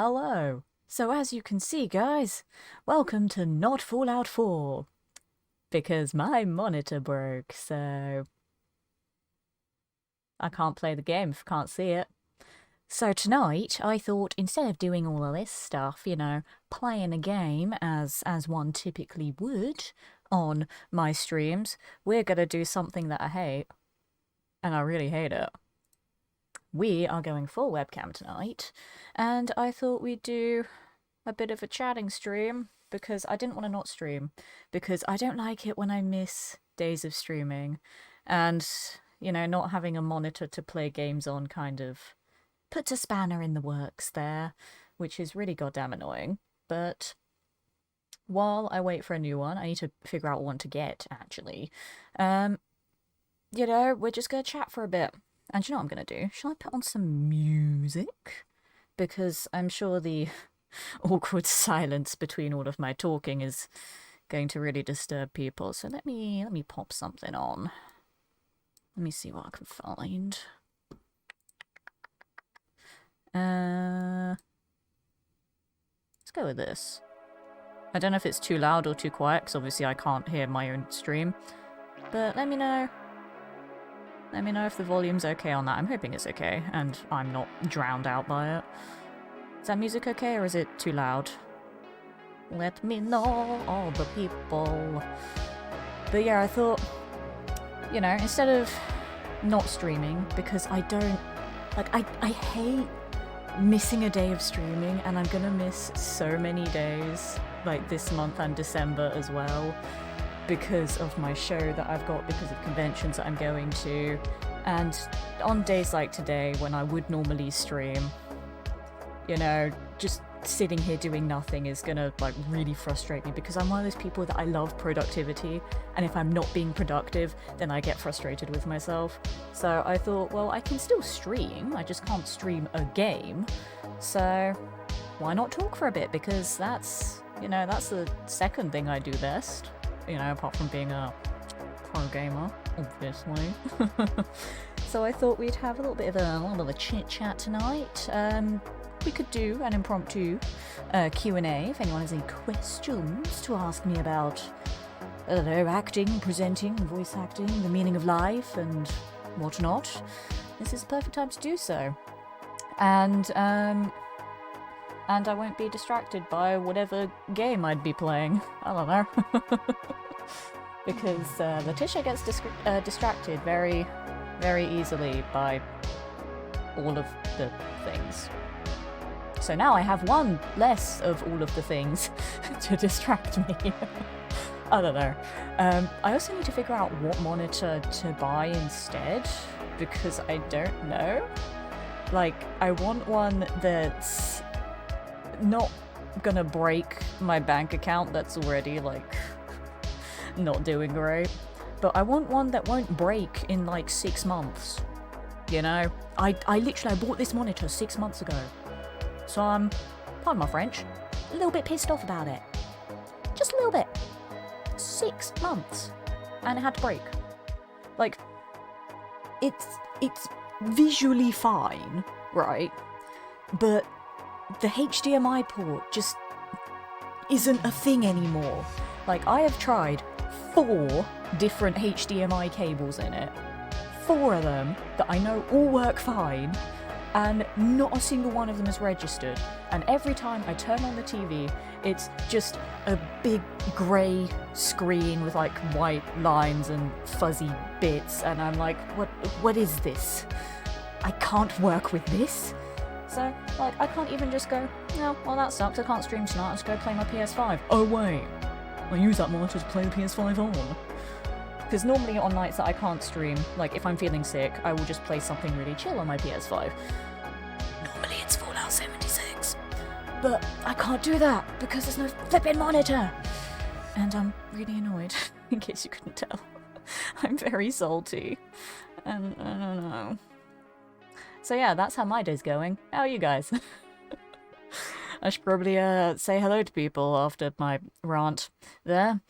Hello. So as you can see, guys, welcome to not Fallout 4. Because my monitor broke, so I can't play the game if I can't see it. So tonight, I thought instead of doing all of this stuff, playing a game as one typically would on my streams, we're gonna do something that I hate. And I really hate it. We are going full webcam tonight, and I thought we'd do a bit of a chatting stream because I didn't want to not stream because I don't like it when I miss days of streaming, and not having a monitor to play games on kind of puts a spanner in the works there, which is really goddamn annoying. But while I wait for a new one, I need to figure out what one to get actually. We're just gonna chat for a bit. And you know what I'm going to do? Shall I put on some music? Because I'm sure the awkward silence between all of my talking is going to really disturb people. So let me pop something on. Let me see what I can find. Let's go with this. I don't know if it's too loud or too quiet, because obviously I can't hear my own stream. But let me know. Let me know if the volume's okay on that. I'm hoping it's okay, and I'm not drowned out by it. Is that music okay, or is it too loud? Let me know, all the people. But yeah, I thought, instead of not streaming, because I don't... I hate missing a day of streaming, and I'm gonna miss so many days, this month and December as well, because of my show that I've got, because of conventions that I'm going to, and on days like today when I would normally stream, just sitting here doing nothing is gonna really frustrate me, because I'm one of those people that I love productivity, and if I'm not being productive, then I get frustrated with myself. So I thought, well, I can still stream, I just can't stream a game, so why not talk for a bit, because that's the second thing I do best. Apart from being a pro gamer, obviously. So I thought we'd have a little bit of a chit-chat tonight. We could do an impromptu Q&A if anyone has any questions to ask me about, I don't know, acting, presenting, voice acting, the meaning of life, and whatnot. This is the perfect time to do so. And I won't be distracted by whatever game I'd be playing. I don't know. Because Letitia gets distracted very, very easily by all of the things. So now I have one less of all of the things to distract me. I don't know. I also need to figure out what monitor to buy instead, because I don't know. I want one that's not gonna break my bank account that's already not doing great, but I want one that won't break in 6 months. I bought this monitor 6 months ago, so I'm, pardon my French, a little bit pissed off about it. Just a little bit. 6 months, and it had to break. It's visually fine, right? But the HDMI port just isn't a thing anymore. I have tried 4 different HDMI cables in it. 4 of them that I know all work fine, and not a single one of them is registered. And every time I turn on the TV, it's just a big grey screen with white lines and fuzzy bits, and I'm like, what is this? I can't work with this. So, I can't even just go, no, well that sucks, I can't stream tonight, let's go play my PS5. Oh wait, I use that monitor to play the PS5 on. Because normally on nights that I can't stream, if I'm feeling sick, I will just play something really chill on my PS5. Normally it's Fallout 76. But I can't do that, because there's no flipping monitor! And I'm really annoyed, in case you couldn't tell. I'm very salty. And I don't know. So yeah, that's how my day's going. How are you guys? I should probably say hello to people after my rant there.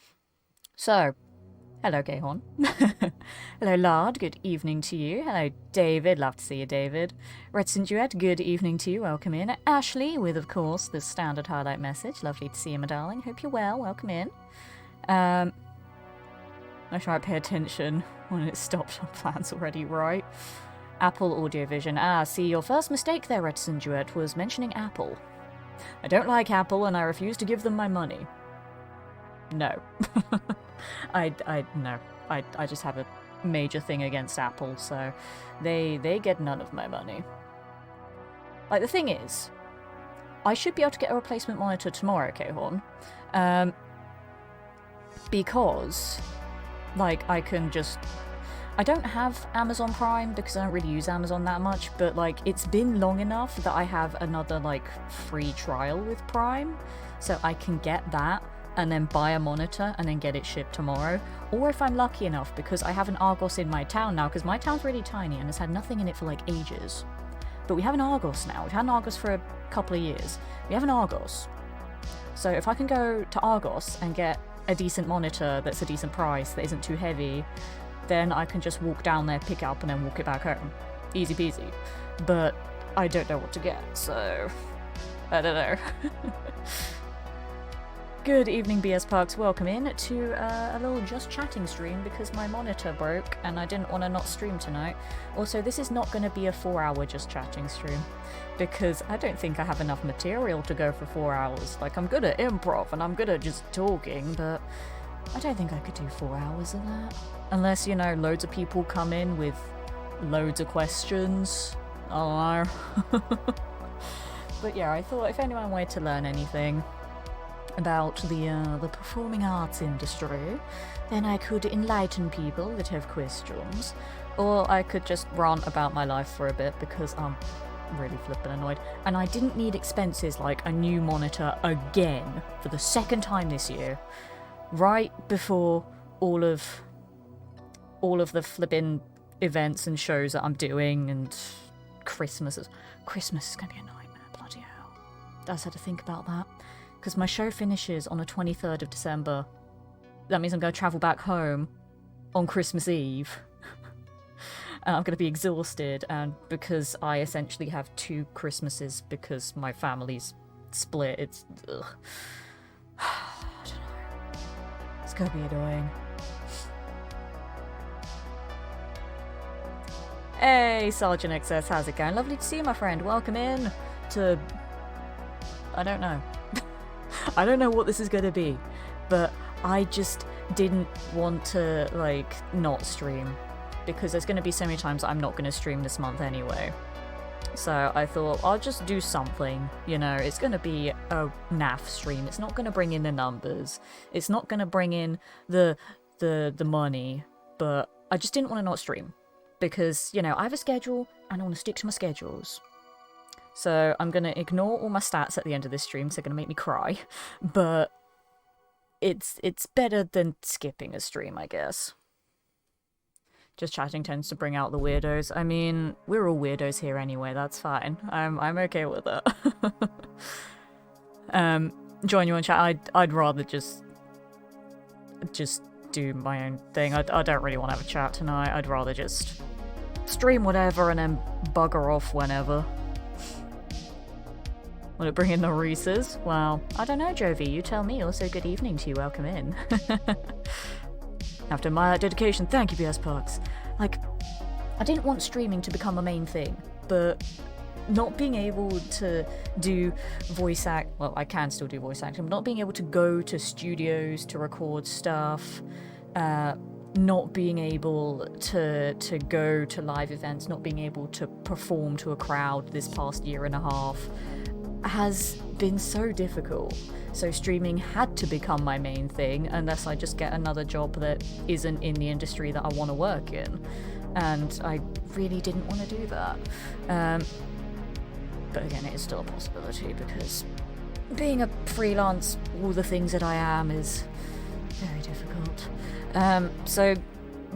So, Hello, Gayhorn. Hello, Lard. Good evening to you. Hello, David. Love to see you, David. Red St. Duet. Good evening to you. Welcome in. Ashley, with, of course, the standard highlight message. Lovely to see you, my darling. Hope you're well. Welcome in. I try to pay attention when it stops on plans already, right? Apple Audiovision. Ah, see, your first mistake there, Red St. Duet, was mentioning Apple. I don't like Apple, and I refuse to give them my money. No. No. I just have a major thing against Apple, so they get none of my money. Like, the thing is, I should be able to get a replacement monitor tomorrow, K-Horn. Because, like, I can just... I don't have Amazon Prime because I don't really use Amazon that much, but, like, it's been long enough that I have another, like, free trial with Prime, so I can get that and then buy a monitor and then get it shipped tomorrow. Or if I'm lucky enough, because I have an Argos in my town now, because my town's really tiny and it's had nothing in it for like ages. But we have an Argos now. We've had an Argos for a couple of years. We have an Argos. So if I can go to Argos and get a decent monitor that's a decent price, that isn't too heavy, then I can just walk down there, pick it up, and then walk it back home. Easy peasy. But I don't know what to get, so I don't know. Good evening, BS Parks. Welcome in to a little just chatting stream because my monitor broke and I didn't want to not stream tonight. Also, this is not going to be a 4-hour just chatting stream because I don't think I have enough material to go for 4 hours. Like, I'm good at improv and I'm good at just talking, but I don't think I could do 4 hours of that. Unless, you know, loads of people come in with loads of questions. I don't know. But yeah, I thought if anyone wanted to learn anything about the performing arts industry, then I could enlighten people that have questions, or I could just rant about my life for a bit because I'm really flippin' annoyed. And I didn't need expenses like a new monitor again for the second time this year, right before all of the flippin' events and shows that I'm doing and Christmas is gonna be a nightmare, bloody hell. I just had to think about that. Because my show finishes on the 23rd of December. That means I'm going to travel back home on Christmas Eve. And I'm going to be exhausted, and because I essentially have 2 Christmases because my family's split, it's... Ugh. I don't know. It's going to be annoying. Hey, Sergeant XS, how's it going? Lovely to see you, my friend. Welcome in to... I don't know. I don't know what this is going to be, but I just didn't want to, like, not stream, because there's going to be so many times I'm not going to stream this month anyway. So I thought I'll just do something, you know. It's going to be a naff stream. It's not going to bring in the numbers. It's not going to bring in the money, but I just didn't want to not stream because, you know, I have a schedule and I want to stick to my schedules. So I'm going to ignore all my stats at the end of this stream, so they're going to make me cry. But it's better than skipping a stream, I guess. Just chatting tends to bring out the weirdos. I mean, we're all weirdos here anyway, that's fine. I'm okay with it. Join you on chat. I'd rather just do my own thing. I don't really want to have a chat tonight. I'd rather just stream whatever and then bugger off whenever. Will it bring in the Reese's? Well, I don't know, Jovi. You tell me. Also, good evening to you. Welcome in. After my dedication, thank you, BS Parks. Like, I didn't want streaming to become a main thing, but not being able to do voice act... Well, I can still do voice acting, but not being able to go to studios to record stuff, not being able to go to live events, not being able to perform to a crowd this past year and a half has been so difficult. So streaming had to become my main thing unless I just get another job that isn't in the industry that I want to work in. And I really didn't want to do that. But again, it is still a possibility because being a freelance, all the things that I am, is very difficult. So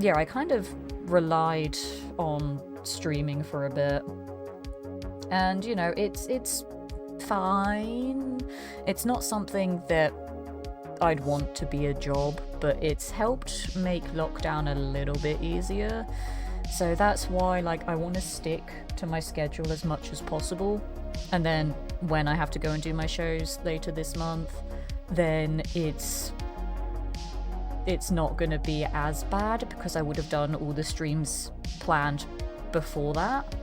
yeah, I kind of relied on streaming for a bit. And, you know, it's fine. It's not something that I'd want to be a job, but it's helped make lockdown a little bit easier. So that's why, like, I want to stick to my schedule as much as possible. And then when I have to go and do my shows later this month, then it's not going to be as bad because I would have done all the streams planned before that.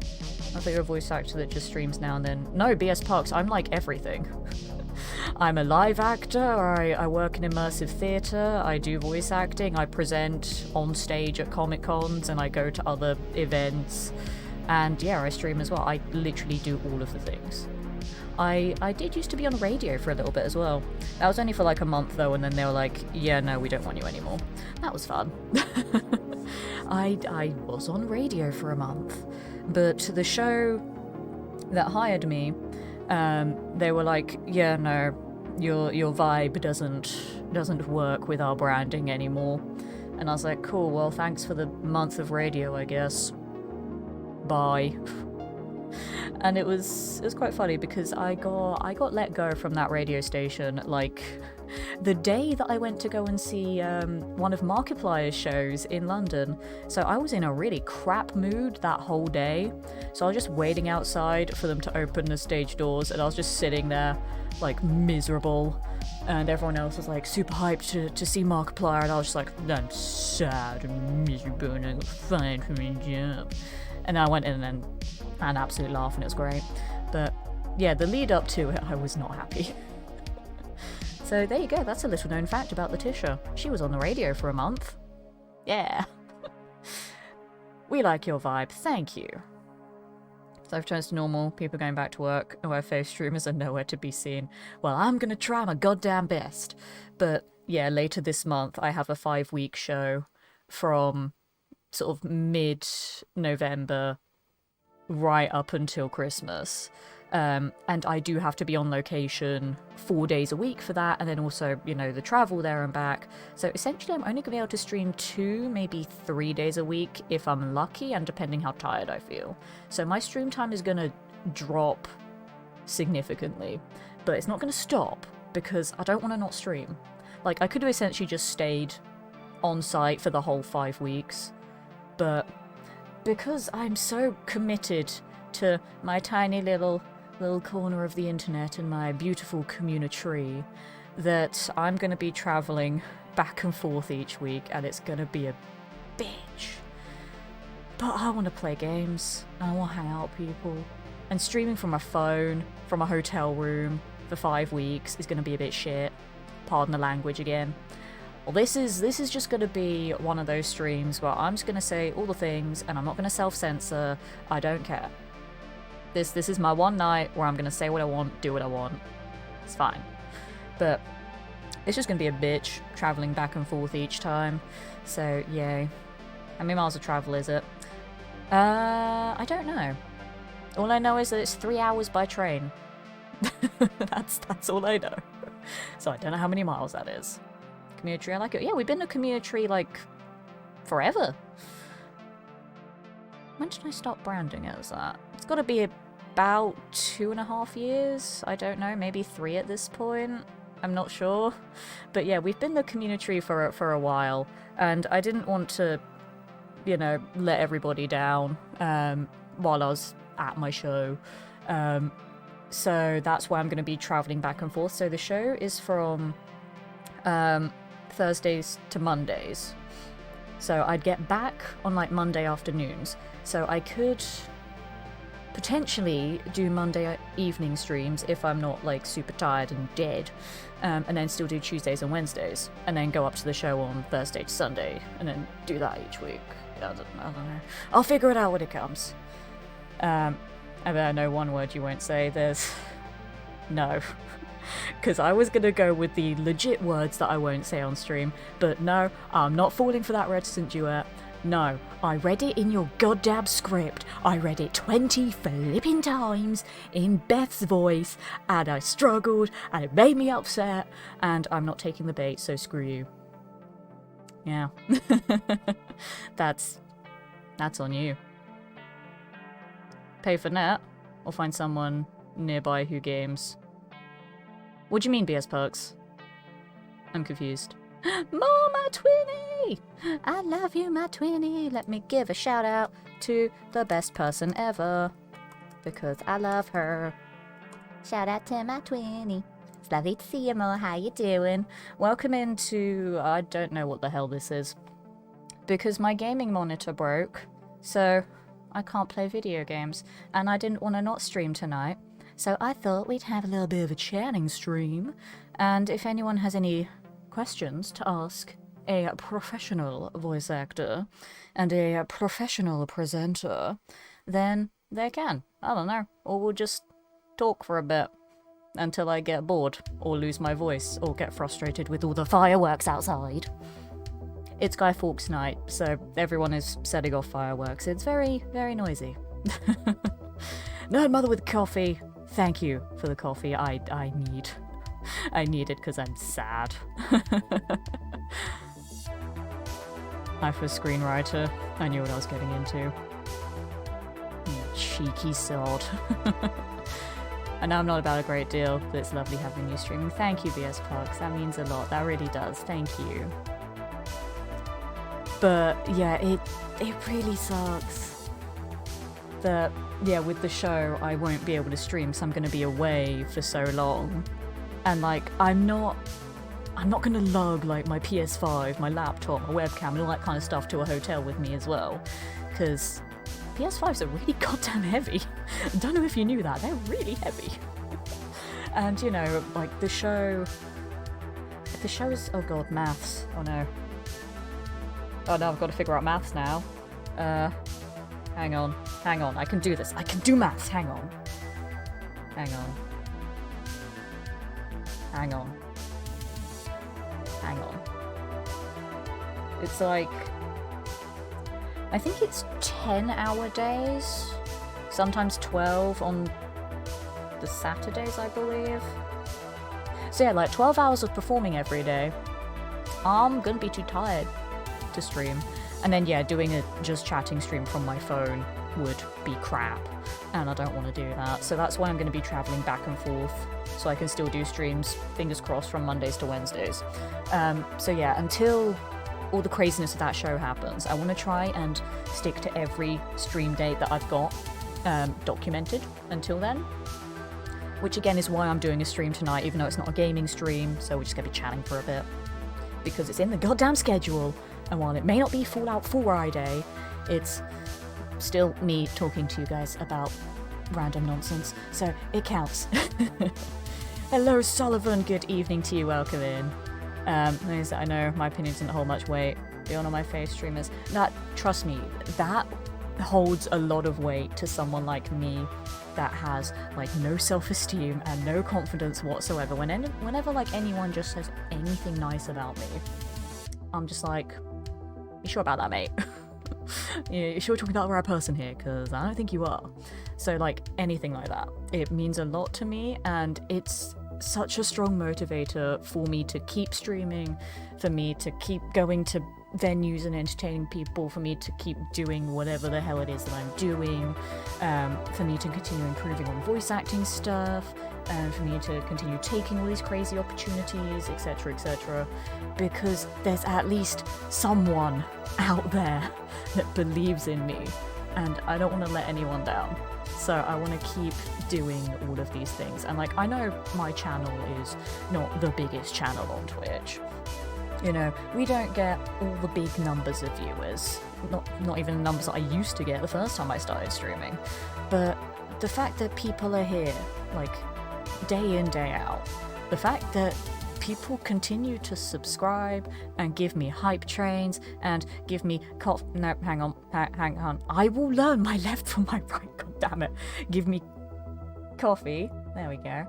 I think you're a voice actor that just streams now and then. No, BS Parks, I'm like everything. I'm a live actor, I work in immersive theatre, I do voice acting, I present on stage at Comic Cons, and I go to other events. And yeah, I stream as well. I literally do all of the things. I did used to be on radio for a little bit as well. That was only for like a month though, and then they were like, yeah, no, we don't want you anymore. That was fun. I was on radio for a month, but the show that hired me, they were like, yeah, no, your vibe doesn't work with our branding anymore. And I was like, cool, well, thanks for the month of radio, I guess. Bye. And it was quite funny because I got let go from that radio station like the day that I went to go and see one of Markiplier's shows in London. So I was in a really crap mood that whole day. So I was just waiting outside for them to open the stage doors, and I was just sitting there like miserable. And everyone else was like super hyped to see Markiplier, and I was just like, I'm sad and miserable and I got fired from my job. And I went in and had an absolute laugh, and it was great. But yeah, the lead up to it, I was not happy. So there you go, that's a little known fact about Letitia. She was on the radio for a month. Yeah. We like your vibe, thank you. So I've turned to normal, people going back to work, OFO streamers are nowhere to be seen. Well, I'm gonna try my goddamn best. But yeah, later this month I have a 5-week show from sort of mid-November right up until Christmas. And I do have to be on location 4 days a week for that, and then also, you know, the travel there and back. So essentially I'm only going to be able to stream 2, maybe 3 days a week if I'm lucky, and depending how tired I feel. So my stream time is going to drop significantly, but it's not going to stop because I don't want to not stream. Like, I could have essentially just stayed on site for the whole 5 weeks, but because I'm so committed to my tiny little corner of the internet and my beautiful community that I'm going to be traveling back and forth each week, and it's going to be a bitch. But I want to play games, and I want to hang out with people. And streaming from a phone, from a hotel room, for 5 weeks is going to be a bit shit. Pardon the language again. Well, this is just going to be one of those streams where I'm just going to say all the things, and I'm not going to self-censor. I don't care. This is my one night where I'm going to say what I want, do what I want. It's fine. But it's just going to be a bitch, travelling back and forth each time. So, yay. How many miles of travel is it? I don't know. All I know is that it's 3 hours by train. That's all I know. So I don't know how many miles that is. Community, I like it. Yeah, we've been to Community, like, forever. When did I start branding it as that? It's got to be about 2.5 years. I don't know, maybe 3 at this point. I'm not sure. But yeah, we've been the Community for a while, and I didn't want to, you know, let everybody down while I was at my show. So that's why I'm going to be traveling back and forth. So the show is from Thursdays to Mondays. So I'd get back on like Monday afternoons. So I could potentially do Monday evening streams if I'm not like super tired and dead, and then still do Tuesdays and Wednesdays, and then go up to the show on Thursday to Sunday, and then do that each week. I don't know. I'll figure it out when it comes. And then I know one word you won't say. There's no. Because I was going to go with the legit words that I won't say on stream, but no, I'm not falling for that reticent duet. No, I read it in your goddamn script. I read it 20 flipping times in Beth's voice, and I struggled, and it made me upset, and I'm not taking the bait, so screw you. Yeah. That's on you. Pay for net, or find someone nearby who games. What do you mean, BS Perks? I'm confused. More my twinny! I love you, my twinny. Let me give a shout out to the best person ever. Because I love her. Shout out to my twinny. It's lovely to see you, Mo. How you doing? Welcome into... I don't know what the hell this is. Because my gaming monitor broke, so I can't play video games. And I didn't want to not stream tonight. So I thought we'd have a little bit of a chatting stream. And if anyone has any questions to ask a professional voice actor and a professional presenter, then they can. I don't know. Or we'll just talk for a bit until I get bored or lose my voice or get frustrated with all the fireworks outside. It's Guy Fawkes night, so everyone is setting off fireworks. It's very, very noisy. Nerd Mother with coffee. Thank you for the coffee. I need it because I'm sad. I'm a screenwriter. I knew what I was getting into. You cheeky sod. I know I'm not about a great deal, but it's lovely having you streaming. Thank you, BS Plugs. That means a lot. That really does. Thank you. But yeah, it really sucks that, yeah, with the show I won't be able to stream, so I'm going to be away for so long. And like, I'm not gonna lug like my PS5, my laptop, my webcam, and all that kind of stuff to a hotel with me as well, because PS5s are really goddamn heavy. I don't know if you knew that, they're really heavy. And you know, like the show is, oh god, maths. Oh no, I've got to figure out maths now. Hang on, I can do this. I can do maths. Hang on. It's like, I think it's 10-hour days, sometimes 12 on the Saturdays, I believe. So yeah, like 12 hours of performing every day. I'm gonna be too tired to stream. And then yeah, doing a just chatting stream from my phone would be crap, and I don't want to do that. So that's why I'm going to be traveling back and forth, so I can still do streams, fingers crossed, from Mondays to Wednesdays. So yeah, until all the craziness of that show happens, I want to try and stick to every stream date that I've got documented until then. Which again is why I'm doing a stream tonight, even though it's not a gaming stream, so we're just going to be chatting for a bit. Because it's in the goddamn schedule, and while it may not be Fallout 4 Friday, it's still me talking to you guys about random nonsense, so it counts. Hello Sullivan, good evening to you, welcome in. I know my opinion doesn't hold much weight beyond on my face streamers. That, trust me, that holds a lot of weight to someone like me that has like no self-esteem and no confidence whatsoever. Whenever like anyone just says anything nice about me, I'm just like, you sure about that, mate? You sure talking about the right person here? Because I don't think you are. So like anything like that, it means a lot to me, and it's such a strong motivator for me to keep streaming, for me to keep going to venues and entertaining people, for me to keep doing whatever the hell it is that I'm doing, for me to continue improving on voice acting stuff, and for me to continue taking all these crazy opportunities, etc, etc, because there's at least someone out there that believes in me, and I don't want to let anyone down. So I want to keep doing all of these things. And like, I know my channel is not the biggest channel on Twitch. You know, we don't get all the big numbers of viewers. Not even the numbers that I used to get the first time I started streaming. But the fact that people are here, like, day in, day out, the fact that people continue to subscribe and give me hype trains and give me no, hang on. I will learn my left from my right, god damn it. Give me coffee. There we go.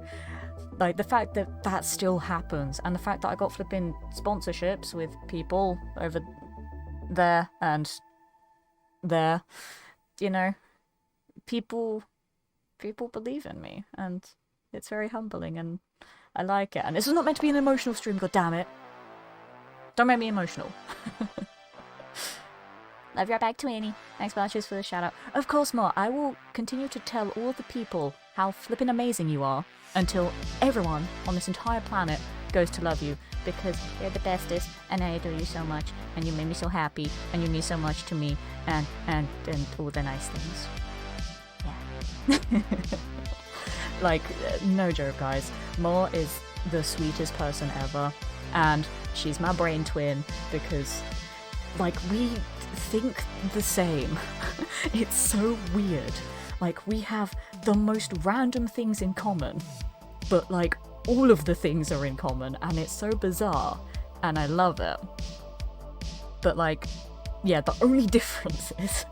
Like, the fact that that still happens, and the fact that I got flipping sponsorships with people over there and there, you know, people believe in me, and it's very humbling, and I like it. And this is not meant to be an emotional stream, god damn it. Don't make me emotional. Love you right back, Tweenie. Thanks, Barches, for the shout out. Of course, more. I will continue to tell all the people how flippin' amazing you are until everyone on this entire planet goes to love you because you're the bestest and I adore you so much and you made me so happy and you mean so much to me and all the nice things. Yeah. Like, no joke, guys. Mo is the sweetest person ever, and she's my brain twin because, like, we think the same. It's so weird. Like, we have the most random things in common, but, like, all of the things are in common, and it's so bizarre, and I love it. But, like, yeah, the only difference is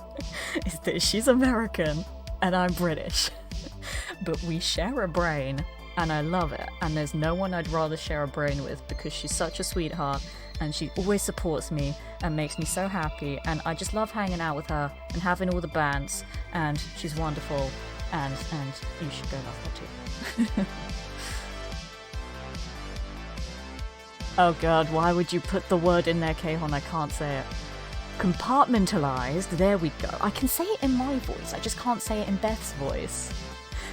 that she's American and I'm British. But we share a brain, and I love it, and there's no one I'd rather share a brain with because she's such a sweetheart, and she always supports me and makes me so happy, and I just love hanging out with her and having all the bands, and she's wonderful, and you should go love her too. Oh god, why would you put the word in there, Kehon? I can't say it. Compartmentalized, there we go. I can say it in my voice, I just can't say it in Beth's voice.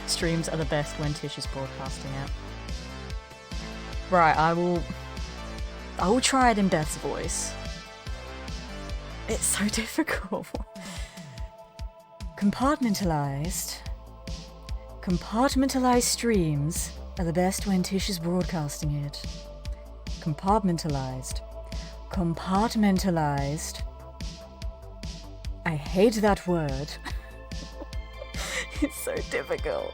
Streams are the best when Tish is broadcasting it. Right, I will try it in Beth's voice. It's so difficult. Compartmentalized streams are the best when Tish is broadcasting it. Compartmentalized. I hate that word. It's so difficult.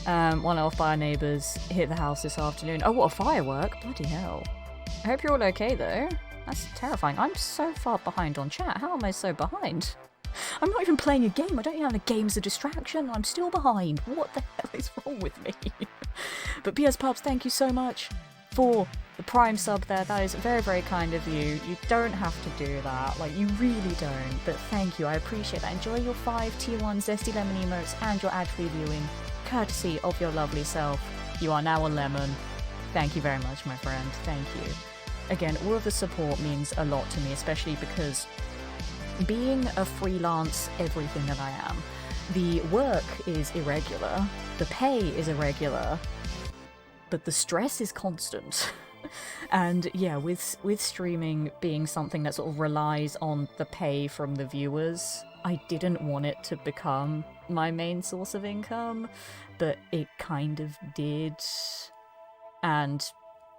One of our neighbours hit the house this afternoon. Oh, what a firework. Bloody hell. I hope you're all okay, though. That's terrifying. I'm so far behind on chat. How am I so behind? I'm not even playing a game. I don't even have a game as a distraction. I'm still behind. What the hell is wrong with me? But PS Pubs, thank you so much for the Prime sub there. That is very, very kind of you. You don't have to do that. Like, you really don't. But thank you. I appreciate that. Enjoy your 5 Tier 1 Zesty Lemon emotes and your ad-free viewing, courtesy of your lovely self. You are now a lemon. Thank you very much, my friend. Thank you. Again, all of the support means a lot to me, especially because being a freelance everything that I am, the work is irregular, the pay is irregular, but the stress is constant. And yeah, with streaming being something that sort of relies on the pay from the viewers, I didn't want it to become my main source of income, but it kind of did, and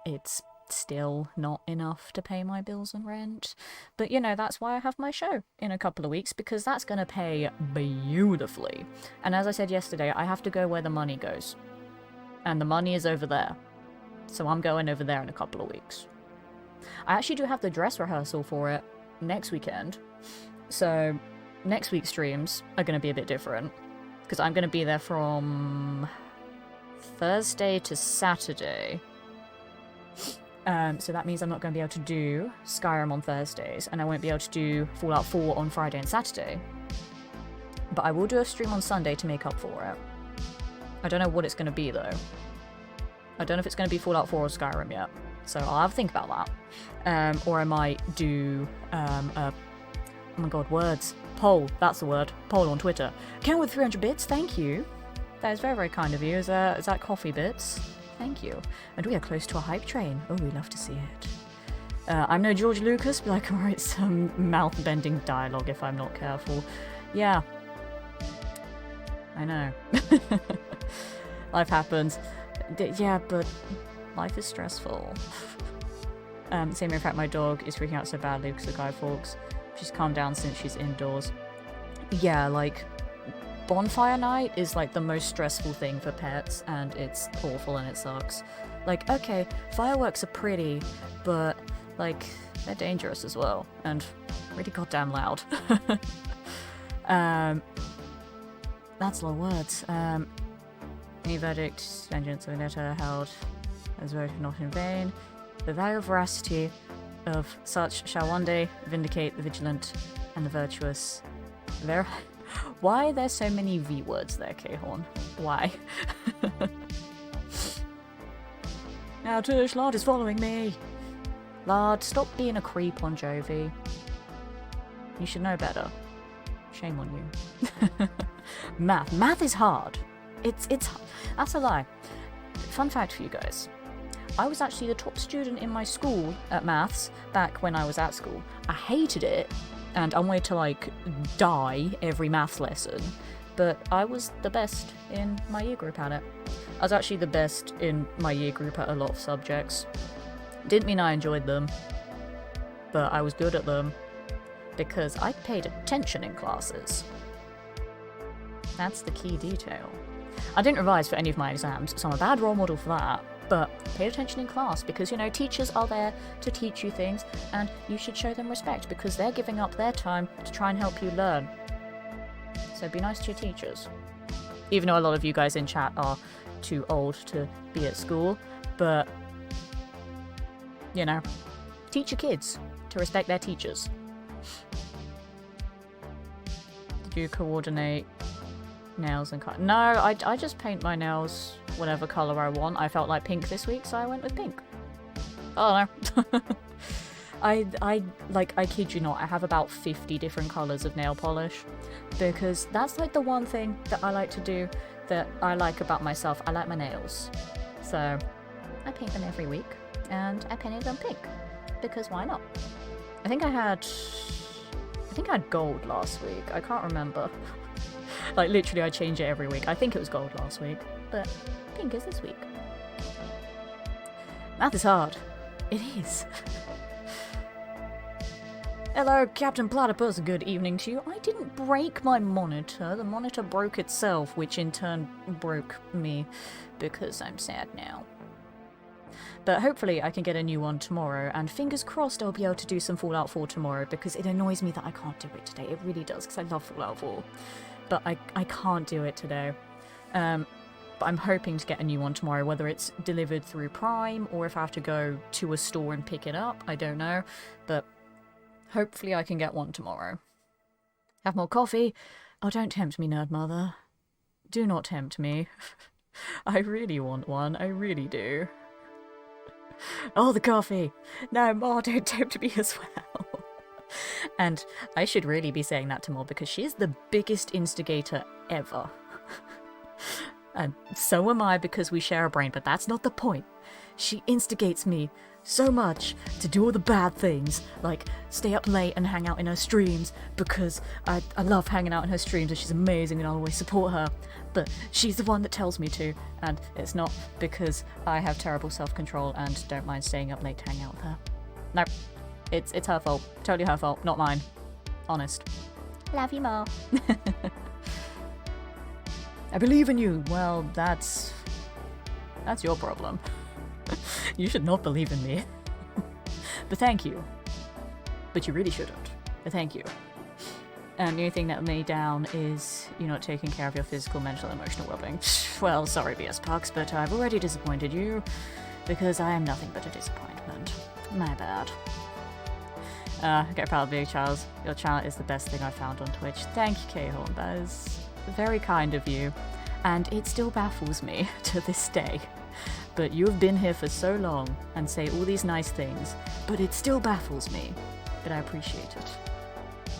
it's still not enough to pay my bills and rent. But you know, that's why I have my show in a couple of weeks, because that's gonna pay beautifully. And as I said yesterday, I have to go where the money goes, and the money is over there. So I'm going over there in a couple of weeks. I actually do have the dress rehearsal for it next weekend. So next week's streams are going to be a bit different, because I'm going to be there from Thursday to Saturday. So that means I'm not going to be able to do Skyrim on Thursdays, and I won't be able to do Fallout 4 on Friday and Saturday. But I will do a stream on Sunday to make up for it. I don't know what it's going to be, though. I don't know if it's going to be Fallout 4 or Skyrim yet, so I'll have to think about that. Or I might do, oh my god, words. Poll, that's the word. Poll on Twitter. Count with 300 bits, thank you. That is very, very kind of you. Is that coffee bits? Thank you. And we are close to a hype train. Oh, we love to see it. I'm no George Lucas, but I can write some mouth-bending dialogue if I'm not careful. Yeah. I know. Life happens. Yeah, but life is stressful. Same in fact, my dog is freaking out so badly because of Guy Fawkes. She's calmed down since she's indoors. Yeah, like, bonfire night is like the most stressful thing for pets, and it's awful and it sucks. Like, okay, fireworks are pretty, but like, they're dangerous as well, and really goddamn loud. That's a lot of words. Any verdict, vengeance of a letter held as voted not in vain. The value of veracity of such shall one day vindicate the vigilant and the virtuous. Why are there so many V words there, Kehorn? Why? Now Tish, Lard is following me. Lard, stop being a creep on Jovi. You should know better. Shame on you. Math is hard. It's that's a lie. fun fact for you guys. I was actually the top student in my school at maths back when I was at school. I hated it, and I wanted to, like, die every maths lesson. But I was the best in my year group at it. I was actually the best in my year group at a lot of subjects. Didn't mean I enjoyed them, but I was good at them because I paid attention in classes. That's the key detail. I didn't revise for any of my exams, so I'm a bad role model for that, but paid attention in class because, you know, teachers are there to teach you things, and you should show them respect because they're giving up their time to try and help you learn. So be nice to your teachers. Even though a lot of you guys in chat are too old to be at school, but, you know, teach your kids to respect their teachers. Did you coordinate nails and cut? No, I just paint my nails whatever colour I want. I felt like pink this week, so I went with pink. I don't know. I kid you not, I have about 50 different colours of nail polish, because that's like the one thing that I like to do that I like about myself. I like my nails. So I paint them every week, and I painted them pink, because why not? I think I had gold last week. I can't remember. Like, literally, I change it every week. I think it was gold last week, but pink is this week. Math is hard. It is. Hello, Captain Platypus. Good evening to you. I didn't break my monitor. The monitor broke itself, which in turn broke me, because I'm sad now. But hopefully I can get a new one tomorrow, and fingers crossed I'll be able to do some Fallout 4 tomorrow, because it annoys me that I can't do it today. It really does, because I love Fallout 4. But I can't do it today. But I'm hoping to get a new one tomorrow, whether it's delivered through Prime, or if I have to go to a store and pick it up. I don't know. But hopefully I can get one tomorrow. Have more coffee? Oh, don't tempt me, Nerd Mother. Do not tempt me. I really want one. I really do. Oh, the coffee! No, Ma, don't tempt me as well. And I should really be saying that to Mo, because she's the biggest instigator ever. And so am I, because we share a brain, but that's not the point. She instigates me so much to do all the bad things, like stay up late and hang out in her streams, because I love hanging out in her streams and she's amazing and I'll always support her. But she's the one that tells me to, and it's not because I have terrible self-control and don't mind staying up late to hang out with her. No, it's her fault. Totally her fault, not mine. Honest. Love you, Ma. I believe in you. Well, that's your problem. You should not believe in me. But thank you. But you really shouldn't. But thank you. The only thing that let me down is you're not taking care of your physical, mental, and emotional well-being. Well, sorry, BS Pucks, but I've already disappointed you, because I am nothing but a disappointment. My bad. Get proud of you, Charles. Your channel is the best thing I found on Twitch. Thank you, K-Horn. That is very kind of you. And it still baffles me to this day. But you have been here for so long and say all these nice things, but it still baffles me. But I appreciate it.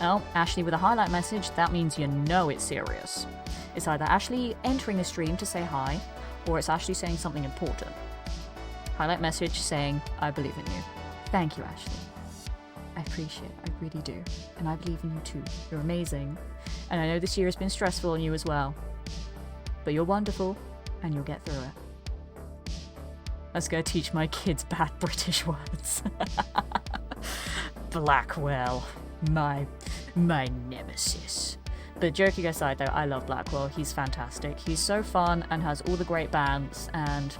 Well, Ashley with a highlight message, that means you know it's serious. It's either Ashley entering the stream to say hi, or it's Ashley saying something important. Highlight message saying, I believe in you. Thank you, Ashley. I appreciate it, I really do. And I believe in you too. You're amazing. And I know this year has been stressful on you as well. But you're wonderful, and you'll get through it. Let's go teach my kids bad British words. Blackwell. My nemesis. But joking aside though, I love Blackwell. He's fantastic. He's so fun and has all the great bands, and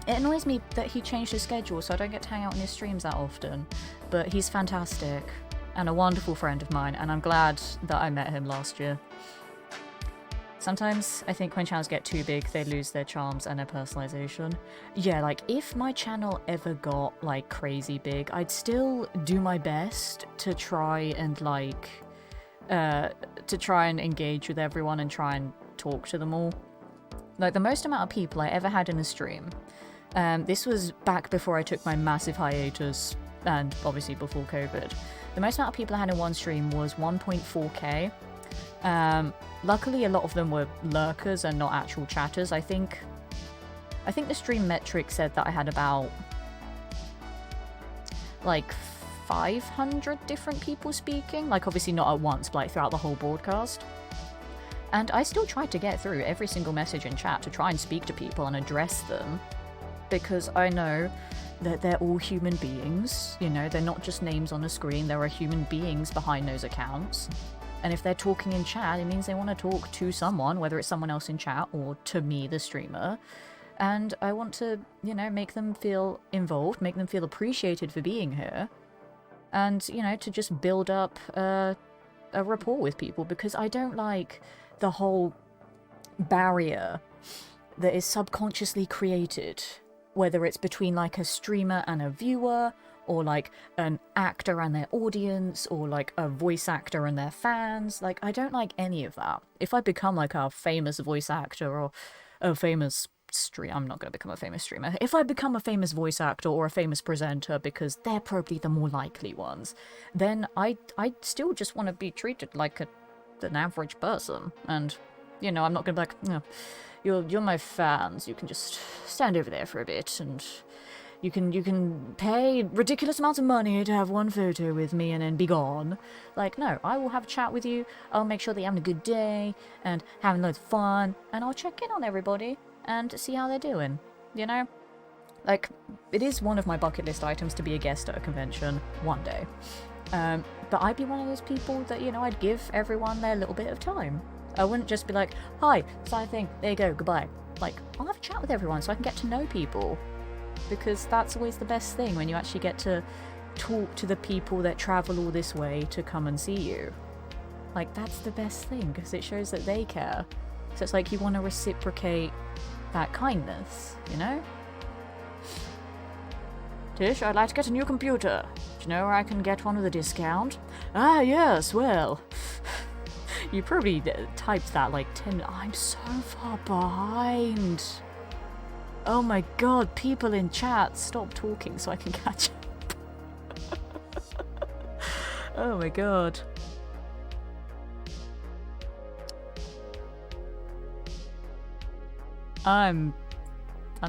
it annoys me that he changed his schedule so I don't get to hang out in his streams that often. But he's fantastic and a wonderful friend of mine, and I'm glad that I met him last year. Sometimes I think when channels get too big, they lose their charms and their personalization. Yeah, like, if my channel ever got, like, crazy big, I'd still do my best to try and, like, engage with everyone and try and talk to them all. Like, the most amount of people I ever had in a stream, this was back before I took my massive hiatus, and obviously before COVID. The most amount of people I had in one stream was 1.4k. Luckily, a lot of them were lurkers and not actual chatters. I think I think the stream metric said that I had about like 500 different people speaking. Like, obviously not at once, but like throughout the whole broadcast. And I still tried to get through every single message in chat to try and speak to people and address them, because I know that they're all human beings, you know, they're not just names on a screen, there are human beings behind those accounts. And if they're talking in chat, it means they want to talk to someone, whether it's someone else in chat or to me, the streamer. And I want to, you know, make them feel involved, make them feel appreciated for being here. And, you know, to just build up a rapport with people, because I don't like the whole barrier that is subconsciously created, whether it's between like a streamer and a viewer, or like an actor and their audience, or like a voice actor and their fans. Like, I don't like any of that. If I become like a famous voice actor or a famous I'm not going to become a famous streamer. If I become a famous voice actor or a famous presenter, because they're probably the more likely ones, then I still just want to be treated like an average person. And, you know, I'm not going to be like, no, you're my fans. You can just stand over there for a bit, and you can pay ridiculous amounts of money to have one photo with me and then be gone. Like, no, I will have a chat with you. I'll make sure that you're having a good day and having loads of fun, and I'll check in on everybody and see how they're doing, you know? Like, it is one of my bucket list items to be a guest at a convention one day. But I'd be one of those people that, you know, I'd give everyone their little bit of time. I wouldn't just be like, hi, side thing, there you go, goodbye. Like, I'll have a chat with everyone so I can get to know people. Because that's always the best thing, when you actually get to talk to the people that travel all this way to come and see you. Like, that's the best thing, because it shows that they care. So it's like you want to reciprocate that kindness, you know? Tish, I'd like to get a new computer. Do you know where I can get one with a discount? Ah, yes, well... You probably typed that like 10... I'm so far behind. Oh my god, people in chat, stop talking so I can catch up. Oh my god. I'm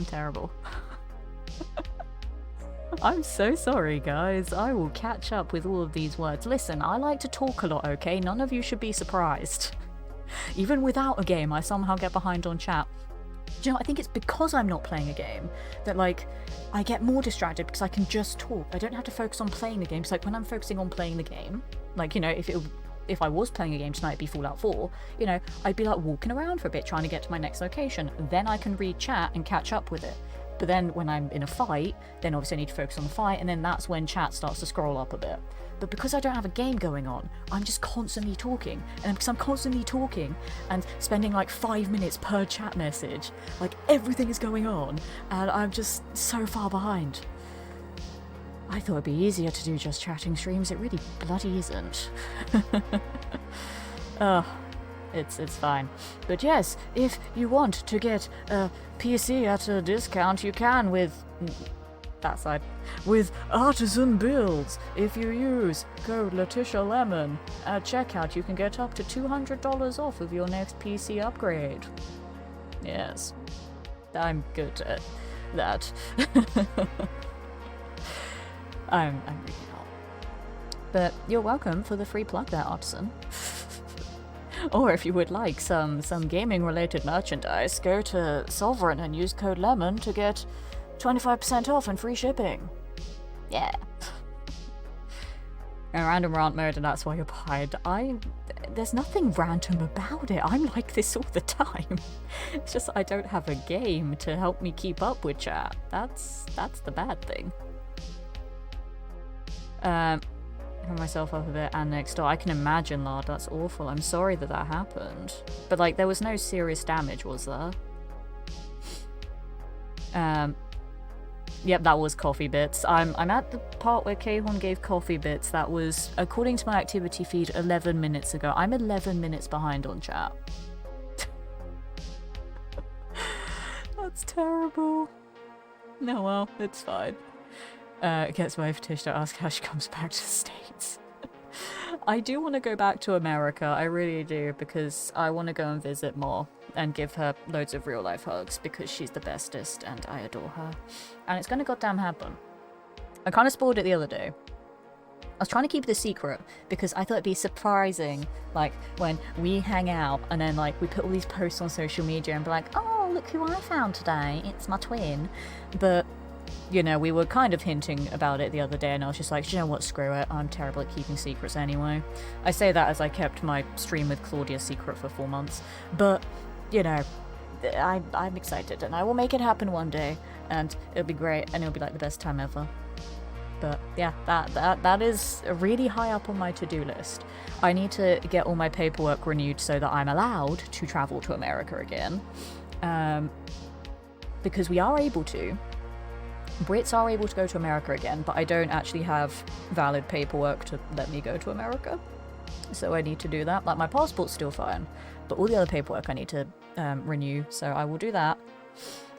terrible. I'm so sorry, guys. I will catch up with all of these words. Listen, I like to talk a lot, okay? None of you should be surprised. Even without a game, I somehow get behind on chat. Do you know, I think it's because I'm not playing a game that, like, I get more distracted because I can just talk. I don't have to focus on playing the game. So, like, when I'm focusing on playing the game, like, you know, if I was playing a game tonight, it'd be Fallout 4, you know, I'd be, like, walking around for a bit trying to get to my next location. Then I can read chat and catch up with it. But then when I'm in a fight, then obviously I need to focus on the fight, and then that's when chat starts to scroll up a bit. But because I don't have a game going on, I'm just constantly talking. And because I'm constantly talking and spending like 5 minutes per chat message, like everything is going on, and I'm just so far behind. I thought it'd be easier to do just chatting streams. It really bloody isn't. It's fine. But yes, if you want to get a PC at a discount, you can with... that side. With Artisan Builds. If you use code LetitiaLemon at checkout, you can get up to $200 off of your next PC upgrade. Yes. I'm good at that. I'm really not. But you're welcome for the free plug there, Artisan. Or if you would like some gaming-related merchandise, go to Sovereign and use code LEMON to get 25% off and free shipping. Yeah. A random rant mode, and that's why you're behind. There's nothing random about it. I'm like this all the time. It's just I don't have a game to help me keep up with chat. That's the bad thing. Put myself up a bit and next door. I can imagine, lad, that's awful. I'm sorry that happened. But, like, there was no serious damage, was there? Yep, that was Coffee Bits. I'm at the part where Kahorn gave Coffee Bits. That was, according to my activity feed, 11 minutes ago. I'm 11 minutes behind on chat. That's terrible. No, well, it's fine. Gets wife Tish to ask how she comes back to the States. I do want to go back to America, I really do, because I want to go and visit more and give her loads of real life hugs because she's the bestest and I adore her. And it's gonna goddamn happen. I kind of spoiled it the other day. I was trying to keep it a secret because I thought it'd be surprising, like, when we hang out and then, like, we put all these posts on social media and be like, oh, look who I found today, it's my twin. But, you know, we were kind of hinting about it the other day and I was just like, you know what, screw it, I'm terrible at keeping secrets anyway. I say that as I kept my stream with Claudia secret for 4 months. But, you know, I'm excited and I will make it happen one day and it'll be great and it'll be like the best time ever. But yeah, that is really high up on my to-do list. I need to get all my paperwork renewed so that I'm allowed to travel to America again. Because we are able to. Brits are able to go to America again, but I don't actually have valid paperwork to let me go to America. So I need to do that. Like, my passport's still fine, but all the other paperwork I need to renew, so I will do that.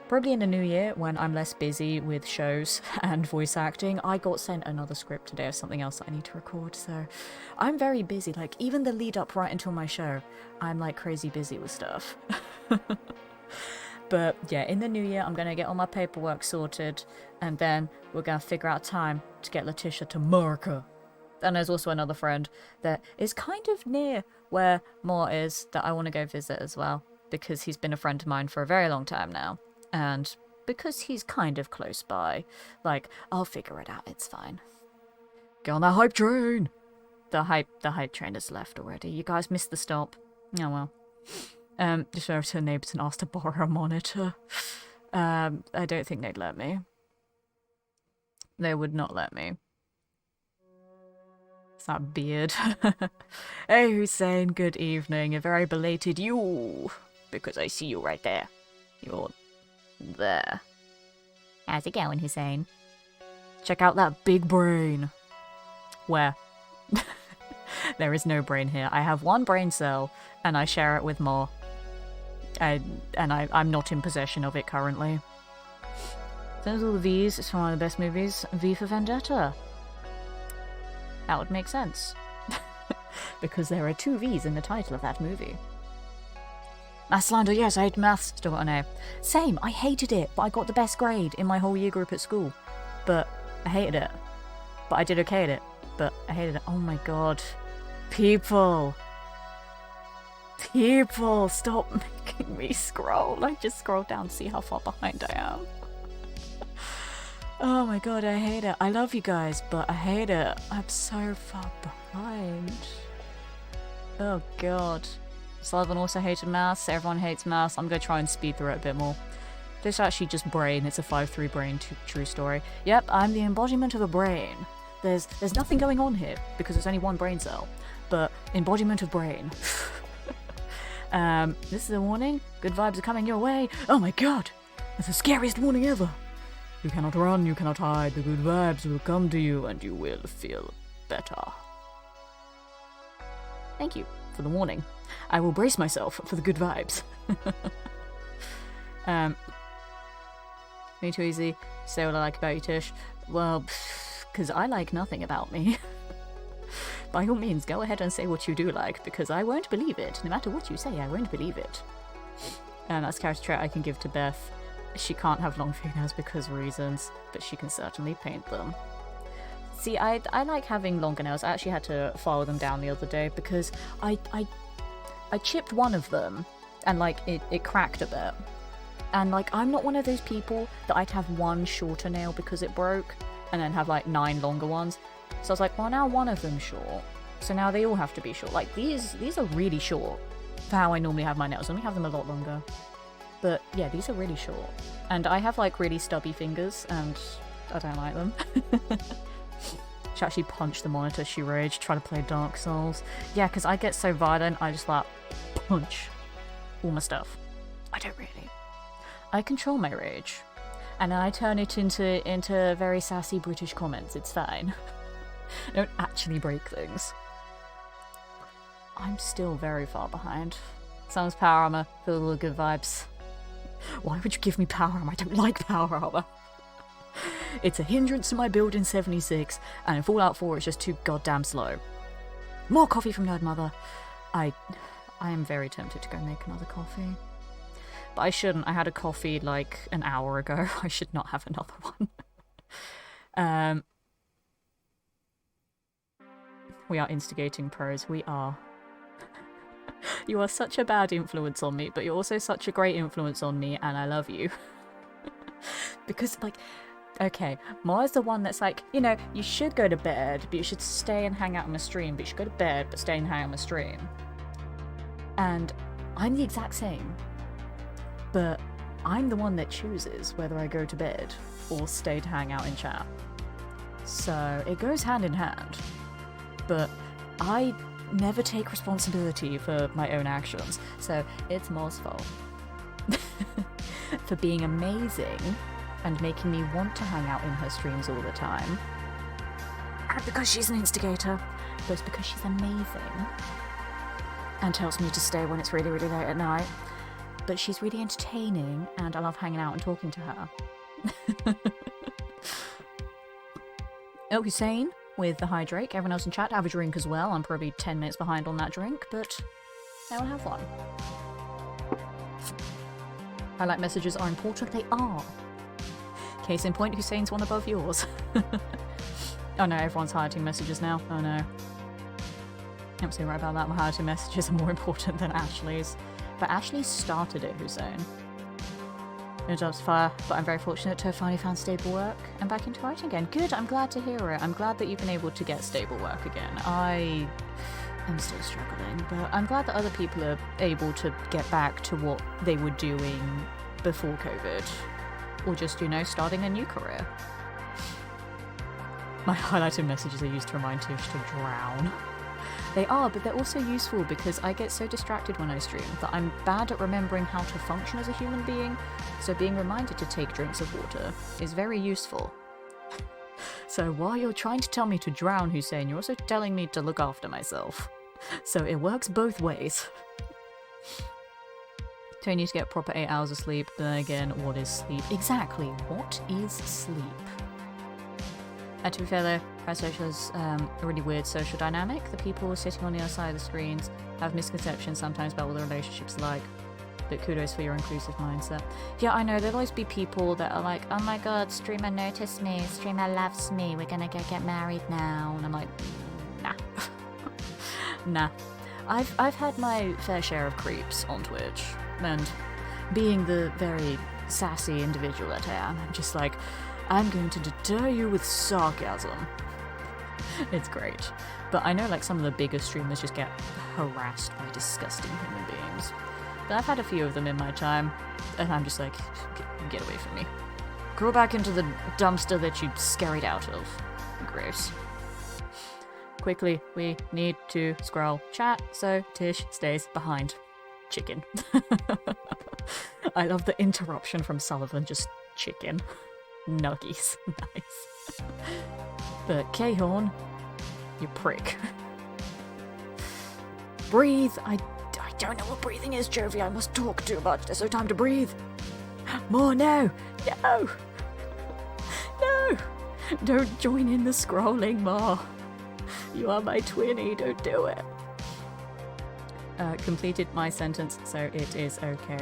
Probably in the new year when I'm less busy with shows and voice acting. I got sent another script today of something else that I need to record, so I'm very busy. Like, even the lead up right until my show, I'm like crazy busy with stuff. But yeah, in the new year, I'm going to get all my paperwork sorted and then we're going to figure out time to get Letitia to America. And there's also another friend that is kind of near where Moore is that I want to go visit as well because he's been a friend of mine for a very long time now. And because he's kind of close by, like, I'll figure it out, it's fine. Get on that hype train! The hype train has left already. You guys missed the stop. Oh well. Just over to the neighbours and asked to borrow a monitor. I don't think they'd let me. They would not let me. It's that beard. Hey Hussein, good evening. A very belated you. Because I see you right there. You're there. How's it going, Hussein? Check out that big brain. Where? There is no brain here. I have one brain cell, and I share it with Mo. I'm not in possession of it currently. Those are all the V's. It's one of the best movies. V for Vendetta. That would make sense. Because there are 2 V's in the title of that movie. Maths slander, yes, I hate maths. Still got an A. Same, I hated it, but I got the best grade in my whole year group at school. But I hated it. But I did okay at it. But I hated it. Oh my god. People, stop making me scroll. I just scrolled down to see how far behind I am. Oh my god, I hate it. I love you guys, but I hate it. I'm so far behind. Oh god. Sullivan also hated maths. Everyone hates maths. I'm gonna try and speed through it a bit more. This is actually just brain. It's a 5-3 brain true story. Yep, I'm the embodiment of a brain. There's nothing going on here because there's only one brain cell. But embodiment of brain. This is a warning. Good vibes are coming your way. Oh my god! That's the scariest warning ever. You cannot run, you cannot hide. The good vibes will come to you and you will feel better. Thank you for the warning. I will brace myself for the good vibes. Me too easy. Say what I like about you, Tish. Well, because I like nothing about me. By all means, go ahead and say what you do like, because I won't believe it. No matter what you say, I won't believe it. That's a character trait I can give to Beth. She can't have long fingernails because of reasons, but she can certainly paint them. See, I like having longer nails. I actually had to file them down the other day because I chipped one of them and like it cracked a bit. And like I'm not one of those people that I'd have one shorter nail because it broke and then have like 9 longer ones. So I was like, well, now one of them's short, so now they all have to be short. Like these are really short for how I normally have my nails. I normally have them a lot longer. But yeah, these are really short. And I have like really stubby fingers and I don't like them. She actually punched the monitor, she raged, trying to play Dark Souls. Yeah, because I get so violent, I just like punch all my stuff. I don't really. I control my rage. And I turn it into very sassy British comments, it's fine. I don't actually break things. I'm still very far behind. Sounds power armor, feel all the good vibes. Why would you give me power armor? I don't like power armor. It's a hindrance to my build in 76, and in Fallout 4 it's just too goddamn slow. More coffee from Nerd Mother. I am very tempted to go make another coffee. But I shouldn't. I had a coffee like an hour ago. I should not have another one. We are instigating pros. We are. You are such a bad influence on me, but you're also such a great influence on me, and I love you. Because, like, okay, Mara's the one that's like, you know, you should go to bed, but you should stay and hang out on my stream, but you should go to bed, but stay and hang out on my stream. And I'm the exact same. But I'm the one that chooses whether I go to bed or stay to hang out in chat. So it goes hand in hand. But I never take responsibility for my own actions, so it's Mo's fault. For being amazing and making me want to hang out in her streams all the time. And because she's an instigator, but it's because she's amazing. And tells me to stay when it's really, really late at night. But she's really entertaining, and I love hanging out and talking to her. Oh, Hussein with the Hydrake. Everyone else in chat, have a drink as well. I'm probably 10 minutes behind on that drink, but I will have one. Highlight messages are important. They are. Case in point, Hussein's one above yours. Oh no, everyone's highlighting messages now. Oh no. I'm so right about that. My highlighting messages are more important than Ashley's. But Ashley started it, Hussein. No job's fire, but I'm very fortunate to have finally found stable work and back into writing again. Good, I'm glad to hear it. I'm glad that you've been able to get stable work again. I am still struggling, but I'm glad that other people are able to get back to what they were doing before COVID. Or just, you know, starting a new career. My highlighted messages are used to remind Tish to drown. They are, but they're also useful because I get so distracted when I stream that I'm bad at remembering how to function as a human being, so being reminded to take drinks of water is very useful. So while you're trying to tell me to drown, Hussein, you're also telling me to look after myself. So it works both ways. So you need to get proper 8 hours of sleep, but then again, what is sleep? Exactly, what is sleep? To be fair though, Crowd Social is a really weird social dynamic. The people sitting on the other side of the screens have misconceptions sometimes about what the relationship's like. But kudos for your inclusive mindset. Yeah, I know, there'll always be people that are like, oh my god, streamer noticed me, streamer loves me, we're gonna go get married now. And I'm like, nah. Nah. I've had my fair share of creeps on Twitch, and being the very sassy individual that I am, I'm just like, I'm going to deter you with sarcasm. It's great. But I know like some of the bigger streamers just get harassed by disgusting human beings. But I've had a few of them in my time, and I'm just like, get away from me. Go back into the dumpster that you scurried out of. Gross. Quickly, we need to scroll chat, so Tish stays behind. Chicken. I love the interruption from Sullivan, just chicken. Nuggies. Nice. But K-Horn, you prick. Breathe! I don't know what breathing is, Jovi. I must talk too much. There's no time to breathe. More, no! No! No! Don't join in the scrolling, Ma. You are my twinny. Don't do it. Completed my sentence, so it is okay.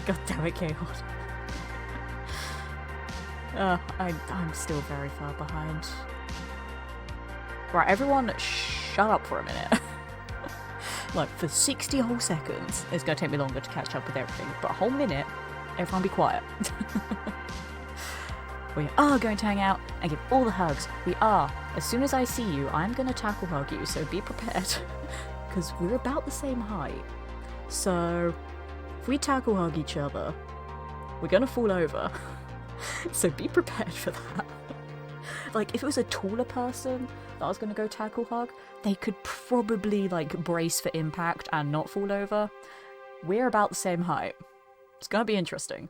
God damn it, K-Horn. I'm still very far behind. Right, everyone shut up for a minute. Like, for 60 whole seconds, it's gonna take me longer to catch up with everything, but a whole minute, everyone be quiet. We are going to hang out and give all the hugs. We are. As soon as I see you, I'm gonna tackle hug you, so be prepared. Because we're about the same height. So, if we tackle hug each other, we're gonna fall over. So be prepared for that. Like, if it was a taller person that I was going to go tackle hug, they could probably, like, brace for impact and not fall over. We're about the same height. It's going to be interesting.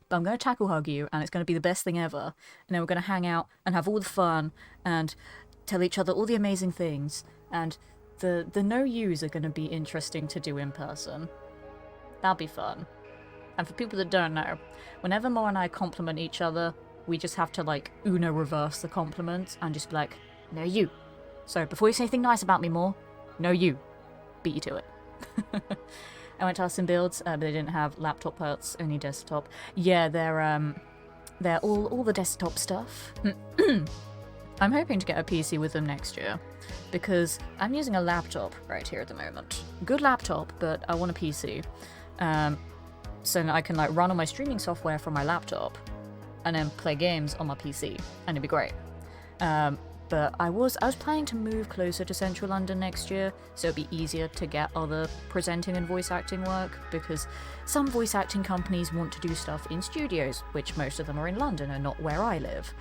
But I'm going to tackle hug you, and it's going to be the best thing ever. And then we're going to hang out and have all the fun and tell each other all the amazing things. And the no-yous are going to be interesting to do in person. That'll be fun. And for people that don't know, whenever Mo and I compliment each other, we just have to, like, Uno reverse the compliments and just be like, no, you, So before you say anything nice about me more, no you. Beat you to it. I went to ask some builds, but they didn't have laptop parts, only desktop. Yeah, they're all the desktop stuff. I'm hoping to get a PC with them next year, because I'm using a laptop right here at the moment. Good laptop, but I want a PC. So that I can like run all my streaming software from my laptop, and then play games on my PC, and it'd be great. But I was planning to move closer to central London next year, so it'd be easier to get other presenting and voice acting work, because some voice acting companies want to do stuff in studios, which most of them are in London and not where I live.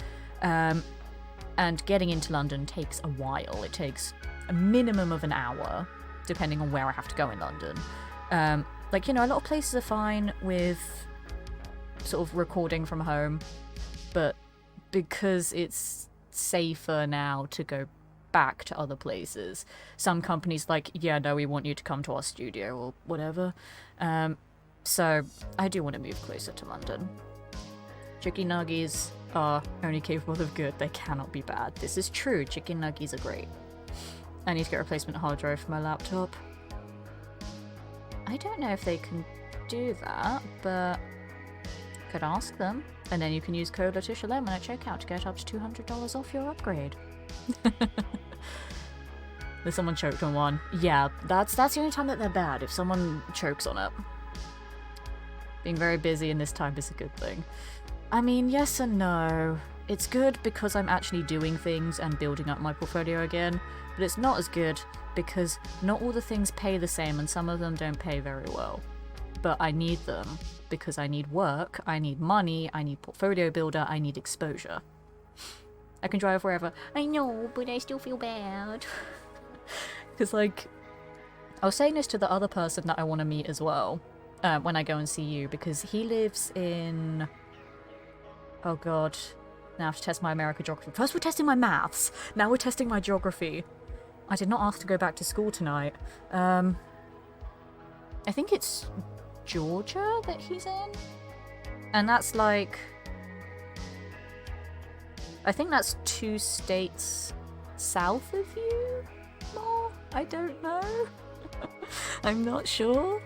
And getting into London takes a while. It takes a minimum of an hour, depending on where I have to go in London. Like, you know, a lot of places are fine with sort of recording from home, but because it's safer now to go back to other places, some companies like, yeah, no, we want you to come to our studio or whatever. So I do want to move closer to London. Chicken nuggies are only capable of good, they cannot be bad. This is true, chicken nuggies are great. I need to get a replacement hard drive for my laptop. I don't know if they can do that, but could ask them. And then you can use code Letitia Lemon at checkout to get up to $200 off your upgrade. There's someone choked on one. Yeah, that's the only time that they're bad, if someone chokes on it. Being very busy in this time is a good thing. I mean, yes and no. It's good because I'm actually doing things and building up my portfolio again, but it's not as good because not all the things pay the same and some of them don't pay very well. But I need them because I need work, I need money, I need portfolio builder, I need exposure. I can drive wherever. I know, but I still feel bad. Because, like, I was saying this to the other person that I want to meet as well when I go and see you, because he lives in... Oh god. Now I have to test my American geography. First we're testing my maths, now we're testing my geography. I did not ask to go back to school tonight. I think it's Georgia that he's in? And that's like... I think that's 2 states south of you? More? I don't know. I'm not sure.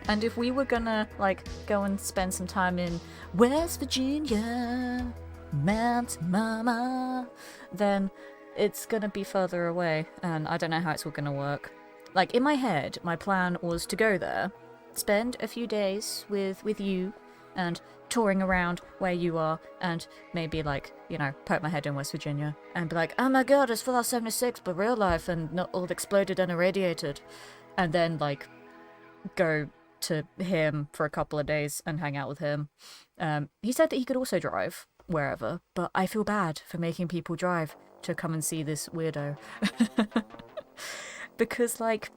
And if we were gonna, like, go and spend some time in West Virginia, Mount Mama, then it's gonna be further away, and I don't know how it's all gonna work. Like, in my head, my plan was to go there, spend a few days with you, and touring around where you are, and maybe, like, you know, poke my head in West Virginia, and be like, oh my god, it's Fallout 76, but real life, and not all exploded and irradiated. And then, like, go to him for a couple of days and hang out with him. He said that he could also drive wherever, but I feel bad for making people drive to come and see this weirdo. Because, like,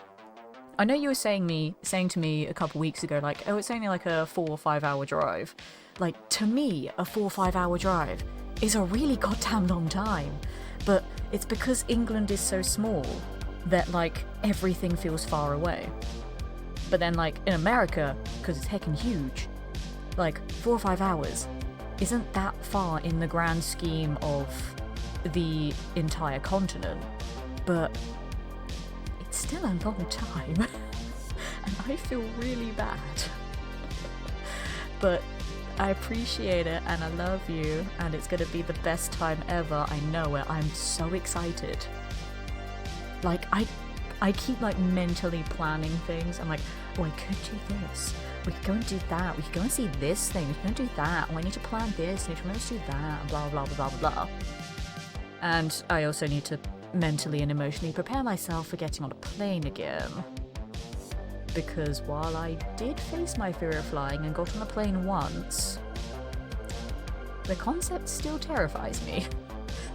I know you were saying to me a couple weeks ago, like, oh, it's only like a 4 or 5 hour drive. Like, to me, a 4 or 5 hour drive is a really goddamn long time. But it's because England is so small that, like, everything feels far away. But then, like, in America, because it's heckin' huge, like, 4 or 5 hours isn't that far in the grand scheme of the entire continent. But it's still a long time. And I feel really bad. But I appreciate it, and I love you, and it's gonna be the best time ever. I know it. I'm so excited. Like, I keep, like, mentally planning things. I'm like, oh, I could do this. We could go and do that. We could go and see this thing. We could go and do that. Oh, I need to plan this. I need to remember to do that. And blah, blah, blah, blah, blah. And I also need to mentally and emotionally prepare myself for getting on a plane again. Because while I did face my fear of flying and got on a plane once, the concept still terrifies me.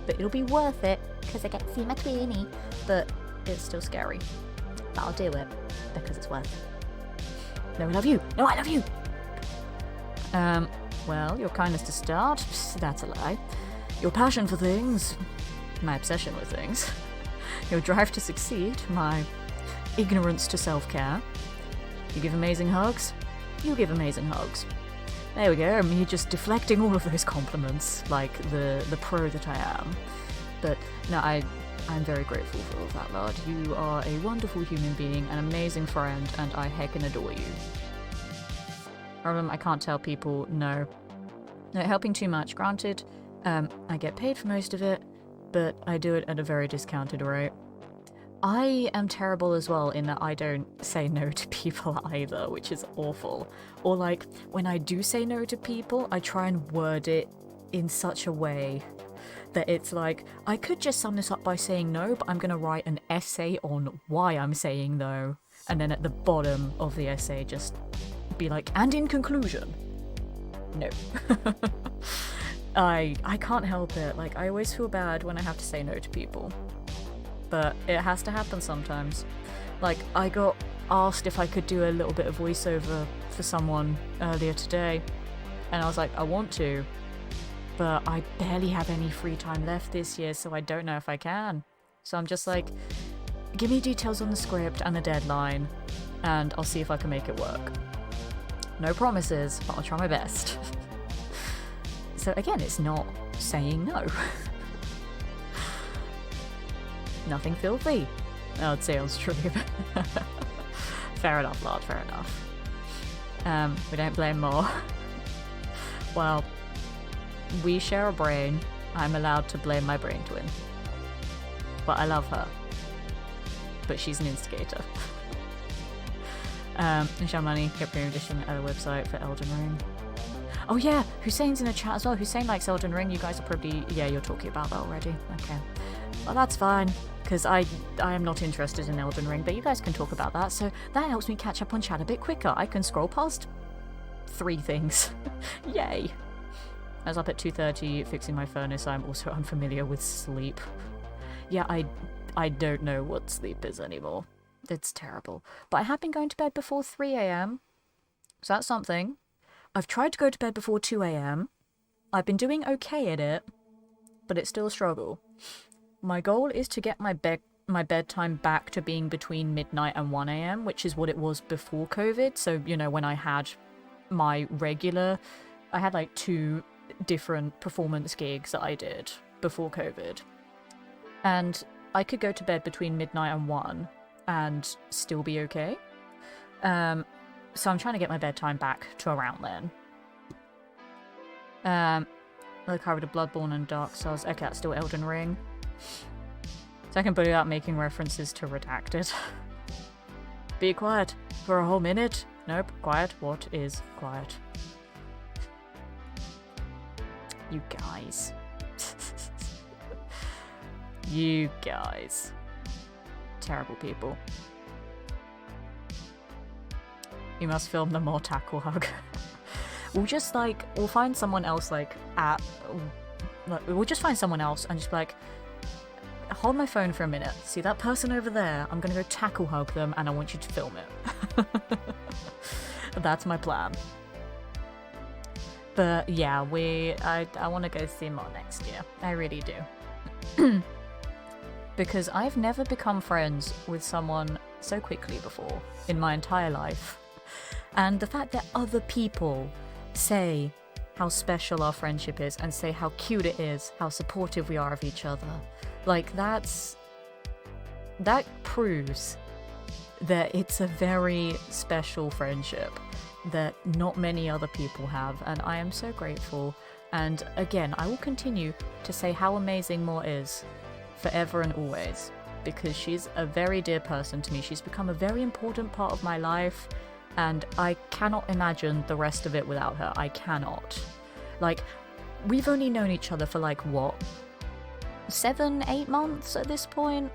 But it'll be worth it, because I get to see my queenie. But it's still scary. But I'll do it, because it's worth it. No, I love you! No, I love you! Well, your kindness to start, psst, that's a lie. Your passion for things, my obsession with things. Your drive to succeed, my ignorance to self-care. You give amazing hugs, you give amazing hugs. There we go, me just deflecting all of those compliments, like the pro that I am. But no, I'm very grateful for all of that, lad. You are a wonderful human being, an amazing friend, and I heckin' adore you. Problem, I can't tell people no. No, helping too much. Granted, I get paid for most of it, but I do it at a very discounted rate. I am terrible as well in that I don't say no to people either, which is awful. Or like, when I do say no to people, I try and word it in such a way that it's like, I could just sum this up by saying no, but I'm gonna write an essay on why I'm saying no. And then at the bottom of the essay just be like, and in conclusion, no. I can't help it. Like, I always feel bad when I have to say no to people. But it has to happen sometimes. Like, I got asked if I could do a little bit of voiceover for someone earlier today, and I was like, I want to, but I barely have any free time left this year, so I don't know if I can. So I'm just like, give me details on the script and the deadline, and I'll see if I can make it work. No promises, but I'll try my best. So again, it's not saying no. Nothing filthy. Oh, it sounds true. Fair enough, lad, fair enough. We don't blame more. Well, we share a brain. I'm allowed to blame my brain twin. But I love her. But she's an instigator. Michelle Money, get premium edition at the website for Elden Ring. Oh yeah, Hussein's in the chat as well. Hussein likes Elden Ring. You guys are probably... Yeah, you're talking about that already. Okay. Well, that's fine, because I am not interested in Elden Ring, but you guys can talk about that, so that helps me catch up on chat a bit quicker. I can scroll past 3 things. Yay! I was up at 2:30 fixing my furnace. I'm also unfamiliar with sleep. Yeah, I don't know what sleep is anymore. It's terrible. But I have been going to bed before 3 a.m, so that's something. I've tried to go to bed before 2 a.m. I've been doing okay at it, but it's still a struggle. My goal is to get my bedtime back to being between midnight and 1 a.m, which is what it was before COVID. So, you know, when I had my regular... I had like 2 different performance gigs that I did before COVID. And I could go to bed between midnight and 1 and still be okay. So I'm trying to get my bedtime back to around then. I covered a Bloodborne and Dark Souls. Okay, that's still Elden Ring. Second bully out making references to Redacted. Be quiet for a whole minute. Nope, quiet. What is quiet? You guys. You guys. Terrible people. You must film the more tackle hug. We'll find someone else we'll just find someone else and just be like, hold my phone for a minute. See that person over there? I'm gonna go tackle hug them and I want you to film it. That's my plan. But yeah, I want to go see more next year. I really do. Because I've never become friends with someone so quickly before in my entire life. And the fact that other people say how special our friendship is and say how cute it is, how supportive we are of each other, like that proves that it's a very special friendship that not many other people have, and I am so grateful. And again, I will continue to say how amazing Moore is forever and always, because she's a very dear person to me. She's become a very important part of my life, and I cannot imagine the rest of it without her. I cannot. Like, we've only known each other for like, what? 7-8 months at this point?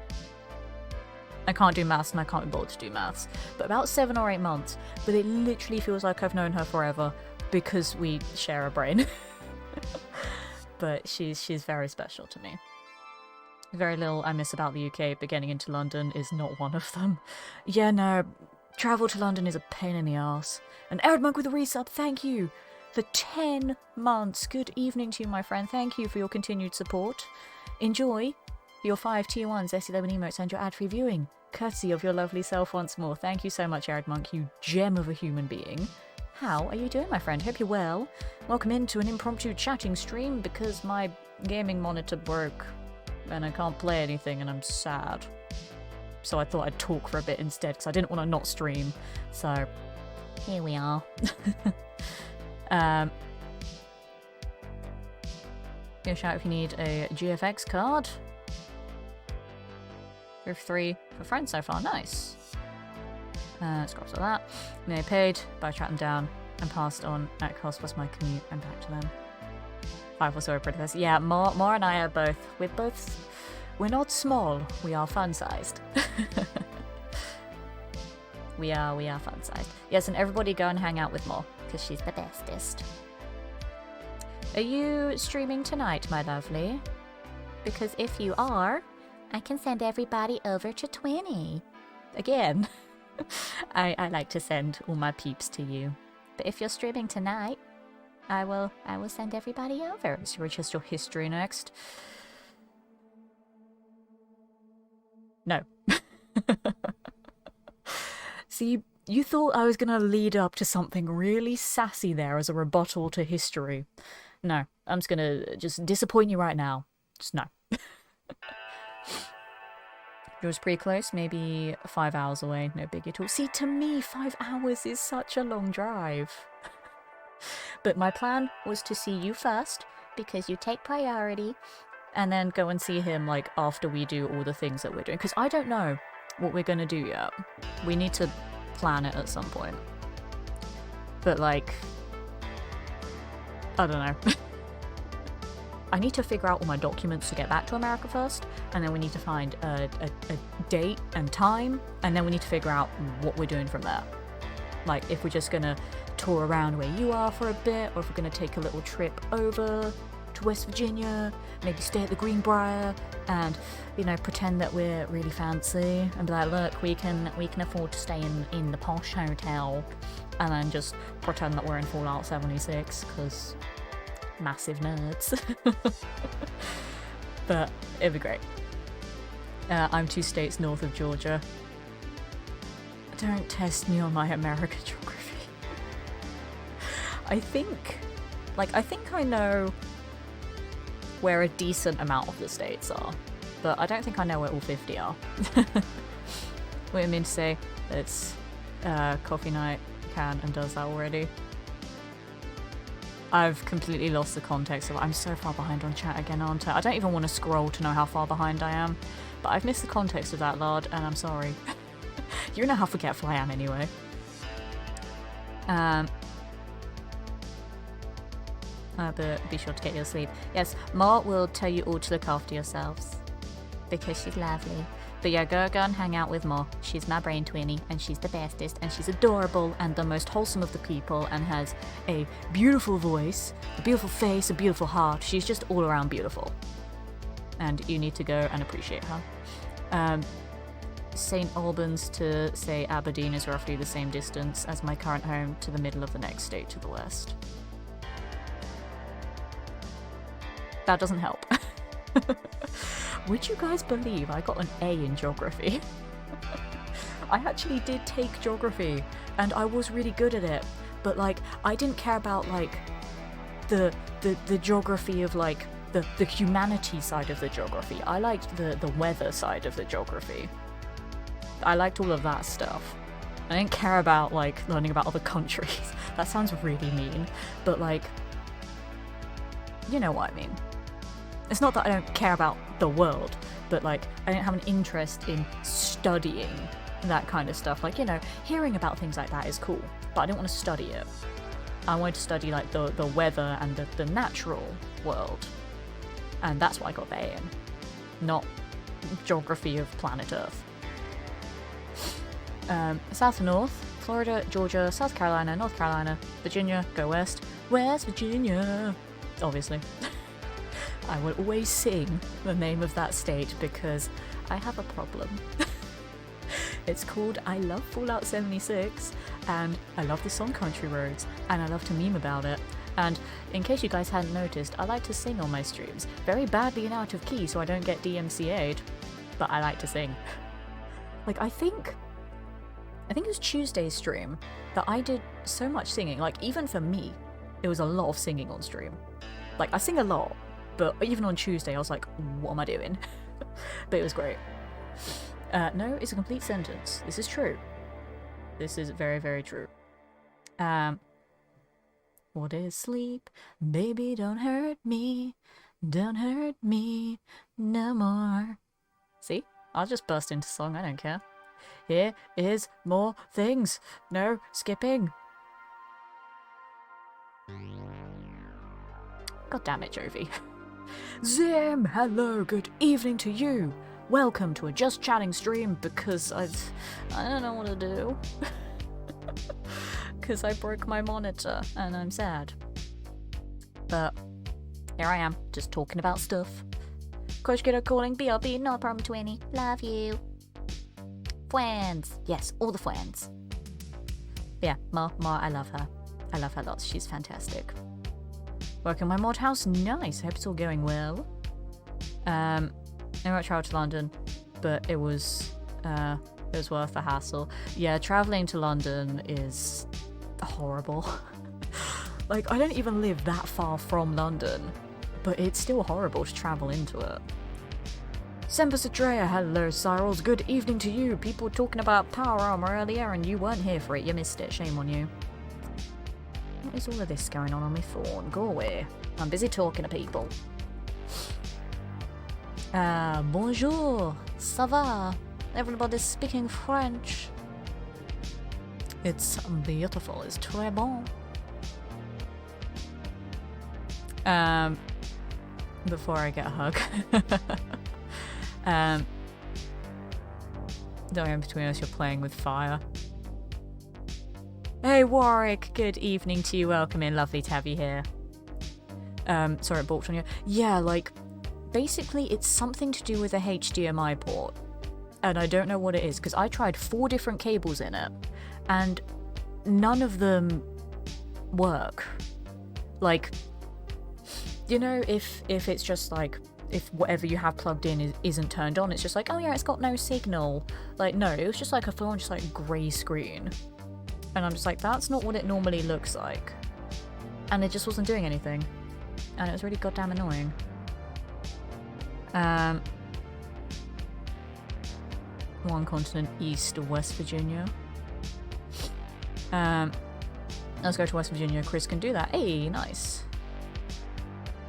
I can't do maths and I can't be bothered to do maths, but about 7 or 8 months. But it literally feels like I've known her forever because we share a brain. But she's very special to me. Very little I miss about the UK, but getting into London is not one of them. Yeah, no, travel to London is a pain in the arse. And Arid Monk with a resub, thank you for 10 months. Good evening to you, my friend. Thank you for your continued support. Enjoy your 5 tier 1s, S11 emotes, and your ad-free viewing, courtesy of your lovely self once more. Thank you so much, Arid Monk, you gem of a human being. How are you doing, my friend? Hope you're well. Welcome into an impromptu chatting stream because my gaming monitor broke and I can't play anything, and I'm sad. So I thought I'd talk for a bit instead, because I didn't want to not stream. So here we are. Give a shout if you need a GFX card. 3 for friends so far, nice. Scraps like that. They paid by tracking down and passed on at cost plus my commute and back to them. 5 or so princess. Yeah, more and I are both. We're not small. We are fun-sized. we are fun-sized. Yes, and everybody go and hang out with Mo, because she's the bestest. Are you streaming tonight, my lovely? Because if you are, I can send everybody over to 20. Again, I like to send all my peeps to you. But if you're streaming tonight, I will send everybody over. So we're just your history next. No. See, you thought I was gonna lead up to something really sassy there as a rebuttal to history. No, I'm just gonna disappoint you right now. Just no. It was pretty close, maybe 5 hours away, no big at all. See, to me, 5 hours is such a long drive. But my plan was to see you first, because you take priority, and then go and see him, like, after we do all the things that we're doing. Because I don't know what we're gonna do yet. We need to plan it at some point. But, like, I don't know. I need to figure out all my documents to get back to America first, and then we need to find a date and time, and then we need to figure out what we're doing from there. Like, if we're just gonna tour around where you are for a bit, or if we're gonna take a little trip over to West Virginia, maybe stay at the Greenbrier, and, you know, pretend that we're really fancy, and be like, look, we can afford to stay in the posh hotel, and then just pretend that we're in Fallout 76, because massive nerds. But it'd be great. I'm 2 states north of Georgia. Don't test me on my American geography. I think I know where a decent amount of the states are, but I don't think I know where all 50 are. What I mean to say, it's coffee night can and does that already. I've completely lost the context of it. I'm so far behind on chat again, aren't I? I don't even want to scroll to know how far behind I am, but I've missed the context of that, lad, and I'm sorry. You know how forgetful I am anyway. But be sure to get your sleep. Yes, Ma will tell you all to look after yourselves, because she's lovely. But yeah, go and hang out with Ma. She's my brain twinny, and she's the bestest, and she's adorable, and the most wholesome of the people, and has a beautiful voice, a beautiful face, a beautiful heart. She's just all around beautiful. And you need to go and appreciate her. St. Albans to, say, Aberdeen is roughly the same distance as my current home to the middle of the next state to the west. That doesn't help. Would you guys believe I got an A in geography? I actually did take geography, and I was really good at it, but, like, I didn't care about, like, the geography of, like, the humanity side of the geography. I liked the weather side of the geography. I liked all of that stuff. I didn't care about, like, learning about other countries. That sounds really mean, but, like, you know what I mean. It's not that I don't care about the world, but, like, I didn't have an interest in studying that kind of stuff. Like, you know, hearing about things like that is cool, but I didn't want to study it. I wanted to study, like, the weather and the natural world. And that's what I got the A in, not geography of planet Earth. South and North, Florida, Georgia, South Carolina, North Carolina, Virginia, go west, West Virginia, obviously. I will always sing the name of that state because I have a problem. It's called I Love Fallout 76, and I love the song Country Roads, and I love to meme about it. And in case you guys hadn't noticed, I like to sing on my streams, very badly and out of key so I don't get DMCA'd, but I like to sing. Like, I think it was Tuesday's stream that I did so much singing. Like, even for me, it was a lot of singing on stream. Like, I sing a lot, But even on Tuesday, I was like, what am I doing? But it was great. No, it's a complete sentence. This is true. This is very, very true. What is sleep? Baby, don't hurt me. Don't hurt me no more. See? I'll just burst into song, I don't care. Here is more things. No skipping. God damn it, Jovi. Zim! Hello, good evening to you. Welcome to a Just Chatting stream because I don't know what to do. Because I broke my monitor and I'm sad. But here I am, just talking about stuff. Crush Kiddo calling BRB, no problem 20. Love you. Friends. Yes, all the friends. Yeah, Ma, I love her. I love her lots. She's fantastic. Working my mod house, nice. Hope it's all going well. I won't travel to London, but it was worth the hassle. Yeah, traveling to London is horrible. Like, I don't even live that far from London, but it's still horrible to travel into it. Semper Satreya, hello Cyrils, good evening to you. People were talking about power armor earlier and you weren't here for it, you missed it, shame on you. What is all of this going on my phone? Go away. I'm busy talking to people. Bonjour, ça va? Everybody's speaking French. It's beautiful, it's très bon. Before I get a hug. Don't go between us, you're playing with fire. Hey Warwick, good evening to you, welcome in, lovely to have you here. Sorry, it balked on you. Yeah, like, basically it's something to do with a HDMI port. And I don't know what it is, because I tried 4 different cables in it, and none of them work. Like, you know, if it's just like, if whatever you have plugged in isn't turned on, it's just like, oh yeah, it's got no signal. Like, no, it was just like a full-on just like grey screen. And I'm just like, that's not what it normally looks like. And it just wasn't doing anything. And it was really goddamn annoying. One continent east of West Virginia. Let's go to West Virginia. Chris can do that. Hey, nice.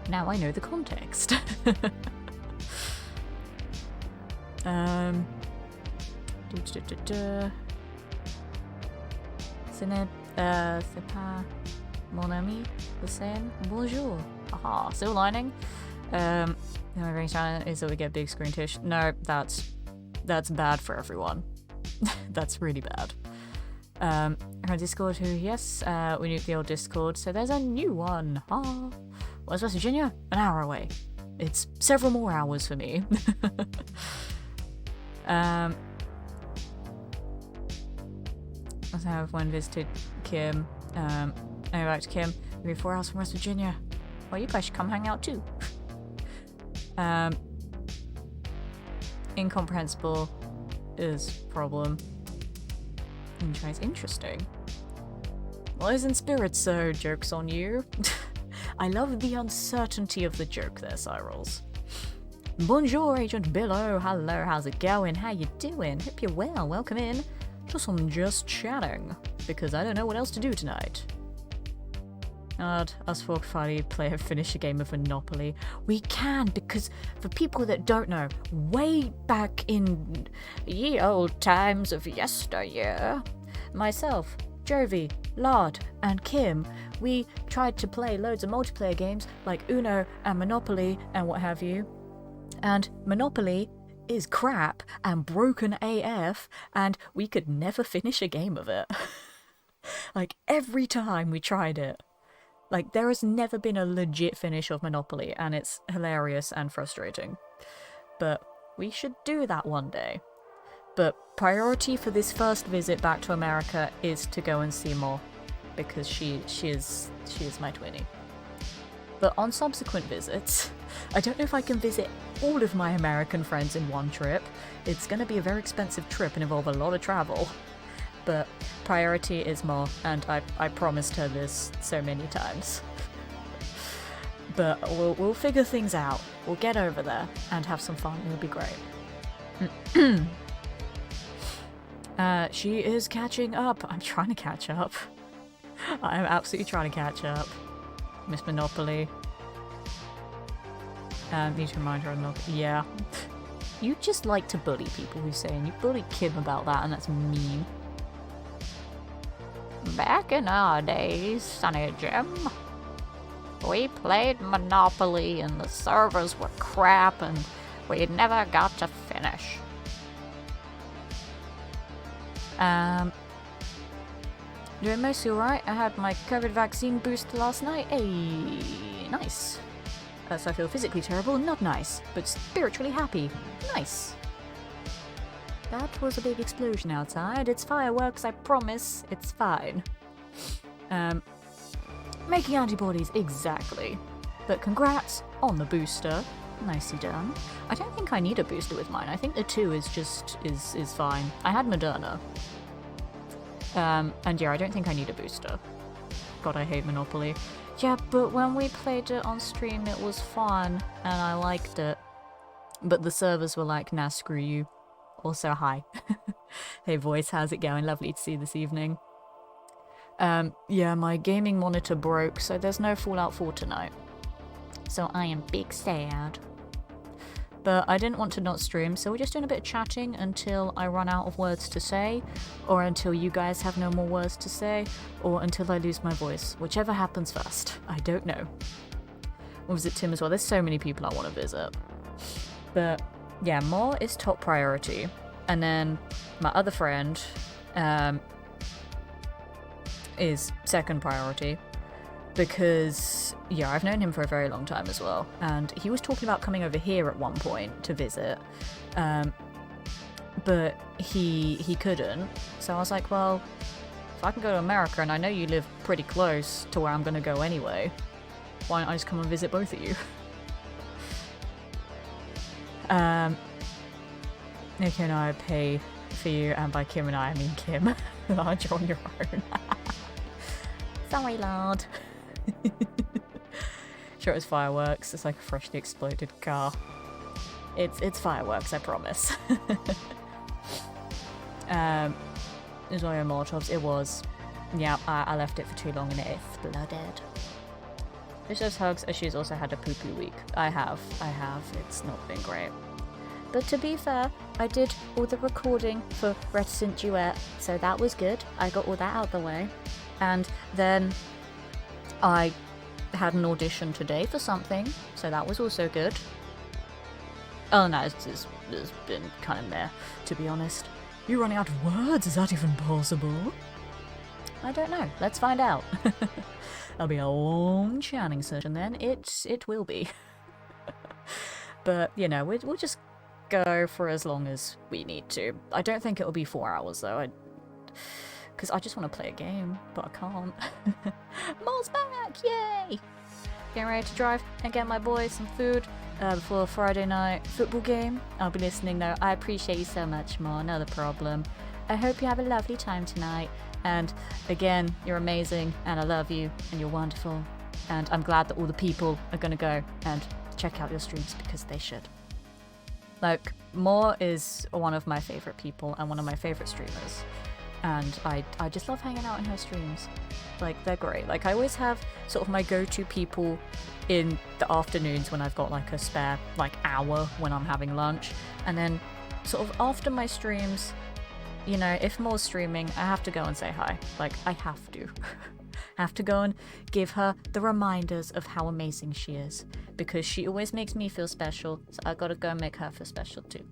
Now I know the context. Ce n'est pas mon ami Hussein. Bonjour. Aha, still lining. The only range challenge is that we get big screen tish. No, that's bad for everyone. That's really bad. Our Discord who, yes, we nuked the old Discord, so there's a new one. Ah. Where's West Virginia? An hour away. It's several more hours for me. So everyone visited Kim. I back to Kim. Maybe 4 hours from West Virginia. Well, you guys should come hang out too. Incomprehensible is problem. Interesting. Well, isn't spirit so? Joke's on you. I love the uncertainty of the joke there, Cyrils. Bonjour, Agent Billow. Hello, how's it going? How you doing? Hope you're well. Welcome in. Just chatting, because I don't know what else to do tonight. Us folk finally finish a game of Monopoly. We can, because for people that don't know, way back in ye old times of yesteryear, myself, Jovi, Lard, and Kim, we tried to play loads of multiplayer games like Uno and Monopoly and what have you. And Monopoly is crap and broken AF, and we could never finish a game of it. Like, every time we tried it. Like, there has never been a legit finish of Monopoly, and it's hilarious and frustrating. But we should do that one day. But priority for this first visit back to America is to go and see Mo, because she is my twinnie. But on subsequent visits, I don't know if I can visit all of my American friends in one trip. It's going to be a very expensive trip and involve a lot of travel. But priority is Mo, and I promised her this so many times. But we'll figure things out. We'll get over there and have some fun. It'll be great. She is catching up. I'm trying to catch up. I'm absolutely trying to catch up. Miss Monopoly. Need to remind her of Monopoly. Yeah. You just like to bully people, Hussein. You bullied Kim about that, and that's mean. Back in our days, Sonny Jim, we played Monopoly and the servers were crap and we never got to finish. Doing mostly alright. I had my COVID vaccine boost last night. Hey, nice. So I feel physically terrible, not nice, but spiritually happy. Nice. That was a big explosion outside. It's fireworks, I promise. It's fine. Making antibodies, exactly. But congrats on the booster. Nicely done. I don't think I need a booster with mine. I think the 2 is just is fine. I had Moderna. And yeah, I don't think I need a booster. God, I hate Monopoly. Yeah, but when we played it on stream, it was fun, and I liked it. But the servers were like, nah, screw you. Also, hi. Hey, voice, how's it going? Lovely to see you this evening. Yeah, my gaming monitor broke, so there's no Fallout 4 tonight. So I am big sad. But I didn't want to not stream, so we're just doing a bit of chatting until I run out of words to say, or until you guys have no more words to say, or until I lose my voice. Whichever happens first. I don't know. We'll visit Tim as well. There's so many people I want to visit. But yeah, more is top priority. And then my other friend is second priority. Because, yeah, I've known him for a very long time as well. And he was talking about coming over here at one point to visit. But he couldn't. So I was like, well, if I can go to America and I know you live pretty close to where I'm going to go anyway, why don't I just come and visit both of you? Nick and I pay for you, and by Kim and I mean Kim. Large on your own. Sorry, lad. Sure, it's fireworks. It's like a freshly exploded car. It's fireworks, I promise. Enjoy your Molotovs. It was. Yeah, I left it for too long and it exploded. This just hugs, as she's also had a poo-poo week. I have. It's not been great. But to be fair, I did all the recording for Reticent Duet, so that was good. I got all that out the way. And then I had an audition today for something, so that was also good. Oh no, it's been kind of meh, to be honest. You running out of words? Is that even possible? I don't know. Let's find out. That'll be a long chatting session then. It will be. But, you know, we'll just go for as long as we need to. I don't think it'll be 4 hours though. Because I just want to play a game, but I can't. Mole's back! Yay! Getting ready to drive and get my boys some food before a Friday night football game. I'll be listening though. I appreciate you so much, Mo. Not a problem. I hope you have a lovely time tonight. And again, you're amazing, and I love you, and you're wonderful. And I'm glad that all the people are going to go and check out your streams because they should. Like, Mo is one of my favourite people and one of my favourite streamers. And I just love hanging out in her streams. Like, they're great. Like, I always have sort of my go-to people in the afternoons when I've got like a spare like hour when I'm having lunch. And then sort of after my streams, you know, if Mo's streaming, I have to go and say hi. Like, I have to. I have to go and give her the reminders of how amazing she is. Because she always makes me feel special, so I gotta go and make her feel special too.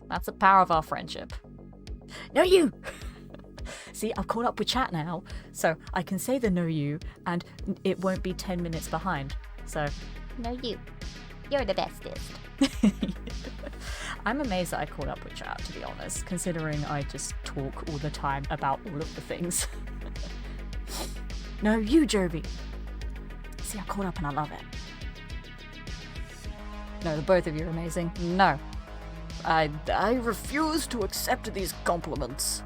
That's the power of our friendship. No, you! See, I've caught up with chat now, so I can say the no you, and it won't be 10 minutes behind. So, no you. You're the bestest. I'm amazed that I caught up with chat, to be honest, considering I just talk all the time about all of the things. No, you, Jovi. See, I caught up and I love it. No, the both of you are amazing. No. I refuse to accept these compliments.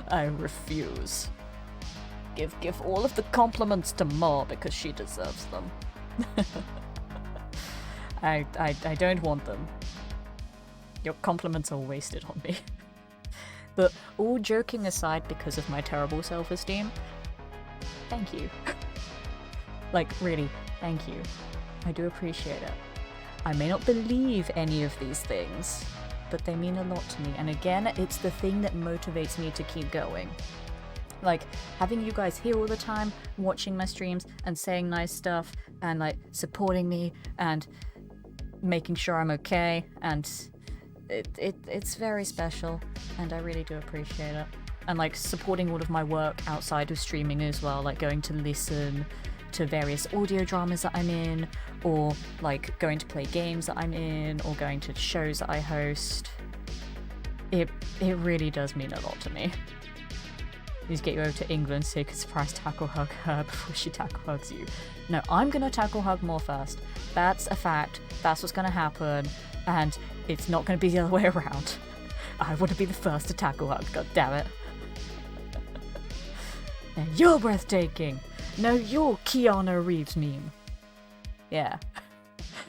I refuse. Give all of the compliments to Ma because she deserves them. I don't want them. Your compliments are wasted on me. But all joking aside, because of my terrible self-esteem, thank you. Like, really, thank you. I do appreciate it. I may not believe any of these things, but they mean a lot to me. And again, it's the thing that motivates me to keep going. Like, having you guys here all the time, watching my streams and saying nice stuff and, like, supporting me and making sure I'm okay, and it's very special, and I really do appreciate it. And, like, supporting all of my work outside of streaming as well, like going to listen to various audio dramas that I'm in, or, like, going to play games that I'm in, or going to shows that I host. It really does mean a lot to me. You just get you over to England so you can surprise tackle hug her before she tackle hugs you. No, I'm gonna tackle hug more first. That's a fact. That's what's gonna happen. And it's not gonna be the other way around. I want to be the first to tackle hug, god damn it. And you're breathtaking. No, you're Keanu Reeves meme. Yeah.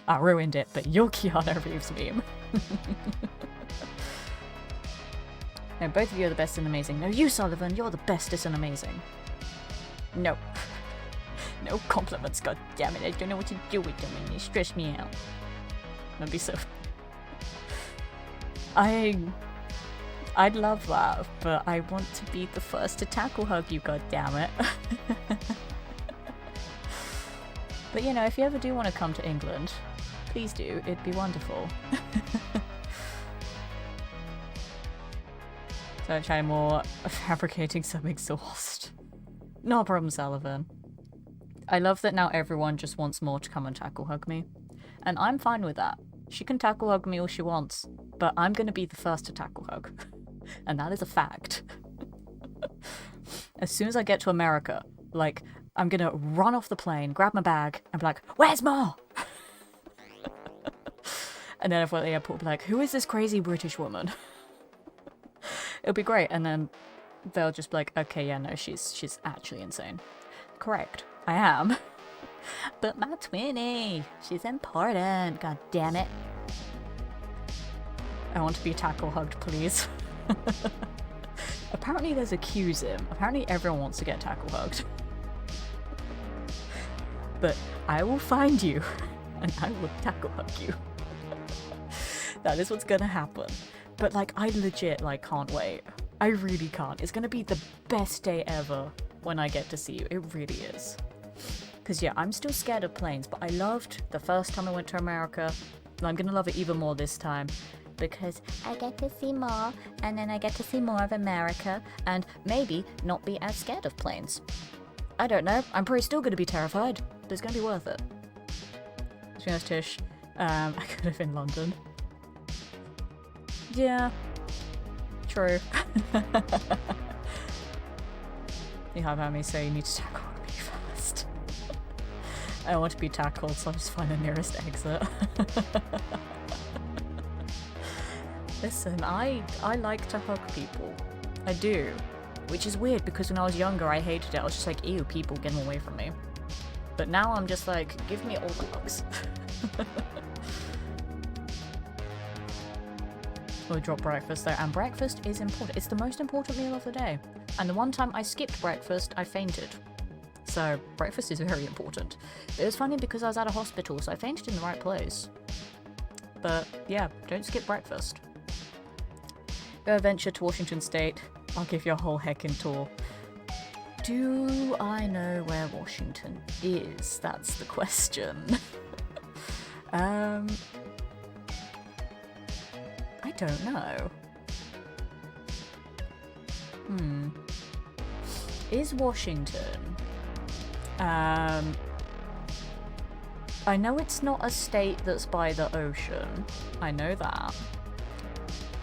I ruined it, but you're Keanu Reeves meme. No, both of you are the best and amazing. No, you, Sullivan, you're the bestest and amazing. No. No compliments, god damn it. I don't know what to do with them and they stress me out. That'd be so... I'd love that, but I want to be the first to tackle hug you, god damn it. But you know, if you ever do want to come to England, please do, it'd be wonderful. So I try more fabricating some exhaust. No problem, Sullivan. I love that now everyone just wants more to come and tackle hug me. And I'm fine with that. She can tackle hug me all she wants, but I'm gonna be the first to tackle hug. And that is a fact. As soon as I get to America, like, I'm gonna run off the plane, grab my bag, and be like, "Where's Ma?" And then everyone at the airport will be like, "Who is this crazy British woman?" It'll be great, and then they'll just be like, "Okay, yeah, no, she's actually insane." Correct, I am. But my twinnie, she's important, god damn it. I want to be tackle hugged, please. Apparently there's a QSIM. Apparently everyone wants to get tackle hugged. But I will find you, and I will tackle hug you. That is what's gonna happen. But, like, I legit, like, can't wait. I really can't. It's gonna be the best day ever when I get to see you. It really is. Because, yeah, I'm still scared of planes, but I loved the first time I went to America, and I'm gonna love it even more this time. Because I get to see more, and then I get to see more of America, and maybe not be as scared of planes. I don't know. I'm probably still gonna be terrified, but it's gonna be worth it. To be honest, Tish, I could live in London. Yeah, true. You have had me say you need to tackle me first. I want to be tackled, so I'll just find the nearest exit. Listen, I like to hug people. I do. Which is weird, because when I was younger I hated it. I was just like, ew, people, get them away from me. But now I'm just like, give me all the hugs. We'll drop breakfast though, and breakfast is important. It's the most important meal of the day. And the one time I skipped breakfast, I fainted. So breakfast is very important. It was funny because I was at a hospital, so I fainted in the right place. But yeah, don't skip breakfast. Go venture to Washington State. I'll give you a whole heckin' tour. Do I know where Washington is? That's the question. I don't know. Is Washington? I know it's not a state that's by the ocean. I know that.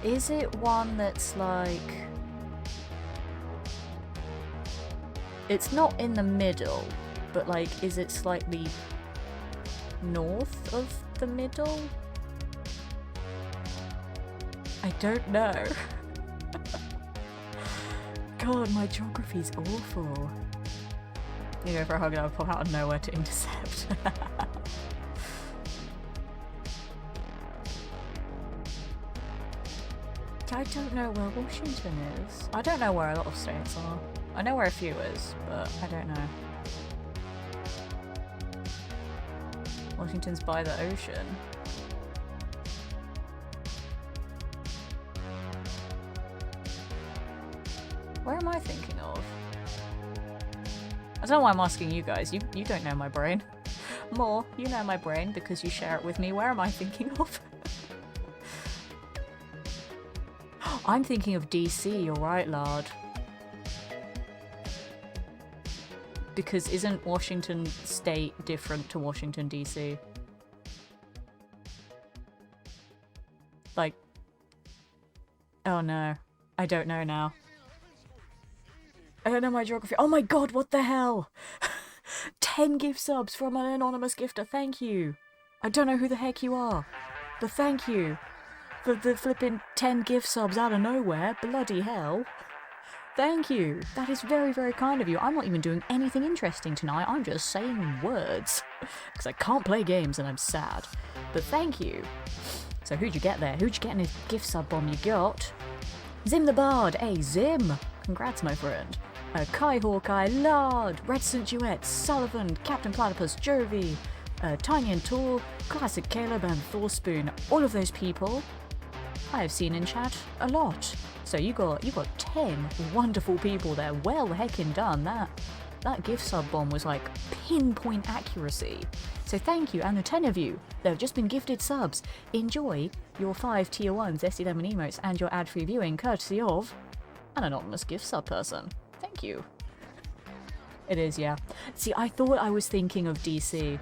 Is it one that's like... It's not in the middle, but like, is it slightly north of the middle? I don't know. God, my geography's awful. You go for a hug and I'll pop out of nowhere to intercept. I don't know where Washington is. I don't know where a lot of states are. I know where a few is, but I don't know. Washington's by the ocean. Where am I thinking of? I don't know why I'm asking you guys. You don't know my brain. More, you know my brain because you share it with me. Where am I thinking of? I'm thinking of DC, you're right, lad. Because isn't Washington State different to Washington DC? Like... Oh no. I don't know now. I don't know my geography. Oh my god, what the hell? 10 gift subs from an anonymous gifter, thank you. I don't know who the heck you are, but thank you. For the flipping 10 gift subs out of nowhere, bloody hell. Thank you. That is very, very kind of you. I'm not even doing anything interesting tonight, I'm just saying words. Because I can't play games and I'm sad. But thank you. So who'd you get there? Who'd you get in a gift sub bomb? You got... Zim the Bard. Hey, Zim. Congrats, my friend. Kai Hawkeye, Lard, Reticent Duet, Sullivan, Captain Platypus, Jovi, Tiny and Tall, Classic Caleb and Thorspoon. All of those people I have seen in chat a lot. So you got 10 wonderful people there. Well heckin' done. That gift sub bomb was like pinpoint accuracy. So thank you, and the 10 of you that have just been gifted subs. Enjoy your 5 tier 1 Zesty Lemon emotes and your ad-free viewing courtesy of an anonymous gift sub person. Thank you. It is, yeah. See, I thought I was thinking of DC.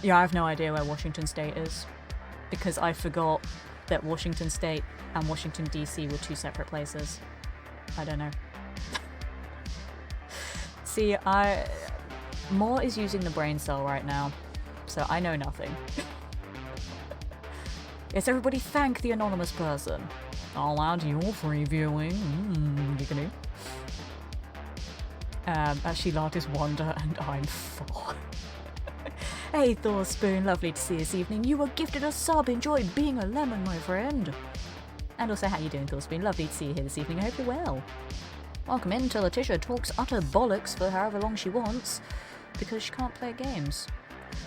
Yeah, I have no idea where Washington State is. Because I forgot that Washington State and Washington DC were 2 separate places. I don't know. See, Moore is using the brain cell right now, so I know nothing. Yes, everybody thank the anonymous person. I'll add your free viewing. Giggity. Actually, Lard is Wanda and I'm 4. Hey Thorspoon, lovely to see you this evening. You were gifted a sub. Enjoy being a lemon, my friend. And also, how you doing, Thorspoon? Lovely to see you here this evening. I hope you're well. Welcome in to Letitia talks utter bollocks for however long she wants, because she can't play games.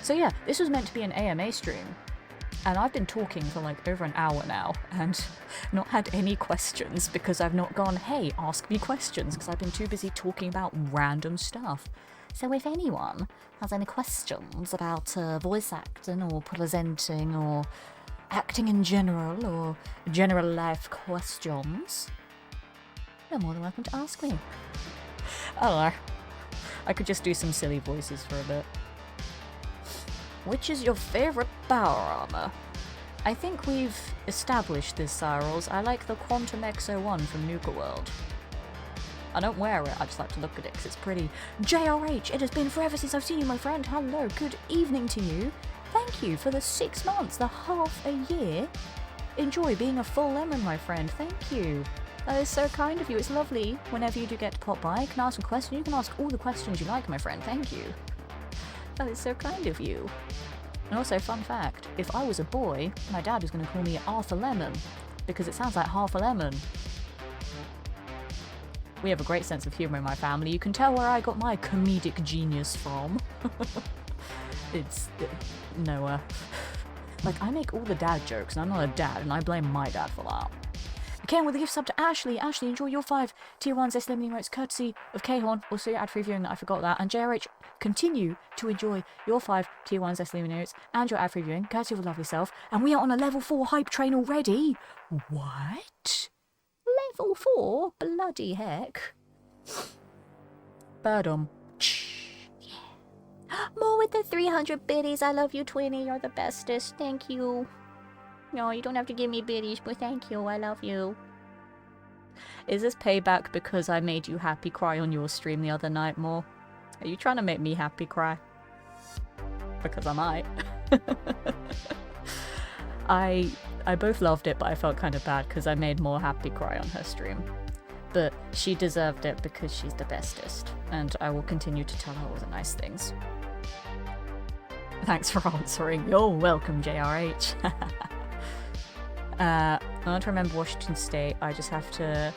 So yeah, this was meant to be an AMA stream, and I've been talking for like over an hour now, and not had any questions, because I've not gone, hey, ask me questions, because I've been too busy talking about random stuff. So if anyone has any questions about voice acting or presenting or acting in general or general life questions, you're more than welcome to ask me. I don't know. I could just do some silly voices for a bit. Which is your favourite power armour? I think we've established this, Cyrils. I like the Quantum X01 from Nuka World. I don't wear it, I just like to look at it because it's pretty. JRH, it has been forever since I've seen you, my friend. Hello, good evening to you. Thank you for the 6 months, the half a year. Enjoy being a full lemon, my friend. Thank you. That is so kind of you. It's lovely whenever you do get to pop by. You can ask a question. You can ask all the questions you like, my friend. Thank you. That is so kind of you. And also, fun fact, if I was a boy, my dad was going to call me Arthur Lemon, because it sounds like half a lemon. We have a great sense of humour in my family. You can tell where I got my comedic genius from. It's... Noah. Like, I make all the dad jokes, and I'm not a dad, and I blame my dad for that. Ken with a gift sub to Ashley. Ashley, enjoy your 5 tier 1 Zest Lemon emotes courtesy of Khorn. Also your ad-free viewing, I forgot that. And JRH, continue to enjoy your 5 tier 1 Zest Lemon emotes and your ad-free viewing courtesy of your lovely self. And we are on a level 4 hype train already. What? Level 4? Bloody heck. Birdom. Yeah. More with the 300 biddies. I love you, Twinny. You're the bestest. Thank you. No, you don't have to give me biddies, but thank you. I love you. Is this payback because I made you happy cry on your stream the other night, More? Are you trying to make me happy cry? Because I might. I both loved it, but I felt kind of bad because I made More happy cry on her stream. but she deserved it because she's the bestest, and I will continue to tell her all the nice things. Thanks for answering. You're welcome, JRH. I want to remember Washington State. I just have to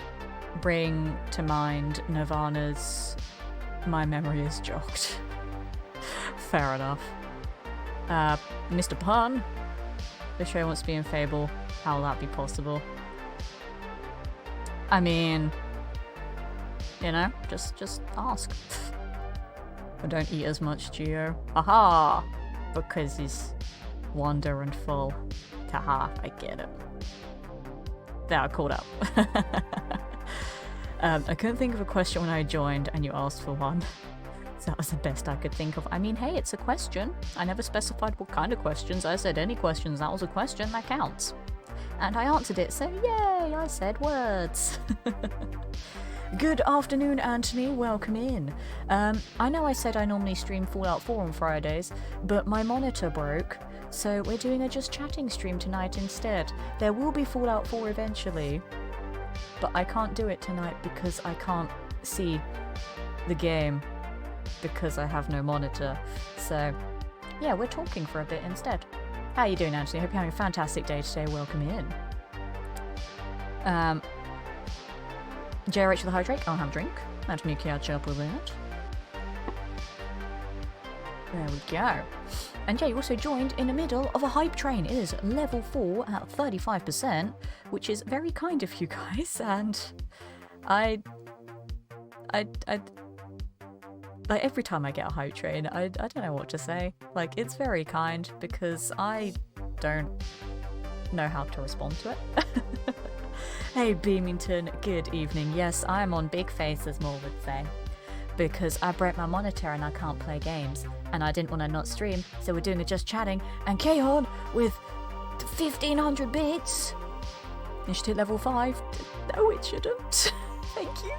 bring to mind Nirvana's My Memory is Jogged. Fair enough. Mr. Pun, the show wants to be in Fable. How will that be possible? I mean, you know, just ask. I don't eat as much, Geo. Aha! Because he's wonder and full. Haha, I get it. There, I caught up. I couldn't think of a question when I joined, and you asked for one. So that was the best I could think of. I mean, hey, it's a question. I never specified what kind of questions. I said any questions. That was a question. That counts. And I answered it, so yay, I said words. Good afternoon, Anthony. Welcome in. I know I said I normally stream Fallout 4 on Fridays, but my monitor broke, so we're doing a just chatting stream tonight instead. There will be Fallout 4 eventually, but I can't do it tonight because I can't see the game because I have no monitor. So, yeah, we're talking for a bit instead. How are you doing, Anthony? Hope you're having a fantastic day today. Welcome in. JRH with the hydrate. I'll have a drink. Let me catch up with it. There we go. And yeah, you also joined in the middle of a hype train. It is level 4 at 35%, which is very kind of you guys. And I like every time I get a hype train, I don't know what to say. Like, it's very kind because I don't know how to respond to it. Hey Beamington, good evening. Yes, I'm on big face, as Moore would say, because I broke my monitor and I can't play games, and I didn't want to not stream, so we're doing a just chatting, and Kaon with 1500 bits. It should hit level 5. No, it shouldn't. Thank you.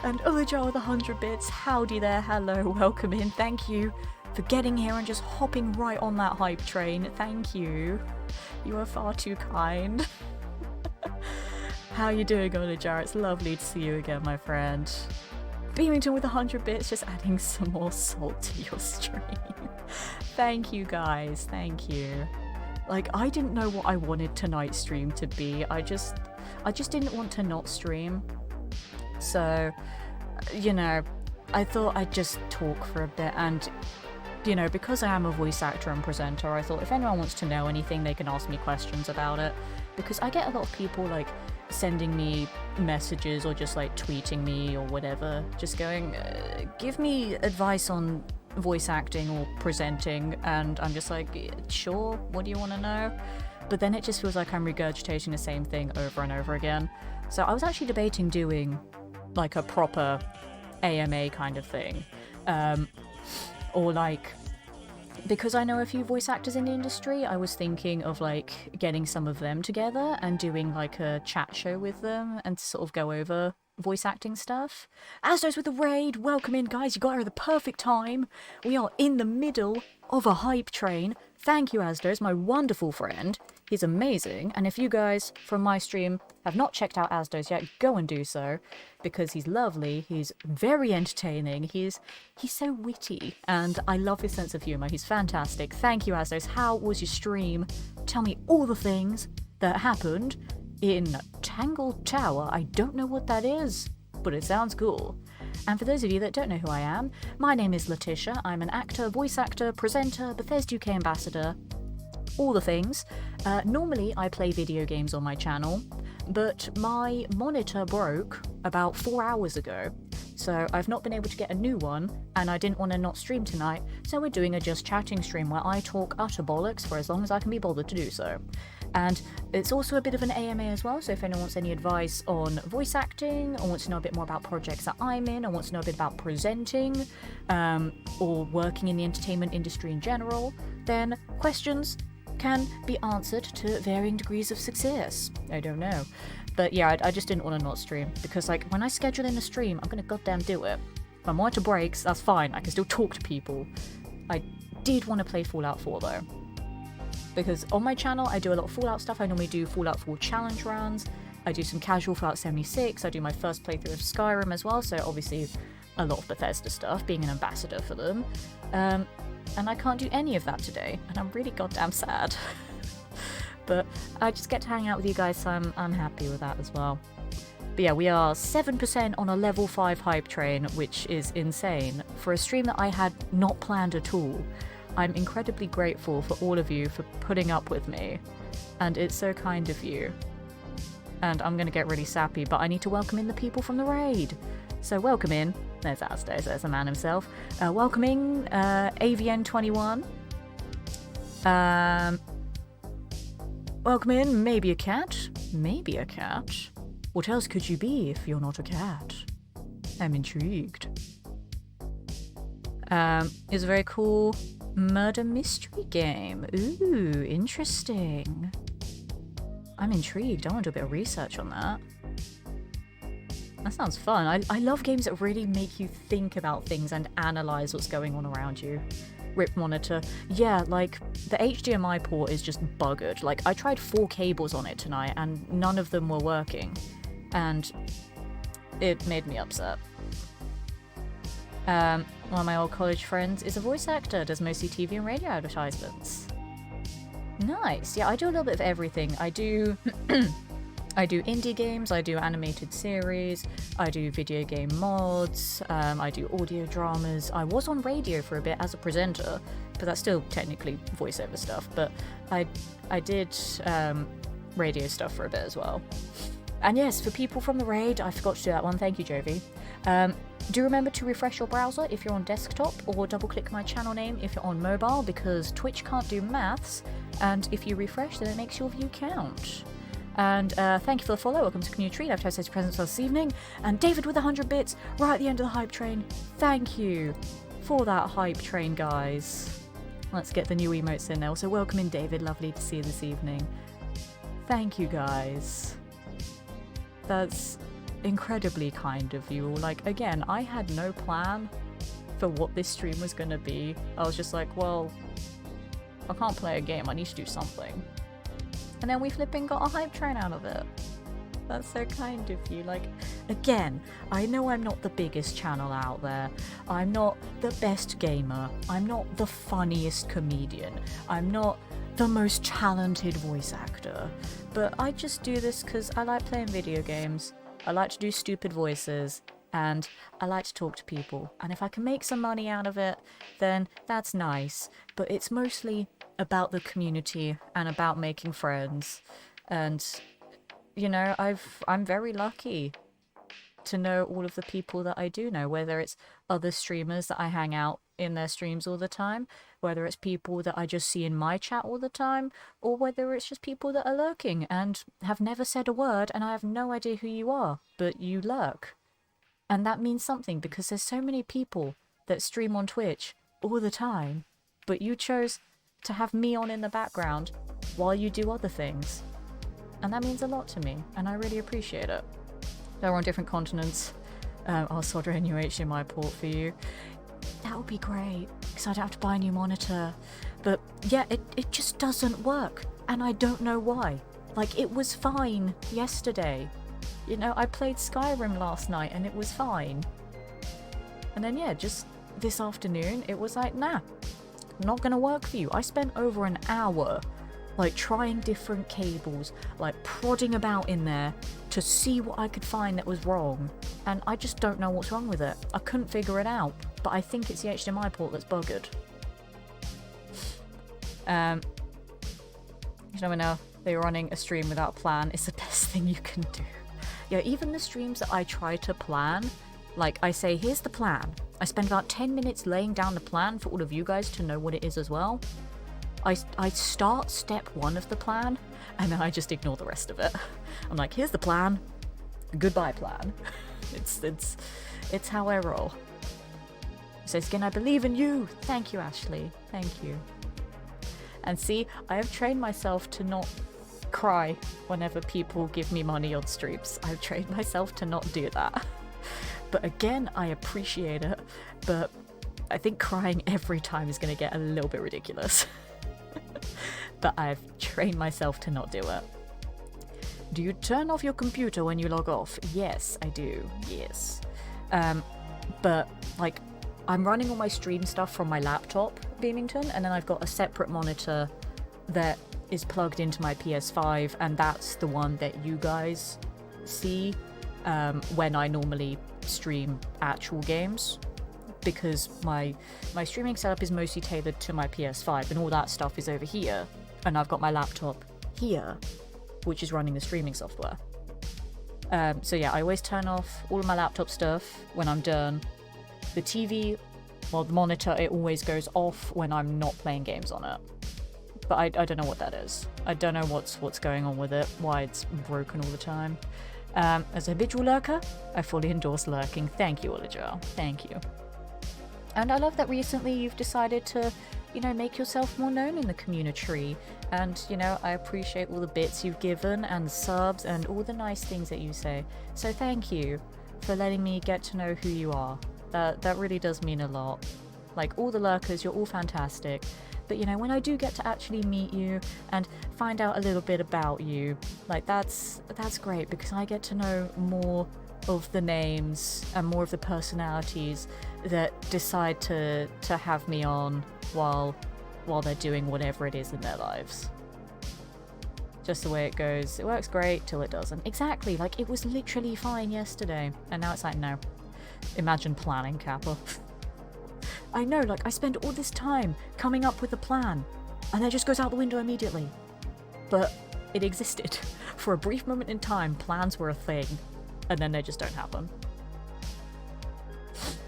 And Ulijar with 100 bits. Howdy there, hello, welcome in. Thank you for getting here and just hopping right on that hype train. Thank you. You are far too kind. How you doing, Ulijar? It's lovely to see you again, my friend. Beamington with 100 bits, just adding some more salt to your stream. Thank you, guys. Thank you. Like, I didn't know what I wanted tonight's stream to be. I just didn't want to not stream. So, you know, I thought I'd just talk for a bit, and, you know, because I am a voice actor and presenter, I thought if anyone wants to know anything, they can ask me questions about it, because I get a lot of people, like, sending me messages or just, like, tweeting me or whatever, just going, give me advice on voice acting or presenting, and I'm just like, sure, what do you want to know? But then it just feels like I'm regurgitating the same thing over and over again. So I was actually debating doing like a proper AMA kind of thing, or like, because I know a few voice actors in the industry, I was thinking of like getting some of them together and doing like a chat show with them and sort of go over voice acting stuff. Astos with the raid, welcome in, guys. You got here at the perfect time. We are in the middle of a hype train. Thank you, Astos, my wonderful friend. He's amazing, and if you guys from my stream have not checked out Asdos yet, go and do so, because he's lovely, he's very entertaining, he's so witty, and I love his sense of humour. He's fantastic. Thank you, Asdos. How was your stream? Tell me all the things that happened in Tangled Tower. I don't know what that is, but it sounds cool. And for those of you that don't know who I am, my name is Letitia. I'm an actor, voice actor, presenter, Bethesda UK ambassador, all the things. Normally I play video games on my channel, but my monitor broke about 4 hours ago, so I've not been able to get a new one, and I didn't want to not stream tonight, so we're doing a just chatting stream where I talk utter bollocks for as long as I can be bothered to do so. And it's also a bit of an AMA as well, so if anyone wants any advice on voice acting, or wants to know a bit more about projects that I'm in, or wants to know a bit about presenting, or working in the entertainment industry in general, then questions can be answered to varying degrees of success. I don't know. But yeah, I just didn't want to not stream, because like, when I schedule in a stream, I'm gonna goddamn do it. If my monitor breaks, that's fine, I can still talk to people. I did want to play Fallout 4 though, because on my channel I do a lot of Fallout stuff. I normally do Fallout 4 challenge runs, I do some casual Fallout 76, I do my first playthrough of Skyrim as well, so obviously a lot of Bethesda stuff, being an ambassador for them. And I can't do any of that today, and I'm really goddamn sad. But I just get to hang out with you guys, so I'm happy with that as well. But yeah, we are 7% on a level 5 hype train, which is insane. For a stream that I had not planned at all, I'm incredibly grateful for all of you for putting up with me. And it's so kind of you. And I'm going to get really sappy, but I need to welcome in the people from the raid. So welcome in. There's Astos, there's the man himself. Welcoming AVN21. Welcome in, maybe a cat. Maybe a cat. What else could you be if you're not a cat? I'm intrigued. It's a very cool murder mystery game. Ooh, interesting. I'm intrigued. I want to do a bit of research on that. That sounds fun. I love games that really make you think about things and analyze what's going on around you. RIP monitor. Yeah, like, the HDMI port is just buggered. Like, I tried 4 cables on it tonight and none of them were working. And it made me upset. One of my old college friends is a voice actor, does mostly TV and radio advertisements. Nice. Yeah, I do a little bit of everything. I do I do indie games, I do animated series, I do video game mods, I do audio dramas. I was on radio for a bit as a presenter, but that's still technically voiceover stuff. But I did radio stuff for a bit as well. And yes, for people from the raid, I forgot to do that one. Thank you, Jovi. Do remember to refresh your browser if you're on desktop, or double-click my channel name if you're on mobile, because Twitch can't do maths, and if you refresh, then it makes your view count. And thank you for the follow. Welcome to New Treat. I've tested his presence this evening. And David with 100 bits right at the end of the hype train. Thank you for that hype train, guys. Let's get the new emotes in now. So welcome in, David. Lovely to see you this evening. Thank you, guys. That's incredibly kind of you. Like, again, I had no plan for what this stream was going to be. I was just like, well, I can't play a game. I need to do something. And then we flipping got a hype train out of it. That's so kind of you. Like, again, I know I'm not the biggest channel out there. I'm not the best gamer. I'm not the funniest comedian. I'm not the most talented voice actor. But I just do this because I like playing video games. I like to do stupid voices. And I like to talk to people. And if I can make some money out of it, then that's nice. But it's mostly about the community and about making friends. And, you know, I'm very lucky to know all of the people that I do know, whether it's other streamers that I hang out in their streams all the time, whether it's people that I just see in my chat all the time, or whether it's just people that are lurking and have never said a word and I have no idea who you are, but you lurk. And that means something, because there's so many people that stream on Twitch all the time, but you chose to have me on in the background while you do other things. And that means a lot to me, and I really appreciate it. They're on different continents. I'll solder a new HDMI port for you. That would be great, because I don't have to buy a new monitor. But yeah, it just doesn't work, and I don't know why. Like, it was fine yesterday. You know, I played Skyrim last night and it was fine. And then yeah, just this afternoon, it was like, nah, not gonna work for you. I spent over an hour, like, trying different cables, like prodding about in there to see what I could find that was wrong. And I just don't know what's wrong with it. I couldn't figure it out, but I think it's the HDMI port that's buggered. You know, now they're running a stream without a plan is the best thing you can do. Yeah, even the streams that I try to plan, like, I say, here's the plan. I spend about 10 minutes laying down the plan for all of you guys to know what it is as well. I start step 1 of the plan, and then I just ignore the rest of it. I'm like, here's the plan. Goodbye, plan. It's how I roll. So Skin, I believe in you. Thank you, Ashley. Thank you. And see, I have trained myself to not cry whenever people give me money on streams. I've trained myself to not do that. But again, I appreciate it, but I think crying every time is going to get a little bit ridiculous. But I've trained myself to not do it. Do you turn off your computer when you log off? Yes, I do. Yes. But, like, I'm running all my stream stuff from my laptop, Beamington, and then I've got a separate monitor that is plugged into my PS5, and that's the one that you guys see when I normally stream actual games, because my streaming setup is mostly tailored to my PS5, and all that stuff is over here, and I've got my laptop here, which is running the streaming software. So yeah, I always turn off all of my laptop stuff when I'm done. The TV, well, the monitor, it always goes off when I'm not playing games on it. But I don't know what that is. I don't know what's going on with it, why it's broken all the time. As a habitual lurker, I fully endorse lurking. Thank you, Oliger. Thank you. And I love that recently you've decided to, you know, make yourself more known in the community. And, you know, I appreciate all the bits you've given and subs and all the nice things that you say. So thank you for letting me get to know who you are. That really does mean a lot. Like, all the lurkers, you're all fantastic. But, you know, when I do get to actually meet you and find out a little bit about you, like, that's great, because I get to know more of the names and more of the personalities that decide to have me on while they're doing whatever it is in their lives. Just the way it goes. It works great till it doesn't. Exactly, like, it was literally fine yesterday, and now it's like, no. Imagine planning, Kappa. I know, like, I spend all this time coming up with a plan, and it just goes out the window immediately. But it existed. For a brief moment in time, plans were a thing, and then they just don't happen.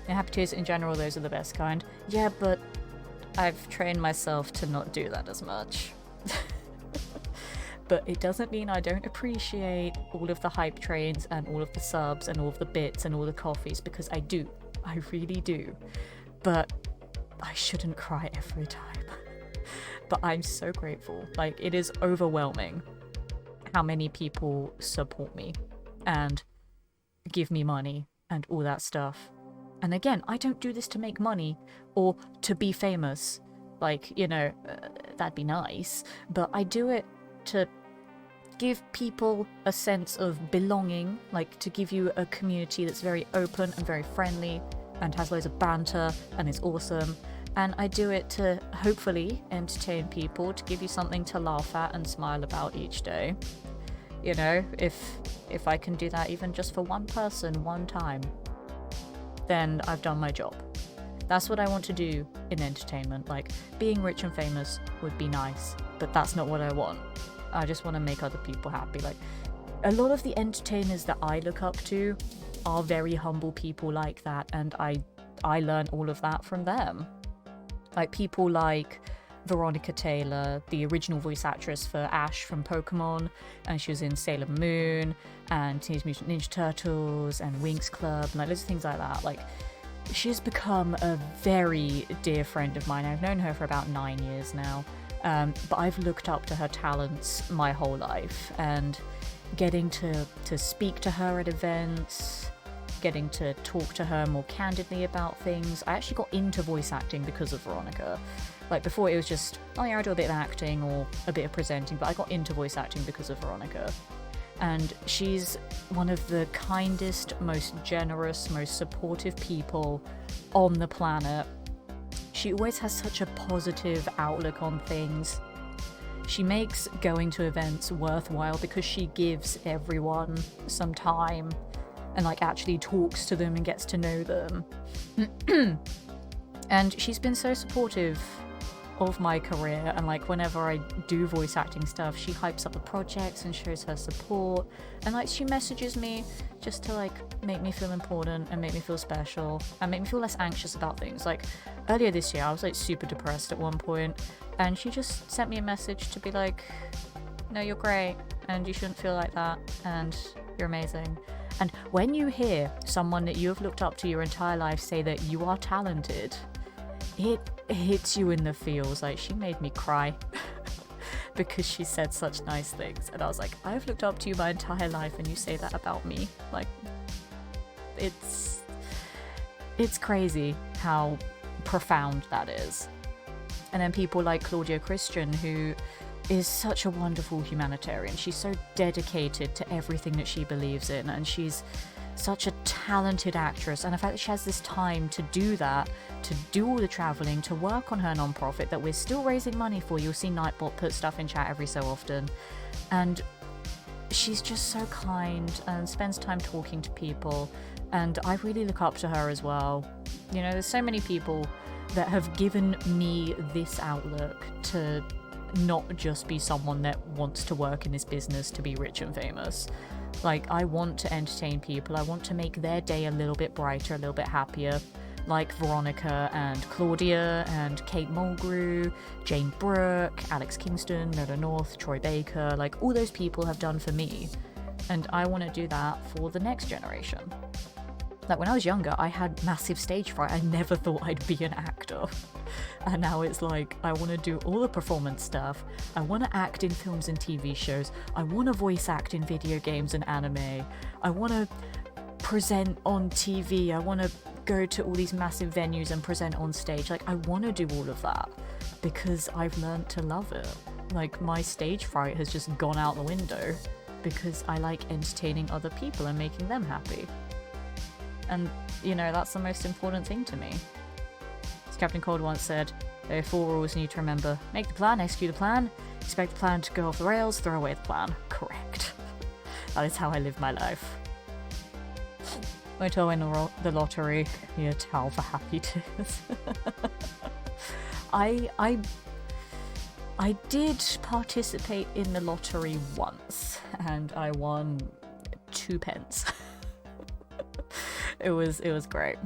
And happy tears in general, those are the best kind. Yeah, but I've trained myself to not do that as much. But it doesn't mean I don't appreciate all of the hype trains and all of the subs and all of the bits and all the coffees, because I do. I really do. But I shouldn't cry every time. But I'm so grateful. Like, it is overwhelming how many people support me and give me money and all that stuff. And again, I don't do this to make money or to be famous. Like, you know, that'd be nice. But I do it to give people a sense of belonging, like to give you a community that's very open and very friendly and has loads of banter and is awesome. And I do it to hopefully entertain people, to give you something to laugh at and smile about each day. You know, if I can do that even just for one person, one time, then I've done my job. That's what I want to do in entertainment. Like, being rich and famous would be nice, but that's not what I want. I just want to make other people happy. Like, a lot of the entertainers that I look up to are very humble people like that, and I learn all of that from them. Like, people like Veronica Taylor, the original voice actress for Ash from Pokemon, and she was in Sailor Moon and Teenage Mutant Ninja Turtles and Winx Club and like loads of things like that. Like, she's become a very dear friend of mine. I've known her for about 9 years now, but I've looked up to her talents my whole life, and getting to speak to her at events, getting to talk to her more candidly about things. I actually got into voice acting because of Veronica. Like, before it was just, oh yeah, I do a bit of acting or a bit of presenting, but I got into voice acting because of Veronica. And she's one of the kindest, most generous, most supportive people on the planet. She always has such a positive outlook on things. She makes going to events worthwhile because she gives everyone some time and like actually talks to them and gets to know them. And she's been so supportive of my career, and like whenever I do voice acting stuff, she hypes up the projects and shows her support, and like she messages me just to like make me feel important and make me feel special and make me feel less anxious about things. Like, earlier this year I was like super depressed at one point, and she just sent me a message to be like, no, you're great and you shouldn't feel like that and you're amazing. And when you hear someone that you have looked up to your entire life say that you are talented, it hits you in the feels. Like, she made me cry because she said such nice things, and I was like, I've looked up to you my entire life and you say that about me. Like, it's crazy how profound that is. And then people like Claudia Christian, who is such a wonderful humanitarian. She's so dedicated to everything that she believes in, and she's such a talented actress, and the fact that she has this time to do that, to do all the traveling, to work on her non-profit that we're still raising money for. You'll see Nightbot put stuff in chat every so often, and she's just so kind and spends time talking to people, and I really look up to her as well. You know, there's so many people that have given me this outlook to not just be someone that wants to work in this business to be rich and famous. Like, I want to entertain people, I want to make their day a little bit brighter, a little bit happier, like Veronica and Claudia and Kate Mulgrew, Jane Brooke, Alex Kingston, Nola North, Troy Baker, like all those people have done for me, and I want to do that for the next generation. Like, when I was younger, I had massive stage fright. I never thought I'd be an actor. And now it's like, I want to do all the performance stuff. I want to act in films and TV shows. I want to voice act in video games and anime. I want to present on TV. I want to go to all these massive venues and present on stage. Like, I want to do all of that because I've learned to love it. Like, my stage fright has just gone out the window because I like entertaining other people and making them happy. And, you know, that's the most important thing to me. As Captain Cold once said, there are 4 rules you need to remember. Make the plan, execute the plan, expect the plan to go off the rails, throw away the plan. Correct. That is how I live my life. Wait till I win the lottery. Yeah, towel for happy tears. I did participate in the lottery once, and I won 2 pence. It was great.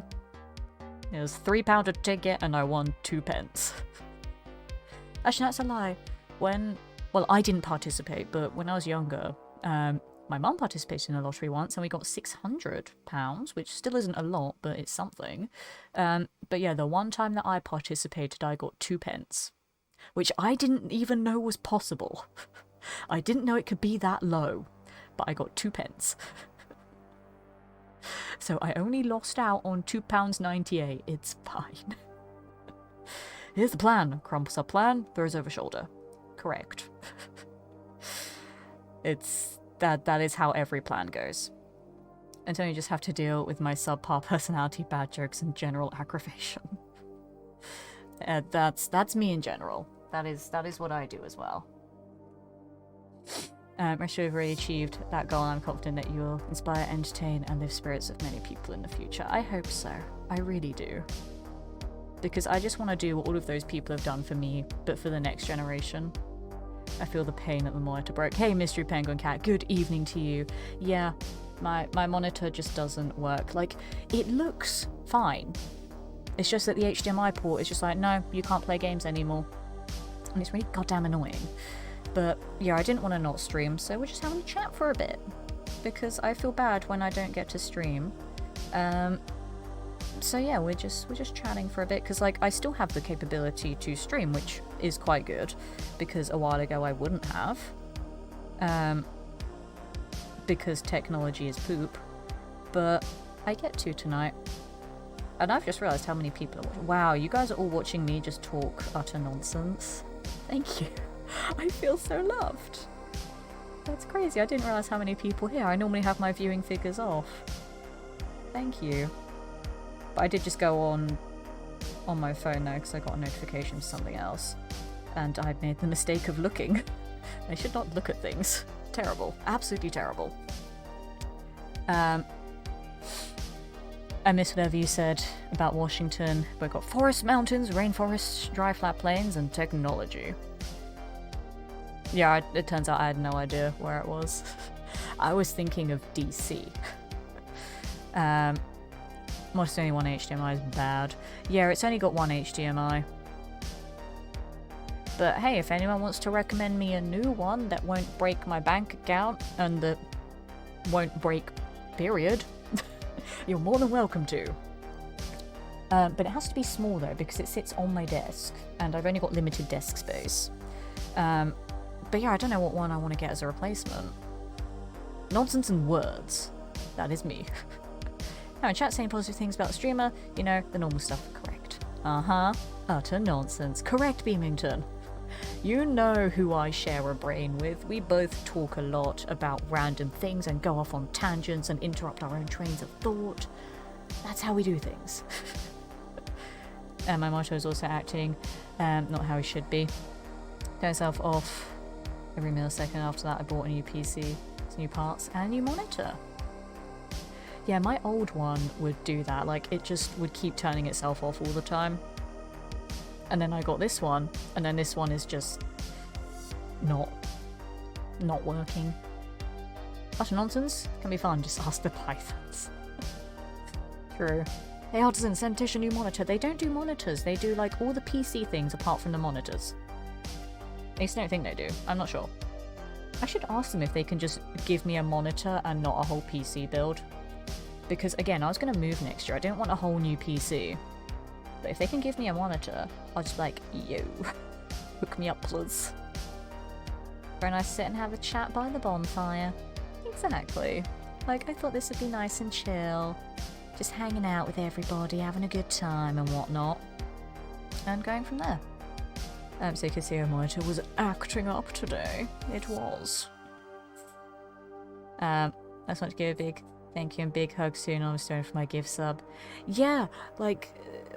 It was £3 a ticket and I won 2 pence. Actually, that's a lie. Well, I didn't participate, but when I was younger, my mum participated in the lottery once and we got £600, which still isn't a lot, but it's something. But yeah, the one time that I participated, I got 2 pence, which I didn't even know was possible. I didn't know it could be that low, but I got 2 pence. So I only lost out on £2.98. It's fine. Here's the plan. Crumples up plan, throws over shoulder. Correct. It's that is how every plan goes. Until you just have to deal with my subpar personality, bad jokes, and general aggravation. That's me in general. That is what I do as well. I'm sure you've already achieved that goal, and I'm confident that you will inspire, entertain, and lift spirits of many people in the future. I hope so. I really do. Because I just want to do what all of those people have done for me, but for the next generation. I feel the pain that the monitor broke. Hey, Mystery Penguin Cat, good evening to you. Yeah, my monitor just doesn't work. Like, it looks fine. It's just that the HDMI port is just like, no, you can't play games anymore. And it's really goddamn annoying. But yeah, I didn't want to not stream, so we're just having a chat for a bit. Because I feel bad when I don't get to stream. So yeah, we're just chatting for a bit, because like I still have the capability to stream, which is quite good, because a while ago I wouldn't have. Because technology is poop. But I get to tonight. And I've just realised how many people are watching. Wow, you guys are all watching me just talk utter nonsense. Thank you. I feel so loved. That's crazy. I didn't realise how many people here. I normally have my viewing figures off. Thank you. But I did just go on my phone now because I got a notification for something else. And I made the mistake of looking. I should not look at things. Terrible. Absolutely terrible. I missed whatever you said about Washington. We've got forests, mountains, rainforests, dry flat plains, and technology. Yeah, it turns out I had no idea where it was. I was thinking of DC. Most only one HDMI is bad. Yeah, it's only got one HDMI. But hey, if anyone wants to recommend me a new one that won't break my bank account, and that won't break, period, you're more than welcome to. But it has to be small though, because it sits on my desk, and I've only got limited desk space. But yeah, I don't know what one I want to get as a replacement. Nonsense and words. That is me. Now in chat saying positive things about the streamer, you know, the normal stuff. Correct. Uh-huh. Utter nonsense. Correct, Beamington. You know who I share a brain with. We both talk a lot about random things and go off on tangents and interrupt our own trains of thought. That's how we do things. And my motto is also acting, not how he should be. Turn yourself off every millisecond. After that, I bought a new PC, some new parts, and a new monitor. Yeah, my old one would do that. Like, it just would keep turning itself off all the time. And then I got this one, and then this one is just not working. Such nonsense. Can be fun, just ask the Pythons. True. Hey Artisan, send Tish a new monitor. They don't do monitors, they do like all the PC things apart from the monitors. At least I don't think they do. I'm not sure. I should ask them if they can just give me a monitor and not a whole PC build. Because again, I was going to move next year. I don't want a whole new PC. But if they can give me a monitor, I'll just be like, yo, hook me up, please. Very nice to sit and have a chat by the bonfire. Exactly. Like, I thought this would be nice and chill. Just hanging out with everybody, having a good time and whatnot. And going from there. So you can see our monitor was acting up today. It was. I just want to give a big thank you and big hug soon on Stone for my gift sub. Yeah, like,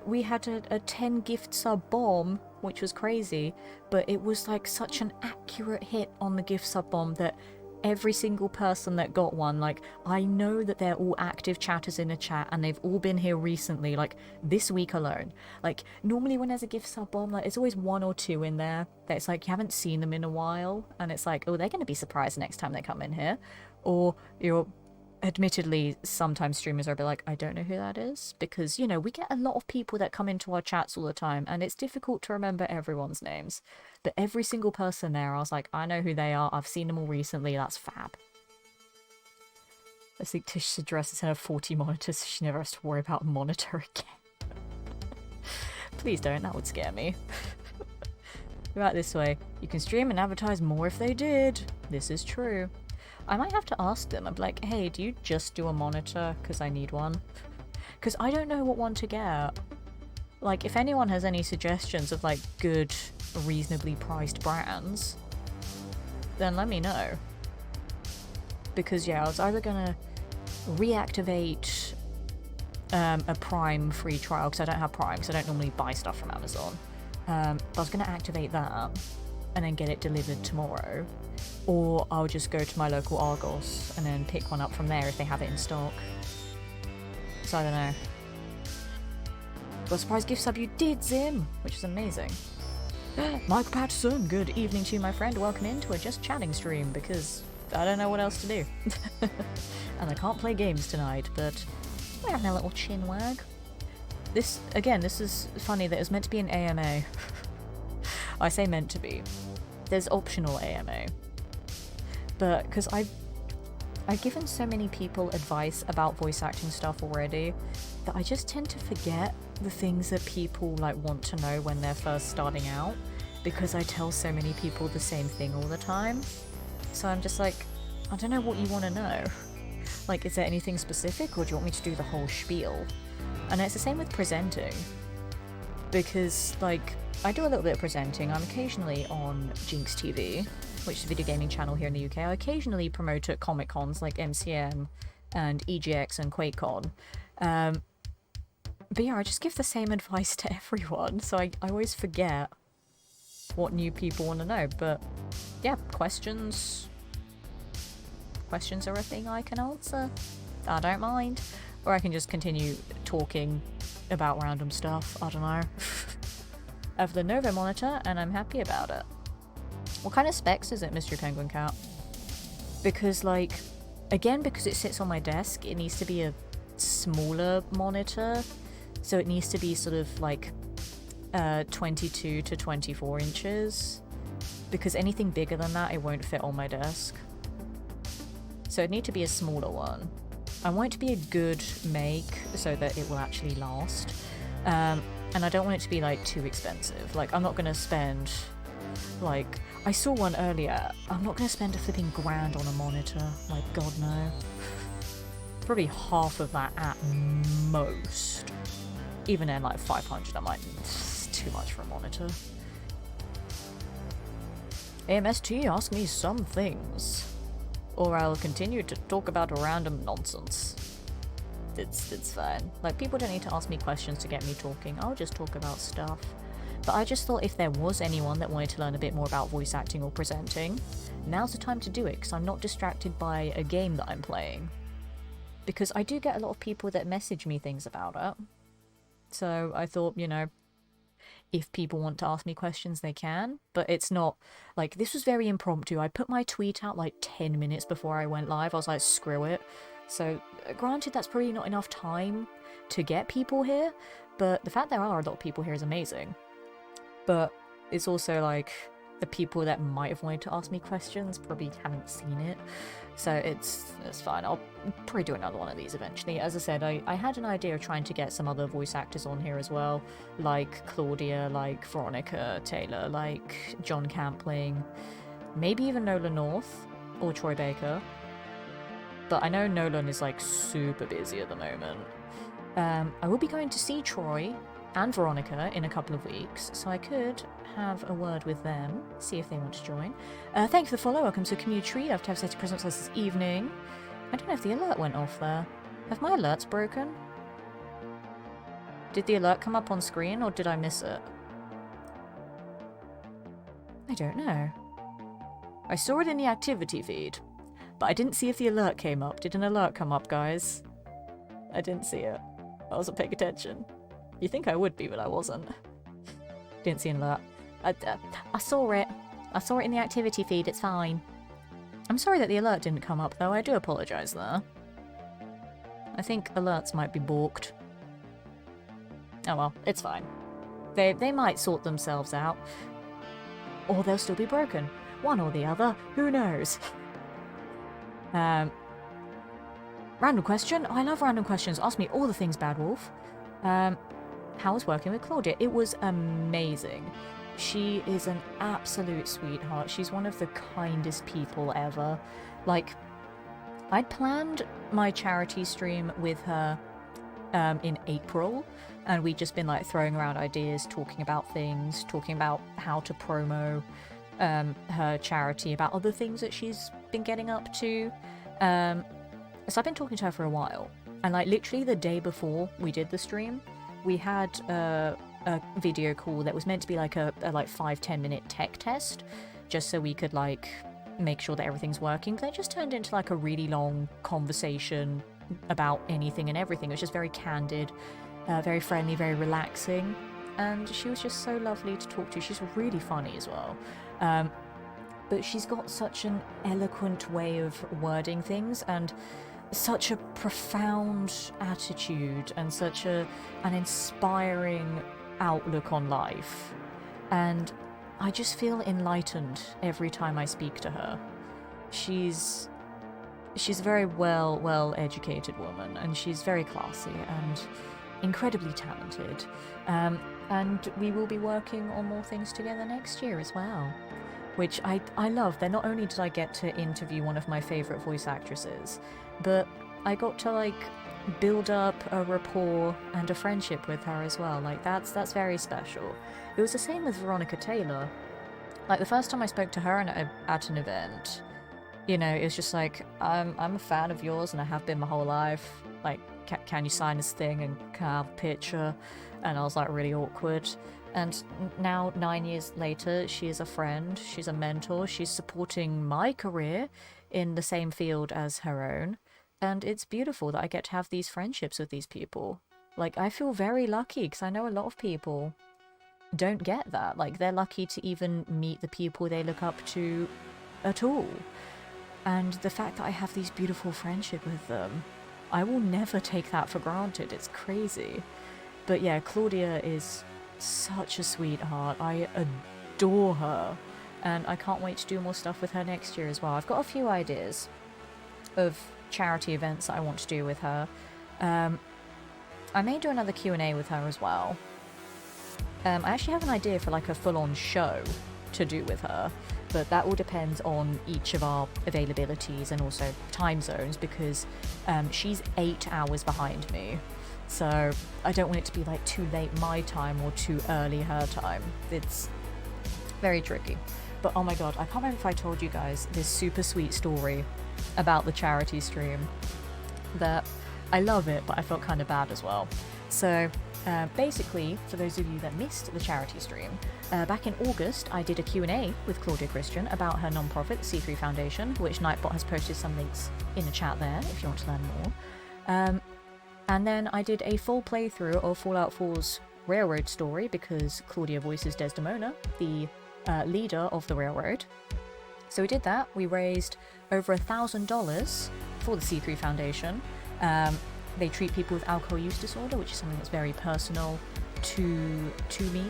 we had a 10 gift sub bomb, which was crazy, but it was like such an accurate hit on the gift sub bomb that every single person that got one, like, I know that they're all active chatters in the chat and they've all been here recently, like, this week alone. Like, normally when there's a gift sub bomb, like, there's always one or two in there that it's like you haven't seen them in a while, and it's like, oh, they're going to be surprised next time they come in here. Or you're... Admittedly, sometimes streamers are a bit like, I don't know who that is, because, you know, we get a lot of people that come into our chats all the time, and it's difficult to remember everyone's names. But every single person there, I was like, I know who they are, I've seen them all recently, that's fab. I think Tish should dress instead of 40 monitors so she never has to worry about a monitor again. Please don't, that would scare me. Right this way, you can stream and advertise more if they did. This is true. I might have to ask them. I'm like, hey, do you just do a monitor? Because I need one. Because I don't know what one to get. Like, if anyone has any suggestions of, like, good, reasonably priced brands, then let me know. Because, yeah, I was either going to reactivate a Prime free trial, because I don't have Prime, because I don't normally buy stuff from Amazon. But I was going to activate that, and then get it delivered tomorrow. Or I'll just go to my local Argos and then pick one up from there if they have it in stock. So I don't know. Got a surprise gift sub, you did, Zim! Which is amazing. Mike Patterson, good evening to you, my friend. Welcome into a Just Chatting stream, because I don't know what else to do. And I can't play games tonight, but we're having a little chin wag. This is funny that it's meant to be an AMA. I say meant to be. There's optional AMA. But, because I've given so many people advice about voice acting stuff already, that I just tend to forget the things that people, like, want to know when they're first starting out, because I tell so many people the same thing all the time. So I'm just like, I don't know what you want to know. Like, is there anything specific, or do you want me to do the whole spiel? And it's the same with presenting. Because, like, I do a little bit of presenting. I'm occasionally on Jinx TV, which is a video gaming channel here in the UK. I occasionally promote at Comic Cons like MCM and EGX and QuakeCon. But yeah, I just give the same advice to everyone, so I always forget what new people want to know. But yeah, questions are a thing I can answer. I don't mind. Or I can just continue talking about random stuff. I don't know. I have the Lenovo monitor and I'm happy about it. What kind of specs is it, Mystery Penguin Cat? Because, like, again, because it sits on my desk, it needs to be a smaller monitor. So it needs to be sort of like 22 to 24 inches. Because anything bigger than that, it won't fit on my desk. So it'd need to be a smaller one. I want it to be a good make so that it will actually last. And I don't want it to be, like, too expensive. Like, I'm not going to spend, like, I saw one earlier. I'm not going to spend a flipping grand on a monitor. Like, God, no. Probably half of that at most. Even then, like, 500, I'm like, it's too much for a monitor. AMST, ask me some things. Or I'll continue to talk about random nonsense. It's fine. Like, people don't need to ask me questions to get me talking. I'll just talk about stuff. But I just thought if there was anyone that wanted to learn a bit more about voice acting or presenting, now's the time to do it, because I'm not distracted by a game that I'm playing. Because I do get a lot of people that message me things about it. So I thought, you know, if people want to ask me questions, they can. But it's not, like, this was very impromptu. I put my tweet out like 10 minutes before I went live. I was like, screw it. So, granted, that's probably not enough time to get people here, but the fact there are a lot of people here is amazing. But it's also like, the people that might have wanted to ask me questions probably haven't seen it. So it's fine. I'll probably do another one of these eventually. As I said, I had an idea of trying to get some other voice actors on here as well, like Claudia, like Veronica Taylor, like John Campling, maybe even Nolan North or Troy Baker. But I know Nolan is like super busy at the moment. I will be going to see Troy and Veronica in a couple of weeks, so I could have a word with them, see if they want to join. Thank you for the follow. Welcome to Community Treat. I have to have set presents this evening. I don't know if the alert went off there. Have my alerts broken? Did the alert come up on screen, or did I miss it? I don't know. I saw it in the activity feed, but I didn't see if the alert came up. Did an alert come up, guys? I didn't see it. I wasn't paying attention. You think I would be, but I wasn't. Didn't see an alert. I saw it. I saw it in the activity feed, it's fine. I'm sorry that the alert didn't come up, though. I do apologise there. I think alerts might be balked. Oh well, it's fine. They might sort themselves out. Or they'll still be broken. One or the other, who knows? Random question? I love random questions. Ask me all the things, Bad Wolf. How was working with Claudia? It was amazing. She is an absolute sweetheart. She's one of the kindest people ever. Like, I'd planned my charity stream with her in April, and we'd just been like throwing around ideas, talking about things, talking about how to promo her charity, about other things that she's been getting up to. So I've been talking to her for a while, and like literally the day before we did the stream, we had a video call that was meant to be like a like 5-10 minute tech test, just so we could like make sure that everything's working. But it just turned into like a really long conversation about anything and everything. It was just very candid, very friendly, very relaxing, and she was just so lovely to talk to. She's really funny as well. But she's got such an eloquent way of wording things, and such a profound attitude, and such an inspiring outlook on life. And I just feel enlightened every time I speak to her. She's a very well educated woman, and she's very classy and incredibly talented. And we will be working on more things together next year as well, which I love. That not only did I get to interview one of my favourite voice actresses, but I got to like build up a rapport and a friendship with her as well. Like that's very special. It was the same with Veronica Taylor. Like the first time I spoke to her at an event, you know, it was just like, I'm a fan of yours and I have been my whole life. Like, can you sign this thing and can I have a picture? And I was like really awkward. And now 9 years later, she is a friend, she's a mentor, she's supporting my career in the same field as her own. And it's beautiful that I get to have these friendships with these people. Like, I feel very lucky, because I know a lot of people don't get that. Like, they're lucky to even meet the people they look up to at all. And the fact that I have these beautiful friendships with them, I will never take that for granted. It's crazy. But yeah, Claudia is such a sweetheart. I adore her. And I can't wait to do more stuff with her next year as well. I've got a few ideas of charity events that I want to do with her. I may do another Q&A with her as well. I actually have an idea for like a full-on show to do with her, but that will depend on each of our availabilities and also time zones, because she's 8 hours behind me. So I don't want it to be like too late my time or too early her time. It's very tricky. But oh my god, I can't remember if I told you guys this super sweet story about the charity stream. That I love it, but I felt kind of bad as well. So basically, for those of you that missed the charity stream, back in August I did a Q&A with Claudia Christian about her non-profit, the C3 Foundation, which Nightbot has posted some links in the chat there if you want to learn more. And then I did a full playthrough of Fallout 4's Railroad story because Claudia voices Desdemona, the leader of the Railroad. So we did that. We raised over $1,000 for the C3 Foundation. They treat people with alcohol use disorder, which is something that's very personal to me,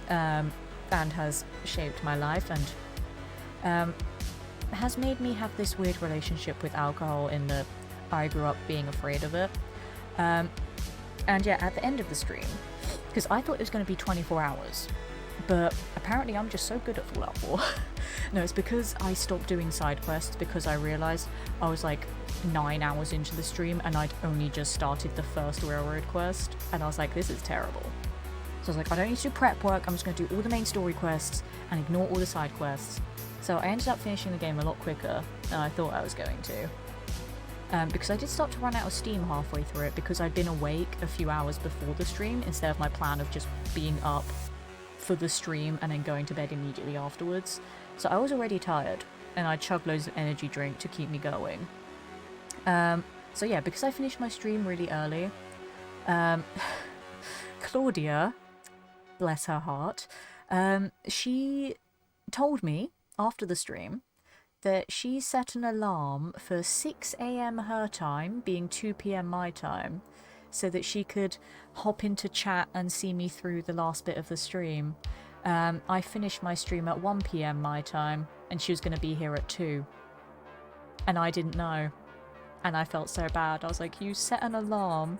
and has shaped my life, and has made me have this weird relationship with alcohol in that I grew up being afraid of it. And yeah, at the end of the stream, because I thought it was going to be 24 hours, but apparently I'm just so good at Fallout 4. No, it's because I stopped doing side quests because I realised I was like 9 hours into the stream and I'd only just started the first railroad quest, and I was like, this is terrible. So I was like, I don't need to do prep work, I'm just going to do all the main story quests and ignore all the side quests. So I ended up finishing the game a lot quicker than I thought I was going to. Because I did start to run out of steam halfway through it because I'd been awake a few hours before the stream instead of my plan of just being up for the stream and then going to bed immediately afterwards. So I was already tired and I chugged loads of energy drink to keep me going. So yeah, because I finished my stream really early, Claudia, bless her heart, she told me after the stream that she set an alarm for 6 AM her time, being 2 PM my time, so that she could hop into chat and see me through the last bit of the stream. I finished my stream at 1 PM my time, and she was going to be here at 2. And I didn't know. And I felt so bad. I was like, you set an alarm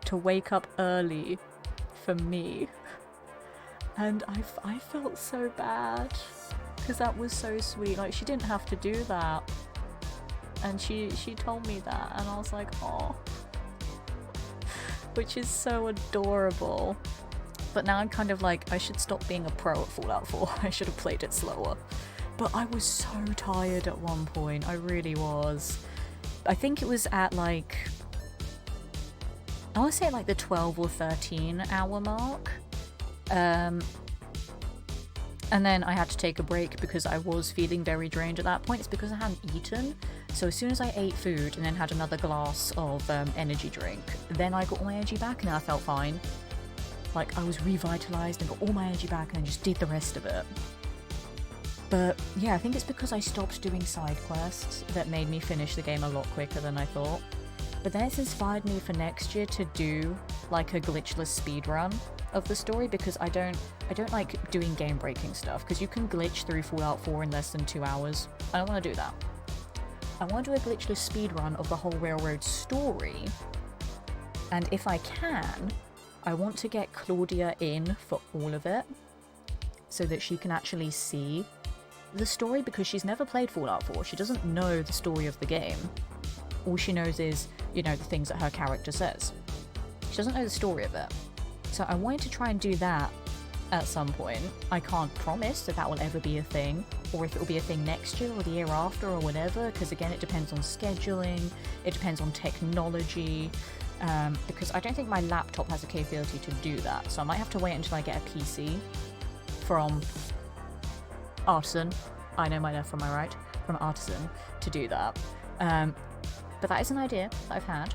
to wake up early for me. And I felt so bad. Because that was so sweet. Like, she didn't have to do that. And she told me that, and I was like, oh. Which is so adorable. But now I'm kind of like, I should stop being a pro at Fallout 4. I should have played it slower. But I was so tired at one point. I really was. I think it was at like, I want to say like the 12 or 13 hour mark. And then I had to take a break because I was feeling very drained at that point. It's because I hadn't eaten. So as soon as I ate food and then had another glass of energy drink, then I got all my energy back and then I felt fine. Like, I was revitalized and got all my energy back and then just did the rest of it. But yeah, I think it's because I stopped doing side quests that made me finish the game a lot quicker than I thought. But then it's inspired me for next year to do like a glitchless speedrun of the story, because I don't like doing game breaking stuff, because you can glitch through Fallout 4 in less than 2 hours. I don't want to do that. I want to do a glitchless speedrun of the whole Railroad story, and if I can, I want to get Claudia in for all of it so that she can actually see the story, because she's never played Fallout 4. She doesn't know the story of the game. All she knows is, you know, the things that her character says. She doesn't know the story of it. So I wanted to try and do that at some point. I can't promise that that will ever be a thing, or if it will be a thing next year or the year after or whatever, because again, it depends on scheduling, it depends on technology, because I don't think my laptop has the capability to do that, so I might have to wait until I get a PC from Artisan, I know my left from my right, from Artisan, to do that. But that is an idea that I've had,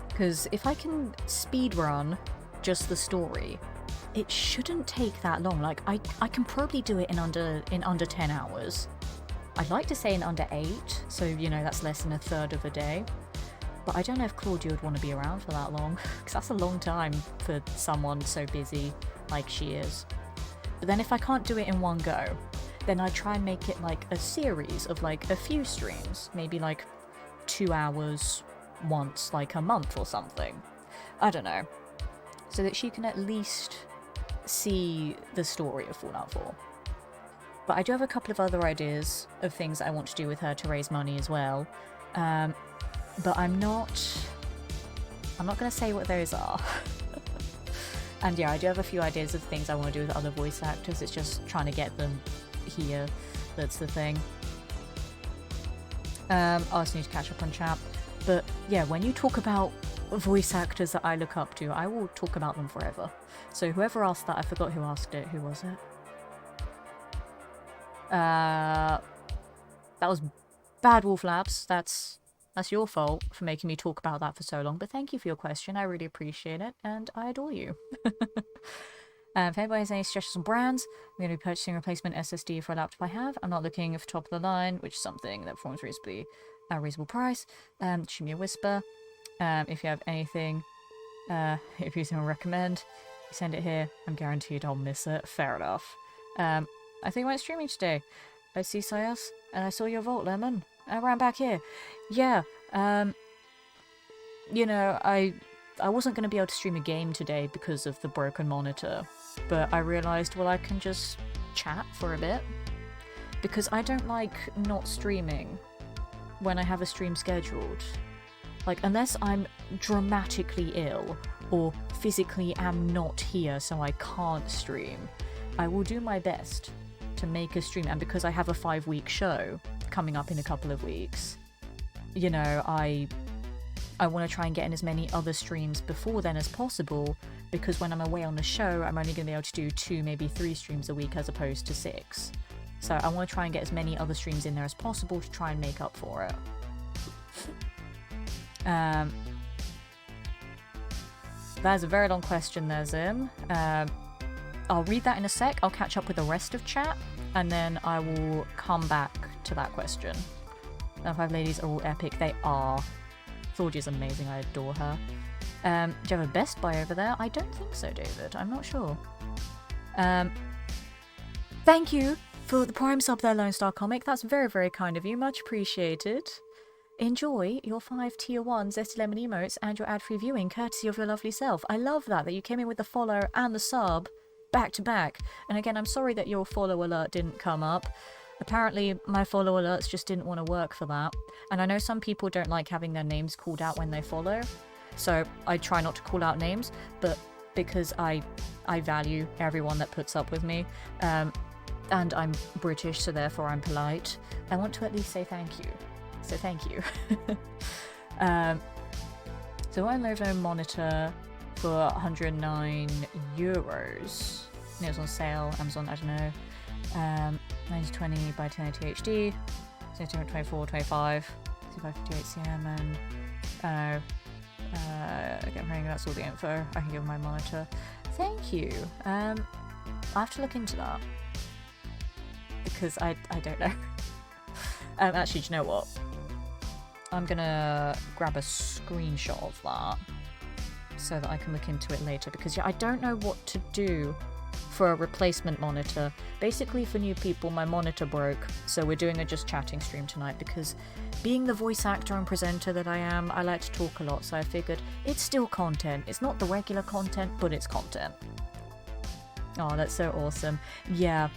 because if I can speedrun just the story, it shouldn't take that long. Like, I can probably do it in under 10 hours. I'd like to say in under 8, so you know, that's less than a third of a day. But I don't know if Claudia would want to be around for that long, because that's a long time for someone so busy like she is. But then if I can't do it in one go, then I try and make it like a series of like a few streams, maybe like 2 hours once, like a month or something. I don't know. So that she can at least see the story of Fallout 4. But I do have a couple of other ideas of things that I want to do with her to raise money as well. But I'm not going to say what those are. And yeah, I do have a few ideas of things I want to do with other voice actors. It's just trying to get them here. That's the thing. I also need to catch up on chat. But yeah, when you talk about voice actors that I look up to, I will talk about them forever. So whoever asked that, I forgot who asked it. Who was it? That was Bad Wolf Labs. That's your fault for making me talk about that for so long. But thank you for your question. I really appreciate it, and I adore you. If anybody has any suggestions on brands, I'm going to be purchasing a replacement SSD for a laptop I have. I'm not looking for top of the line, which is something that forms reasonably a reasonable price. Shoot me a whisper. If you have anything, if you don't recommend, send it here. I'm guaranteed I'll miss it. Fair enough. I think I went streaming today. I see Sayas, and I saw your Vault Lemon. I ran back here. Yeah. You know, I wasn't going to be able to stream a game today because of the broken monitor, but I realised, well, I can just chat for a bit, because I don't like not streaming when I have a stream scheduled. Like, unless I'm dramatically ill or physically am not here so I can't stream, I will do my best to make a stream. And because I have a 5-week show coming up in a couple of weeks, you know, I want to try and get in as many other streams before then as possible, because when I'm away on the show, I'm only going to be able to do 2, maybe 3 streams a week as opposed to 6. So I want to try and get as many other streams in there as possible to try and make up for it. That is a very long question there, Zim. I'll read that in a sec. I'll catch up with the rest of chat, and then I will come back to that question. The 5 ladies are all epic. They are. Thorgy's amazing. I adore her. Do you have a Best Buy over there? I don't think so, David. I'm not sure. Thank you for the Prime sub there, Lone Star Comic. That's very, very kind of you. Much appreciated. Enjoy your 5 tier 1 Zesty Lemon emotes and your ad-free viewing courtesy of your lovely self. I love that you came in with the follow and the sub back to back. And again, I'm sorry that your follow alert didn't come up. Apparently my follow alerts just didn't want to work for that. And I know some people don't like having their names called out when they follow, so I try not to call out names, but because I value everyone that puts up with me, and I'm British, so therefore I'm polite, I want to at least say thank you. So thank you. So I Lenovo monitor for €109. It was on sale, Amazon, I don't know. 1920 by 1080 HD, 224, 25, 2558 cm, and again, that's all the info I can give my monitor. Thank you. I have to look into that, because I don't know. Actually, do you know what? I'm gonna grab a screenshot of that so that I can look into it later, because yeah, I don't know what to do for a replacement monitor. Basically, for new people, my monitor broke, so we're doing a just chatting stream tonight, because being the voice actor and presenter that I am, I like to talk a lot, so I figured it's still content. It's not the regular content, but it's content. Oh, that's so awesome. Yeah,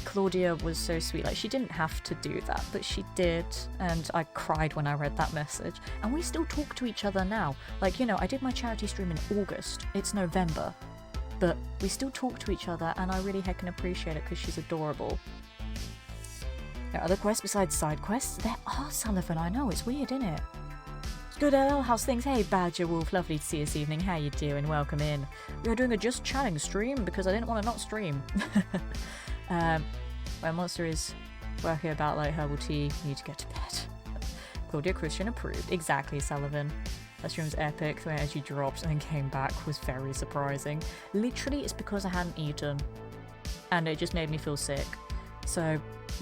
Claudia was so sweet. Like, she didn't have to do that, but she did, and I cried when I read that message. And we still talk to each other now. Like, you know, I did my charity stream in August. It's November. But we still talk to each other, and I really heckin' appreciate it because she's adorable. There are other quests besides side quests? There are, Sullivan, I know, it's weird, isn't it? It's good, LL, how's things? Hey, Badger Wolf, lovely to see you this evening. How you doing? Welcome in. We are doing a just chatting stream because I didn't want to not stream. My monster is working about like herbal tea, need to get to bed. Claudia Christian approved. Exactly, Sullivan. That stream was epic, the way energy dropped and then came back was very surprising. Literally, it's because I hadn't eaten, and it just made me feel sick. So,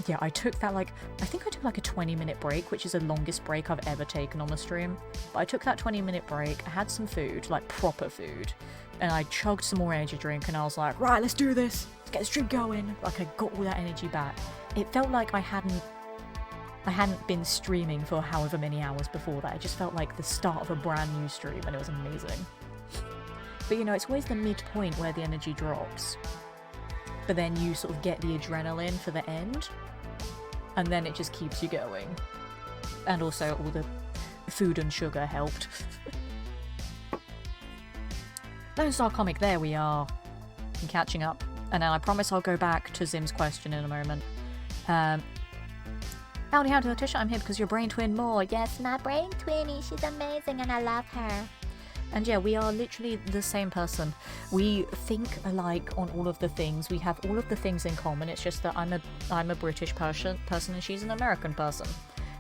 yeah, I took that, like, I think I took like a 20-minute break, which is the longest break I've ever taken on the stream. But I took that 20-minute break, I had some food, like proper food, and I chugged some more energy drink, and I was like, right, let's do this, let's get the stream going. Like, I got all that energy back. It felt like I hadn't been streaming for however many hours before that. It just felt like the start of a brand new stream, and it was amazing. But you know, it's always the midpoint where the energy drops. But then you sort of get the adrenaline for the end, and then it just keeps you going. And also all the food and sugar helped. Lone Star Comic, there we are. I'm catching up. And then I promise I'll go back to Zim's question in a moment. Um, howdy, Letitia. I'm here because you're brain twin more. Yes, my brain twinnie. She's amazing and I love her. And yeah, we are literally the same person. We think alike on all of the things. We have all of the things in common. It's just that I'm a British person and she's an American person.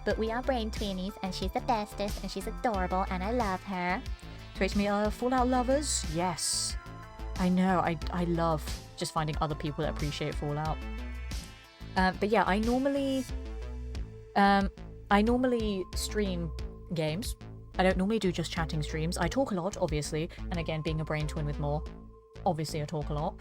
But we are brain twinnies and she's the bestest and she's adorable and I love her. Tweet me, Fallout lovers? Yes. I know, I love just finding other people that appreciate Fallout. But yeah, I normally stream games. I don't normally do just chatting streams. I talk a lot, obviously, and again, being a brain twin with more, obviously I talk a lot.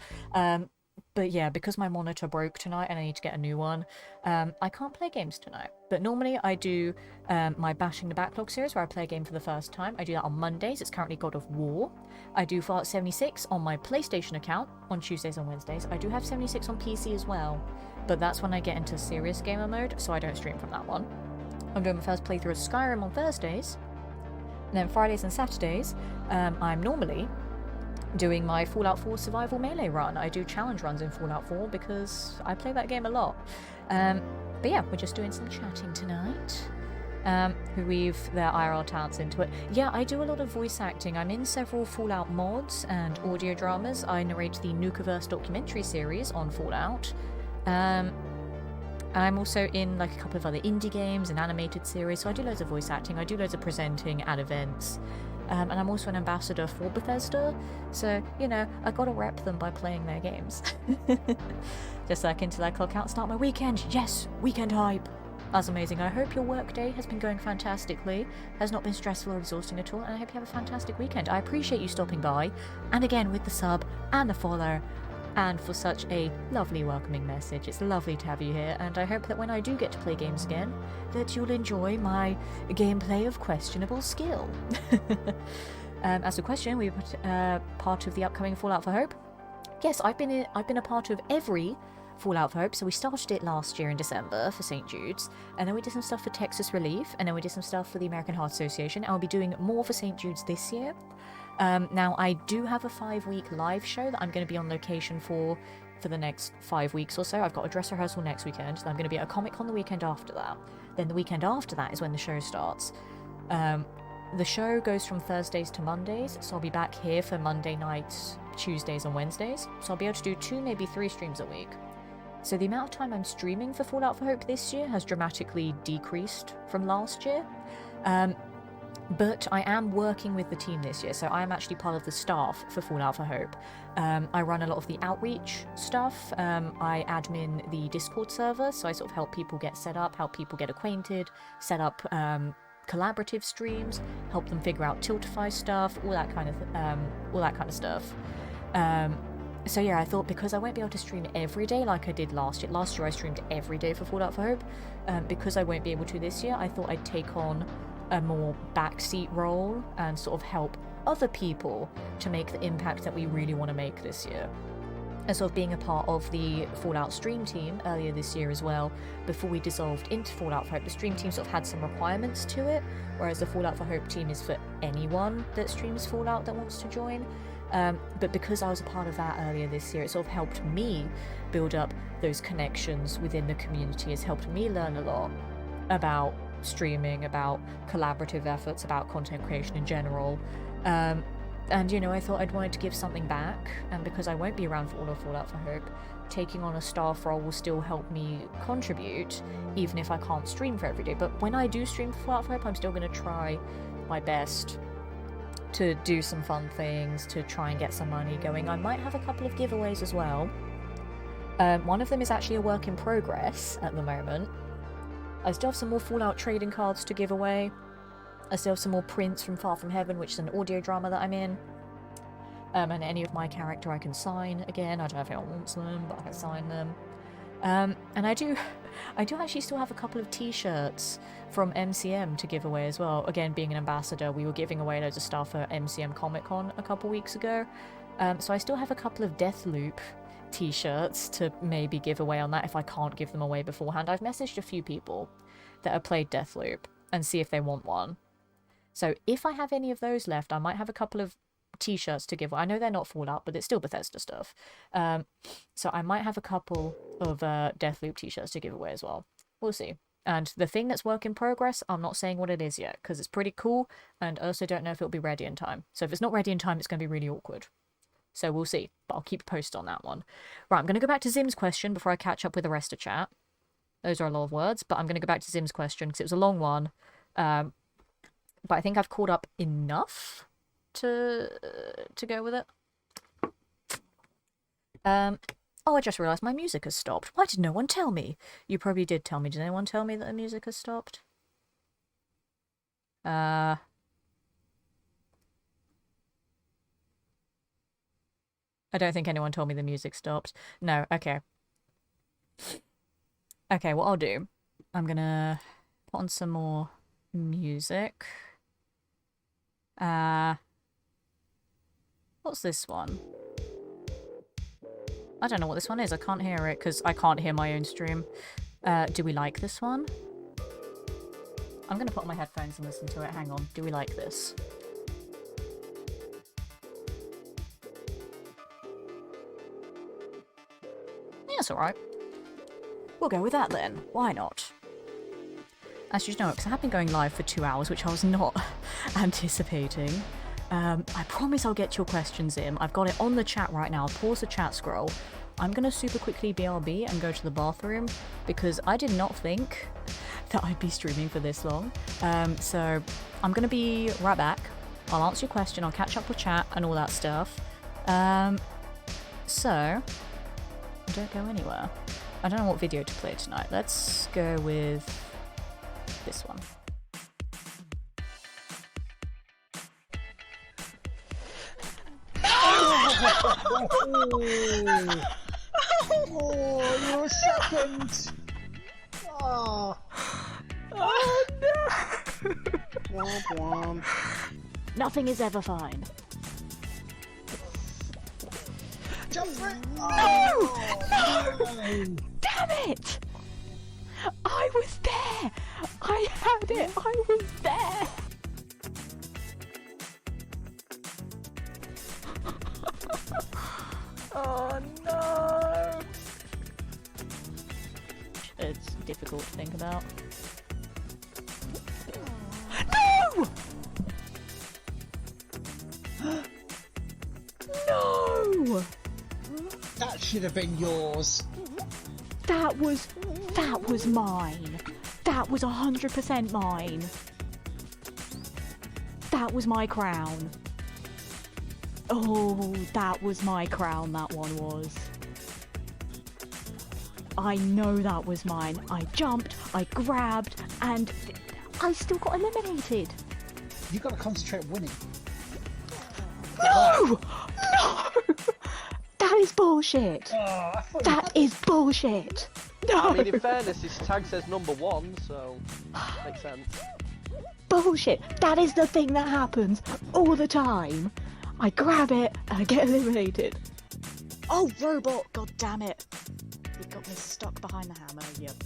But yeah, because my monitor broke tonight and I need to get a new one, I can't play games tonight. But normally I do my Bashing the Backlog series where I play a game for the first time. I do that on Mondays. It's currently God of War. I do Fallout 76 on my PlayStation account on Tuesdays and Wednesdays. I do have 76 on PC as well, but that's when I get into serious gamer mode, so I don't stream from that one. I'm doing my first playthrough of Skyrim on Thursdays. And then Fridays and Saturdays, I'm normally doing my Fallout 4 survival melee run. I do challenge runs in Fallout 4 because I play that game a lot. But yeah, we're just doing some chatting tonight. Who weave their IRL talents into it. Yeah, I do a lot of voice acting. I'm in several Fallout mods and audio dramas. I narrate the Nukaverse documentary series on Fallout. I'm also in like a couple of other indie games and animated series, so I do loads of voice acting. I do loads of presenting at events. And I'm also an ambassador for Bethesda, so, you know, I gotta rep them by playing their games. Just so I can till I clock out and start my weekend. Yes, weekend hype! That's amazing. I hope your workday has been going fantastically, has not been stressful or exhausting at all, and I hope you have a fantastic weekend. I appreciate you stopping by, and again with the sub and the follow, and for such a lovely welcoming message. It's lovely to have you here, and I hope that when I do get to play games again, that you'll enjoy my gameplay of questionable skill. As a question, we put part of the upcoming Fallout for Hope. Yes, I've been a part of every Fallout for Hope. So we started it last year in December for St. Jude's, and then we did some stuff for Texas Relief, and then we did some stuff for the American Heart Association, and I'll be doing more for St. Jude's this year. Now, I do have a 5-week live show that I'm going to be on location for the next 5 weeks or so. I've got a dress rehearsal next weekend, then I'm going to be at a Comic-Con the weekend after that. Then the weekend after that is when the show starts. The show goes from Thursdays to Mondays, so I'll be back here for Monday nights, Tuesdays and Wednesdays. So I'll be able to do 2, maybe 3 streams a week. So the amount of time I'm streaming for Fallout for Hope this year has dramatically decreased from last year. But I am working with the team this year, so I am actually part of the staff for Fallout for Hope. I run a lot of the outreach stuff. I admin the Discord server, so I sort of help people get set up, help people get acquainted, set up collaborative streams, help them figure out Tiltify stuff, all that kind of stuff. So yeah, I thought because I won't be able to stream every day like I did last year. Last year I streamed every day for Fallout for Hope. Because I won't be able to this year, I thought I'd take on a more backseat role and sort of help other people to make the impact that we really want to make this year. And sort of being a part of the Fallout stream team earlier this year as well, before we dissolved into Fallout for Hope, the stream team sort of had some requirements to it, whereas the Fallout for Hope team is for anyone that streams Fallout that wants to join. But because I was a part of that earlier this year, it sort of helped me build up those connections within the community. It's helped me learn a lot about streaming, about collaborative efforts, about content creation in general. And, you know, I thought I'd wanted to give something back, and because I won't be around for all of Fallout for Hope, taking on a staff role will still help me contribute, even if I can't stream for every day. But when I do stream for Fallout for Hope, I'm still going to try my best to do some fun things, to try and get some money going. I might have a couple of giveaways as well. One of them is actually a work in progress at the moment. I still have some more Fallout trading cards to give away. I still have some more prints from Far From Heaven, which is an audio drama that I'm in. And any of my character I can sign again. I don't know if anyone wants them, but I can sign them. And I do actually still have a couple of t-shirts from MCM to give away as well. Again, being an ambassador, we were giving away loads of stuff at MCM Comic Con a couple weeks ago. So I still have a couple of Deathloop t-shirts to maybe give away on that if I can't give them away beforehand. I've messaged a few people that have played Deathloop and see if they want one. So if I have any of those left, I might have a couple of t-shirts to give away. I know they're not Fallout, but it's still Bethesda stuff. So I might have a couple of Deathloop t-shirts to give away as well. We'll see. And the thing that's work in progress, I'm not saying what it is yet, because it's pretty cool, and I also don't know if it'll be ready in time. So if it's not ready in time, it's going to be really awkward. So we'll see, but I'll keep a post on that one. Right, I'm going to go back to Zim's question before I catch up with the rest of chat. Those are a lot of words, but I'm going to go back to Zim's question, because it was a long one. But I think I've caught up enough to go with it. Oh, I just realised my music has stopped. Why did no one tell me? You probably did tell me. Did anyone tell me that the music has stopped? I don't think anyone told me the music stopped. No, okay. Okay, what I'll do, I'm gonna put on some more music. What's this one? I don't know what this one is. I can't hear it because I can't hear my own stream. Do we like this one? I'm going to put on my headphones and listen to it. Hang on. Do we like this? Yeah, it's alright. We'll go with that then. Why not? As you know, because I have been going live for 2 hours, which I was not anticipating. I promise I'll get your questions in. I've got it on the chat right now. I'll pause the chat scroll. I'm going to super quickly BRB and go to the bathroom because I did not think that I'd be streaming for this long. So I'm going to be right back. I'll answer your question. I'll catch up with chat and all that stuff. So don't go anywhere. I don't know what video to play tonight. Let's go with this one. Oh, you're a second. Oh, Oh no! womp womp. Nothing is ever fine. Jump for it. No! No! Damn it! I was there! I had it! I was there! Oh no! It's difficult to think about. No! No! That should have been yours. That was mine. That was 100% mine. That was my crown. Oh, that was my crown, that one was. I know that was mine. I jumped, I grabbed, and I still got eliminated. You got to concentrate on winning. No! No! That is bullshit. Oh, I thought That is bullshit. No! I mean, in fairness, his tag says #1, so makes sense. Bullshit. That is the thing that happens all the time. I grab it and I get eliminated. Oh, robot! God damn it! You got me stuck behind the hammer. Yep.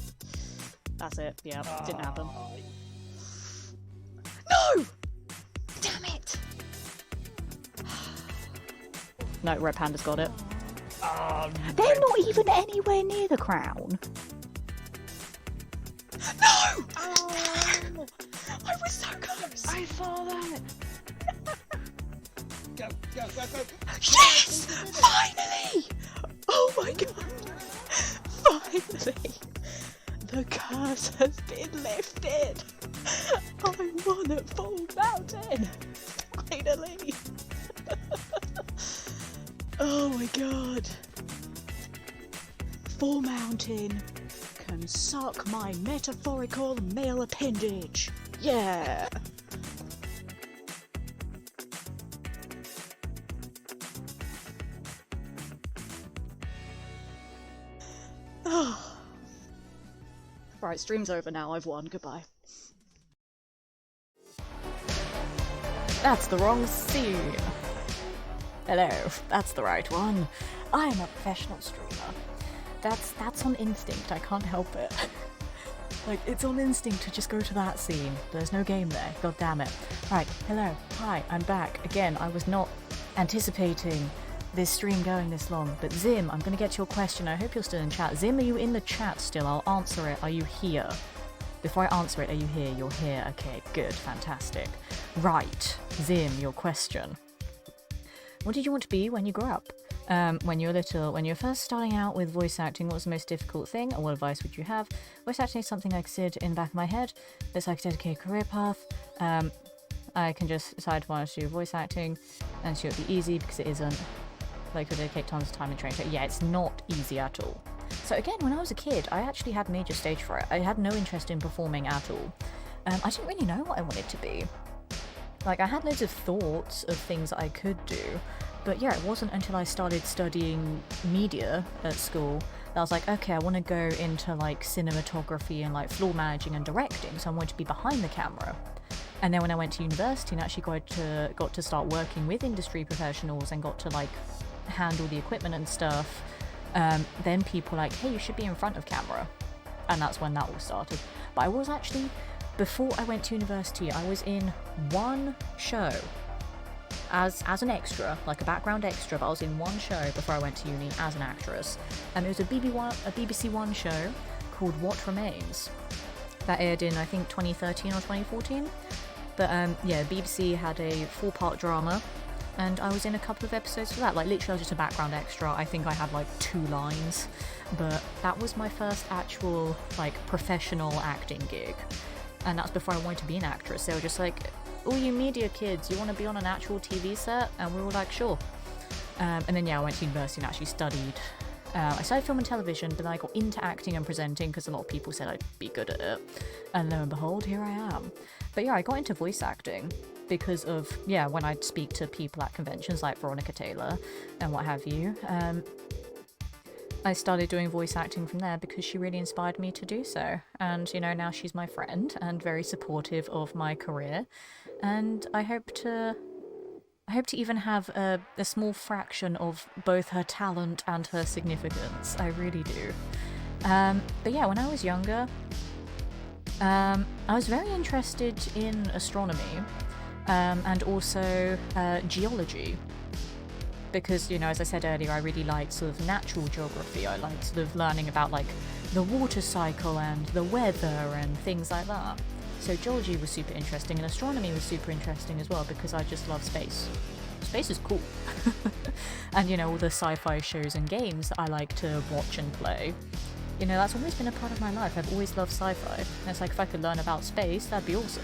That's it. Yep. Didn't happen. No! Damn it! No, Red Panda's got it. They're not even anywhere near the crown. No! I was so close. I saw that. Go, go, go, go. Yes! Finally! Oh my god! Finally! The curse has been lifted! I won at Full Mountain! Finally! Oh my god! Full Mountain can suck my metaphorical male appendage! Yeah! Right, stream's over now, I've won, goodbye. That's the wrong scene. Hello, that's the right one. I am a professional streamer. That's on instinct, I can't help it. Like, it's on instinct to just go to that scene. There's no game there, god damn it. Right, hello, hi, I'm back. Again, I was not anticipating this stream going this long. But Zim, I'm going to get to your question. I hope you're still in chat. Zim, are you in the chat still? I'll answer it. Are you here? Before I answer it, are you here? You're here. Okay, good. Fantastic. Right. Zim, your question. What did you want to be when you grew up? When you were little, when you were first starting out with voice acting, what was the most difficult thing, and what advice would you have? Voice acting is something I considered in the back of my head. It's like a dedicated career path. I can just decide if I want to do voice acting, and so it'll be easy because it isn't. Like, you'll dedicate tons of time and training. So yeah, it's not easy at all. So again, when I was a kid, I actually had major stage fright. I had no interest in performing at all. I didn't really know what I wanted to be. Like, I had loads of thoughts of things that I could do, but yeah, it wasn't until I started studying media at school that I was like, okay, I want to go into like cinematography and like floor managing and directing, so I wanted to be behind the camera. And then when I went to university and actually got to start working with industry professionals and got to like handle the equipment and stuff, then people were like, hey, you should be in front of camera. And that's when that all started. But I was actually, before I went to university, I was in one show as an extra, like a background extra, but I was in one show before I went to uni as an actress. And it was a BBC One show called What Remains that aired in, I think, 2013 or 2014. But yeah, BBC had a 4-part drama, and I was in a couple of episodes for that. Like, literally, I was just a background extra. I think I had like 2 lines, but that was my first actual like professional acting gig. And that's before I wanted to be an actress. They were just like, all you media kids, you want to be on an actual TV set? And we were like, sure. And then yeah, I went to university and actually studied. I studied film and television, but then I got into acting and presenting because a lot of people said I'd be good at it. And lo and behold, here I am. But yeah, I got into voice acting because of, yeah, when I'd speak to people at conventions like Veronica Taylor and what have you. I started doing voice acting from there because she really inspired me to do so. And, you know, now she's my friend and very supportive of my career. And I hope to even have a small fraction of both her talent and her significance. I really do. But yeah, when I was younger, I was very interested in astronomy and also geology. Because, you know, as I said earlier, I really liked sort of natural geography. I liked sort of learning about like the water cycle and the weather and things like that. So geology was super interesting, and astronomy was super interesting as well because I just love space. Space is cool. And, you know, all the sci-fi shows and games that I like to watch and play. You know, that's always been a part of my life. I've always loved sci-fi. And it's like, if I could learn about space, that'd be awesome.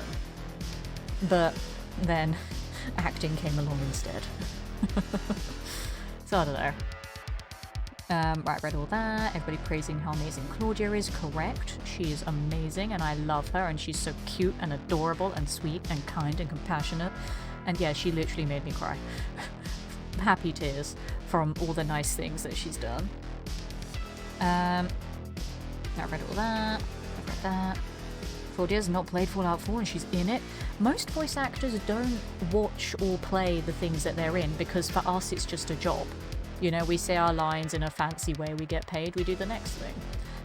But then acting came along instead. So I don't know. Right, read all that. Everybody praising how amazing Claudia is. Correct. She is amazing and I love her, and she's so cute and adorable and sweet and kind and compassionate. And yeah, she literally made me cry. Happy tears from all the nice things that she's done. I read all that. I've read that. Claudia's not played Fallout 4 and she's in it. Most voice actors don't watch or play the things that they're in because for us it's just a job. You know, we say our lines in a fancy way, we get paid, we do the next thing.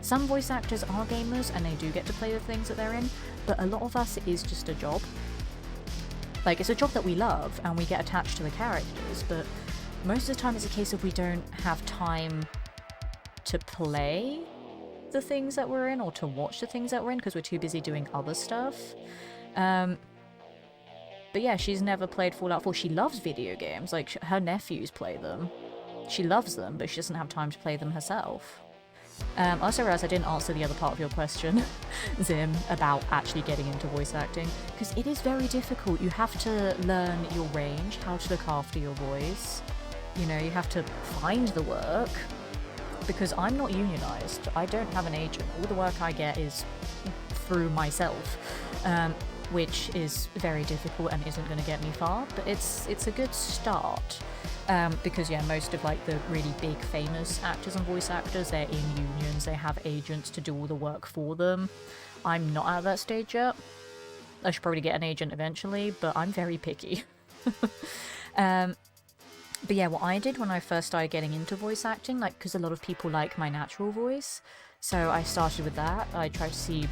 Some voice actors are gamers and they do get to play the things that they're in, but a lot of us it is just a job. Like, it's a job that we love and we get attached to the characters, but most of the time it's a case of we don't have time to play the things that we're in or to watch the things that we're in because we're too busy doing other stuff. But yeah, she's never played Fallout 4. She loves video games. Like, her nephews play them. She loves them, but she doesn't have time to play them herself. I also realised I didn't answer the other part of your question, Zim, about actually getting into voice acting. Because it is very difficult. You have to learn your range, how to look after your voice. You know, you have to find the work. Because I'm not unionised. I don't have an agent. All the work I get is through myself. Which is very difficult and isn't going to get me far, but it's a good start. Because yeah, most of like the really big famous actors and voice actors, they're in unions, they have agents to do all the work for them. I'm not at that stage yet. I should probably get an agent eventually, but I'm very picky. But yeah, what I did when I first started getting into voice acting, like, because a lot of people like my natural voice, so I started with that. I tried to see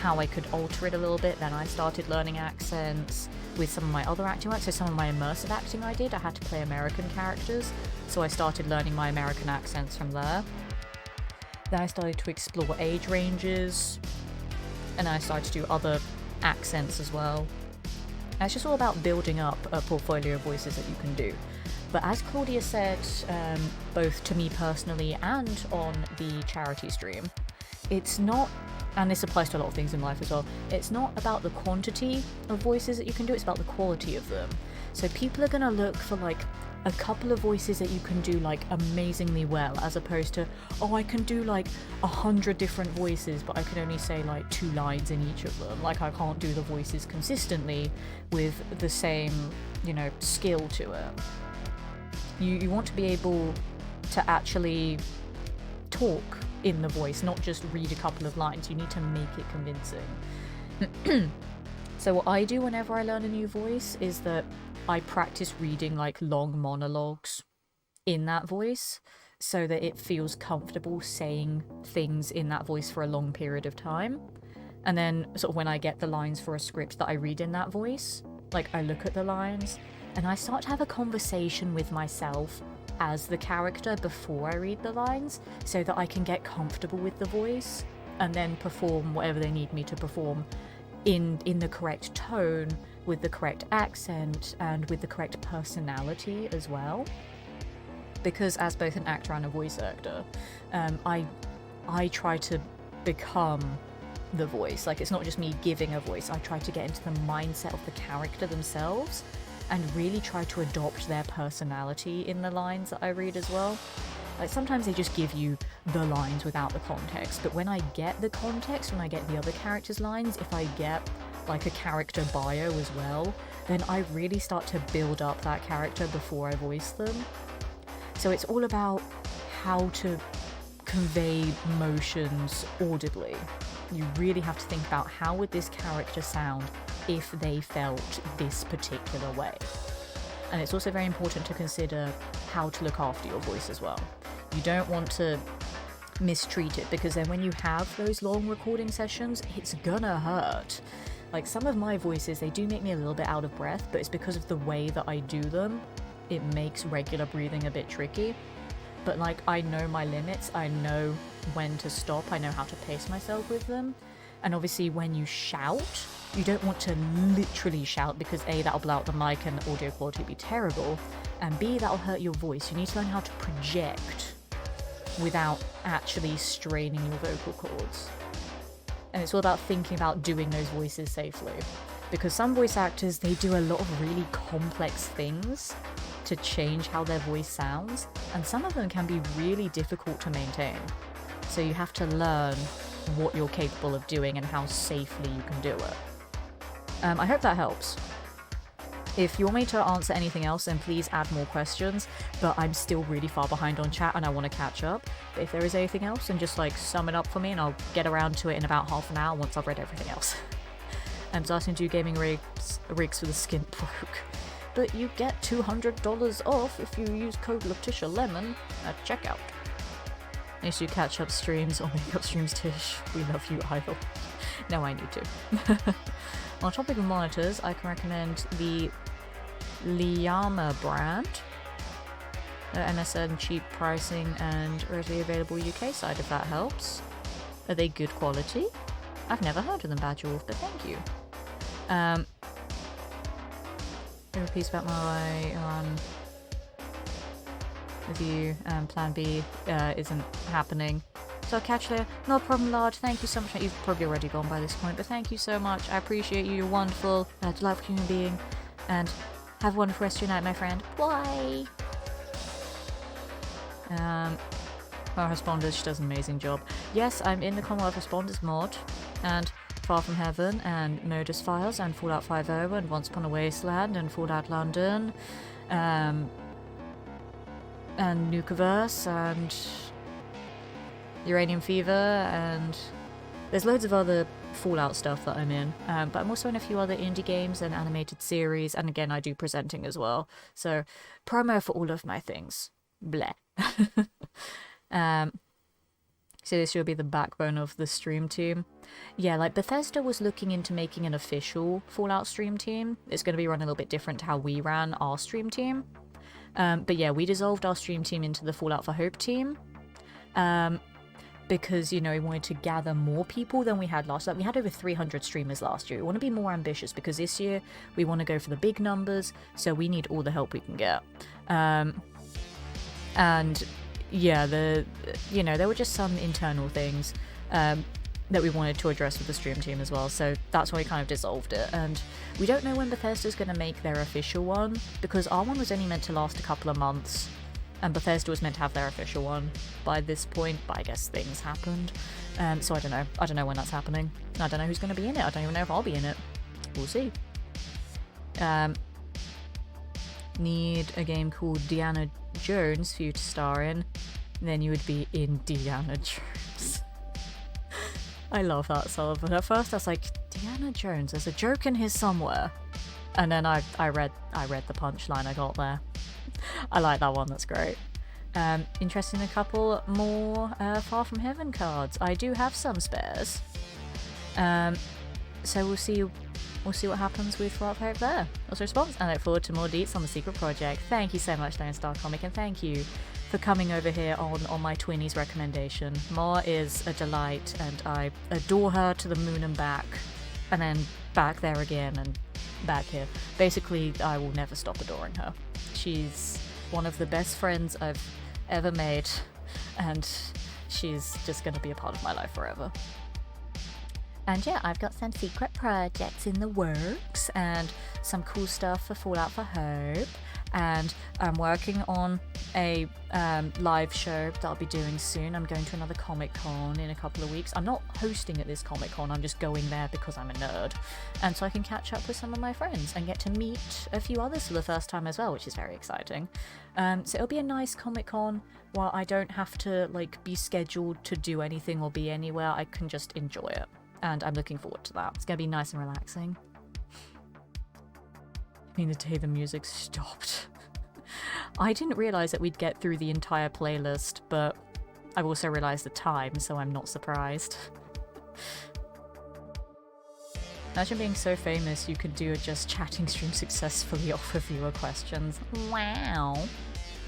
how I could alter it a little bit. Then I started learning accents with some of my other acting work. So some of my immersive acting I had to play American characters. So I started learning my American accents from there. Then I started to explore age ranges. And then I started to do other accents as well. And it's just all about building up a portfolio of voices that you can do. But as Claudia said, both to me personally and on the charity stream, it's not, and this applies to a lot of things in life as well, it's not about the quantity of voices that you can do, it's about the quality of them. So people are going to look for like a couple of voices that you can do like amazingly well, as opposed to, oh, I can do like 100 different voices, but I can only say like 2 lines in each of them. Like I can't do the voices consistently with the same, you know, skill to it. You want to be able to actually talk in the voice, not just read a couple of lines. You need to make it convincing. So what I do whenever I learn a new voice is that I practice reading like long monologues in that voice so that it feels comfortable saying things in that voice for a long period of time. And then sort of when I get the lines for a script that I read in that voice, like I look at the lines and I start to have a conversation with myself as the character before I read the lines so that I can get comfortable with the voice and then perform whatever they need me to perform in the correct tone, with the correct accent, and with the correct personality as well. Because as both an actor and a voice actor, I try to become the voice. Like it's not just me giving a voice, I try to get into the mindset of the character themselves and really try to adopt their personality in the lines that I read as well. Like sometimes they just give you the lines without the context, but when I get the context, when I get the other characters' lines, if I get like a character bio as well, then I really start to build up that character before I voice them. So it's all about how to convey emotions audibly. You really have to think about how would this character sound if they felt this particular way. And it's also very important to consider how to look after your voice as well. You don't want to mistreat it, because then when you have those long recording sessions, it's gonna hurt. Like some of my voices, they do make me a little bit out of breath, but it's because of the way that I do them. It makes regular breathing a bit tricky. But like I know my limits, I know when to stop, I know how to pace myself with them. And obviously when you shout, you don't want to literally shout, because A, that'll blow out the mic and the audio quality will be terrible, and B, that'll hurt your voice. You need to learn how to project without actually straining your vocal cords. And it's all about thinking about doing those voices safely. Because some voice actors, they do a lot of really complex things to change how their voice sounds, and some of them can be really difficult to maintain. So you have to learn what you're capable of doing and how safely you can do it. I hope that helps. If you want me to answer anything else, then please add more questions, but I'm still really far behind on chat and I want to catch up. But if there is anything else, then just like sum it up for me and I'll get around to it in about half an hour once I've read everything else. I'm starting to do gaming rigs for the skin broke. But you get $200 off if you use code LetitiaLemon at checkout. Nice to catch up streams. Oh, make up streams, Tish. We love you, Idol. No, I need to. On topic of monitors, I can recommend the Liyama brand. MSN cheap pricing and readily available UK side, if that helps. Are they good quality? I've never heard of them, Badger Wolf, but thank you. A piece about my review. Plan B isn't happening. So I'll catch you there. No problem, Lord. Thank you so much. You've probably already gone by this point, but thank you so much. I appreciate you. You're wonderful, delightful human being. And have a wonderful rest of your night, my friend. Bye! Commonwealth Responders, she does an amazing job. Yes, I'm in the Commonwealth Responders mod, and Far From Heaven, and Modus Files, and Fallout 5.0, and Once Upon a Wasteland, and Fallout London, and Nukaverse, and Uranium Fever, and there's loads of other Fallout stuff that I'm in, but I'm also in a few other indie games and animated series, and again I do presenting as well, so promo for all of my things. Bleh. So this will be the backbone of the stream team. Yeah, like Bethesda was looking into making an official Fallout stream team. It's going to be run a little bit different to how we ran our stream team. But yeah, we dissolved our stream team into the Fallout for Hope team. Because, you know, we wanted to gather more people than we had last year. Like, we had over 300 streamers last year. We want to be more ambitious because this year we want to go for the big numbers, so we need all the help we can get. And yeah, there were just some internal things that we wanted to address with the stream team as well, so that's why we kind of dissolved it. And we don't know when Bethesda's going to make their official one, because our one was only meant to last a couple of months, and Bethesda was meant to have their official one by this point, but I guess things happened. So I don't know. I don't know when that's happening. I don't know who's going to be in it. I don't even know if I'll be in it. We'll see. Need a game called Deanna Jones for you to star in. Then you would be in Deanna Jones. I love that song, but at first I was like, Deanna Jones, there's a joke in here somewhere. And then I read the punchline I got there. I like that one, that's great. Interested in a couple more Far From Heaven cards. I do have some spares. So we'll see what happens with Fallout 5 there. Also response, and I look forward to more deets on the secret project. Thank you so much, Lone Star Comic, and thank you for coming over here on my Twinnies recommendation. Ma is a delight, and I adore her to the moon and back, and then back there again, and back here. Basically, I will never stop adoring her. She's one of the best friends I've ever made, and she's just going to be a part of my life forever. And yeah, I've got some secret projects in the works and some cool stuff for Fallout for Hope. And I'm working on a live show that I'll be doing soon. I'm going to another Comic-Con in a couple of weeks. I'm not hosting at this Comic-Con, I'm just going there because I'm a nerd. And so I can catch up with some of my friends and get to meet a few others for the first time as well, which is very exciting. So it'll be a nice Comic-Con while I don't have to like be scheduled to do anything or be anywhere. I can just enjoy it. And I'm looking forward to that. It's going to be nice and relaxing. I mean, the day the music stopped. I didn't realise that we'd get through the entire playlist, but I've also realised the time, so I'm not surprised. Imagine being so famous you could do a just chatting stream successfully off of viewer questions. Wow.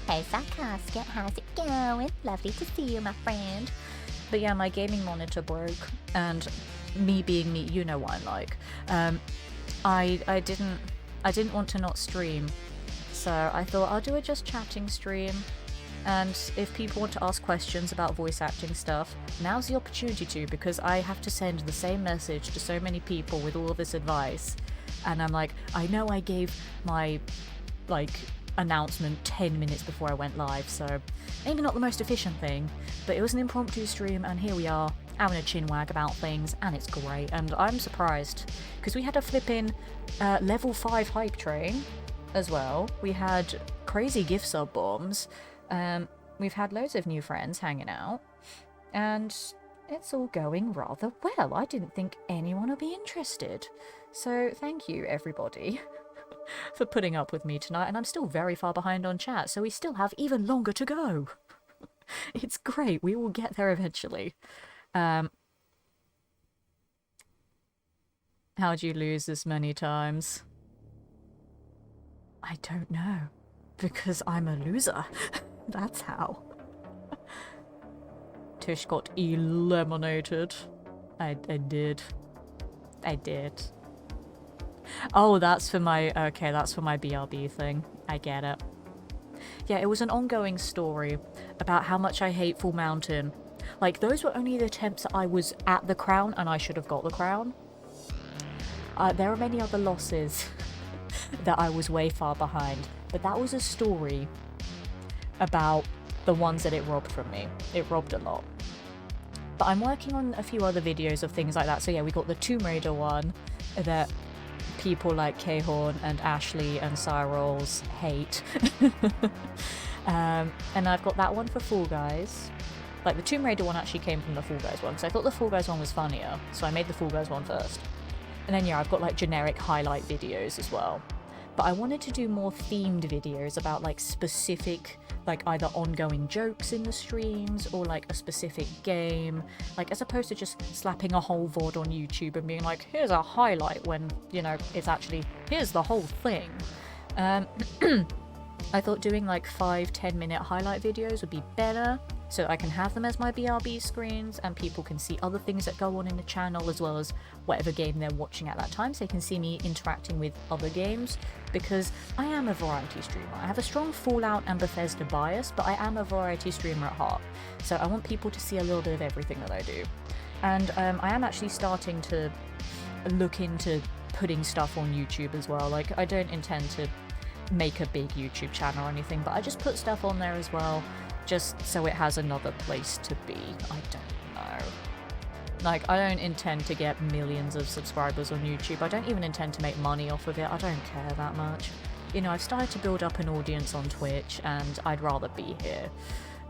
Hey, Sarcastic, how's it going? Lovely to see you, my friend. But yeah, my gaming monitor broke, and me being me, you know what I'm like. I didn't want to not stream, so I thought I'll do a just chatting stream, and if people want to ask questions about voice acting stuff, now's the opportunity to, because I have to send the same message to so many people with all of this advice, and I'm like, I know I gave my, like, announcement 10 minutes before I went live, so maybe not the most efficient thing, but it was an impromptu stream, and here we are, having a chinwag about things, and it's great. And I'm surprised, because we had a flipping level 5 hype train as well. We had crazy gift sub bombs. We've had loads of new friends hanging out, and it's all going rather well. I didn't think anyone would be interested. So thank you, everybody, for putting up with me tonight. And I'm still very far behind on chat, so we still have even longer to go. It's great. We will get there eventually. How'd you lose this many times? I don't know. Because I'm a loser. That's how. Tish got eliminated. I did. I did. Oh, that's for my... Okay, that's for my BRB thing. I get it. Yeah, it was an ongoing story about how much I hate Full Mountain. Like, those were only the attempts that I was at the crown, and I should have got the crown. There are many other losses that I was way far behind, but that was a story about the ones that it robbed from me. It robbed a lot. But I'm working on a few other videos of things like that. So yeah, we got the Tomb Raider one that people like K-Horn and Ashley and Cyrils hate. And I've got that one for Fall Guys. Like, the Tomb Raider one actually came from the Fall Guys one, because I thought the Fall Guys one was funnier, so I made the Fall Guys one first. And then, yeah, I've got, like, generic highlight videos as well. but I wanted to do more themed videos about like specific, like either ongoing jokes in the streams or like a specific game, like as opposed to just slapping a whole VOD on YouTube and being like, here's a highlight, when, you know, it's actually, here's the whole thing. I thought doing like 5-10 minute highlight videos would be better, so I can have them as my BRB screens and people can see other things that go on in the channel as well as whatever game they're watching at that time, so they can see me interacting with other games, because I am a variety streamer. I have a strong Fallout and Bethesda bias, but I am a variety streamer at heart, so I want people to see a little bit of everything that I do. And I am actually starting to look into putting stuff on YouTube as well. Like, I don't intend to make a big YouTube channel or anything, but I just put stuff on there as well, just so it has another place to be. I don't know. Like, I don't intend to get millions of subscribers on YouTube. I don't even intend to make money off of it. I don't care that much. You know, I've started to build up an audience on Twitch, and I'd rather be here.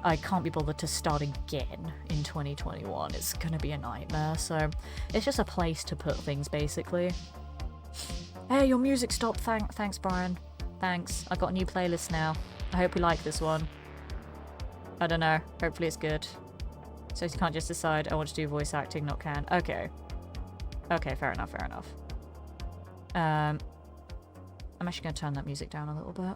I can't be bothered to start again in 2021. It's gonna be a nightmare, so it's just a place to put things, basically. Hey, your music stopped. Thanks, Brian. Thanks. I got a new playlist now. I hope we like this one. I don't know. Hopefully it's good. So you can't just decide, I want to do voice acting, not can. Okay. Okay, fair enough, fair enough. I'm actually going to turn that music down a little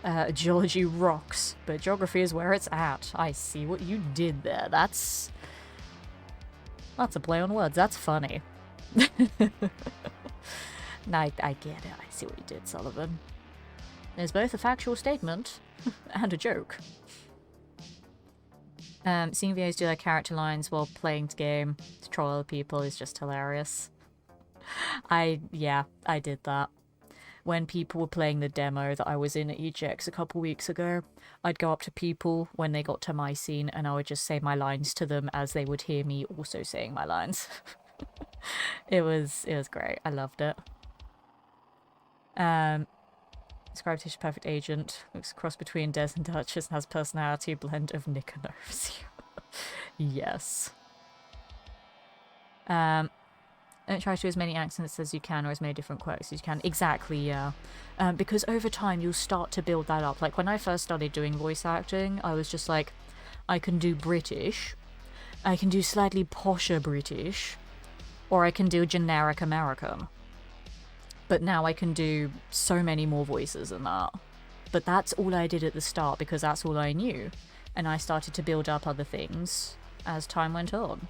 bit. Geology rocks, but geography is where it's at. I see what you did there. That's a play on words. That's funny. No, I get it. I see what you did, Sullivan. There's both a factual statement and a joke. Seeing VAs do their character lines while playing the game to troll other people is just hilarious. Yeah, I did that. When people were playing the demo that I was in at EGX a couple weeks ago, I'd go up to people when they got to my scene and I would just say my lines to them as they would hear me also saying my lines. It was great. I loved it. Describe Tish Perfect Agent. Looks a cross between Des and Duchess and has personality blend of Nick and Overseer. Yes. Don't try to do as many accents as you can or as many different quirks as you can. Exactly, yeah. Because over time you'll start to build that up. Like when I first started doing voice acting, I was just like, I can do British, I can do slightly posher British, or I can do generic American. But now I can do so many more voices than that. But that's all I did at the start because that's all I knew. And I started to build up other things as time went on.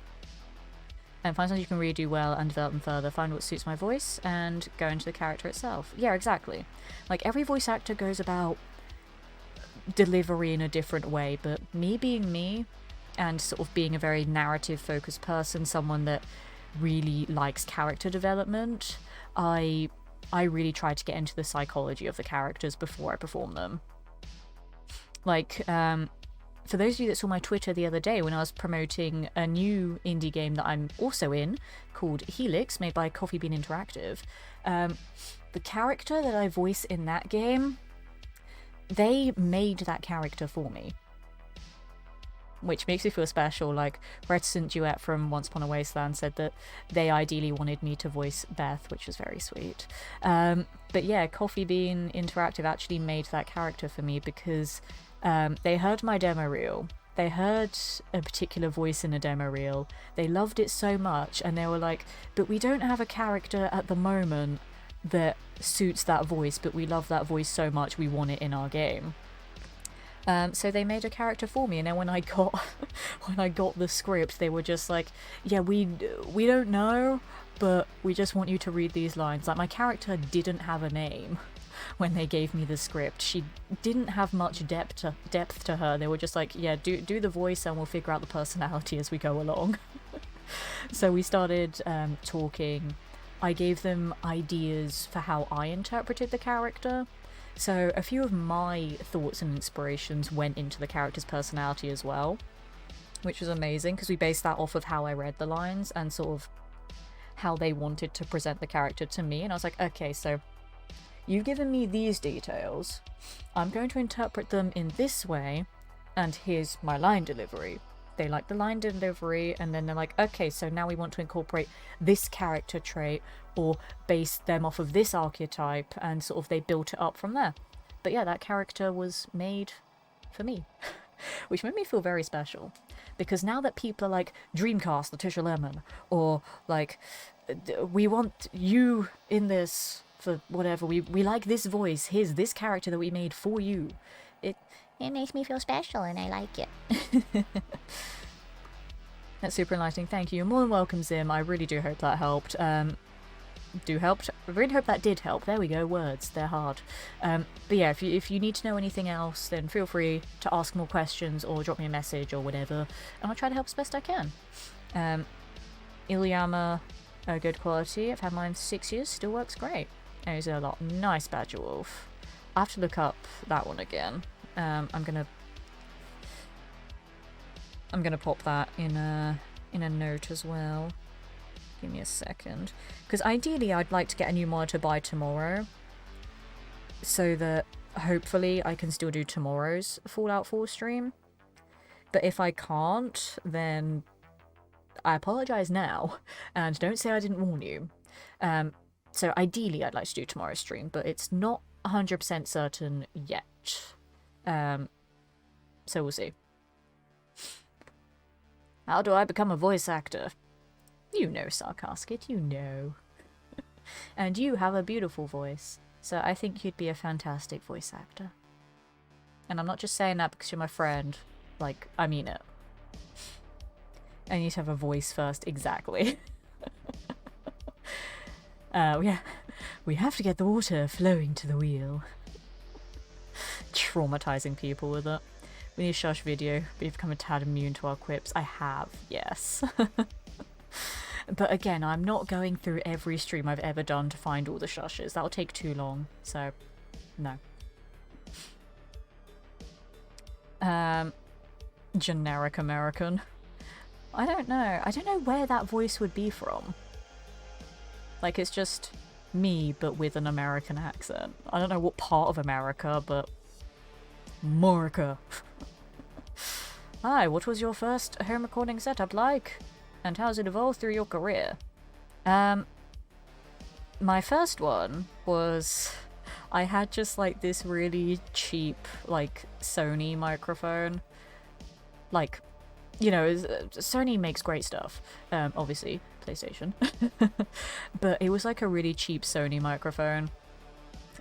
And find something you can really do well and develop them further. Find what suits my voice and go into the character itself. Yeah, exactly. Like every voice actor goes about delivery in a different way, but me being me and sort of being a very narrative focused person, someone that really likes character development, I really try to get into the psychology of the characters before I perform them. Like, for those of you that saw my Twitter the other day when I was promoting a new indie game that I'm also in, called Helix, made by Coffee Bean Interactive, the character that I voice in that game, they made that character for me. Which makes me feel special. Like, Reticent Duet from Once Upon a Wasteland said that they ideally wanted me to voice Beth, which was very sweet. But yeah, Coffee Bean Interactive actually made that character for me because they heard my demo reel. They heard a particular voice in a demo reel. They loved it so much, and they were like, but we don't have a character at the moment that suits that voice, but we love that voice so much we want it in our game. So they made a character for me, and then when I got the script, they were just like, yeah, we don't know, but we just want you to read these lines. Like, my character didn't have a name when they gave me the script. She didn't have much depth to her. They were just like, yeah, do the voice and we'll figure out the personality as we go along. So we started talking. I gave them ideas for how I interpreted the character. So a few of my thoughts and inspirations went into the character's personality as well, which was amazing because we based that off of how I read the lines and sort of how they wanted to present the character to me. And I was like, okay, so you've given me these details, I'm going to interpret them in this way, and here's my line delivery. they like the line delivery, and then they're like, okay, so now we want to incorporate this character trait or base them off of this archetype, and sort of they built it up from there. But yeah, that character was made for me, which made me feel very special. Because now that people are like, Dreamcast, Letitia Lemon, or like, we want you in this for whatever, we like this voice, here's this character that we made for you. It makes me feel special and I like it. That's super enlightening, thank you. You're more than welcome, Zim. I really do hope that helped. I really hope that did help. There we go, words, they're hard. But yeah, if you need to know anything else, then feel free to ask more questions or drop me a message or whatever, and I'll try to help as best I can. Ilyama, good quality. I've had mine 6 years, still works great. And he's a lot. Nice Badger Wolf. I have to look up that one again. I'm gonna pop that in a note as well. Give me a second. Because ideally I'd like to get a new monitor by tomorrow, so that hopefully I can still do tomorrow's Fallout 4 stream. But if I can't, then I apologise now, and don't say I didn't warn you. So ideally I'd like to do tomorrow's stream, but it's not 100% certain yet. So we'll see. How do I become a voice actor? You know, Sarkasket, you know. And you have a beautiful voice, so I think you'd be a fantastic voice actor. And I'm not just saying that because you're my friend. Like, I mean it. I need to have a voice first, exactly. Yeah, we have to get the water flowing to the wheel. Traumatizing people with it. We need a shush video, but you've become a tad immune to our quips. I have, yes. But again, I'm not going through every stream I've ever done to find all the shushes. That'll take too long, so no. Generic American. I don't know. I don't know where that voice would be from. Like, it's just me, but with an American accent. I don't know what part of America, but... America. Hi, what was your first home recording setup like? And how's it evolved through your career? My first one was... I had just, like, this really cheap, like, Sony microphone. Like, you know, Sony makes great stuff. Obviously, PlayStation. But it was, like, a really cheap Sony microphone.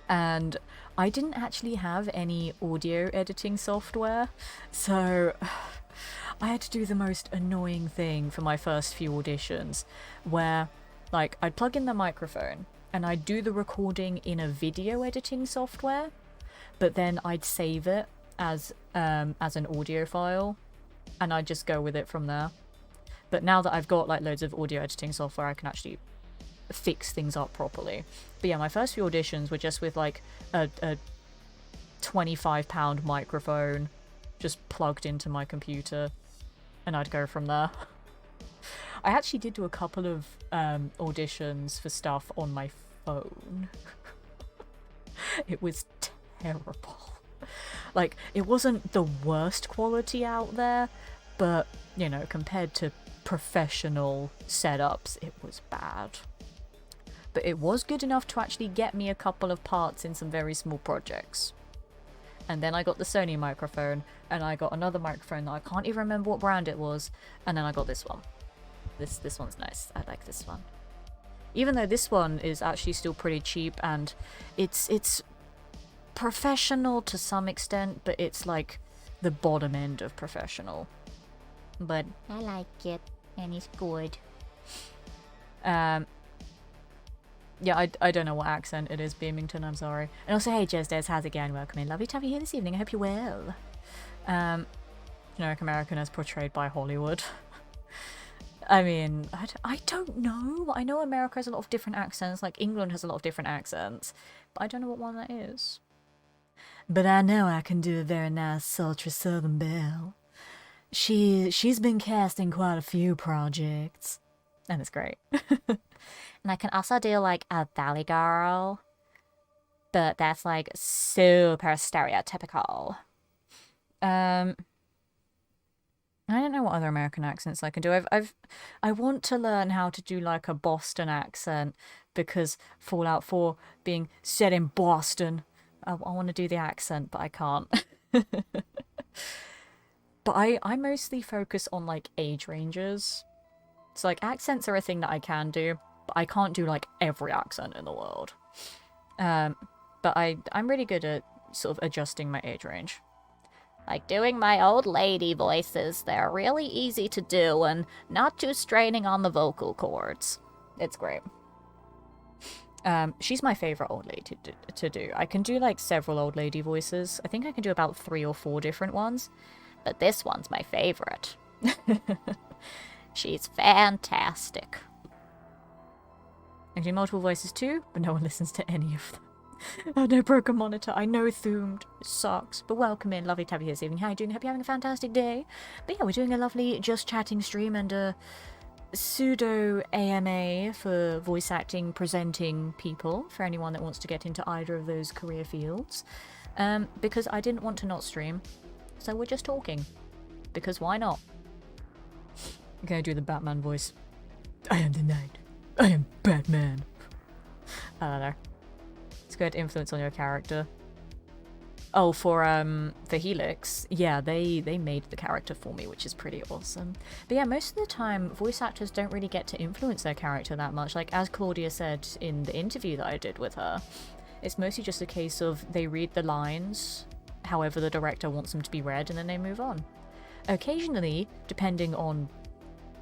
And I didn't actually have any audio editing software, so... I had to do the most annoying thing for my first few auditions, where, like, I'd plug in the microphone, and I'd do the recording in a video editing software, but then I'd save it as an audio file, and I'd just go with it from there. But now that I've got, like, loads of audio editing software, I can actually fix things up properly. But yeah, my first few auditions were just with, like, a £25 microphone just plugged into my computer, and I'd go from there. I actually did do a couple of auditions for stuff on my phone. It was terrible. Like, it wasn't the worst quality out there, but, you know, compared to professional setups, it was bad. But it was good enough to actually get me a couple of parts in some very small projects. And then I got the Sony microphone, and I got another microphone that I can't even remember what brand it was, and then I got this one. This one's nice. I like this one. Even though this one is actually still pretty cheap, and it's professional to some extent, but it's like the bottom end of professional. But I like it, and it's good. yeah, I don't know what accent it is, Beamington, I'm sorry. And also, hey, Jezdes, how's it going? Welcome in. Lovely to have you here this evening. I hope you're well. Generic American as portrayed by Hollywood. I mean, I don't know. I know America has a lot of different accents, like England has a lot of different accents, but I don't know what one that is. But I know I can do a very nice sultry Southern belle. She's been cast in quite a few projects, and it's great. And I can also do, like, a Valley Girl, but that's, like, super stereotypical. I don't know what other American accents I can do. I want to learn how to do like a Boston accent because Fallout 4 being set in Boston, I want to do the accent, but I can't. But I mostly focus on like age ranges. So like accents are a thing that I can do, but I can't do like every accent in the world. But I'm really good at sort of adjusting my age range. Like doing my old lady voices. They're really easy to do and not too straining on the vocal cords. It's great. She's my favorite old lady to do. I can do like several old lady voices. I think I can do about 3 or 4 different ones. But this one's my favorite. She's fantastic. I can do multiple voices too, but no one listens to any of them. Oh no, broken monitor. I know Thumed. It sucks. But welcome in. Lovely to have you here this evening. How are you doing? Hope you're having a fantastic day. But yeah, we're doing a lovely Just Chatting stream and a pseudo AMA for voice acting, presenting people, for anyone that wants to get into either of those career fields. Because I didn't want to not stream. So we're just talking. Because why not? I'm gonna do the Batman voice. I am the knight. I am Batman. I don't know. It's good influence on your character. Oh, for Helix, yeah, they made the character for me, which is pretty awesome. But yeah, most of the time, voice actors don't really get to influence their character that much. Like, as Claudia said in the interview that I did with her, it's mostly just a case of they read the lines however the director wants them to be read, and then they move on. Occasionally, depending on,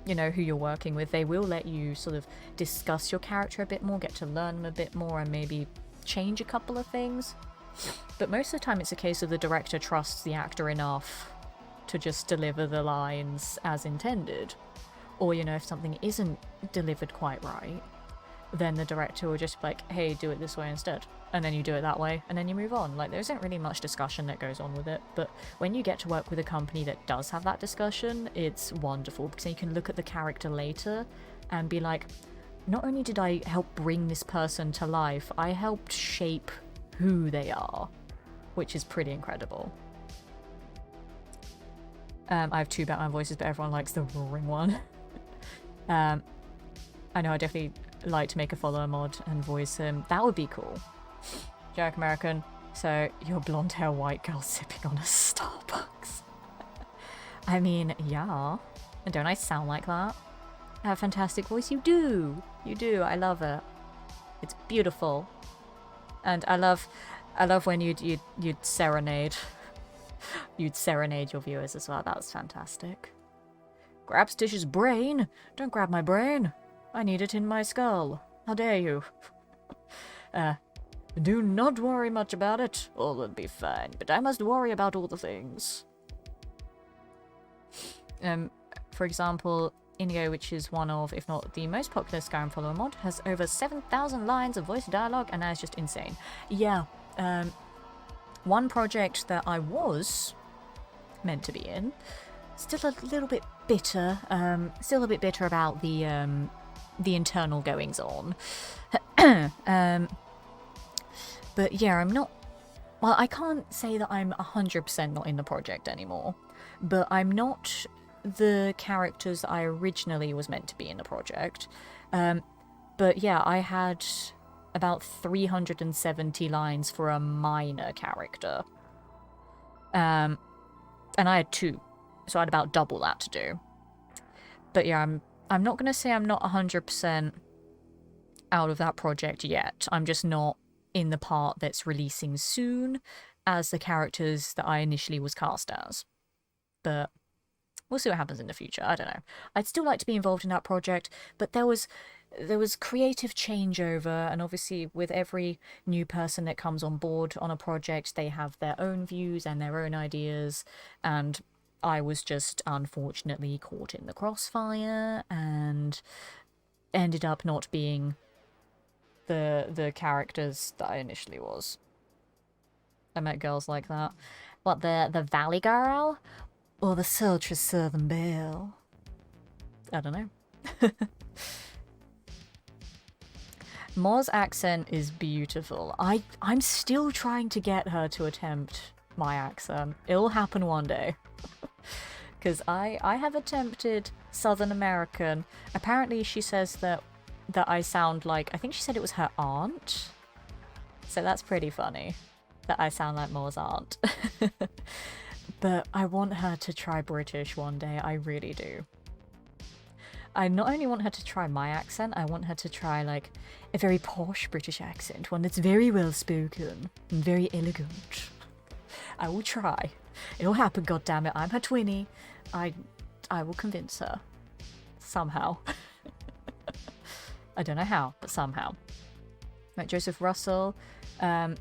you know, who you're working with, they will let you sort of discuss your character a bit more, get to learn them a bit more, and maybe change a couple of things. But most of the time it's a case of the director trusts the actor enough to just deliver the lines as intended. Or, you know, if something isn't delivered quite right, then the director will just be like, hey, do it this way instead. And then you do it that way, and then you move on. Like, there isn't really much discussion that goes on with it, but when you get to work with a company that does have that discussion, it's wonderful, because then you can look at the character later and be like, not only did I help bring this person to life, I helped shape who they are, which is pretty incredible. I have 2 Batman voices, but everyone likes the roaring one. I know I definitely like to make a follower mod and voice him. That would be cool. Jack American, so you're blonde hair white girl sipping on a Starbucks. I mean, yeah. And don't I sound like that? I have a fantastic voice. You do. You do. I love it. It's beautiful. And I love when you'd serenade. You'd serenade your viewers as well. That was fantastic. Grab Stitch's brain. Don't grab my brain. I need it in my skull. How dare you? Do not worry much about it. All will be fine. But I must worry about all the things. For example, Indigo, which is one of, if not the most popular Skyrim follower mod, has over 7,000 lines of voice dialogue, and that is just insane. Yeah, one project that I was meant to be in, still a little bit bitter, about the internal goings on. But yeah, I'm not, well, I can't say that I'm 100% not in the project anymore, but I'm not the characters that I originally was meant to be in the project. But yeah, I had about 370 lines for a minor character. And I had 2, so I had about double that to do. But yeah, I'm not gonna say I'm not 100% out of that project yet. I'm just not in the part that's releasing soon as the characters that I initially was cast as. But we'll see what happens in the future. I don't know. I'd still like to be involved in that project, but there was creative changeover, and obviously with every new person that comes on board on a project, they have their own views and their own ideas, and I was just unfortunately caught in the crossfire and ended up not being the characters that I initially was. I met girls like that. What, the Valley Girl? Or the sultry Southern Belle. I don't know. Mo's accent is beautiful. I'm still trying to get her to attempt my accent. It'll happen one day. Because I have attempted Southern American. Apparently she says that I sound like, I think she said it was her aunt. So that's pretty funny. That I sound like Moore's aunt. But I want her to try British one day, I really do. I not only want her to try my accent, I want her to try like a very posh British accent, one that's very well spoken and very elegant. I will try. It'll happen, goddammit. I'm her twinny. I will convince her. Somehow. I don't know how, but somehow. Like Joseph Russell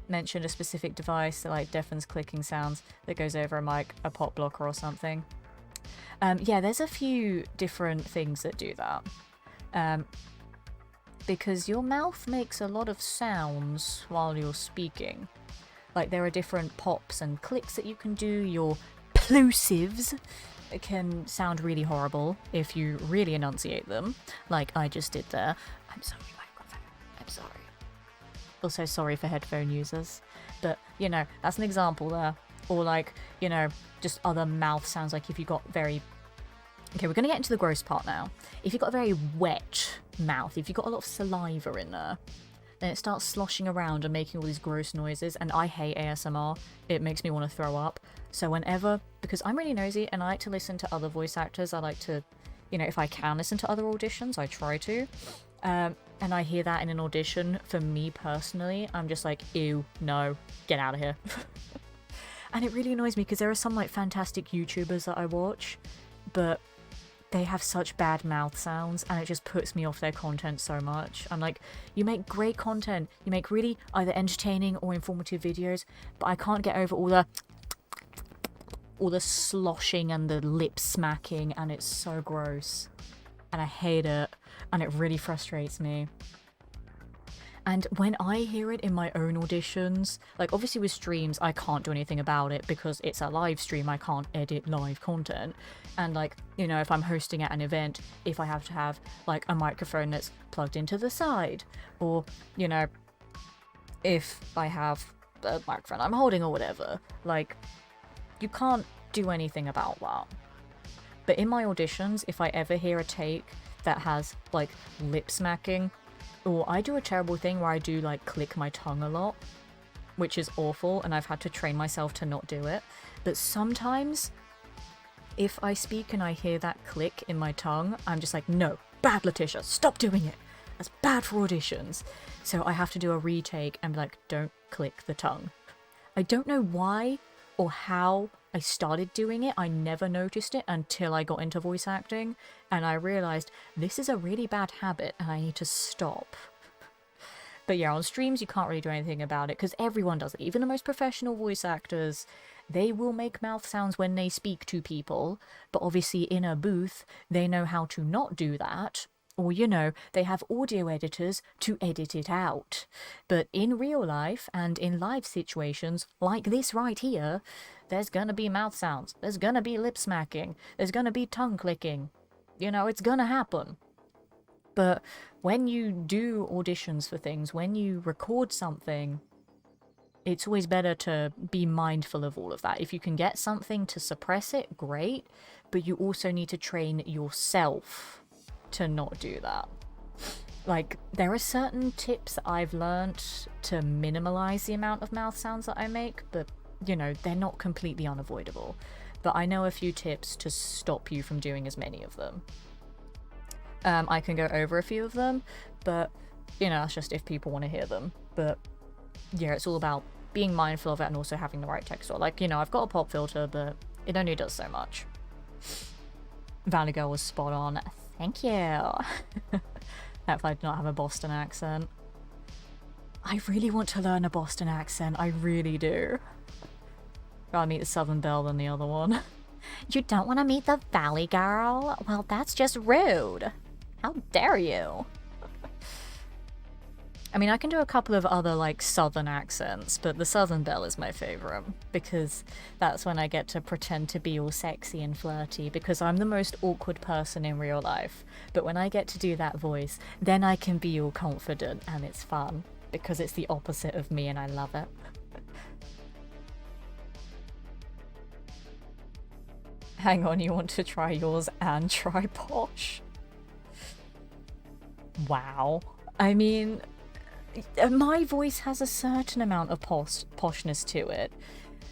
mentioned a specific device that like deafens clicking sounds that goes over a mic, a pop blocker or something. Yeah, there's a few different things that do that. Because your mouth makes a lot of sounds while you're speaking. Like there are different pops and clicks that you can do. Your plosives can sound really horrible if you really enunciate them, like I just did there. I'm sorry, microphone. I'm sorry. Also sorry for headphone users. But, you know, that's an example there. Or like, you know, just other mouth sounds, like if you got very... Okay, we're going to get into the gross part now. If you've got a very wet mouth, if you've got a lot of saliva in there, then it starts sloshing around and making all these gross noises, and I hate ASMR. It makes me want to throw up. So whenever, because I'm really nosy and I like to listen to other voice actors, I like to, you know, if I can listen to other auditions, I try to. And I hear that in an audition, for me personally, I'm just like, ew, no, get out of here. And it really annoys me because there are some like fantastic YouTubers that I watch, but they have such bad mouth sounds and it just puts me off their content so much. I'm like, you make great content, you make really either entertaining or informative videos, but I can't get over all the sloshing and the lip smacking, and it's so gross. And I hate it, and it really frustrates me. And when I hear it in my own auditions, like obviously with streams, I can't do anything about it because it's a live stream, I can't edit live content. And like, you know, if I'm hosting at an event, if I have to have like a microphone that's plugged into the side, or, you know, if I have a microphone I'm holding or whatever, like, you can't do anything about that. But in my auditions, if I ever hear a take that has like lip smacking, or I do a terrible thing where I do like click my tongue a lot, which is awful, and I've had to train myself to not do it. But sometimes, if I speak and I hear that click in my tongue, I'm just like, no, bad Letitia, stop doing it. That's bad for auditions. So I have to do a retake and be like, don't click the tongue. I don't know why or how I started doing it. I never noticed it until I got into voice acting, and I realized this is a really bad habit and I need to stop. But yeah, on streams you can't really do anything about it because everyone does it. Even the most professional voice actors, they will make mouth sounds when they speak to people, but obviously in a booth they know how to not do that. Or, you know, they have audio editors to edit it out. But in real life and in live situations like this right here, there's gonna be mouth sounds, there's gonna be lip smacking, there's gonna be tongue clicking. You know, it's gonna happen. But when you do auditions for things, when you record something, it's always better to be mindful of all of that. If you can get something to suppress it, great, but you also need to train yourself to not do that. Like, there are certain tips that I've learnt to minimalize the amount of mouth sounds that I make, but, you know, they're not completely unavoidable. But I know a few tips to stop you from doing as many of them. I can go over a few of them, but, you know, that's just if people want to hear them. But, yeah, it's all about being mindful of it and also having the right texture. Like, you know, I've got a pop filter, but it only does so much. Valley Girl was spot on. Thank you. If I did not have a Boston accent. I really want to learn a Boston accent. I really do. Rather meet the Southern Belle than the other one. You don't want to meet the Valley Girl? Well, that's just rude. How dare you? I mean, I can do a couple of other, like, Southern accents, but the Southern Belle is my favourite, because that's when I get to pretend to be all sexy and flirty, because I'm the most awkward person in real life. But when I get to do that voice, then I can be all confident, and it's fun, because it's the opposite of me, and I love it. Hang on, you want to try yours and try Posh? Wow. I mean, my voice has a certain amount of poshness to it,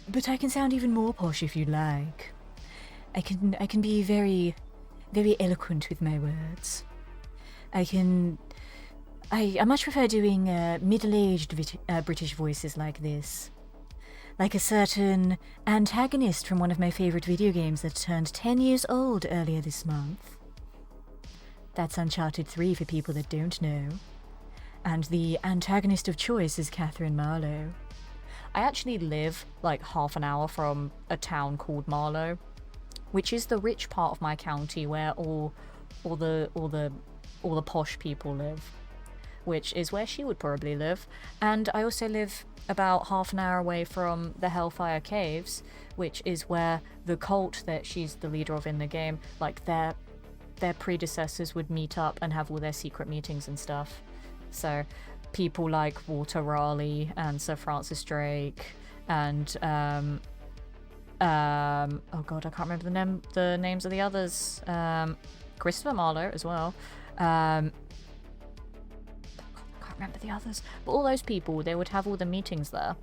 but I can sound even more posh if you like. I can be very, very eloquent with my words. I much prefer doing middle-aged British voices like this. Like a certain antagonist from one of my favourite video games that turned 10 years old earlier this month. That's Uncharted 3 for people that don't know. And the antagonist of choice is Catherine Marlowe. I actually live like half an hour from a town called Marlow, which is the rich part of my county where all the posh people live, which is where she would probably live. And I also live about half an hour away from the Hellfire Caves, which is where the cult that she's the leader of in the game, like their predecessors would meet up and have all their secret meetings and stuff. So people like Walter Raleigh and Sir Francis Drake and oh god, I can't remember the names of the others. Christopher Marlowe as well. Remember the others, but all those people, they would have all the meetings there,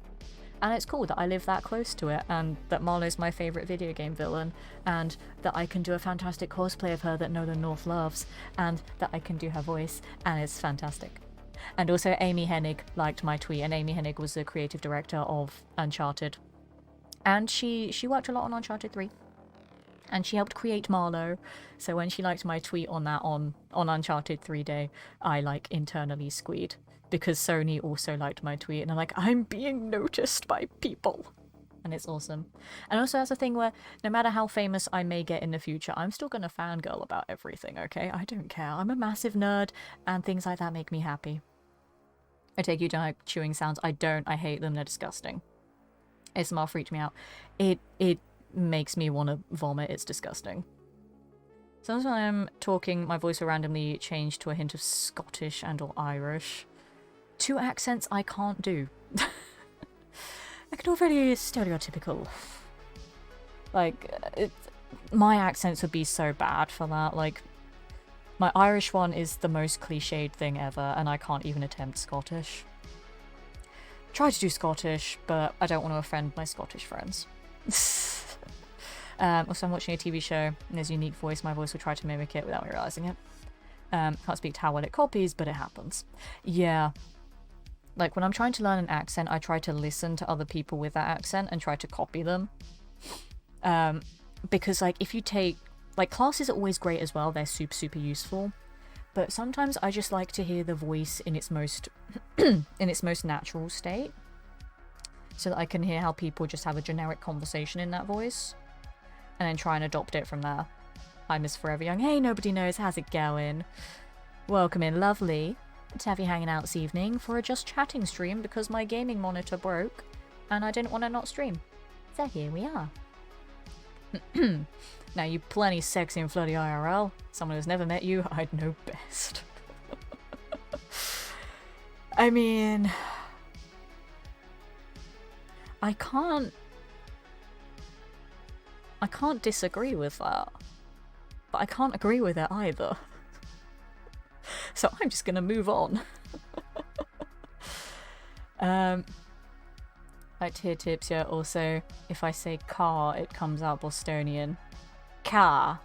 and it's cool that I live that close to it, and that Marlowe's my favourite video game villain, and that I can do a fantastic cosplay of her that Nolan North loves, and that I can do her voice, and it's fantastic. And also Amy Hennig liked my tweet, and Amy Hennig was the creative director of Uncharted, and she worked a lot on Uncharted 3. And she helped create Marlowe, so when she liked my tweet on that on Uncharted 3 Day, I like internally squeed, because Sony also liked my tweet, and I'm like, I'm being noticed by people, and it's awesome. And also that's a thing where no matter how famous I may get in the future, I'm still gonna fangirl about everything, okay? I don't care. I'm a massive nerd, and things like that make me happy. I take you don't like chewing sounds. I don't. I hate them. They're disgusting. ASMR freaked me out. It makes me want to vomit. It's disgusting. Sometimes when I'm talking, my voice will randomly change to a hint of Scottish and or Irish. 2 accents I can't do. I can do very stereotypical. Like, my accents would be so bad for that. Like, my Irish one is the most cliched thing ever, and I can't even attempt Scottish. Try to do Scottish, but I don't want to offend my Scottish friends. Also, I'm watching a TV show, and there's a unique voice. My voice will try to mimic it without me realising it. Can't speak to how well it copies, but it happens. Yeah. Like, when I'm trying to learn an accent, I try to listen to other people with that accent and try to copy them. Because, like, if you take... Like, classes are always great as well. They're super, super useful. But sometimes I just like to hear the voice in its most... in its most natural state. So that I can hear how people just have a generic conversation in that voice. And then try and adopt it from there. Hi, Miss Forever Young. Hey, nobody knows. How's it going? Welcome in, lovely. To have you hanging out this evening for a just chatting stream because my gaming monitor broke and I didn't want to not stream. So here we are. Now, you plenty sexy and flirty IRL. Someone who's never met you, I'd know best. I mean... I can't disagree with that. But I can't agree with it either. So I'm just gonna move on. Like tier tips, yeah, also, if I say car, it comes out Bostonian. Car.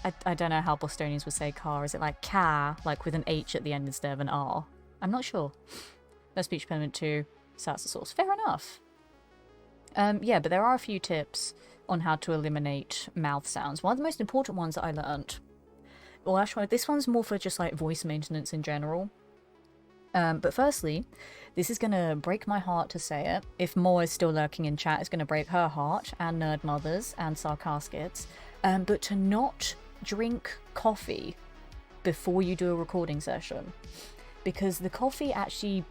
I don't know how Bostonians would say car. Is it like car, like with an H at the end instead of an R? I'm not sure. No speech impediment too, so that's the source. Fair enough. Yeah, but there are a few tips on how to eliminate mouth sounds. One of the most important ones that I learnt. Well, actually, this one's more for just like voice maintenance in general. But firstly, this is gonna break my heart to say it. If Mo is still lurking in chat, it's gonna break her heart, and Nerd Mothers, and Sarcaskets. But to not drink coffee before you do a recording session. Because the coffee actually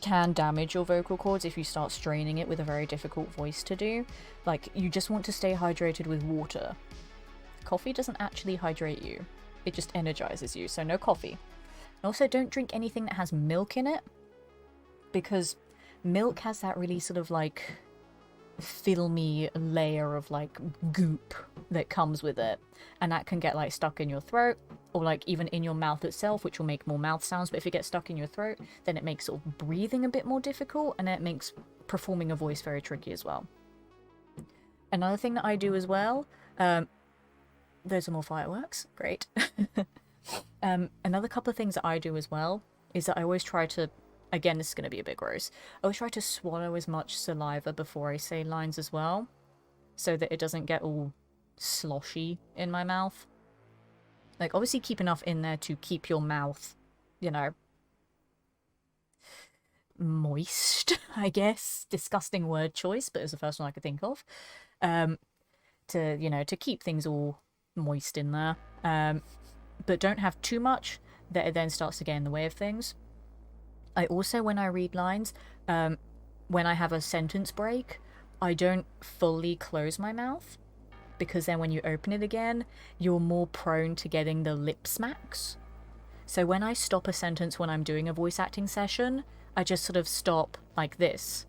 can damage your vocal cords if you start straining it with a very difficult voice to do. Like, you just want to stay hydrated with water. Coffee doesn't actually hydrate you. It just energizes you, so no coffee. And also, don't drink anything that has milk in it, because milk has that really sort of like filmy layer of like goop that comes with it, and that can get like stuck in your throat or like even in your mouth itself, which will make more mouth sounds. But if it gets stuck in your throat, then it makes sort of breathing a bit more difficult, and it makes performing a voice very tricky as well. Another thing that I do as well, those are more fireworks, great. Another couple of things that I do as well is that I always try to, again, this is going to be a bit gross, I always try to swallow as much saliva before I say lines as well, so that it doesn't get all sloshy in my mouth. Like, obviously keep enough in there to keep your mouth, you know, moist, I guess. Disgusting word choice, but it was the first one I could think of. To, you know, to keep things all moist in there. But don't have too much that it then starts to get in the way of things. I also, when I read lines, when I have a sentence break, I don't fully close my mouth, because then when you open it again, you're more prone to getting the lip smacks. So when I stop a sentence when I'm doing a voice acting session, I just sort of stop like this,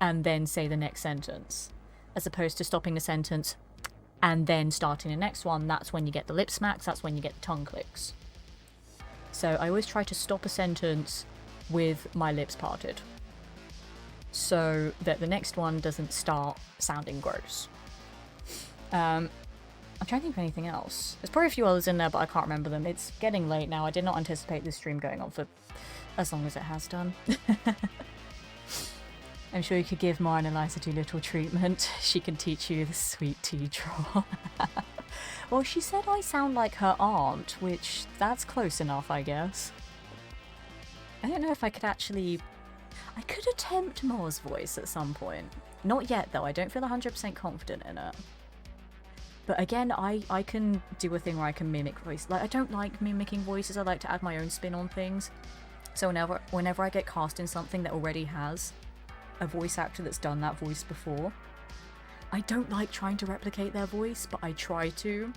and then say the next sentence. As opposed to stopping a sentence and then starting the next one, that's when you get the lip smacks, that's when you get the tongue clicks. So I always try to stop a sentence with my lips parted, so that the next one doesn't start sounding gross. I'm trying to think of anything else. There's probably a few others in there, but I can't remember them. It's getting late now. I did not anticipate this stream going on for as long as it has done. I'm sure you could give Mara and Eliza Doolittle treatment. She can teach you the sweet tea draw. Well, she said I sound like her aunt, which that's close enough, I guess. I don't know if I could actually... I could attempt More's voice at some point. Not yet, though. I don't feel 100% confident in it. But again, I can do a thing where I can mimic voice. Like, I don't like mimicking voices. I like to add my own spin on things. So whenever I get cast in something that already has a voice actor that's done that voice before, I don't like trying to replicate their voice, but I try to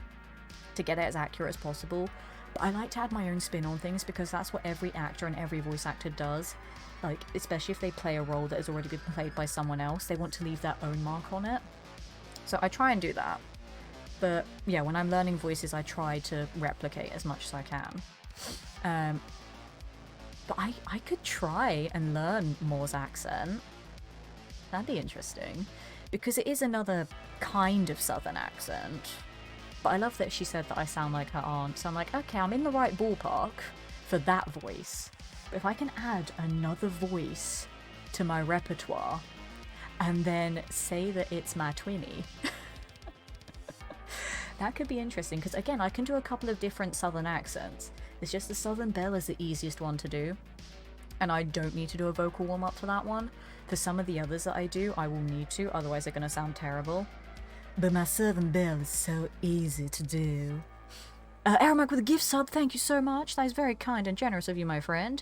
get it as accurate as possible. But I like to add my own spin on things, because that's what every actor and every voice actor does. Like, especially if they play a role that has already been played by someone else, they want to leave their own mark on it. So I try and do that. But yeah, when I'm learning voices, I try to replicate as much as I can. But I could try and learn More's accent. That'd be interesting, because it is another kind of southern accent. But I love that she said that I sound like her aunt, so I'm like, okay, I'm in the right ballpark for that voice. But if I can add another voice to my repertoire, and then say that it's my twinny, that could be interesting, because again, I can do a couple of different southern accents. It's just the Southern Belle is the easiest one to do, and I don't need to do a vocal warm-up for that one. For some of the others that I do, I will need to, otherwise they're going to sound terrible. But my Southern Belle is so easy to do. Aramak with a gift sub, thank you so much. That is very kind and generous of you, my friend.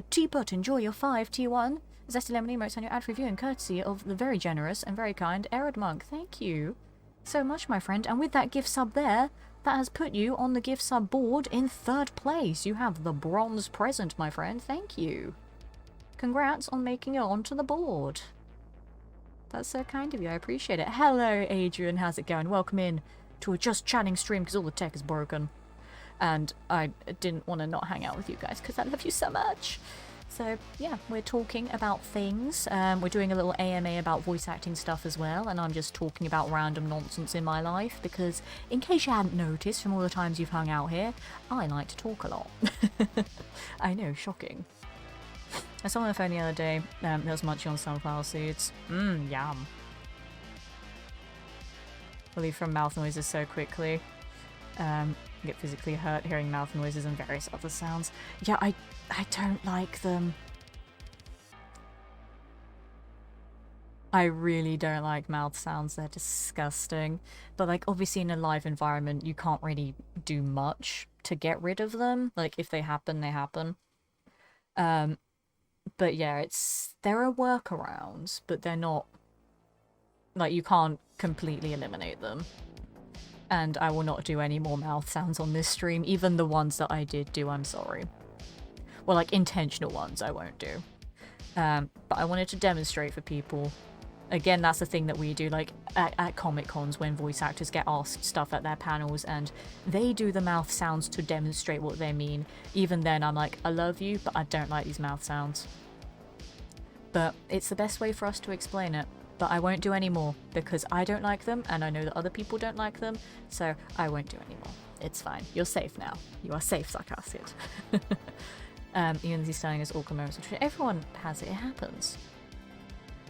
Teapot, enjoy your 5 T1. Zesty Lemon emotes on your ad review and courtesy of the very generous and very kind Arid Monk. Thank you so much, my friend. And with that gift sub there, that has put you on the gift sub board in 3rd place. You have the bronze present, my friend. Thank you. Congrats on making it onto the board. That's so kind of you. I appreciate it. Hello, Adrian. How's it going? Welcome in to a Just Chatting stream, because all the tech is broken. And I didn't want to not hang out with you guys, because I love you so much. So, yeah, we're talking about things. We're doing a little AMA about voice acting stuff as well, and I'm just talking about random nonsense in my life, because in case you hadn't noticed from all the times you've hung out here, I like to talk a lot. I know, shocking. I saw on the phone the other day, there was munching on sunflower seeds. Yum. I leave from mouth noises so quickly. Get physically hurt hearing mouth noises and various other sounds. Yeah, I don't like them. I really don't like mouth sounds. They're disgusting. But like, obviously in a live environment, you can't really do much to get rid of them. Like, if they happen, they happen. But yeah, there are workarounds, but they're not, like, you can't completely eliminate them. And I will not do any more mouth sounds on this stream. Even the ones that I did do, I'm sorry. Well, like, intentional ones I won't do. But I wanted to demonstrate for people Again, that's the thing that we do, like, at Comic Cons when voice actors get asked stuff at their panels and they do the mouth sounds to demonstrate what they mean. Even then, I'm like, I love you, but I don't like these mouth sounds. But it's the best way for us to explain it. But I won't do any more, because I don't like them, and I know that other people don't like them, so I won't do any more. It's fine. You're safe now. You are safe, Sarkastic. Ian's telling us all commercials. Everyone has it. It happens.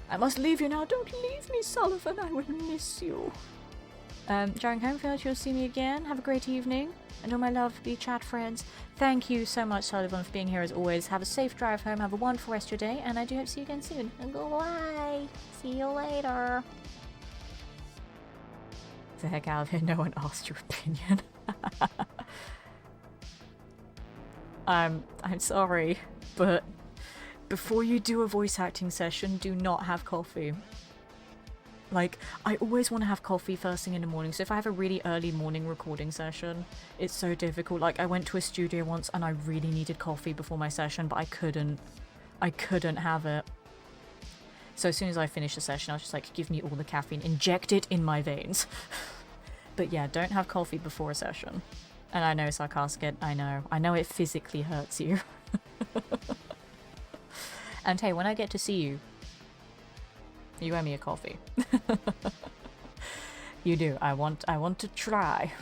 I must leave you now. Don't leave me, Sullivan. I will miss you. During Homefield, you'll see me again. Have a great evening. And all my lovely chat friends, thank you so much, Sullivan, for being here as always. Have a safe drive home. Have a wonderful rest of your day. And I do hope to see you again soon. And goodbye. See you later. Get the heck out of here. No one asked your opinion. I'm sorry, but before you do a voice acting session, do not have coffee. Like, I always want to have coffee first thing in the morning, so if I have a really early morning recording session, it's so difficult. Like, I went to a studio once and I really needed coffee before my session, but I couldn't have it. So as soon as I finished the session, I was just like, give me all the caffeine, inject it in my veins. But yeah, don't have coffee before a session. And I know, Sarkastic, I know it physically hurts you. And hey, when I get to see you, you owe me a coffee. You do. I want to try.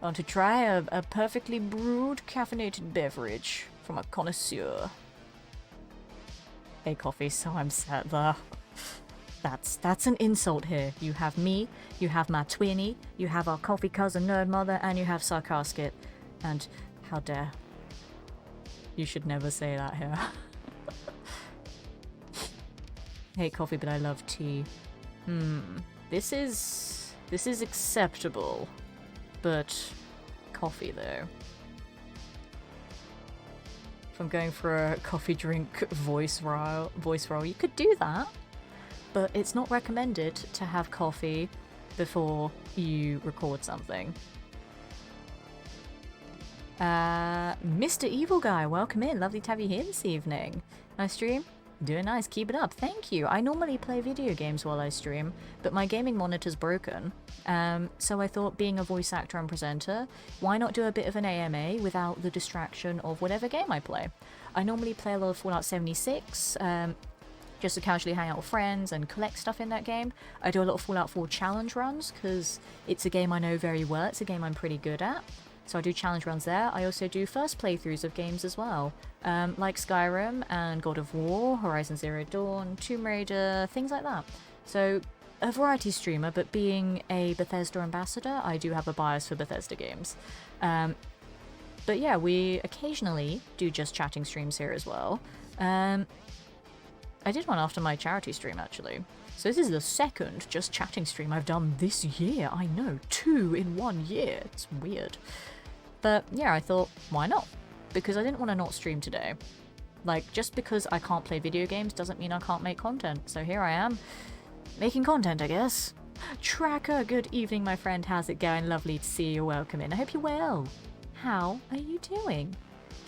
I want to try a perfectly brewed caffeinated beverage from a connoisseur. Hey, coffee, so I'm sad there. That's an insult here. You have me, you have my twinny, you have our coffee cousin Nerd Mother, and you have Sarkastic. And how dare. You should never say that here. Hate coffee, but I love tea. This is acceptable. But coffee though. If I'm going for a coffee drink voice roll, you could do that. But it's not recommended to have coffee before you record something. Mr. Evil Guy, welcome in. Lovely to have you here this evening. Nice stream? Doing nice, keep it up, thank you. I normally play video games while I stream, but my gaming monitor's broken. So I thought, being a voice actor and presenter, why not do a bit of an AMA without the distraction of whatever game I play? I normally play a lot of Fallout 76, just to casually hang out with friends and collect stuff in that game. I do a lot of Fallout 4 challenge runs, because it's a game I know very well, it's a game I'm pretty good at. So I do challenge runs there. I also do first playthroughs of games as well, like Skyrim and God of War, Horizon Zero Dawn, Tomb Raider, things like that. So a variety streamer, but being a Bethesda ambassador, I do have a bias for Bethesda games. But yeah, we occasionally do just chatting streams here as well. I did one after my charity stream, actually. So this is the second just chatting stream I've done this year. I know, 2 in 1 year. It's weird. But yeah, I thought, why not? Because I didn't want to not stream today. Like, just because I can't play video games doesn't mean I can't make content. So here I am, making content, I guess. Tracker, good evening, my friend. How's it going? Lovely to see you. Welcome in. I hope you're well. How are you doing?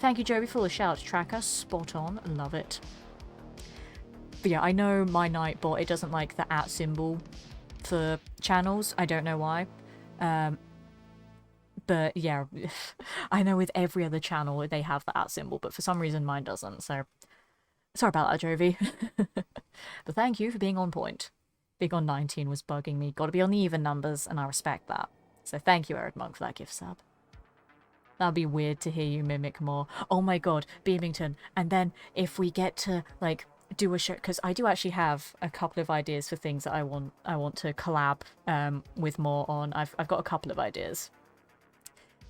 Thank you, Joby, for the shout, Tracker. Spot on. Love it. But yeah, I know my Nightbot, it doesn't like the @ symbol for channels. I don't know why. But yeah, I know with every other channel they have the @ symbol, but for some reason mine doesn't, so sorry about that, Jovi. But thank you for being on point. Being on 19 was bugging me. Gotta be on the even numbers, and I respect that. So thank you, Eric Monk, for that gift sub. That'd be weird to hear you mimic more. Oh my god, Beamington. And then if we get to, like, do a show, because I do actually have a couple of ideas for things that I want to collab with more on. I've got a couple of ideas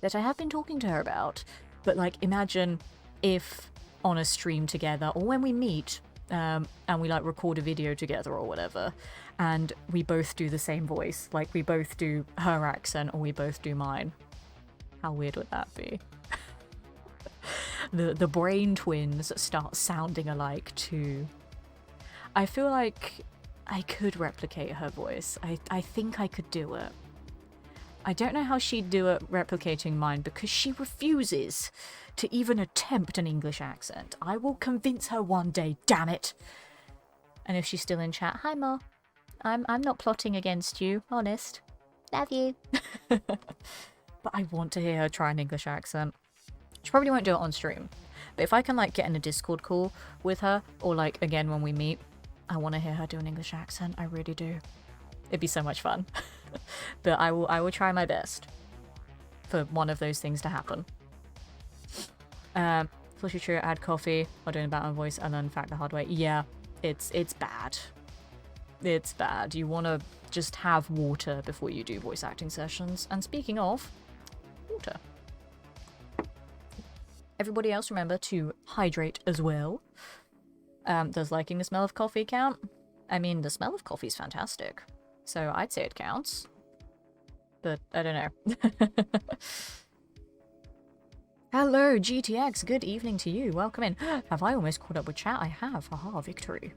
that I have been talking to her about. But like, imagine if on a stream together, or when we meet and we like record a video together or whatever, and we both do the same voice, like we both do her accent or we both do mine. How weird would that be? The brain twins start sounding alike too. I feel like I could replicate her voice. I think I could do it. I don't know how she'd do it replicating mine, because she refuses to even attempt an English accent. I will convince her one day, damn it. And if she's still in chat, hi Ma. I'm not plotting against you, honest. Love you. But I want to hear her try an English accent. She probably won't do it on stream. But if I can, like, get in a Discord call with her, or, like, again when we meet, I want to hear her do an English accent. I really do. It'd be so much fun. But I will try my best for one of those things to happen. Flushy True, add coffee, or doing a Batman voice, and then fact the hard way. Yeah, it's bad. It's bad. You want to just have water before you do voice acting sessions. And speaking of, water. Everybody else remember to hydrate as well. Does liking the smell of coffee count? I mean, the smell of coffee is fantastic. So I'd say it counts. But I don't know. Hello, GTX. Good evening to you. Welcome in. Have I almost caught up with chat? I have. Haha, victory.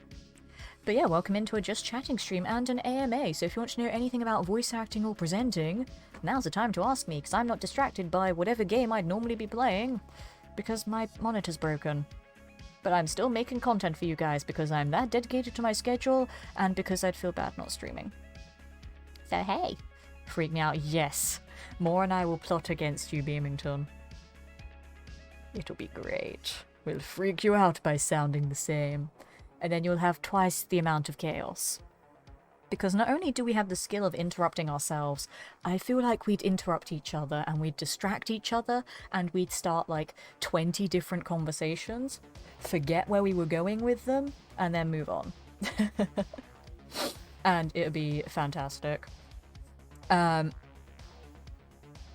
But yeah, welcome into a Just Chatting stream and an AMA. So if you want to know anything about voice acting or presenting, now's the time to ask me, because I'm not distracted by whatever game I'd normally be playing, because my monitor's broken. But I'm still making content for you guys, because I'm that dedicated to my schedule, and because I'd feel bad not streaming. So hey. Freak me out, yes. More and I will plot against you, Beamington. It'll be great. We'll freak you out by sounding the same. And then you'll have twice the amount of chaos. Because not only do we have the skill of interrupting ourselves, I feel like we'd interrupt each other and we'd distract each other and we'd start like 20 different conversations, forget where we were going with them, and then move on. And it'd be fantastic.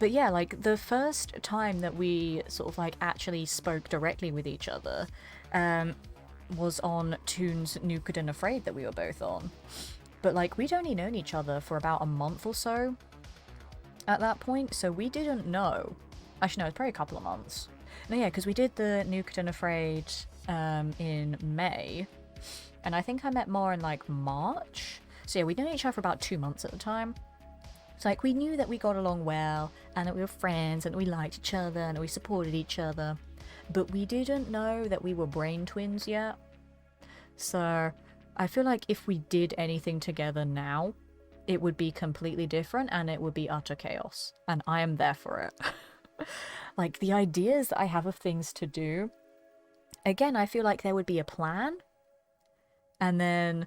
But yeah, like, the first time that we sort of, like, actually spoke directly with each other, was on Toon's Nuked and Afraid that we were both on. But, like, we'd only known each other for about a month or so at that point, so we didn't know. Actually, no, it was probably a couple of months. No, yeah, because we did the Nuked and Afraid, in May, and I think I met Mar in, like, March. So yeah, we'd known each other for about 2 months at the time. So, like, we knew that we got along well, and that we were friends, and that we liked each other, and that we supported each other. But we didn't know that we were brain twins yet. So, I feel like if we did anything together now, it would be completely different, and it would be utter chaos. And I am there for it. Like, the ideas that I have of things to do, again, I feel like there would be a plan, and then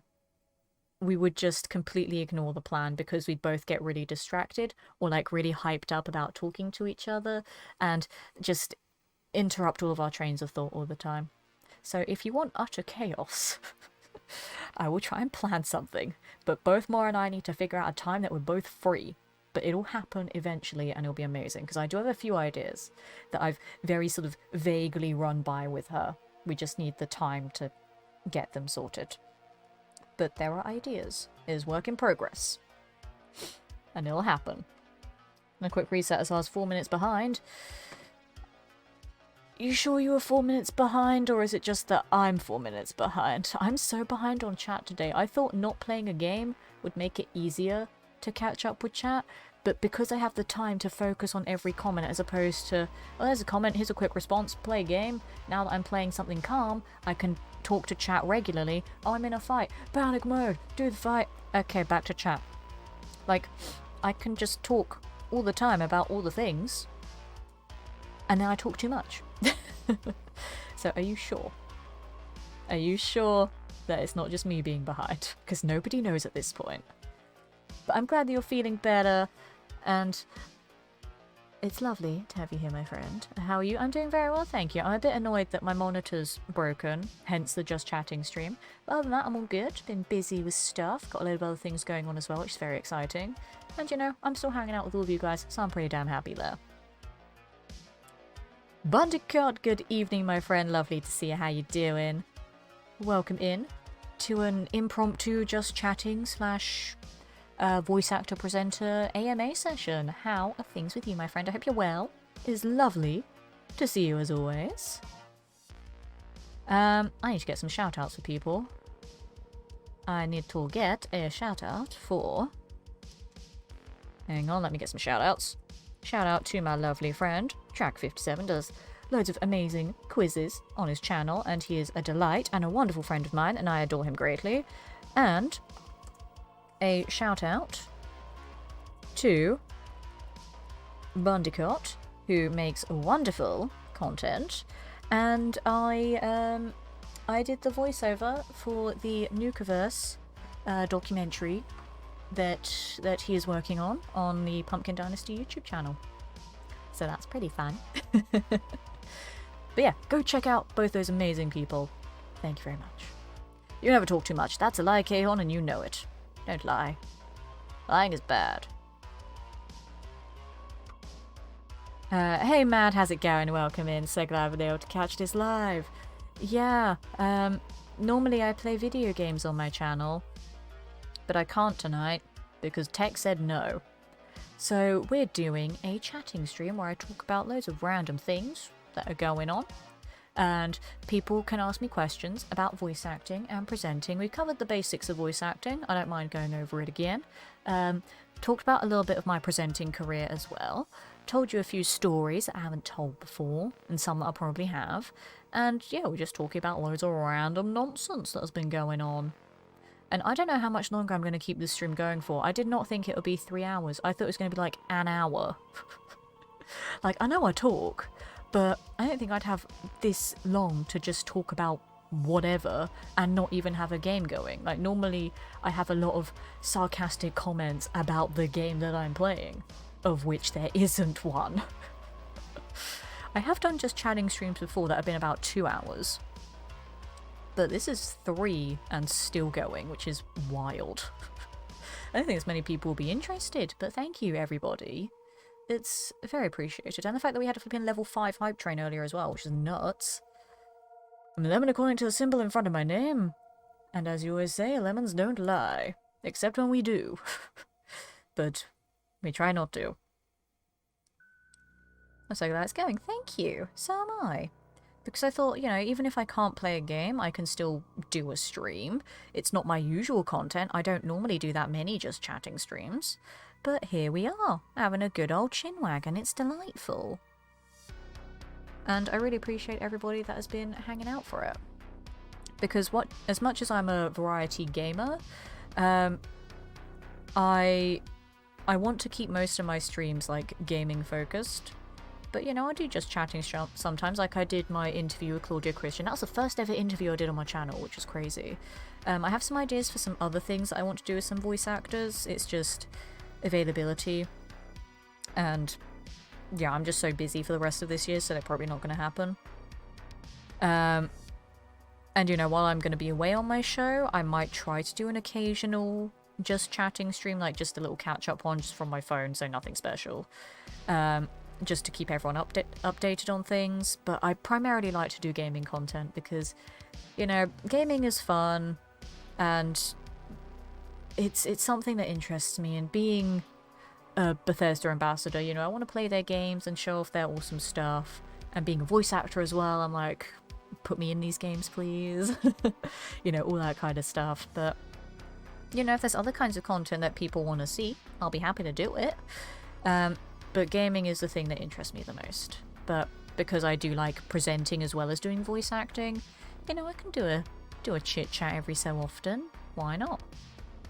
we would just completely ignore the plan because we'd both get really distracted or like really hyped up about talking to each other and just interrupt all of our trains of thought all the time. So if you want utter chaos, I will try and plan something, but both Mara and I need to figure out a time that we're both free. But it'll happen eventually and it'll be amazing because I do have a few ideas that I've very sort of vaguely run by with her. We just need the time to get them sorted. But there are ideas. It is work in progress. And it'll happen. And a quick reset as I was 4 minutes behind. You sure you were 4 minutes behind, or is it just that I'm 4 minutes behind? I'm so behind on chat today. I thought not playing a game would make it easier to catch up with chat, but because I have the time to focus on every comment as opposed to, oh, there's a comment, here's a quick response, play a game. Now that I'm playing something calm, I can talk to chat regularly. Oh, I'm in a fight. Panic mode. Do the fight. Okay, back to chat. Like, I can just talk all the time about all the things, and then I talk too much. So, are you sure? Are you sure that it's not just me being behind? Because nobody knows at this point. But I'm glad that you're feeling better, and it's lovely to have you here, my friend. How are you? I'm doing very well, thank you. I'm a bit annoyed that my monitor's broken, hence the Just Chatting stream. But other than that, I'm all good. Been busy with stuff. Got a load of other things going on as well, which is very exciting. And, you know, I'm still hanging out with all of you guys, so I'm pretty damn happy there. Bundicut, good evening, my friend. Lovely to see you. How you doing? Welcome in to an impromptu Just Chatting / voice actor presenter AMA session. How are things with you, my friend? I hope you're well. It is lovely to see you as always. I need to get some shout outs for people. I need to get a shout out for... Hang on, let me get some shout outs. Shout out to my lovely friend, Track57, does loads of amazing quizzes on his channel, and he is a delight and a wonderful friend of mine, and I adore him greatly. And a shout out to Bundicott, who makes wonderful content, and I did the voiceover for the Nukaverse documentary that he is working on the Pumpkin Dynasty YouTube channel. So that's pretty fun. But yeah, go check out both those amazing people. Thank you very much. You never talk too much. That's a lie, Kahon, and you know it. Don't lie. Lying is bad. Hey Matt, how's it going? Welcome in. So glad we're able to catch this live. Yeah, normally I play video games on my channel, but I can't tonight because Tech said no. So we're doing a chatting stream where I talk about loads of random things that are going on, and people can ask me questions about voice acting and presenting. We covered the basics of voice acting. I don't mind going over it again. Talked about a little bit of my presenting career as well. Told you a few stories that I haven't told before, and some that I probably have. And yeah, we're just talking about loads of random nonsense that has been going on. And I don't know how much longer I'm going to keep this stream going for. I did not think it would be 3 hours. I thought it was going to be like an hour. Like, I know I talk, but I don't think I'd have this long to just talk about whatever and not even have a game going. Like, normally I have a lot of sarcastic comments about the game that I'm playing, of which there isn't one. I have done just chatting streams before that have been about 2 hours, but this is 3 and still going, which is wild. I don't think as many people will be interested, but thank you everybody. It's very appreciated. And the fact that we had a flipping level 5 hype train earlier as well, which is nuts. I'm a lemon according to the symbol in front of my name. And as you always say, lemons don't lie. Except when we do. But we try not to. I'm so glad it's going. Thank you. So am I. Because I thought, you know, even if I can't play a game, I can still do a stream. It's not my usual content. I don't normally do that many just chatting streams. But here we are, having a good old chinwag, and it's delightful. And I really appreciate everybody that has been hanging out for it. Because as much as I'm a variety gamer, I want to keep most of my streams like gaming focused. But you know, I do just chatting sometimes, like I did my interview with Claudia Christian. That was the first ever interview I did on my channel, which is crazy. I have some ideas for some other things that I want to do with some voice actors. It's just availability. And yeah, I'm just so busy for the rest of this year, so they're probably not going to happen. And you know, while I'm going to be away on my show, I might try to do an occasional just chatting stream, like just a little catch-up one just from my phone, so nothing special. Just to keep everyone updated on things, but I primarily like to do gaming content because, you know, gaming is fun, and it's something that interests me, and being a Bethesda ambassador, you know, I want to play their games and show off their awesome stuff, and being a voice actor as well, I'm like, put me in these games please. You know, all that kind of stuff. But you know, if there's other kinds of content that people want to see, I'll be happy to do it. But gaming is the thing that interests me the most. But because I do like presenting as well as doing voice acting, you know, I can do a chit chat every so often. Why not?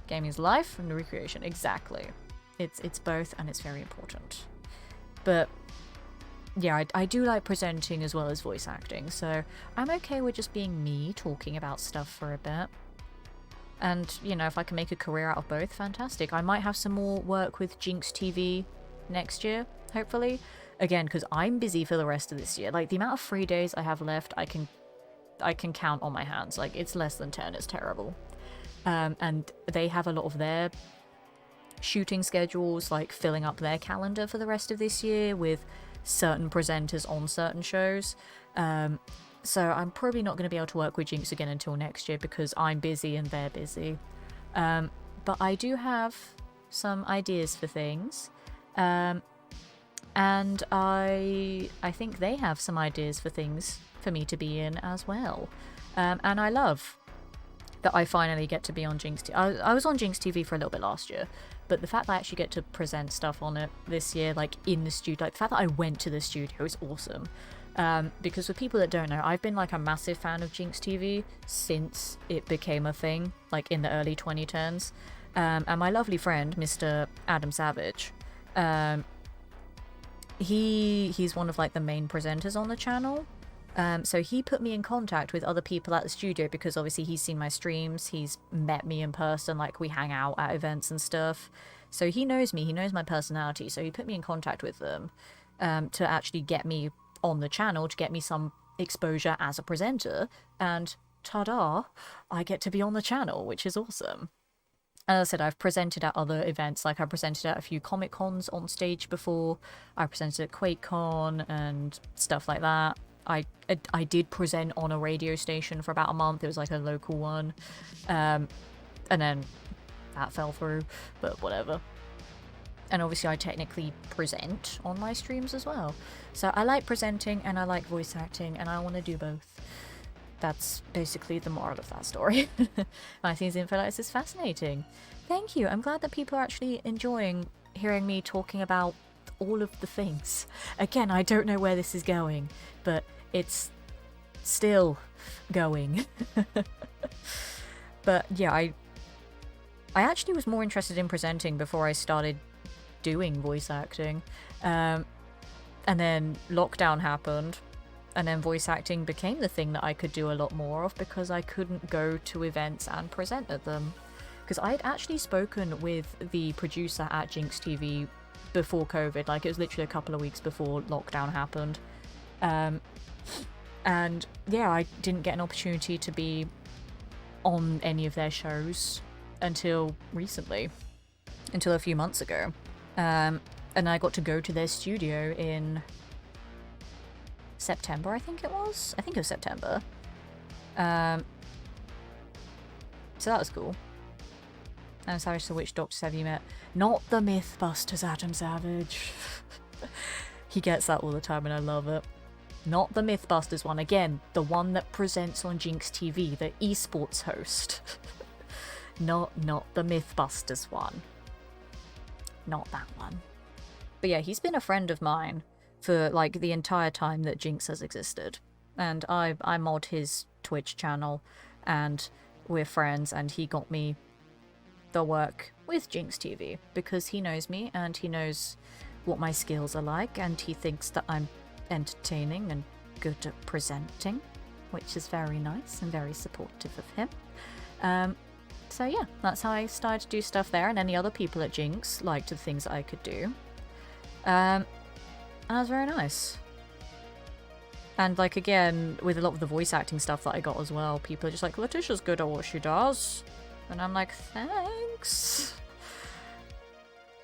Gaming is life and recreation. Exactly. It's both, and it's very important. But yeah, I do like presenting as well as voice acting, so I'm okay with just being me talking about stuff for a bit. And you know, if I can make a career out of both, fantastic. I might have some more work with Jinx TV next year, hopefully. Again, because I'm busy for the rest of this year. Like, the amount of free days I have left, I can count on my hands. Like, it's less than 10. It's terrible. And they have a lot of their shooting schedules, like, filling up their calendar for the rest of this year with certain presenters on certain shows. So I'm probably not going to be able to work with Jinx again until next year because I'm busy and they're busy. But I do have some ideas for things. And I think they have some ideas for things for me to be in as well. And I love that I finally get to be on Jinx TV. I was on Jinx TV for a little bit last year, but the fact that I actually get to present stuff on it this year, like in the studio, like the fact that I went to the studio is awesome. Because for people that don't know, I've been like a massive fan of Jinx TV since it became a thing, like in the early 2010s. And my lovely friend, Mr. Adam Savage, he's one of like the main presenters on the channel. So he put me in contact with other people at the studio because obviously he's seen my streams, he's met me in person, like we hang out at events and stuff. So he knows me, he knows my personality, so he put me in contact with them to actually get me on the channel, to get me some exposure as a presenter, and ta-da, I get to be on the channel, which is awesome. As I said, I've presented at other events, like I presented at a few Comic Cons on stage before, I presented at QuakeCon and stuff like that. I did present on a radio station for about a month, it was like a local one, and then that fell through, but whatever. And obviously I technically present on my streams as well. So I like presenting and I like voice acting and I want to do both. That's basically the moral of that story. I think Zinfolitis is fascinating. Thank you. I'm glad that people are actually enjoying hearing me talking about all of the things. Again, I don't know where this is going, but it's still going. But yeah, I actually was more interested in presenting before I started doing voice acting. And then lockdown happened. And then voice acting became the thing that I could do a lot more of because I couldn't go to events and present at them. Because I'd actually spoken with the producer at Jinx TV before COVID, like it was literally a couple of weeks before lockdown happened. And yeah, I didn't get an opportunity to be on any of their shows until recently, until a few months ago. And I got to go to their studio in September, I think it was. I think it was September. So that was cool. Adam Savage, so which doctors have you met? Not the Mythbusters, Adam Savage. He gets that all the time and I love it. Not the Mythbusters one. Again, the one that presents on Jinx TV, the esports host. Not the Mythbusters one. Not that one. But yeah, he's been a friend of mine for like the entire time that Jinx has existed. And I mod his Twitch channel and we're friends and he got me the work with Jinx TV because he knows me and he knows what my skills are like and he thinks that I'm entertaining and good at presenting, which is very nice and very supportive of him. So yeah, that's how I started to do stuff there, and any other people at Jinx liked the things that I could do. And that was very nice. And like again, with a lot of the voice acting stuff that I got as well, people are just like, Letitia's good at what she does. And I'm like, thanks.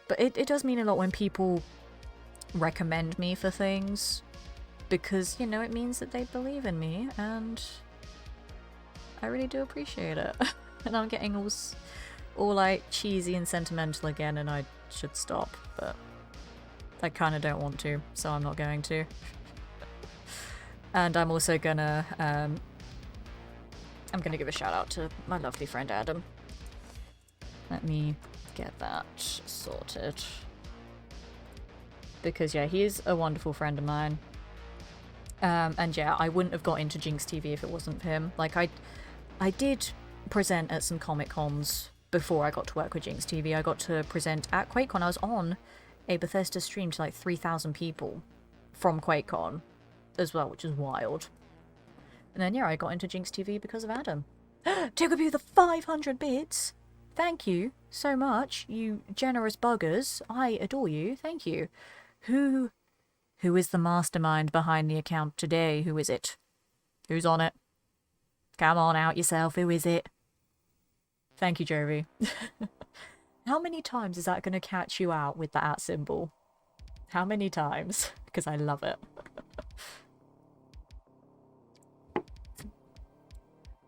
But it does mean a lot when people recommend me for things. Because, you know, it means that they believe in me. And I really do appreciate it. And I'm getting all like cheesy and sentimental again and I should stop. But I kind of don't want to, so I'm not going to. And I'm also gonna, I'm gonna give a shout out to my lovely friend Adam. Let me get that sorted. Because yeah, he is a wonderful friend of mine. And yeah, I wouldn't have got into Jinx TV if it wasn't for him. Like I did present at some Comic Cons before I got to work with Jinx TV. I got to present at QuakeCon. I was on a Bethesda stream to like 3,000 people from QuakeCon as well, which is wild. And then yeah, I got into Jinx TV because of Adam. Took you the 500 bits! Thank you so much, you generous buggers. I adore you, thank you. Who is the mastermind behind the account today? Who is it? Who's on it? Come on, out yourself, who is it? Thank you, Jovi. How many times is that going to catch you out with the @ symbol? How many times? Because I love it.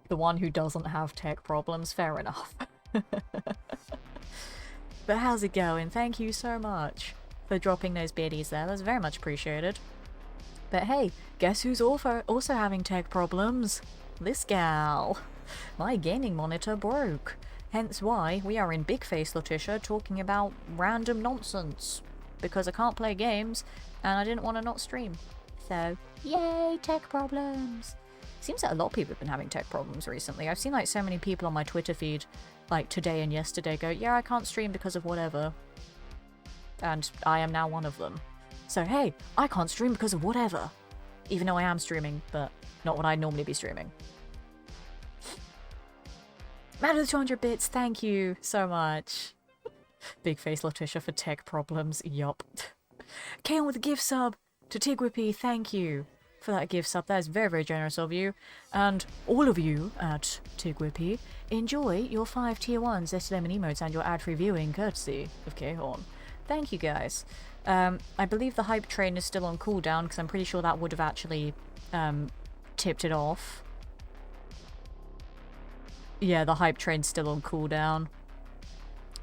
The one who doesn't have tech problems, fair enough. But how's it going? Thank you so much for dropping those biddies there. That's very much appreciated. But hey, guess who's also having tech problems? This gal. My gaming monitor broke. Hence why we are in Big Face Letitia talking about random nonsense. Because I can't play games and I didn't want to not stream. So, yay, tech problems. Seems that a lot of people have been having tech problems recently. I've seen like so many people on my Twitter feed, like today and yesterday, go, yeah, I can't stream because of whatever. And I am now one of them. So hey, I can't stream because of whatever. Even though I am streaming, but not what I'd normally be streaming. Matt of the 200 bits, thank you so much. Big face Letitia for tech problems, yup. Kaon with a gift sub to Tigwhippy, thank you for that gift sub. That is very, very generous of you. And all of you at Tigwhippy, enjoy your 5 tier 1s, SLM and emotes, and your ad-free viewing courtesy of Kaon. Thank you guys. I believe the hype train is still on cooldown because I'm pretty sure that would have actually tipped it off. Yeah, the hype train's still on cooldown.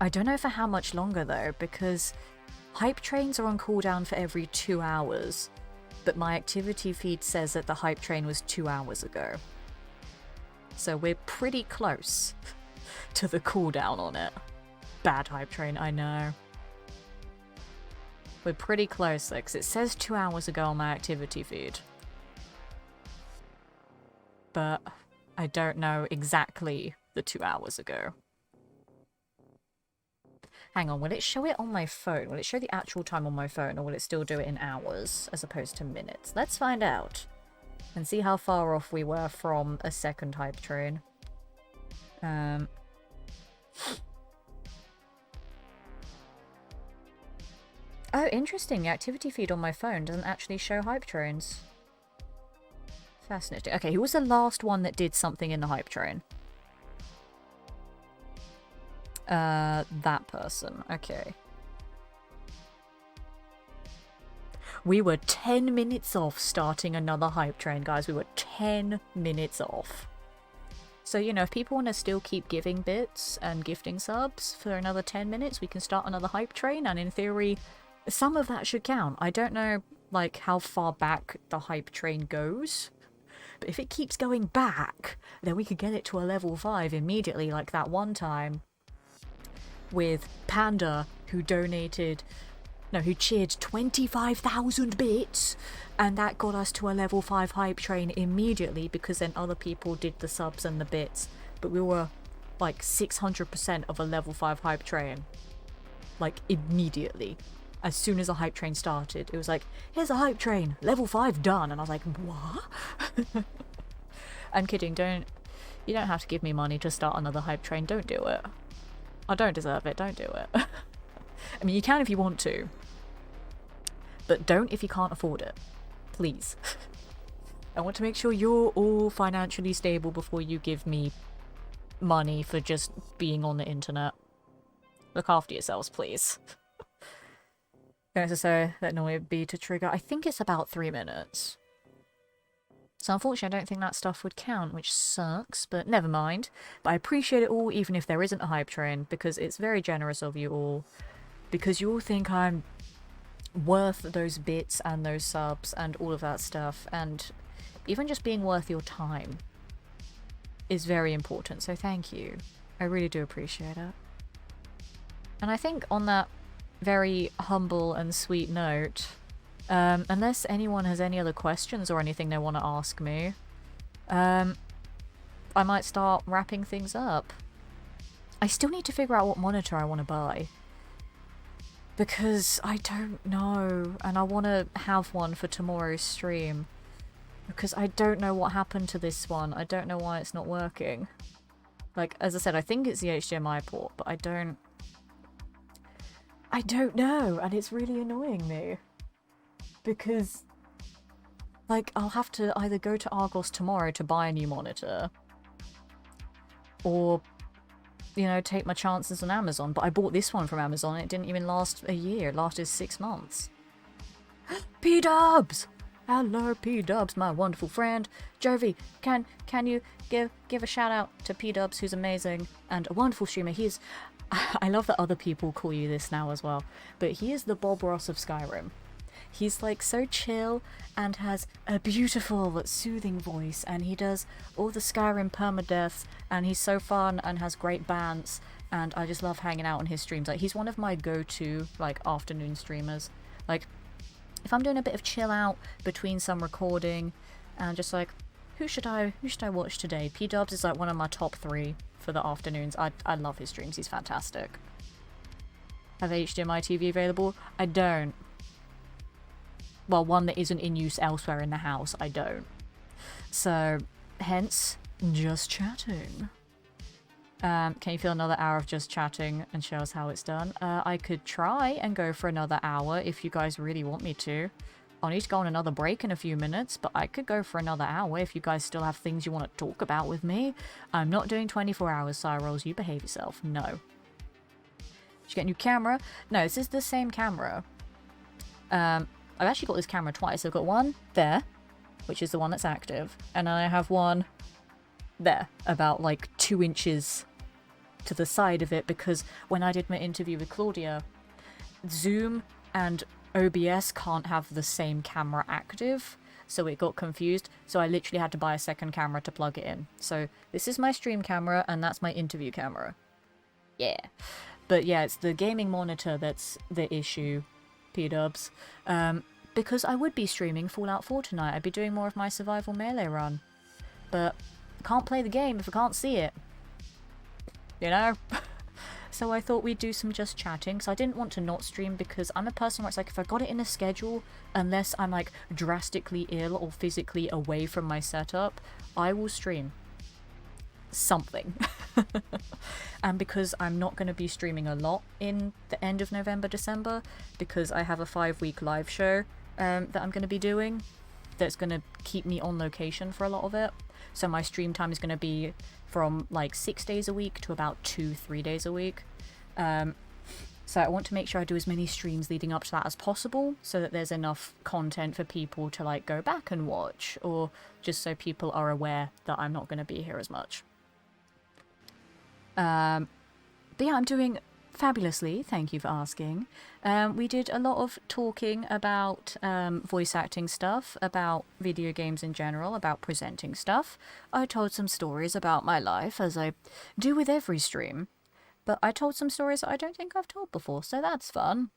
I don't know for how much longer though, because hype trains are on cooldown for every 2 hours, but my activity feed says that the hype train was 2 hours ago. So we're pretty close to the cooldown on it. Bad hype train, I know. We're pretty close though, because it says 2 hours ago on my activity feed. But I don't know exactly the 2 hours ago. Hang on, will it show it on my phone? Will it show the actual time on my phone, or will it still do it in hours as opposed to minutes? Let's find out. And see how far off we were from a second hype train. Oh, interesting. The activity feed on my phone doesn't actually show hype trains. Fascinating. Okay, who was the last one that did something in the hype train? That person. Okay. We were 10 minutes off starting another hype train, guys. We were 10 minutes off. So, you know, if people want to still keep giving bits and gifting subs for another 10 minutes, we can start another hype train, and in theory, some of that should count. I don't know, like, how far back the hype train goes. But if it keeps going back, then we could get it to a level 5 immediately, like that one time with Panda, who donated, no, who cheered 25,000 bits, and that got us to a level 5 hype train immediately, because then other people did the subs and the bits. But we were like 600% of a level 5 hype train, like immediately. As soon as the hype train started, it was like, here's a hype train, level 5 done. And I was like, what? I'm kidding, you don't have to give me money to start another hype train, don't do it. I don't deserve it, don't do it. I mean, you can if you want to, but don't if you can't afford it. Please. I want to make sure you're all financially stable before you give me money for just being on the internet. Look after yourselves, please. So that normally would be to trigger. I think it's about 3 minutes. So unfortunately I don't think that stuff would count, which sucks, but never mind. But I appreciate it all, even if there isn't a hype train, because it's very generous of you all. Because you all think I'm worth those bits and those subs and all of that stuff, and even just being worth your time is very important, so thank you. I really do appreciate it. And I think on that very humble and sweet note, unless anyone has any other questions or anything they want to ask me, I might start wrapping things up. I still need to figure out what monitor I want to buy, because I don't know, and I want to have one for tomorrow's stream, because I don't know what happened to this one. I don't know why it's not working. Like, as I said, I think it's the HDMI port, but I don't know, and it's really annoying me. Because, like, I'll have to either go to Argos tomorrow to buy a new monitor, or, you know, take my chances on Amazon. But I bought this one from Amazon, and it didn't even last a year. It lasted 6 months. P-Dubs! Hello, P-Dubs, my wonderful friend. Jovi, can you give a shout out to P-Dubs, who's amazing and a wonderful streamer. He's... I love that other people call you this now as well, but he is the Bob Ross of Skyrim. He's like so chill and has a beautiful soothing voice, and he does all the Skyrim permadeaths, and he's so fun and has great bants, and I just love hanging out on his streams. Like, he's one of my go-to like afternoon streamers. Like, if I'm doing a bit of chill out between some recording and just like who should I watch today? P-Dubs is like one of my top 3 for the afternoons. I love his streams. He's fantastic. Have HDMI TV available? I don't. Well, one that isn't in use elsewhere in the house, I don't. So, hence, just chatting. Can you feel another hour of just chatting and show us how it's done? I could try and go for another hour if you guys really want me to. I'll need to go on another break in a few minutes, but I could go for another hour if you guys still have things you want to talk about with me. I'm not doing 24 hours, Cyrils. You behave yourself. No. Did you get a new camera? No, this is the same camera. I've actually got this camera twice. I've got one there, which is the one that's active, and I have one there, about like 2 inches to the side of it, because when I did my interview with Claudia, Zoom and OBS can't have the same camera active, so it got confused, so I literally had to buy a second camera to plug it in. So this is my stream camera, and that's my interview camera. Yeah. But yeah, it's the gaming monitor that's the issue, P-Dubs. Because I would be streaming Fallout 4 tonight. I'd be doing more of my survival melee run. But I can't play the game if I can't see it. You know? So I thought we'd do some just chatting, because I didn't want to not stream, because I'm a person where it's like, if I got it in a schedule, unless I'm like drastically ill or physically away from my setup, I will stream something. And because I'm not going to be streaming a lot in the end of November, December, because I have a 5-week live show that I'm going to be doing that's going to keep me on location for a lot of it. So my stream time is going to be from like 6 days a week to about 2-3 days a week. So I want to make sure I do as many streams leading up to that as possible, so that there's enough content for people to like go back and watch, or just so people are aware that I'm not going to be here as much. But yeah, I'm doing fabulously, thank you for asking. We did a lot of talking about voice acting stuff, about video games in general, about presenting stuff. I told some stories about my life, as I do with every stream. But I told some stories that I don't think I've told before, so that's fun.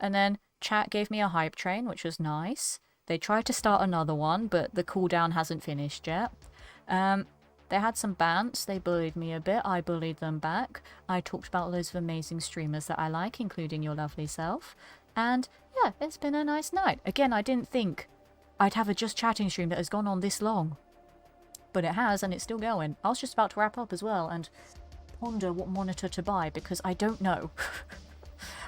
And then chat gave me a hype train, which was nice. They tried to start another one, but the cooldown hasn't finished yet. They had some bants, they bullied me a bit, I bullied them back. I talked about loads of amazing streamers that I like, including your lovely self. And yeah, it's been a nice night. Again, I didn't think I'd have a just chatting stream that has gone on this long. But it has, and it's still going. I was just about to wrap up as well, and ponder what monitor to buy, because I don't know.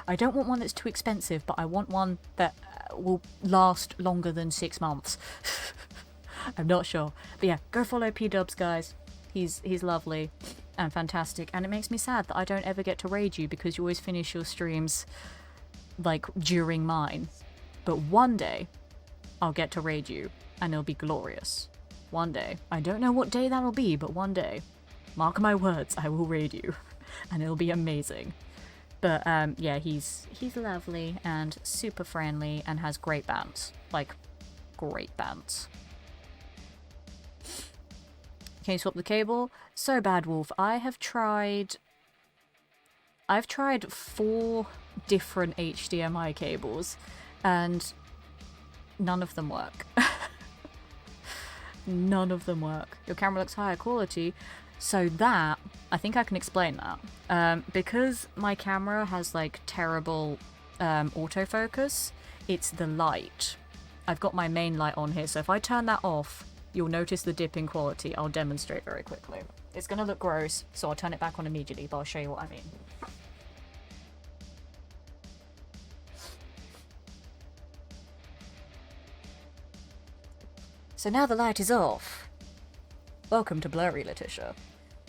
I don't want one that's too expensive, but I want one that will last longer than 6 months. I'm not sure. But yeah, go follow P-Dubs, guys. He's lovely and fantastic, and it makes me sad that I don't ever get to raid you, because you always finish your streams like during mine. But one day I'll get to raid you, and it'll be glorious. One day. I don't know what day that'll be, but one day. Mark my words, I will raid you, and it'll be amazing. But yeah, he's lovely and super friendly and has great bants. Like, great bants. Can you swap the cable? So bad, Wolf. I've tried 4 different HDMI cables, and none of them work. None of them work. Your camera looks higher quality. So that, I think I can explain that. Because my camera has like terrible autofocus, it's the light. I've got my main light on here, so if I turn that off, you'll notice the dip in quality. I'll demonstrate very quickly. It's gonna look gross, so I'll turn it back on immediately, but I'll show you what I mean. So now the light is off. Welcome to Blurry, Letitia.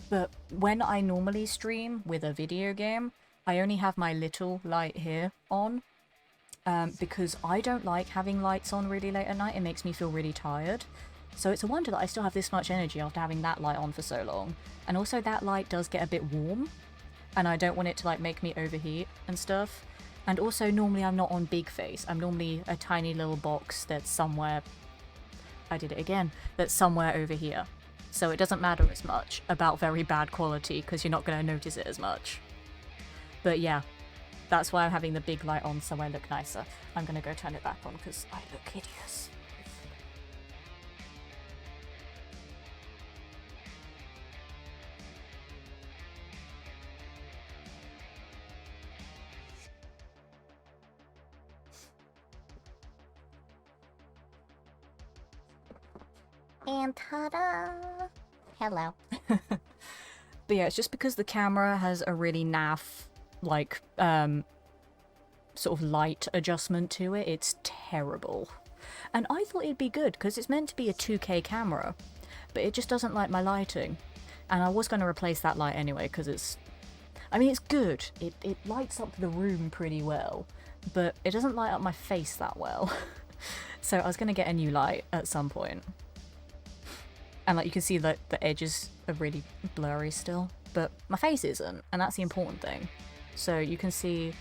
But when I normally stream with a video game, I only have my little light here on, because I don't like having lights on really late at night. It makes me feel really tired. So it's a wonder that I still have this much energy after having that light on for so long. And also that light does get a bit warm, and I don't want it to like make me overheat and stuff. And also normally I'm not on big face. I'm normally a tiny little box that's somewhere... I did it again. That's somewhere over here. So it doesn't matter as much about very bad quality, because you're not going to notice it as much. But yeah, that's why I'm having the big light on, so I look nicer. I'm going to go turn it back on because I look hideous. And ta-da! Hello. But yeah, it's just because the camera has a really naff, like, sort of light adjustment to it. It's terrible. And I thought it'd be good, because it's meant to be a 2K camera, but it just doesn't like my lighting. And I was going to replace that light anyway, because it's... I mean, it's good. It lights up the room pretty well, but it doesn't light up my face that well. So I was going to get a new light at some point. And like you can see that the edges are really blurry still, but my face isn't, and that's the important thing. So you can see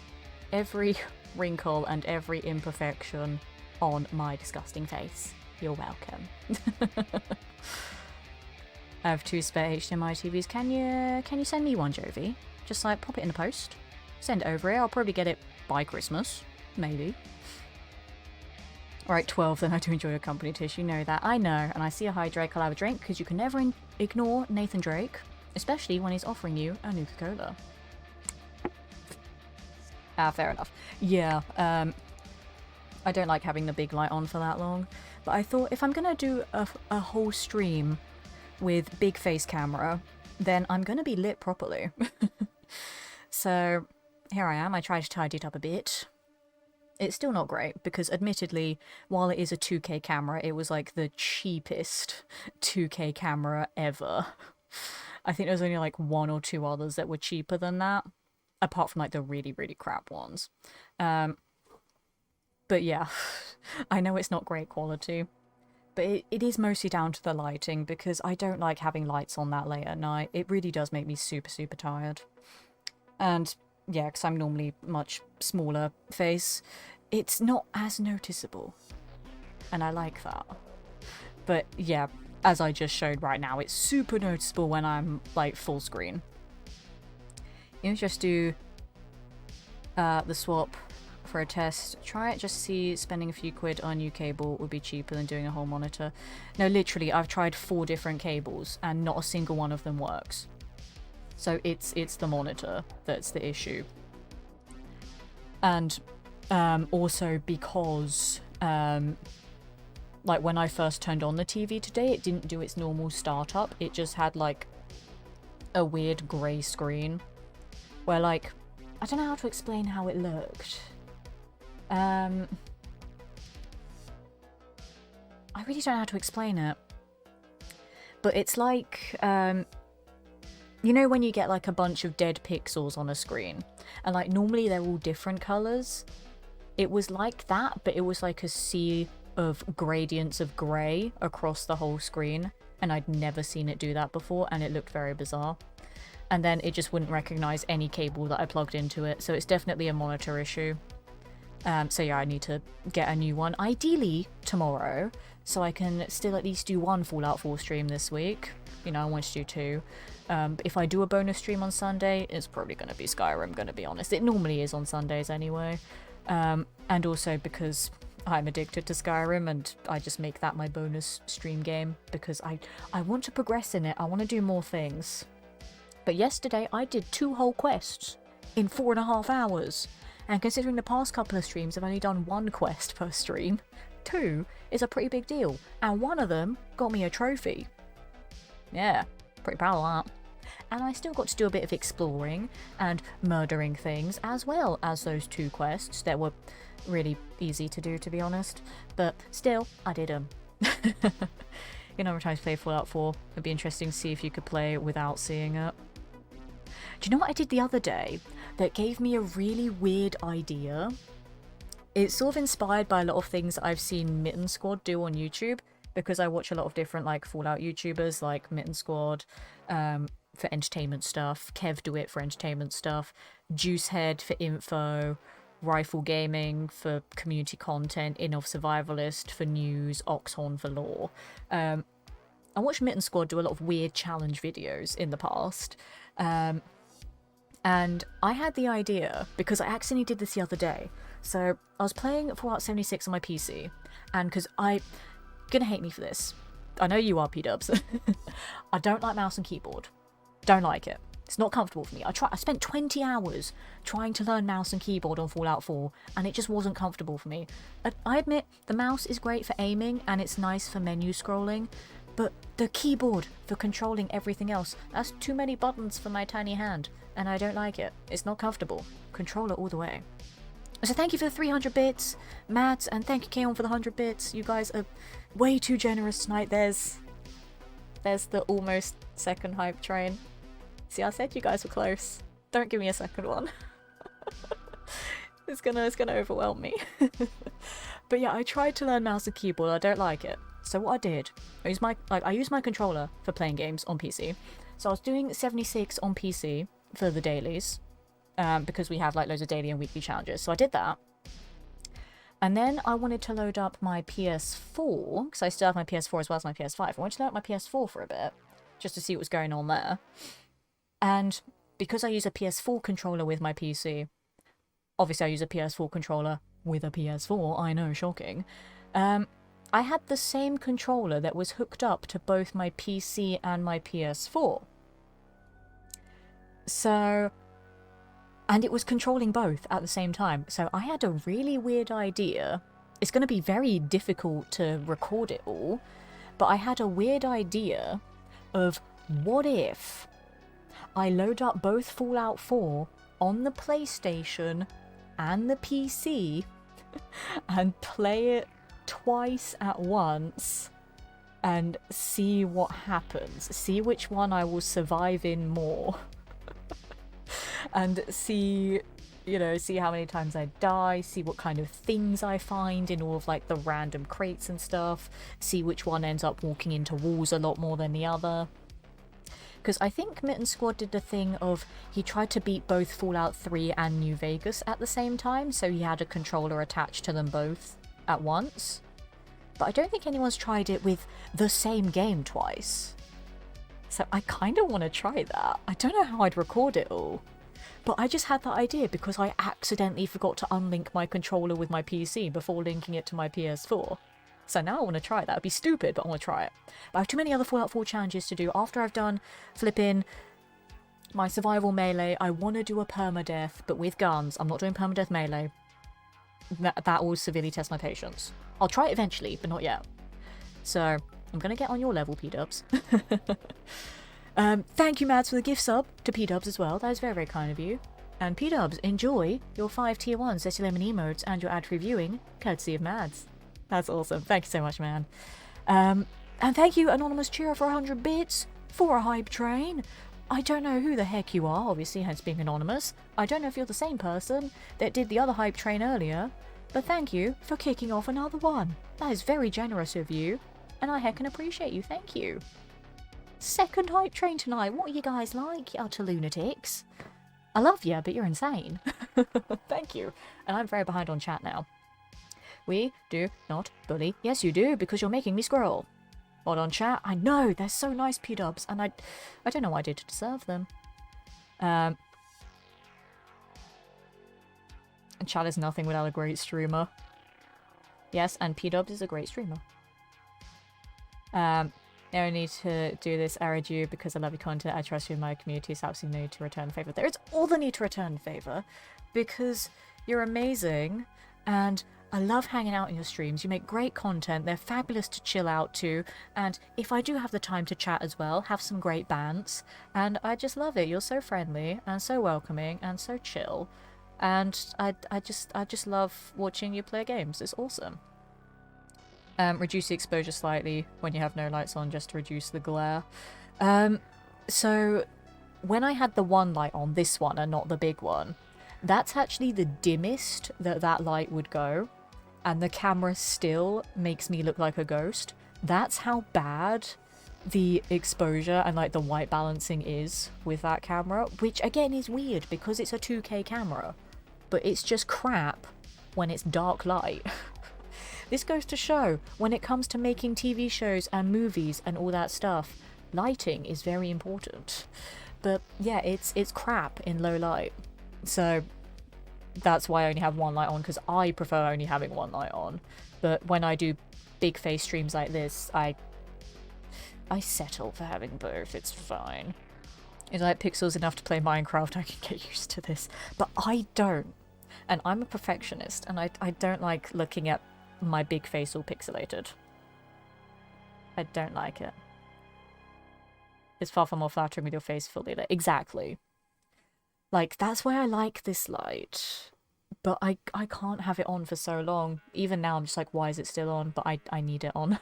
every wrinkle and every imperfection on my disgusting face. You're welcome. I have 2 spare HDMI TVs. Can you send me one, Jovi? Just like pop it in the post. Send it over here. I'll probably get it by Christmas. Maybe. Alright, 12, then I do enjoy your company, Tish. You know that. I know. And I see a hi Drake, I'll have a drink, because you can never ignore Nathan Drake. Especially when he's offering you a Nuka-Cola. Ah, fair enough. Yeah, I don't like having the big light on for that long. But I thought if I'm going to do a whole stream with big face camera, then I'm going to be lit properly. So, here I am. I tried to tidy it up a bit. It's still not great, because admittedly, while it is a 2K camera, it was like the cheapest 2K camera ever. I think there was only like 1 or 2 others that were cheaper than that, apart from like the really, really crap ones. But yeah, I know it's not great quality, but it is mostly down to the lighting, because I don't like having lights on that late at night. It really does make me super, super tired. And yeah, because I'm normally much smaller face, it's not as noticeable. And I like that. But yeah, as I just showed right now, it's super noticeable when I'm like full screen. You know, just do the swap for a test. Try it, just see spending a few quid on a new cable would be cheaper than doing a whole monitor. No, literally, I've tried 4 different cables and not a single one of them works. So it's the monitor that's the issue. And also because like when I first turned on the TV today, it didn't do its normal startup. It just had like a weird grey screen where like, I don't know how to explain how it looked. I really don't know how to explain it. But it's like, you know when you get like a bunch of dead pixels on a screen, and like normally they're all different colours? It was like that, but it was like a sea of gradients of grey across the whole screen, and I'd never seen it do that before, and it looked very bizarre. And then it just wouldn't recognise any cable that I plugged into it, so it's definitely a monitor issue. So yeah, I need to get a new one, ideally tomorrow, so I can still at least do 1 Fallout 4 stream this week. You know, I want to do 2. But if I do a bonus stream on Sunday, it's probably going to be Skyrim, going to be honest. It normally is on Sundays anyway. And also because I'm addicted to Skyrim, and I just make that my bonus stream game, because I want to progress in it. I want to do more things. But yesterday I did 2 whole quests in 4.5 hours. And considering the past couple of streams I've only done 1 quest per stream, 2 is a pretty big deal. And 1 of them got me a trophy. Yeah, pretty proud of that. And I still got to do a bit of exploring and murdering things, as well as those 2 quests that were really easy to do, to be honest. But still, I did them. You know, every time I play Fallout 4, it'd be interesting to see if you could play without seeing it. Do you know what I did the other day that gave me a really weird idea? It's sort of inspired by a lot of things that I've seen Mitten Squad do on YouTube, because I watch a lot of different like Fallout YouTubers like Mitten Squad for entertainment stuff, Kev Do It for entertainment stuff, Juicehead for info, Rifle Gaming for community content, Inov Survivalist for news, Oxhorn for lore. I watched Mitten Squad do a lot of weird challenge videos in the past. And I had the idea, because I accidentally did this the other day. So I was playing Fallout 76 on my PC, and because you're gonna hate me for this. I know you are, P-dubs. I don't like mouse and keyboard. Don't like it. It's not comfortable for me. I spent 20 hours trying to learn mouse and keyboard on Fallout 4, and it just wasn't comfortable for me. I admit, the mouse is great for aiming, and it's nice for menu scrolling, But the keyboard for controlling everything else, that's too many buttons for my tiny hand, and I don't like it. It's not comfortable. Controller all the way. So thank you for the 300 bits, Matt, and thank you, Kaon, for the 100 bits. You guys are way too generous tonight. There's the almost second hype train. See, I said you guys were close. Don't give me a second one. It's gonna overwhelm me. But yeah, I tried to learn mouse and keyboard. I don't like it. So what I did, I used my controller for playing games on PC. So I was doing 76 on PC for the dailies, because we have like loads of daily and weekly challenges. So I did that. And then I wanted to load up my PS4, because I still have my PS4 as well as my PS5. I wanted to load up my PS4 for a bit, just to see what was going on there. And because I use a PS4 controller with my PC, obviously I use a PS4 controller with a PS4, I know, shocking. I had the same controller that was hooked up to both my PC and my PS4. So, and it was controlling both at the same time. So I had a really weird idea. It's going to be very difficult to record it all, but I had a weird idea of what if I load up both Fallout 4 on the PlayStation and the PC and play it twice at once and see what happens. See which one I will survive in more. And see, see how many times I die, see what kind of things I find in all of like the random crates and stuff, see which one ends up walking into walls a lot more than the other. Because I think Mitten Squad did the thing of he tried to beat both Fallout 3 and New Vegas at the same time, so he had a controller attached to them both at once. But I don't think anyone's tried it with the same game twice. So I kind of want to try that. I don't know how I'd record it all. But I just had that idea because I accidentally forgot to unlink my controller with my PC before linking it to my PS4. So now I want to try that. It'd be stupid, but I want to try it. But I have too many other Fallout 4 challenges to do. After I've done flipping my survival melee, I want to do a permadeath, but with guns. I'm not doing permadeath melee. That will severely test my patience. I'll try it eventually, but not yet. So I'm going to get on your level, P-dubs. Thank you, Mads, for the gift sub to P-dubs as well. That is very, very kind of you. And P-dubs, enjoy your 5 tier 1 Zesty Lemon emotes and your ad-free viewing, courtesy of Mads. That's awesome. Thank you so much, man. And thank you, Anonymous Cheerer, for 100 bits for a hype train. I don't know who the heck you are, obviously, hence being anonymous. I don't know if you're the same person that did the other hype train earlier, but thank you for kicking off another one. That is very generous of you, and I heckin' appreciate you. Thank you. Second hype train tonight. What are you guys like, you utter lunatics? I love you, but you're insane. Thank you. And I'm very behind on chat now. We do not bully. Yes, you do, because you're making me scroll. Hold on, chat. I know, they're so nice, P-dubs, and I don't know what I did to deserve them. And chat is nothing without a great streamer. Yes, and P-dubs is a great streamer. No need to do this, Aradu, because I love your content. I trust you in my community, so absolutely no need to return the favour. There is all the need to return the favour, because you're amazing, and I love hanging out in your streams. You make great content. They're fabulous to chill out to. And if I do have the time to chat as well, have some great bants. And I just love it. You're so friendly and so welcoming and so chill. And I just love watching you play games. It's awesome. Reduce the exposure slightly when you have no lights on, just to reduce the glare. So when I had the one light on, this one and not the big one, that's actually the dimmest that light would go. And the camera still makes me look like a ghost. That's how bad the exposure and like the white balancing is with that camera, which again is weird because it's a 2K camera, but it's just crap when it's dark light. This goes to show when it comes to making TV shows and movies and all that stuff, lighting is very important. But yeah, it's crap in low light. So that's why I only have one light on, because I prefer only having one light on. But when I do big face streams like this, I settle for having both. It's fine. It's like pixels enough to play Minecraft. I can get used to this. But I don't. And I'm a perfectionist, and I don't like looking at my big face all pixelated. I don't like it. It's far more flattering with your face fully lit. Exactly. Like, that's why I like this light. But I can't have it on for so long. Even now, I'm just like, why is it still on? But I need it on.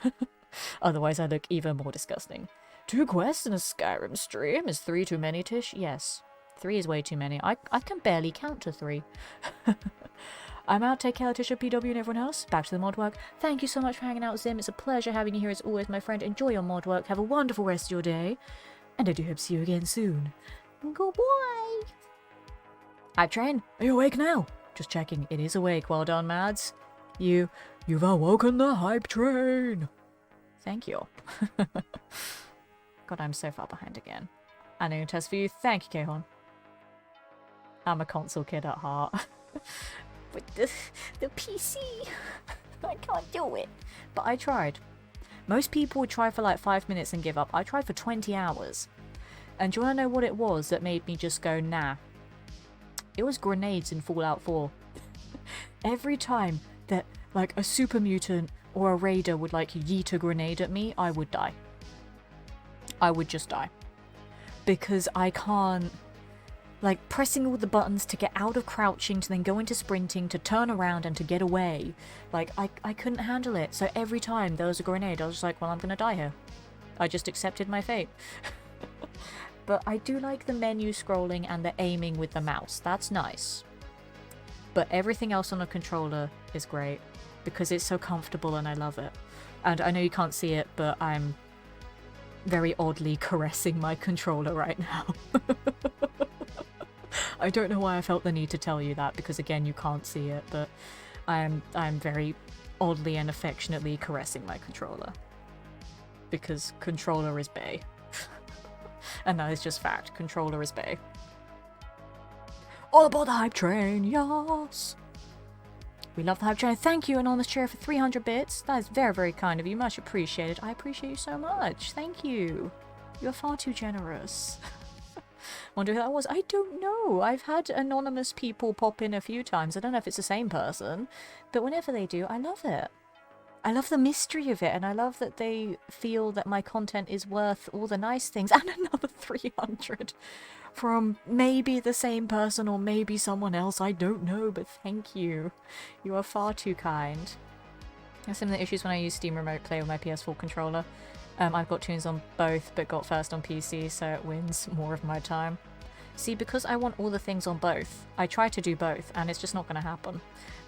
Otherwise, I look even more disgusting. 2 quests in a Skyrim stream? Is 3 too many, Tish? Yes. 3 is way too many. I can barely count to 3. I'm out. Take care, Letitia, PW, and everyone else. Back to the mod work. Thank you so much for hanging out, Zim. It's a pleasure having you here as always, my friend. Enjoy your mod work. Have a wonderful rest of your day. And I do hope to see you again soon. Goodbye. Hype Train, are you awake now? Just checking. It is awake. Well done, Mads. You've awoken the Hype Train. Thank you. God, I'm so far behind again. I know test for you. Thank you, Kehon. I'm a console kid at heart. But the PC, I can't do it. But I tried. Most people would try for like 5 minutes and give up. I tried for 20 hours. And do you want to know what it was that made me just go, nah? It was grenades in Fallout 4. Every time that like a super mutant or a raider would like yeet a grenade at me, I would die. I would just die. Because I can't... Like, pressing all the buttons to get out of crouching, to then go into sprinting, to turn around and to get away. Like, I couldn't handle it. So every time there was a grenade, I was just like, well, I'm gonna die here. I just accepted my fate. But I do like the menu scrolling and the aiming with the mouse. That's nice. But everything else on a controller is great. Because it's so comfortable and I love it. And I know you can't see it, but I'm very oddly caressing my controller right now. I don't know why I felt the need to tell you that, because again, you can't see it, but I'm very oddly and affectionately caressing my controller. Because controller is bae. And that is just fact. Controller is bae. All aboard the Hype Train, yes! We love the Hype Train. Thank you, Anonymous Chair, for 300 bits. That is very, very kind of you. Much appreciated. I appreciate you so much. Thank you. You're far too generous. Wonder who that was? I don't know. I've had anonymous people pop in a few times. I don't know if it's the same person, but whenever they do, I love it. I love the mystery of it, and I love that they feel that my content is worth all the nice things. And another 300 from maybe the same person or maybe someone else. I don't know, but thank you. You are far too kind. There's some of the issues when I use Steam Remote Play with my PS4 controller. I've got tunes on both, but got first on PC, so it wins more of my time. See, because I want all the things on both, I try to do both, and it's just not going to happen.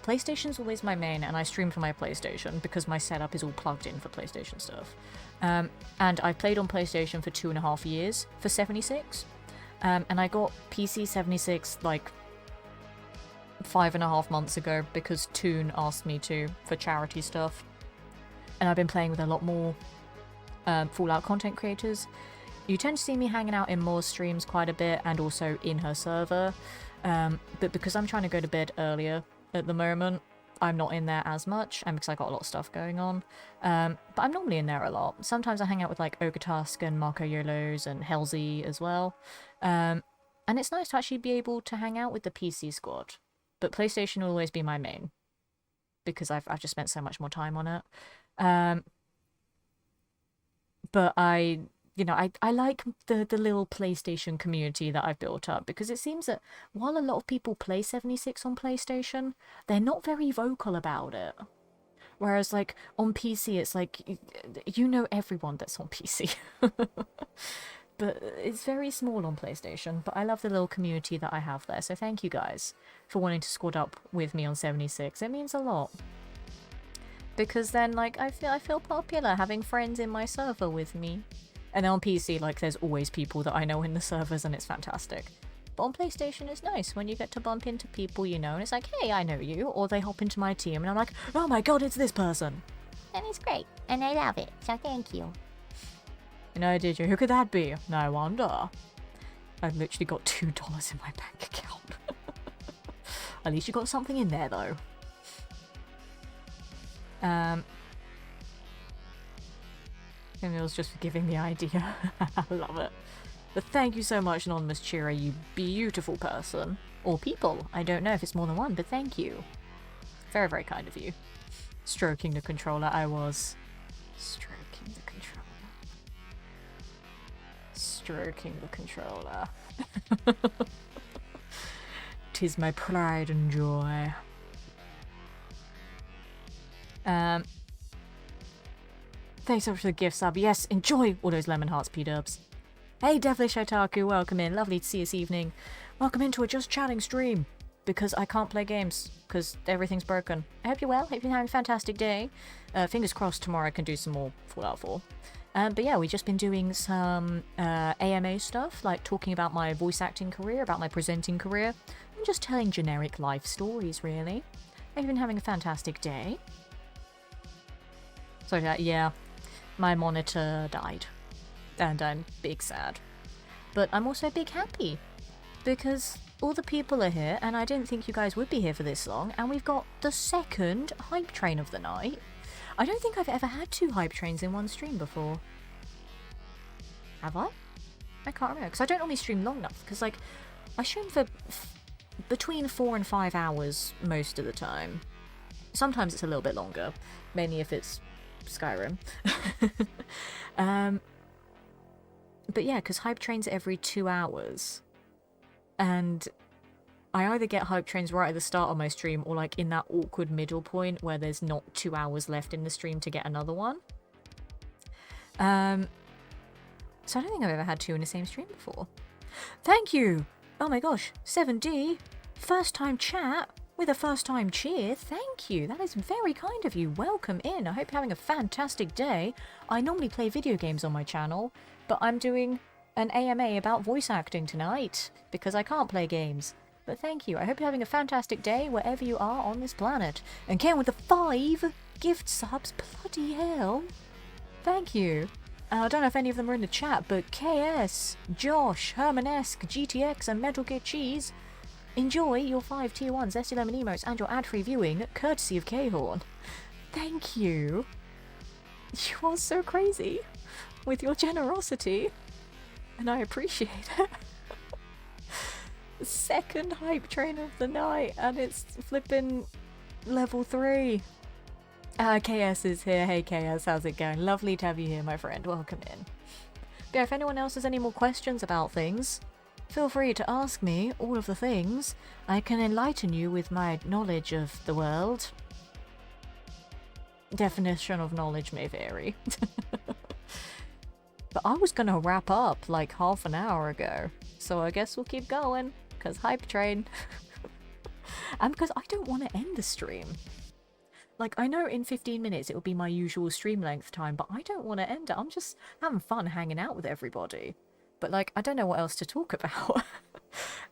PlayStation's always my main, and I stream from my PlayStation, because my setup is all plugged in for PlayStation stuff. And I played on PlayStation for 2.5 years, for 76. And I got PC 76, like, 5.5 months ago, because Toon asked me to, for charity stuff. And I've been playing with a lot more Fallout content creators. You tend to see me hanging out in Moore's streams quite a bit, and also in her server, but because I'm trying to go to bed earlier at the moment, I'm not in there as much, and because I got a lot of stuff going on, but I'm normally in there a lot. Sometimes I hang out with like Ogatusk and Marco Yolos and Helzy as well, and it's nice to actually be able to hang out with the PC squad, but PlayStation will always be my main, because I've just spent so much more time on it. But I like the little PlayStation community that I've built up, because it seems that while a lot of people play 76 on PlayStation, they're not very vocal about it. Whereas, like, on PC, it's like, you know everyone that's on PC. But it's very small on PlayStation, but I love the little community that I have there, so thank you guys for wanting to squad up with me on 76. It means a lot. Because then, like, I feel popular having friends in my server with me. And then on PC, like, there's always people that I know in the servers, and it's fantastic. But on PlayStation, it's nice when you get to bump into people you know, and it's like, hey, I know you, or they hop into my team, and I'm like, oh my god, it's this person! And it's great, and I love it, so thank you. No, did you? Who could that be? No wonder. I've literally got $2 in my bank account. At least you got something in there, though. Emil's just for giving the idea. I love it. But thank you so much, Anonymous Cheerer, you beautiful person. Or people. I don't know if it's more than one, but thank you. Very, very kind of you. Stroking the controller, I was. Stroking the controller. stroking the controller. 'Tis my pride and joy. Thanks so much for the gift sub. Yes, enjoy all those lemon hearts, P-dubs. Hey, Devilish Otaku, welcome in. Lovely to see you this evening. Welcome into a Just Chatting stream. Because I can't play games. Because everything's broken. I hope you're well. Hope you're having a fantastic day. Fingers crossed tomorrow I can do some more Fallout 4. But yeah, we've just been doing some AMA stuff. Like talking about my voice acting career, about my presenting career. And just telling generic life stories, really. I've been having a fantastic day. So yeah, my monitor died. And I'm big sad. But I'm also big happy. Because all the people are here, and I didn't think you guys would be here for this long, and we've got the second hype train of the night. I don't think I've ever had 2 hype trains in one stream before. Have I? I can't remember, because I don't normally stream long enough, because, like, I stream for between 4 and 5 hours most of the time. Sometimes it's a little bit longer, mainly if it's Skyrim. But yeah, because hype trains every 2 hours. And I either get hype trains right at the start of my stream or like in that awkward middle point where there's not 2 hours left in the stream to get another one. So I don't think I've ever had 2 in the same stream before. Thank you! Oh my gosh, 7D, first time chat with a first time cheer. Thank you, that is very kind of you. Welcome in. I hope you're having a fantastic day. I normally play video games on my channel, but I'm doing an AMA about voice acting tonight because I can't play games. But thank you. I hope you're having a fantastic day wherever you are on this planet. And Ken with the 5 gift subs. Bloody hell. Thank you. I don't know if any of them are in the chat, but KS, Josh, Hermanesque, GTX, and Metal Gear Cheese, enjoy your 5 tier 1 Zesty Lemon emotes and your ad-free viewing, courtesy of K-Horn. Thank you. You are so crazy with your generosity. And I appreciate it. Second hype train of the night, and it's flipping level 3. KS is here. Hey KS, how's it going? Lovely to have you here, my friend. Welcome in. But yeah, if anyone else has any more questions about things, feel free to ask me all of the things. I can enlighten you with my knowledge of the world. Definition of knowledge may vary. But I was gonna wrap up like half an hour ago, so I guess we'll keep going, because hype train. And because I don't want to end the stream. Like, I know in 15 minutes it will be my usual stream length time, but I don't want to end it. I'm just having fun hanging out with everybody. But like, I don't know what else to talk about.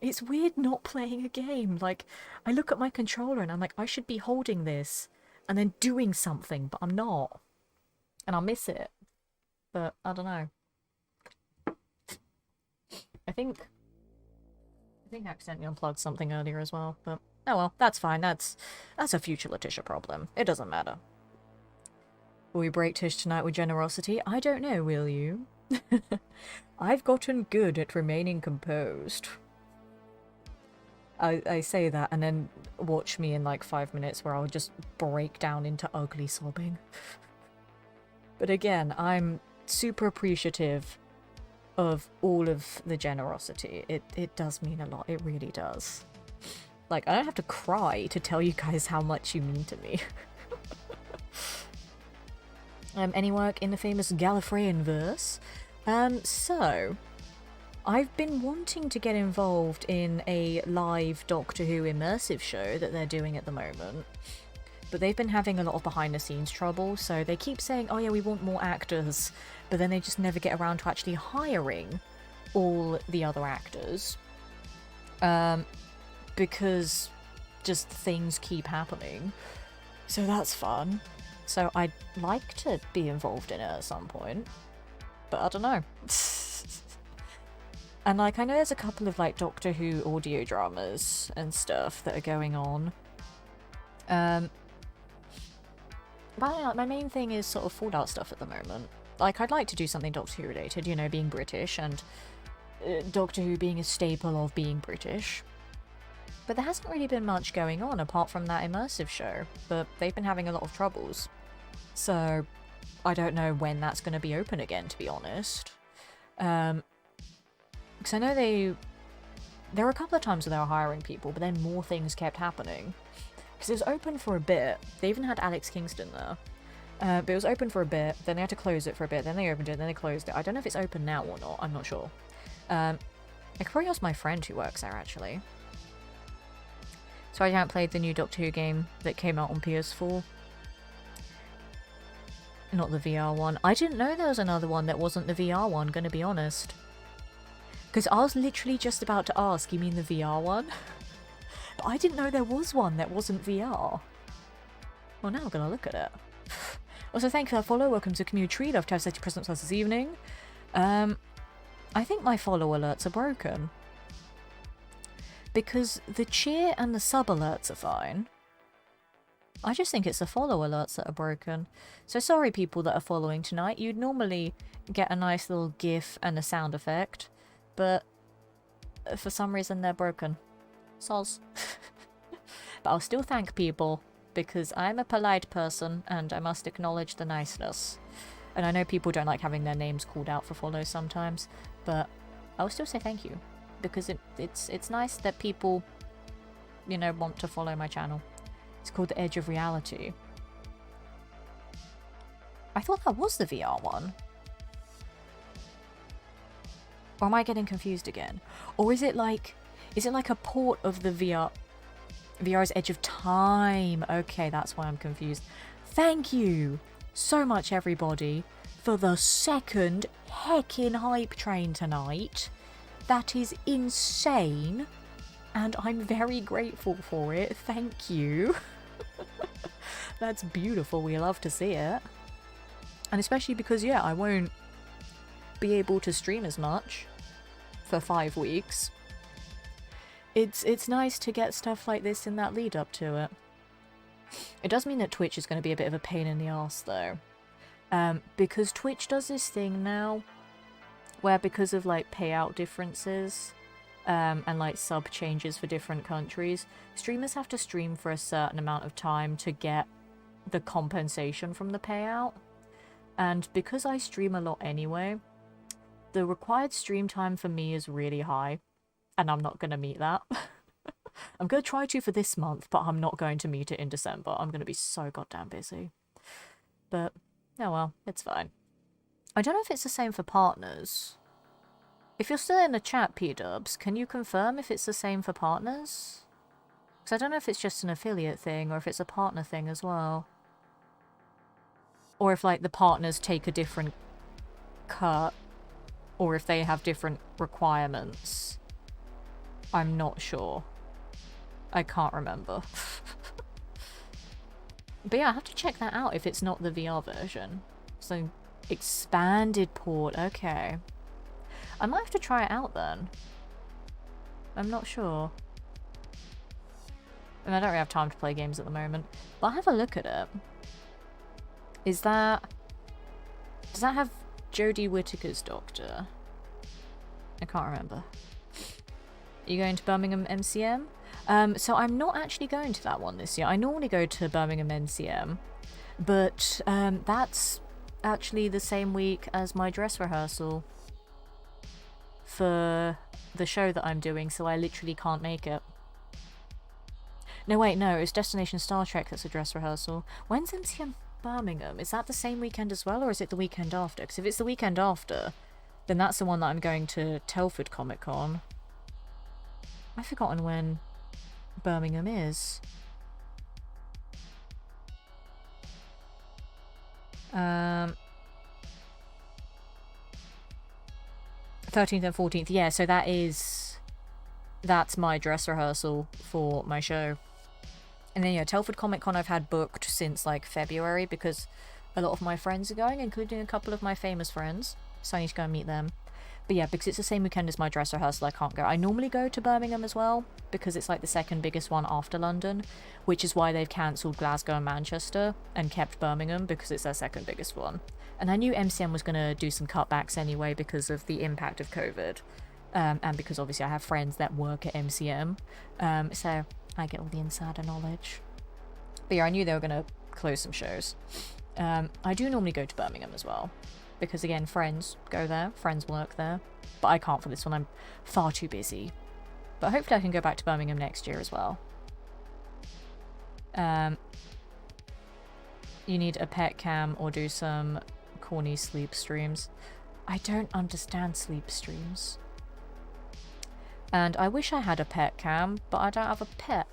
It's weird not playing a game. Like, I look at my controller and I'm like, I should be holding this and then doing something, but I'm not. And I miss it. But I don't know. I think I accidentally unplugged something earlier as well, but oh well, that's fine. That's a future Letitia problem. It doesn't matter. Will we break Tish tonight with generosity? I don't know, will you? I've gotten good at remaining composed. I say that and then watch me in like 5 minutes where I'll just break down into ugly sobbing. But again, I'm super appreciative of all of the generosity. It does mean a lot. It really does. Like, I don't have to cry to tell you guys how much you mean to me. Any work in the famous Gallifreyan verse? So, I've been wanting to get involved in a live Doctor Who immersive show that they're doing at the moment. But they've been having a lot of behind-the-scenes trouble, so they keep saying, oh yeah, we want more actors, but then they just never get around to actually hiring all the other actors. Because just things keep happening. So that's fun. So I'd like to be involved in it at some point. But I don't know. And like, I know there's a couple of like Doctor Who audio dramas and stuff that are going on. But I don't know, my main thing is sort of Fallout stuff at the moment. Like, I'd like to do something Doctor Who related, you know, being British, and Doctor Who being a staple of being British. But there hasn't really been much going on apart from that immersive show, but they've been having a lot of troubles. So, I don't know when that's going to be open again, to be honest. Because I know there were a couple of times where they were hiring people, but then more things kept happening. Because it was open for a bit. They even had Alex Kingston there. But it was open for a bit, then they had to close it for a bit, then they opened it, then they closed it. I don't know if it's open now or not, I'm not sure. I could probably ask my friend who works there, actually. So I haven't played the new Doctor Who game that came out on PS4. Not the VR one. I didn't know there was another one that wasn't the VR one, gonna be honest. Because I was literally just about to ask, you mean the VR one? But I didn't know there was one that wasn't VR. Well, now I'm gonna look at it. Also, thank you for that follow. Welcome to Community Tree. Love to have 30% plus this evening. I think my follow alerts are broken. Because the cheer and the sub alerts are fine. I just think it's the follow alerts that are broken. So sorry people that are following tonight. You'd normally get a nice little gif and a sound effect. But for some reason they're broken. Soz. But I'll still thank people. Because I'm a polite person and I must acknowledge the niceness. And I know people don't like having their names called out for follows sometimes, but I'll still say thank you. Because it's nice that people, you know, want to follow my channel. It's called The Edge of Reality. I thought that was the VR one. Or am I getting confused again? Or is it like a port of the VR's Edge of Time? Okay, that's why I'm confused. Thank you so much, everybody, for the second heckin' hype train tonight. That is insane, and I'm very grateful for it. Thank you. That's beautiful. We love to see it. And especially because, yeah, I won't be able to stream as much for 5 weeks. It's nice to get stuff like this in that lead up to it. It does mean that Twitch is going to be a bit of a pain in the arse though. Because Twitch does this thing now where because of like payout differences and like sub changes for different countries, streamers have to stream for a certain amount of time to get the compensation from the payout. And because I stream a lot anyway, the required stream time for me is really high. And I'm not going to meet that. I'm going to try to for this month, but I'm not going to meet it in December. I'm going to be so goddamn busy. But, oh well, it's fine. I don't know if it's the same for partners. If you're still in the chat, P-dubs, can you confirm if it's the same for partners? Because I don't know if it's just an affiliate thing or if it's a partner thing as well. Or if, like, the partners take a different cut. Or if they have different requirements. I'm not sure. I can't remember. But yeah, I have to check that out if it's not the VR version. So, expanded port, okay. I might have to try it out then. I'm not sure. And I don't really have time to play games at the moment. But I'll have a look at it. Does that have Jodie Whittaker's Doctor? I can't remember. Are you going to Birmingham MCM? So I'm not actually going to that one this year. I normally go to Birmingham MCM, but that's actually the same week as my dress rehearsal for the show that I'm doing, so I literally can't make it. No, wait, no, it's Destination Star Trek that's a dress rehearsal. When's MCM Birmingham? Is that the same weekend as well, or is it the weekend after? Because if it's the weekend after, then that's the one that I'm going to Telford Comic Con. I've forgotten when Birmingham is. 13th and 14th, yeah, so that's my dress rehearsal for my show. And then yeah, Telford Comic Con I've had booked since like February because a lot of my friends are going, including a couple of my famous friends, so I need to go and meet them. But yeah, because it's the same weekend as my dress rehearsal, I can't go. I normally go to Birmingham as well, because it's like the second biggest one after London, which is why they've cancelled Glasgow and Manchester and kept Birmingham, because it's their second biggest one. And I knew MCM was going to do some cutbacks anyway because of the impact of COVID, and because obviously I have friends that work at MCM, so I get all the insider knowledge. But yeah, I knew they were going to close some shows. I do normally go to Birmingham as well. Because again, friends go there, friends work there. But I can't for this one, I'm far too busy. But hopefully I can go back to Birmingham next year as well. You need a pet cam or do some corny sleep streams. I don't understand sleep streams. And I wish I had a pet cam, but I don't have a pet.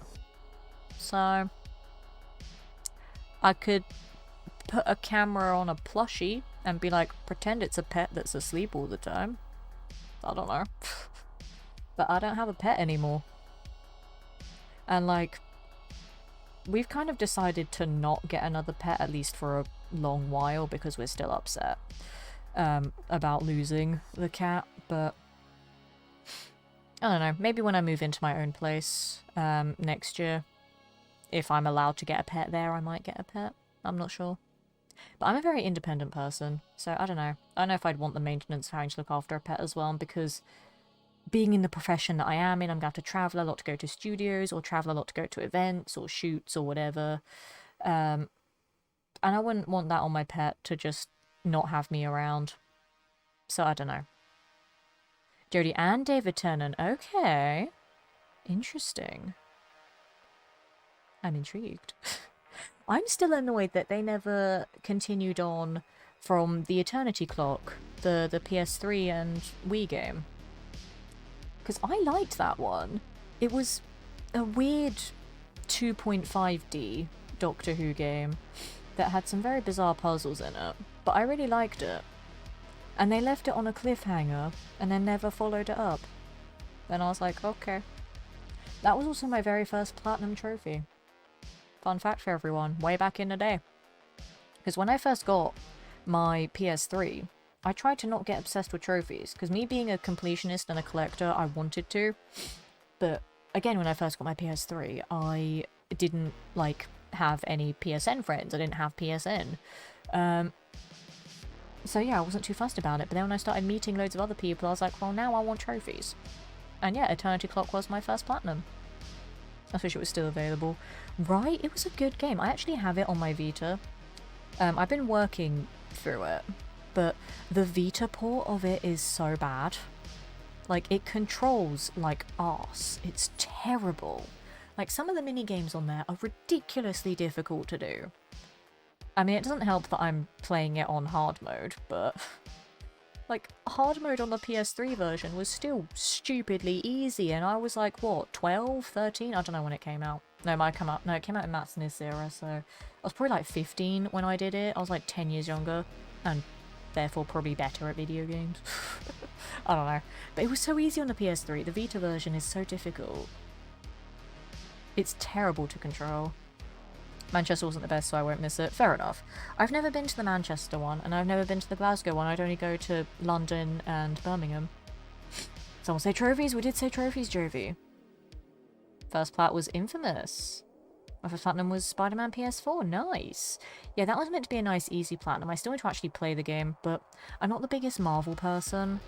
So I could put a camera on a plushie and be like, pretend it's a pet that's asleep all the time. I don't know. But I don't have a pet anymore. And like, we've kind of decided to not get another pet, at least for a long while, because we're still upset about losing the cat. But I don't know, maybe when I move into my own place next year, if I'm allowed to get a pet there, I might get a pet. I'm not sure. But I'm a very independent person, so I don't know. I don't know if I'd want the maintenance of having to look after a pet as well, because being in the profession that I am in, I'm going to have to travel a lot to go to studios, or travel a lot to go to events, or shoots, or whatever. And I wouldn't want that on my pet to just not have me around. So I don't know. Jodie and David Tennant. Okay. Interesting. I'm intrigued. I'm still annoyed that they never continued on from the Eternity Clock, the PS3 and Wii game. Because I liked that one. It was a weird 2.5D Doctor Who game that had some very bizarre puzzles in it, but I really liked it. And they left it on a cliffhanger and then never followed it up. Then I was like, okay. That was also my very first platinum trophy. Fun fact for everyone, way back in the day. Because when I first got my PS3, I tried to not get obsessed with trophies, because me being a completionist and a collector, I wanted to. But again, when I first got my PS3, I didn't, like, have any PSN friends. I didn't have PSN. So yeah, I wasn't too fussed about it. But then when I started meeting loads of other people, I was like, well, now I want trophies. And yeah, Eternity Clock was my first platinum. I wish it was still available. Right, it was a good game. I actually have it on my Vita. I've been working through it, but the Vita port of it is so bad. Like, it controls like arse. It's terrible. Like, some of the mini-games on there are ridiculously difficult to do. I mean, it doesn't help that I'm playing it on hard mode, but like, hard mode on the PS3 version was still stupidly easy, and I was like, what, 12, 13? I don't know when it came out. No, it came out in Matt's NIS era, so I was probably like 15 when I did it. I was like 10 years younger, and therefore probably better at video games. I don't know. But it was so easy on the PS3. The Vita version is so difficult. It's terrible to control. Manchester wasn't the best, so I won't miss it. Fair enough. I've never been to the Manchester one, and I've never been to the Glasgow one. I'd only go to London and Birmingham. Someone say trophies? We did say trophies, Jovi. First plat was Infamous. My first platinum was Spider-Man PS4. Nice. Yeah, that was meant to be a nice, easy platinum. I still want to actually play the game, but I'm not the biggest Marvel person,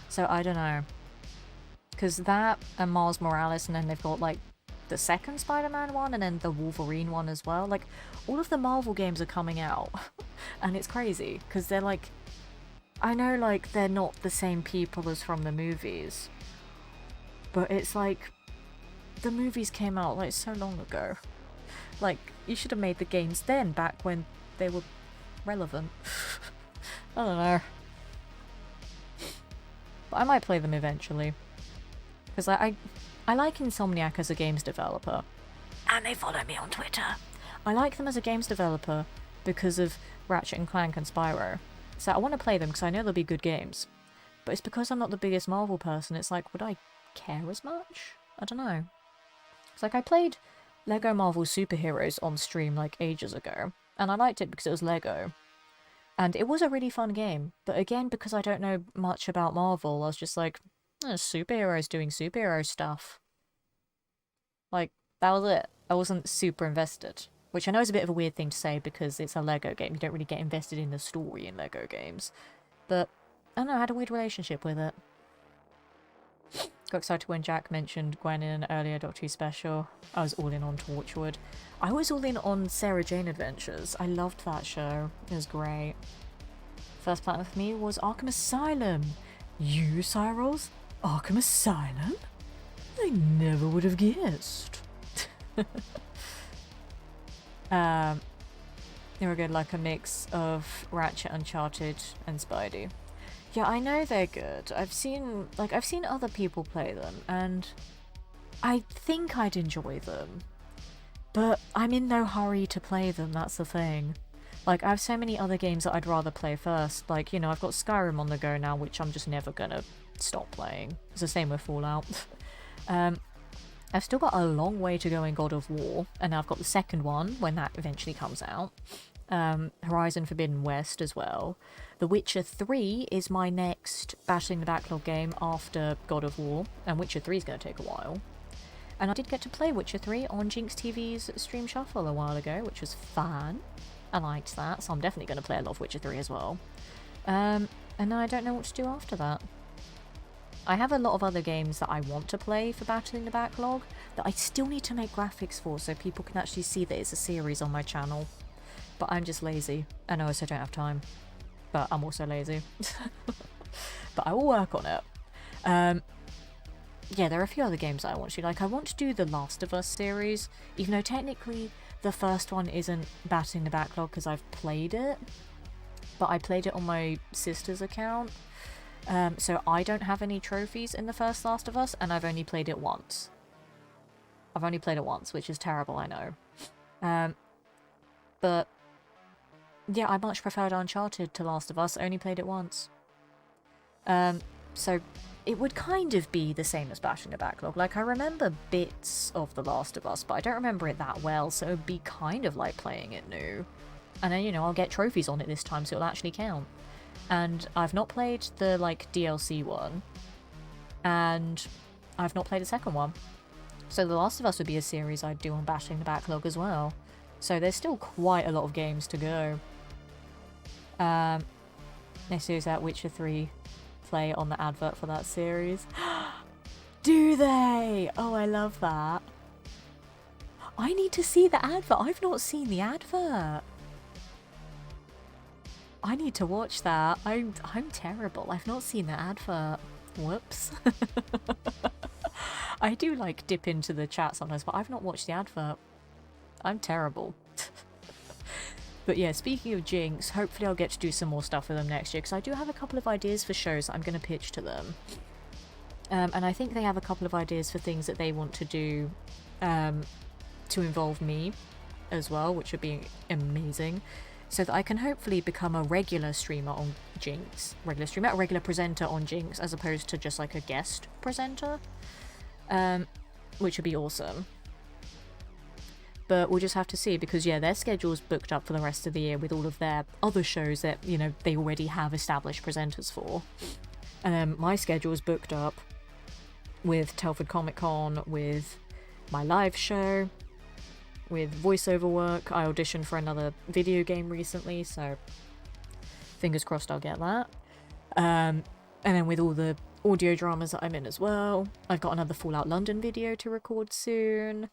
so I don't know. Because that and Miles Morales, and then they've got, like, the second Spider-Man one, and then the Wolverine one as well. Like, all of the Marvel games are coming out. And it's crazy, because they're like... I know, like, they're not the same people as from the movies. But it's like... The movies came out, like, so long ago. Like, you should have made the games then, back when they were relevant. I don't know. But I might play them eventually. Because I like Insomniac as a games developer. And they follow me on Twitter. I like them as a games developer because of Ratchet & Clank and Spyro. So I want to play them because I know they'll be good games. But it's because I'm not the biggest Marvel person, it's like, would I care as much? I don't know. It's like, I played Lego Marvel Superheroes on stream like ages ago, and I liked it because it was Lego. And it was a really fun game, but again, because I don't know much about Marvel, I was just like, superheroes doing superhero stuff. Like, that was it. I wasn't super invested. Which I know is a bit of a weird thing to say because it's a Lego game. You don't really get invested in the story in Lego games. But, I don't know, I had a weird relationship with it. Got excited when Jack mentioned Gwen in an earlier Doctor Who special. I was all in on Torchwood. I was all in on Sarah Jane Adventures. I loved that show. It was great. First platinum for me was Arkham Asylum. You, Cyrils? Arkham Asylum? I never would have guessed. They were good, like a mix of Ratchet, Uncharted, and Spidey. Yeah, I know they're good. I've seen other people play them, and I think I'd enjoy them. But I'm in no hurry to play them, that's the thing. Like, I have so many other games that I'd rather play first. Like, you know, I've got Skyrim on the go now, which I'm just never gonna stop playing. It's the same with Fallout. I've still got a long way to go in God of War, and I've got the second one when that eventually comes out. Horizon Forbidden West as well. The Witcher 3 is my next Battling the Backlog game after God of War, and Witcher 3 is going to take a while. And I did get to play Witcher 3 on Jinx TV's Stream Shuffle a while ago, which was fun. I liked that, so I'm definitely going to play a lot of Witcher 3 as well. And then I don't know what to do after that. I have a lot of other games that I want to play for Battling the Backlog that I still need to make graphics for so people can actually see that it's a series on my channel. But I'm just lazy, and I also don't have time. But I'm also lazy. But I will work on it. Yeah, there are a few other games that I want to do. Like, I want to do the Last of Us series, even though technically the first one isn't Battling the Backlog because I've played it. But I played it on my sister's account. So I don't have any trophies in the first Last of Us, and I've only played it once. I've only played it once, which is terrible, I know. But yeah, I much preferred Uncharted to Last of Us. I only played it once. So it would kind of be the same as Battling the Backlog. Like, I remember bits of The Last of Us, but I don't remember it that well, so it would be kind of like playing it new. And then, you know, I'll get trophies on it this time, so it'll actually count. And I've not played the, like, DLC one. And I've not played the second one. So The Last of Us would be a series I'd do on Battling the Backlog as well. So there's still quite a lot of games to go. Next is that Witcher 3 play on the advert for that series. Do they? Oh, I love that. I need to see the advert. I've not seen the advert. I need to watch that. I'm terrible. I've not seen the advert. Whoops. I do like dip into the chat sometimes, but I've not watched the advert. I'm terrible. But yeah, speaking of Jinx, hopefully I'll get to do some more stuff with them next year, because I do have a couple of ideas for shows that I'm going to pitch to them. And I think they have a couple of ideas for things that they want to do to involve me as well, which would be amazing. So that I can hopefully become a regular streamer on Jinx. A regular presenter on Jinx, as opposed to just like a guest presenter. Which would be awesome. But we'll just have to see, because yeah, their schedule's booked up for the rest of the year with all of their other shows that, you know, they already have established presenters for. And then my schedule's booked up with Telford Comic Con, with my live show, with voiceover work. I auditioned for another video game recently, so fingers crossed I'll get that. And then with all the audio dramas that I'm in as well. I've got another Fallout London video to record soon.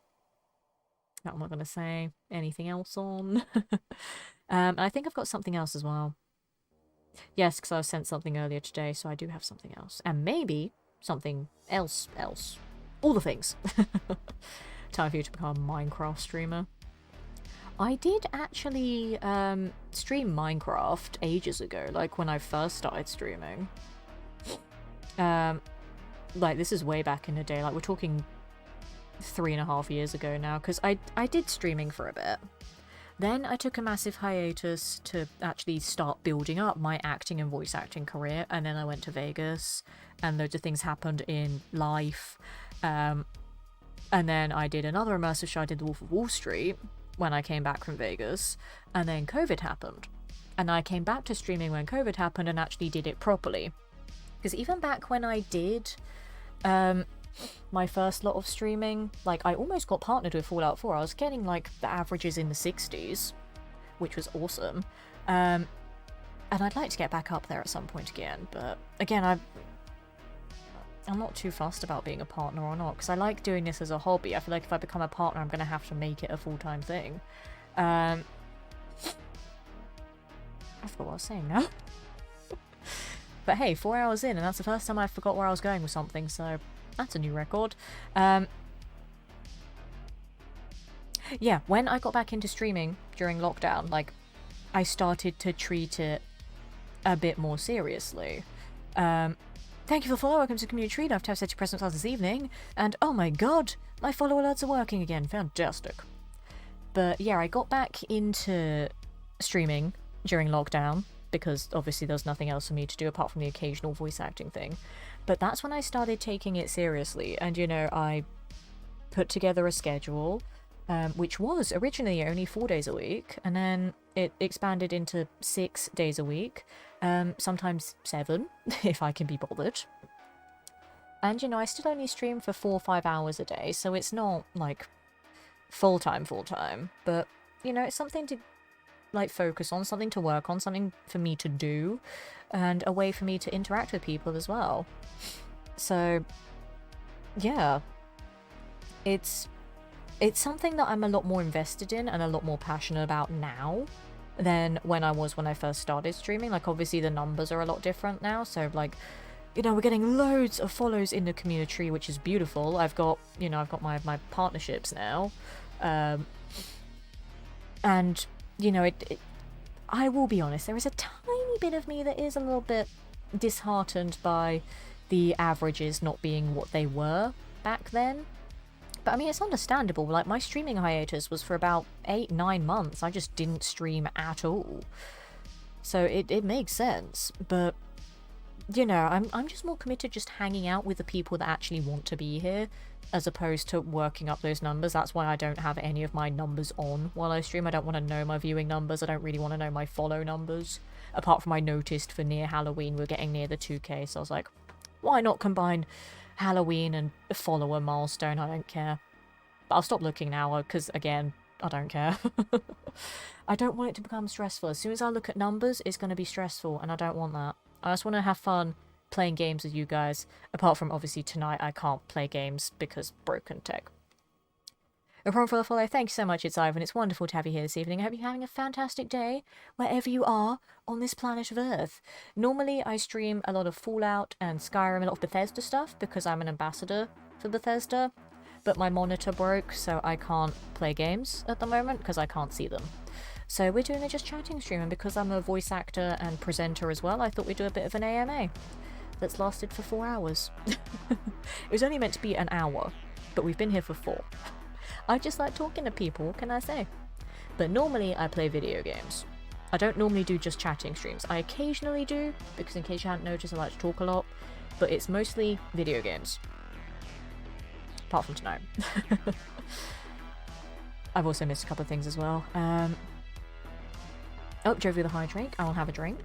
I'm not going to say anything else on. And I think I've got something else as well. Yes, because I was sent something earlier today, so I do have something else. And maybe something else. All the things. Time for you to become a Minecraft streamer. I did actually stream Minecraft ages ago, like when I first started streaming. Like, this is way back in the day, like we're talking 3.5 years ago now, because I did streaming for a bit. Then I took a massive hiatus to actually start building up my acting and voice acting career, and then I went to Vegas, and loads of things happened in life. And then I did another immersive show, I did The Wolf of Wall Street, when I came back from Vegas, and then COVID happened. And I came back to streaming when COVID happened and actually did it properly. Because even back when I did my first lot of streaming, like, I almost got partnered with Fallout 4. I was getting, like, the averages in the 60s, which was awesome. And I'd like to get back up there at some point again, but again, I'm not too fussed about being a partner or not, because I like doing this as a hobby. I feel like if I become a partner, I'm going to have to make it a full-time thing. I forgot what I was saying now. But hey, 4 hours in, and that's the first time I forgot where I was going with something, so that's a new record. Yeah, when I got back into streaming during lockdown, like, I started to treat it a bit more seriously. Thank you for the follow. Welcome to the community treat. I've set your present class this evening, and oh my god, my follow alerts are working again. Fantastic. But yeah, I got back into streaming during lockdown because obviously there was nothing else for me to do apart from the occasional voice acting thing. But that's when I started taking it seriously, and you know, I put together a schedule, which was originally only 4 days a week, and then it expanded into 6 days a week, sometimes 7 if I can be bothered. And you know, I still only stream for 4 or 5 hours a day, so it's not like full-time, but you know, it's something to like focus on, something to work on, something for me to do, and a way for me to interact with people as well. So yeah, it's something that I'm a lot more invested in and a lot more passionate about now than when I first started streaming. Like, obviously the numbers are a lot different now, so like, you know, we're getting loads of follows in the community, which is beautiful. I've got my partnerships now, and you know, I will be honest, there is a tiny bit of me that is a little bit disheartened by the averages not being what they were back then. But I mean, it's understandable. Like, my streaming hiatus was for about 8-9 months. I just didn't stream at all. So it makes sense. But, you know, I'm just more committed just hanging out with the people that actually want to be here, as opposed to working up those numbers. That's why I don't have any of my numbers on while I stream. I don't want to know my viewing numbers. I don't really want to know my follow numbers. Apart from I noticed for near Halloween, we're getting near the 2K. So I was like, why not combine Halloween and follower milestone? I don't care. But I'll stop looking now because, again, I don't care. I don't want it to become stressful. As soon as I look at numbers, it's going to be stressful, and I don't want that. I just want to have fun playing games with you guys. Apart from, obviously, tonight I can't play games because broken tech. A problem for the follow. Thank you so much, it's Ivan. It's wonderful to have you here this evening. I hope you're having a fantastic day wherever you are on this planet of Earth. Normally, I stream a lot of Fallout and Skyrim, a lot of Bethesda stuff, because I'm an ambassador for Bethesda. But my monitor broke, so I can't play games at the moment because I can't see them. So we're doing a just chatting stream, and because I'm a voice actor and presenter as well, I thought we'd do a bit of an AMA that's lasted for 4 hours. It was only meant to be an hour, but we've been here for 4. I just like talking to people, what can I say? But normally I play video games. I don't normally do just chatting streams. I occasionally do, because in case you hadn't noticed, I like to talk a lot, but it's mostly video games. Apart from tonight. I've also missed a couple of things as well. Oh, Jovi the Hydrate. I'll have a drink.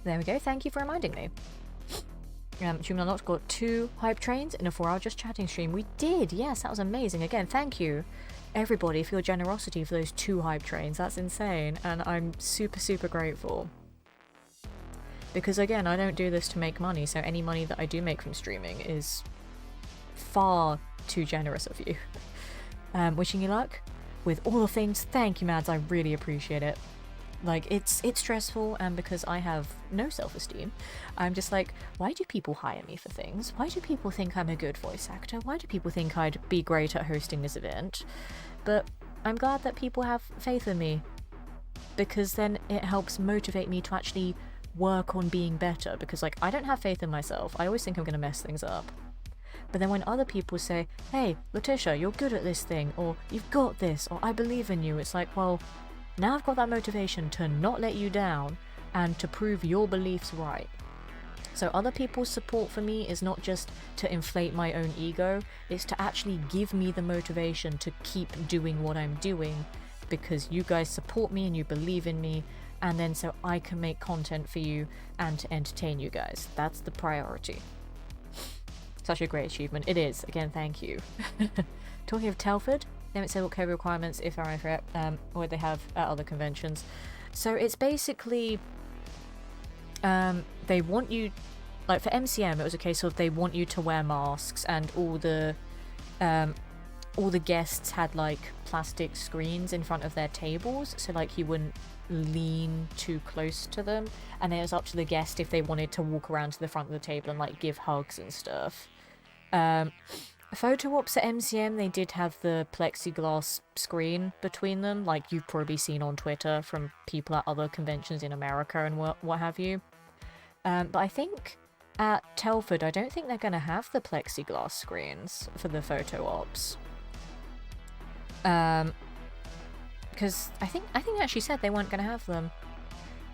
There we go. Thank you for reminding me. Human Unlocked got 2 hype trains in a 4-hour just chatting stream. We did. Yes, that was amazing. Again, thank you, everybody, for your generosity for those 2 hype trains. That's insane. And I'm super, super grateful. Because, again, I don't do this to make money, so any money that I do make from streaming is far too generous of you. Wishing you luck with all the things. Thank you, Mads. I really appreciate it. Like, it's stressful, and because I have no self-esteem, I'm just like, why do people hire me for things? Why do people think I'm a good voice actor? Why do people think I'd be great at hosting this event? But I'm glad that people have faith in me, because then it helps motivate me to actually work on being better, because, like, I don't have faith in myself. I always think I'm going to mess things up. But then when other people say, hey, Letitia, you're good at this thing, or you've got this, or I believe in you, it's like, well, now I've got that motivation to not let you down and to prove your beliefs right. So other people's support for me is not just to inflate my own ego, it's to actually give me the motivation to keep doing what I'm doing, because you guys support me and you believe in me, and then so I can make content for you and to entertain you guys. That's the priority. Such a great achievement. It is. Again, thank you. Talking of Telford, they haven't said what COVID requirements, if they're accurate, or they have at other conventions. So it's basically, they want you, like for MCM, it was a case of they want you to wear masks, and all the guests had like plastic screens in front of their tables, so like you wouldn't lean too close to them, and it was up to the guest if they wanted to walk around to the front of the table and like give hugs and stuff. Photo ops at MCM, they did have the plexiglass screen between them, like you've probably seen on Twitter from people at other conventions in America and what have you. But I think at Telford, I don't think they're going to have the plexiglass screens for the photo ops. Because I think they actually said they weren't going to have them.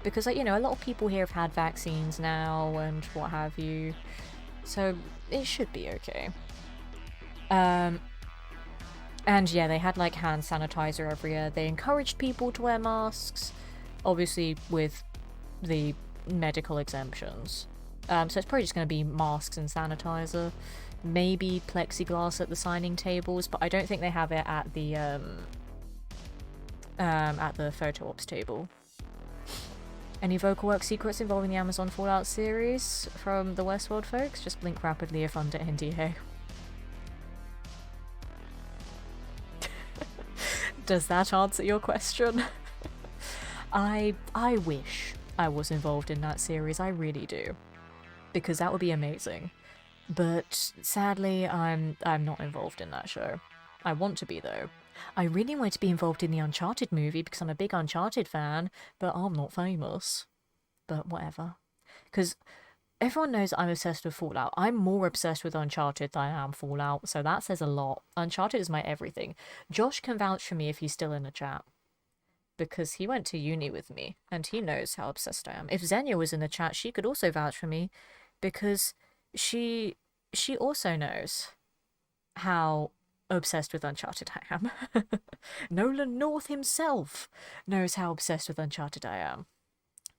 Because, like, you know, a lot of people here have had vaccines now and what have you. So it should be okay. And yeah, they had like hand sanitizer everywhere. They encouraged people to wear masks, obviously with the medical exemptions. So it's probably just going to be masks and sanitizer. Maybe plexiglass at the signing tables, but I don't think they have it at the photo ops table. Any vocal work secrets involving the Amazon Fallout series from the Westworld folks? Just blink rapidly if under NDA. Does that answer your question? I wish I was involved in that series, I really do. Because that would be amazing. But sadly, I'm not involved in that show. I want to be, though. I really want to be involved in the Uncharted movie because I'm a big Uncharted fan, but I'm not famous. But whatever. Because everyone knows I'm obsessed with Fallout. I'm more obsessed with Uncharted than I am Fallout, so that says a lot. Uncharted is my everything. Josh can vouch for me if he's still in the chat. Because he went to uni with me, and he knows how obsessed I am. If Xenia was in the chat, she could also vouch for me, because she also knows how obsessed with Uncharted I am. Nolan North himself knows how obsessed with Uncharted I am.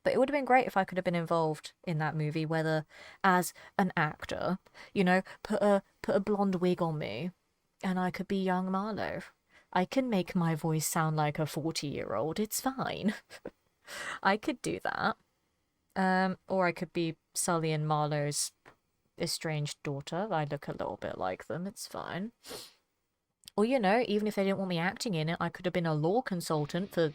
But it would have been great if I could have been involved in that movie, whether as an actor, you know, put a blonde wig on me, and I could be young Marlowe. I can make my voice sound like a 40-year-old, it's fine. I could do that. Or I could be Sully and Marlowe's estranged daughter. I look a little bit like them, it's fine. Or, you know, even if they didn't want me acting in it, I could have been a law consultant for,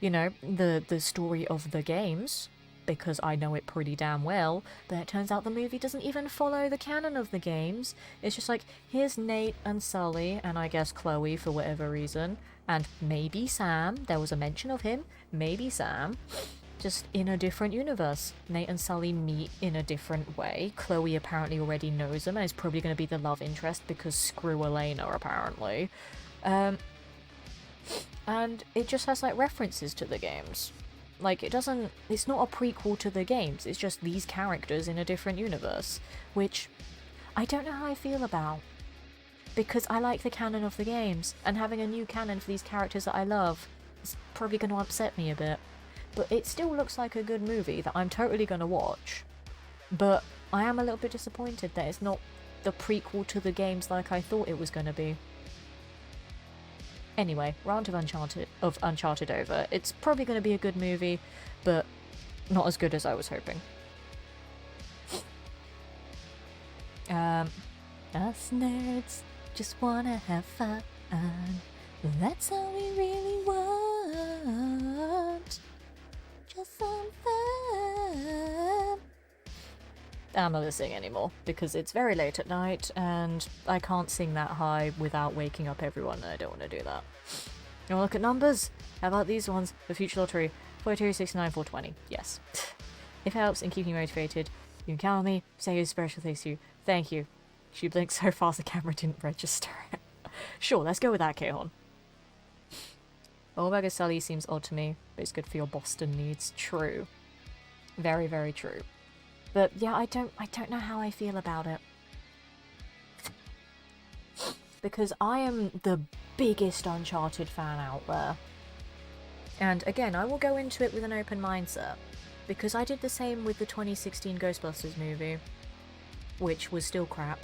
you know, the story of the games, because I know it pretty damn well, but it turns out the movie doesn't even follow the canon of the games. It's just like, here's Nate and Sully, and I guess Chloe for whatever reason, and maybe Sam, there was a mention of him, maybe Sam, just in a different universe. Nate and Sully meet in a different way. Chloe apparently already knows them and is probably going to be the love interest because screw Elena, apparently. And it just has, like, references to the games. Like, it's not a prequel to the games, it's just these characters in a different universe. Which, I don't know how I feel about. Because I like the canon of the games, and having a new canon for these characters that I love is probably going to upset me a bit. But it still looks like a good movie that I'm totally going to watch. But I am a little bit disappointed that it's not the prequel to the games like I thought it was going to be. Anyway, rant of Uncharted over. It's probably going to be a good movie, but not as good as I was hoping. Us nerds just wanna have fun. That's all we really want. Just some fun. I'm not gonna sing anymore because it's very late at night and I can't sing that high without waking up everyone, and I don't want to do that. You want to look at numbers? How about these ones? The Future Lottery 42, 69, 420. Yes. If it helps in keeping you motivated, you can count on me. Say your special thanks to you. Thank you. She blinked so fast the camera didn't register it. Sure, let's go with that, Kehon. Omega Sully seems odd to me, but it's good for your Boston needs. True. Very, very true. But yeah, I don't know how I feel about it. Because I am the biggest Uncharted fan out there. And again, I will go into it with an open mindset. Because I did the same with the 2016 Ghostbusters movie. Which was still crap.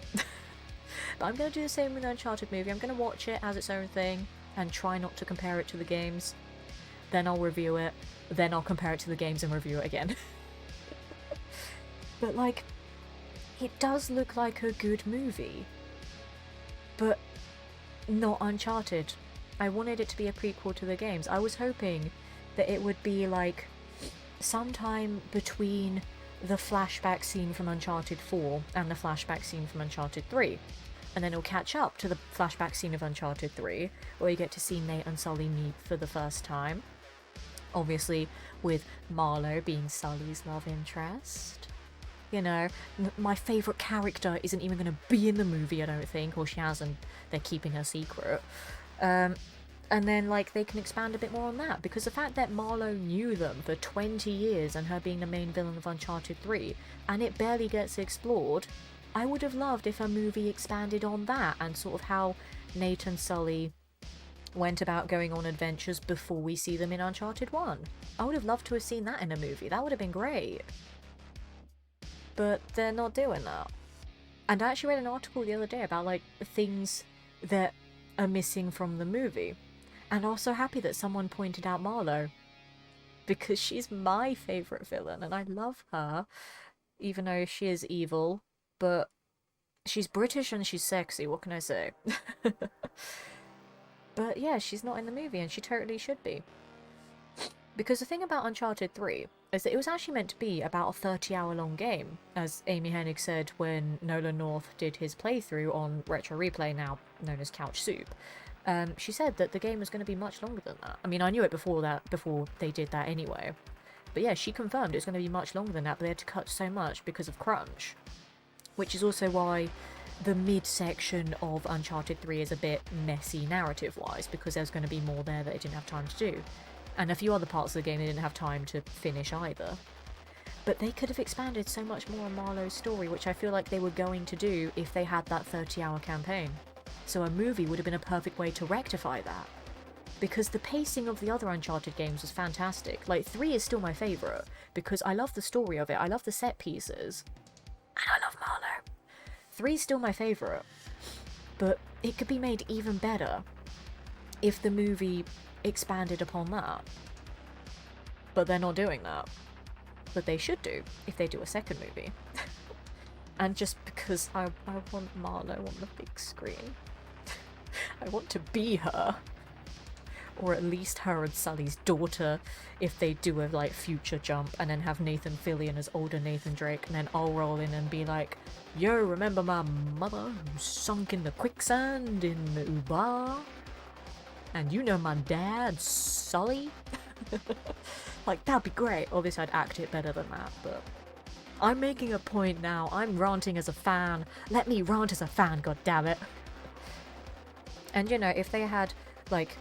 But I'm going to do the same with the Uncharted movie. I'm going to watch it as its own thing. And try not to compare it to the games. Then I'll review it. Then I'll compare it to the games and review it again. But, like, it does look like a good movie. But not Uncharted. I wanted it to be a prequel to the games. I was hoping that it would be like sometime between the flashback scene from Uncharted 4 and the flashback scene from Uncharted 3. And then it'll catch up to the flashback scene of Uncharted 3, where you get to see Nate and Sully meet for the first time. Obviously, with Marlo being Sully's love interest. You know, my favourite character isn't even going to be in the movie, I don't think, or she hasn't. They're keeping her secret. And then, like, they can expand a bit more on that, because the fact that Marlo knew them for 20 years and her being the main villain of Uncharted 3, and it barely gets explored, I would have loved if a movie expanded on that, and sort of how Nate and Sully went about going on adventures before we see them in Uncharted 1. I would have loved to have seen that in a movie, that would have been great. But they're not doing that. And I actually read an article the other day about, like, things that are missing from the movie. And I was so happy that someone pointed out Marlo. Because she's my favourite villain, and I love her. Even though she is evil. But she's British and she's sexy, what can I say? But yeah, she's not in the movie, and she totally should be. Because the thing about Uncharted 3 is that it was actually meant to be about a 30-hour long game, as Amy Hennig said when Nolan North did his playthrough on Retro Replay, now known as Couch Soup. She said that the game was going to be much longer than that. I mean, I knew it before they did that anyway. But yeah, she confirmed it was going to be much longer than that, but they had to cut so much because of crunch. Which is also why the mid-section of Uncharted 3 is a bit messy narrative-wise, because there's going to be more there that they didn't have time to do. And a few other parts of the game they didn't have time to finish either. But they could have expanded so much more on Marlo's story, which I feel like they were going to do if they had that 30-hour campaign. So a movie would have been a perfect way to rectify that. Because the pacing of the other Uncharted games was fantastic. Like, 3 is still my favourite, because I love the story of it, I love the set pieces. And I love Marlo. 3 is still my favourite. But it could be made even better if the movie expanded upon that. But they're not doing that. But they should do, if they do a second movie. And just because I want Marlo on the big screen. I want to be her. Or at least her and Sully's daughter, if they do a, like, future jump, and then have Nathan Fillion as older Nathan Drake, and then I'll roll in and be like, yo, remember my mother who sunk in the quicksand in Ubar? And you know my dad, Sully? Like, that'd be great. Obviously, I'd act it better than that, but I'm making a point now. I'm ranting as a fan. Let me rant as a fan, goddammit. And, you know, if they had, like,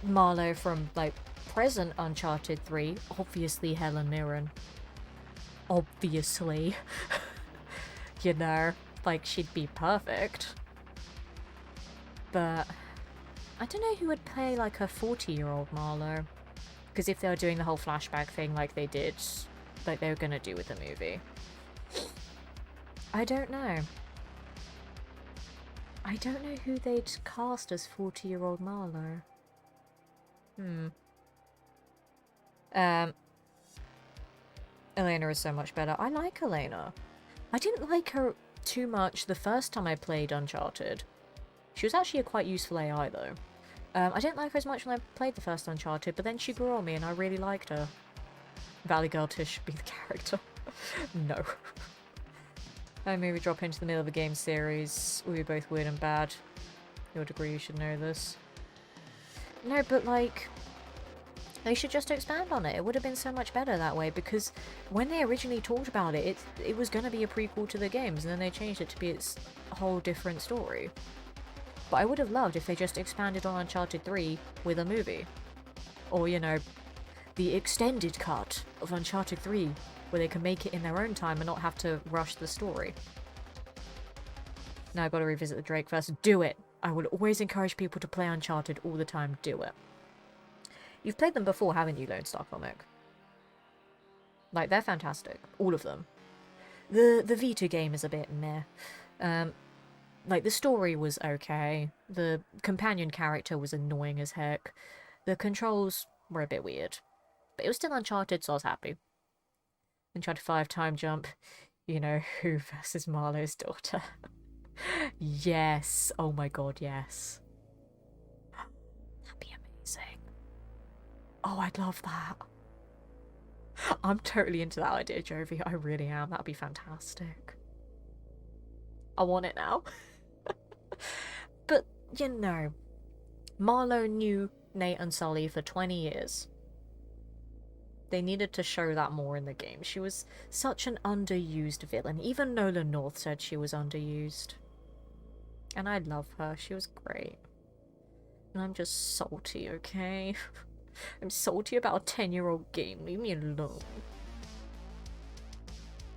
Marlo from, like, present Uncharted 3, obviously Helen Mirren. Obviously. You know, like, she'd be perfect. But I don't know who would play, like, a 40-year-old Marlo. Because if they were doing the whole flashback thing like they did, like they were gonna do with the movie. I don't know. I don't know who they'd cast as 40-year-old Marlo. Elena is so much better. I like Elena. I didn't like her too much the first time I played Uncharted. She was actually a quite useful AI though. I didn't like her as much when I played the first Uncharted, but then she grew on me and I really liked her. Valley Girl Tish should be the character. No. I maybe drop into the middle of a game series. We're both weird and bad. Your degree, you should know this. No, but like, they should just expand on it. It would have been so much better that way, because when they originally talked about it, it was going to be a prequel to the games, and then they changed it to be its whole different story. But I would have loved if they just expanded on Uncharted 3 with a movie. Or, you know, the extended cut of Uncharted 3, where they can make it in their own time and not have to rush the story. Now I've got to revisit the Drake verse. Do it! I will always encourage people to play Uncharted all the time. Do it. You've played them before, haven't you, Lone Star Comic? Like, they're fantastic. All of them. The Vita game is a bit meh. Like, the story was okay. The companion character was annoying as heck. The controls were a bit weird. But it was still Uncharted, so I was happy. Uncharted 5 time jump. You know, who versus Marlo's daughter. Yes. Oh my god, yes. That'd be amazing. Oh, I'd love that. I'm totally into that idea, Jovi. I really am. That'd be fantastic. I want it now. But, you know, Marlowe knew Nate and Sully for 20 years. They needed to show that more in the game. She was such an underused villain. Even Nolan North said she was underused. And I love her. She was great. And I'm just salty, okay? I'm salty about a 10-year-old game. Leave me alone.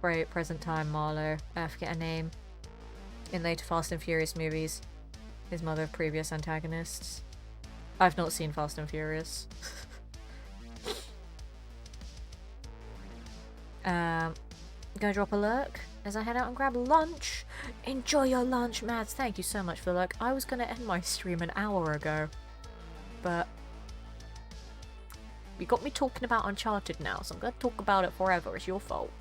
Right, present time Marlowe. I forget her name. In later Fast and Furious movies. His mother of previous antagonists. I've not seen Fast and Furious. Gonna drop a lurk as I head out and grab lunch. Enjoy your lunch, Mads. Thank you so much for the lurk. I was gonna end my stream an hour ago, but you got me talking about Uncharted now, so I'm gonna talk about it forever. It's your fault.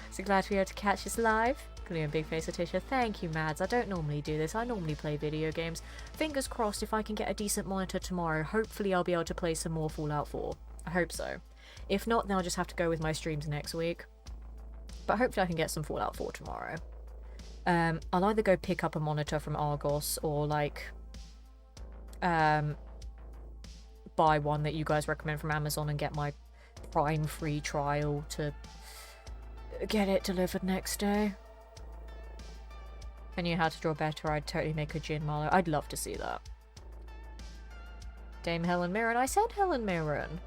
So glad to be able to catch this live. Brilliant big face Letitia. Thank you, Mads. I don't normally do this. I normally play video games. Fingers crossed if I can get a decent monitor tomorrow. Hopefully I'll be able to play some more Fallout 4. I hope so. If not, then I'll just have to go with my streams next week. But hopefully I can get some Fallout 4 tomorrow. I'll either go pick up a monitor from Argos or like buy one that you guys recommend from Amazon and get my Prime free trial to get it delivered next day. If I knew how to draw better, I'd totally make a Gin Marlowe. I'd love to see that. Dame Helen Mirren. I said Helen Mirren.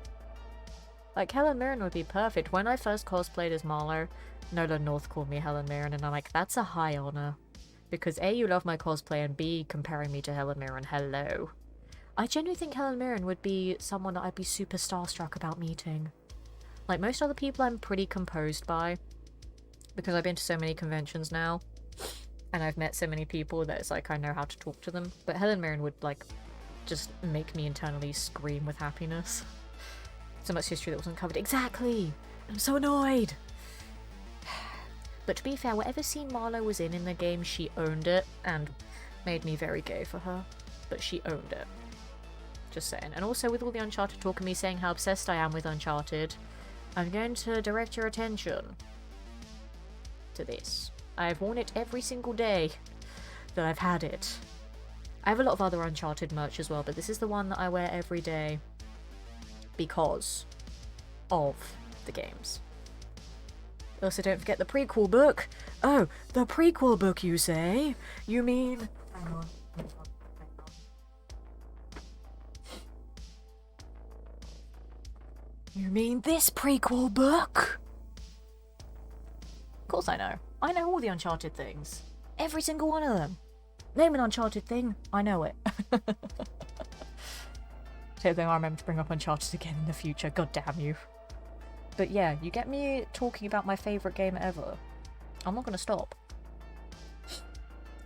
Like, Helen Mirren would be perfect. When I first cosplayed as Marlowe, Nolan North called me Helen Mirren, and I'm like, that's a high honor. Because A, you love my cosplay, and B, comparing me to Helen Mirren, hello. I genuinely think Helen Mirren would be someone that I'd be super starstruck about meeting. Like, most other people I'm pretty composed by, because I've been to so many conventions now, and I've met so many people that it's like I know how to talk to them. But Helen Mirren would, like, just make me internally scream with happiness. So much history that wasn't covered. Exactly! I'm so annoyed! But to be fair, whatever scene Marlowe was in the game, she owned it, and made me very gay for her. But she owned it. Just saying. And also, with all the Uncharted talk and me saying how obsessed I am with Uncharted, I'm going to direct your attention to this. I've worn it every single day that I've had it. I have a lot of other Uncharted merch as well, but this is the one that I wear every day because of the games. Also, don't forget the prequel book. Oh, the prequel book, you say? You mean... Hang on. You mean this prequel book? Of course I know. I know all the Uncharted things. Every single one of them. Name an Uncharted thing, I know it. So then I remember to bring up Uncharted again in the future, god damn you. But yeah, you get me talking about my favourite game ever. I'm not gonna stop.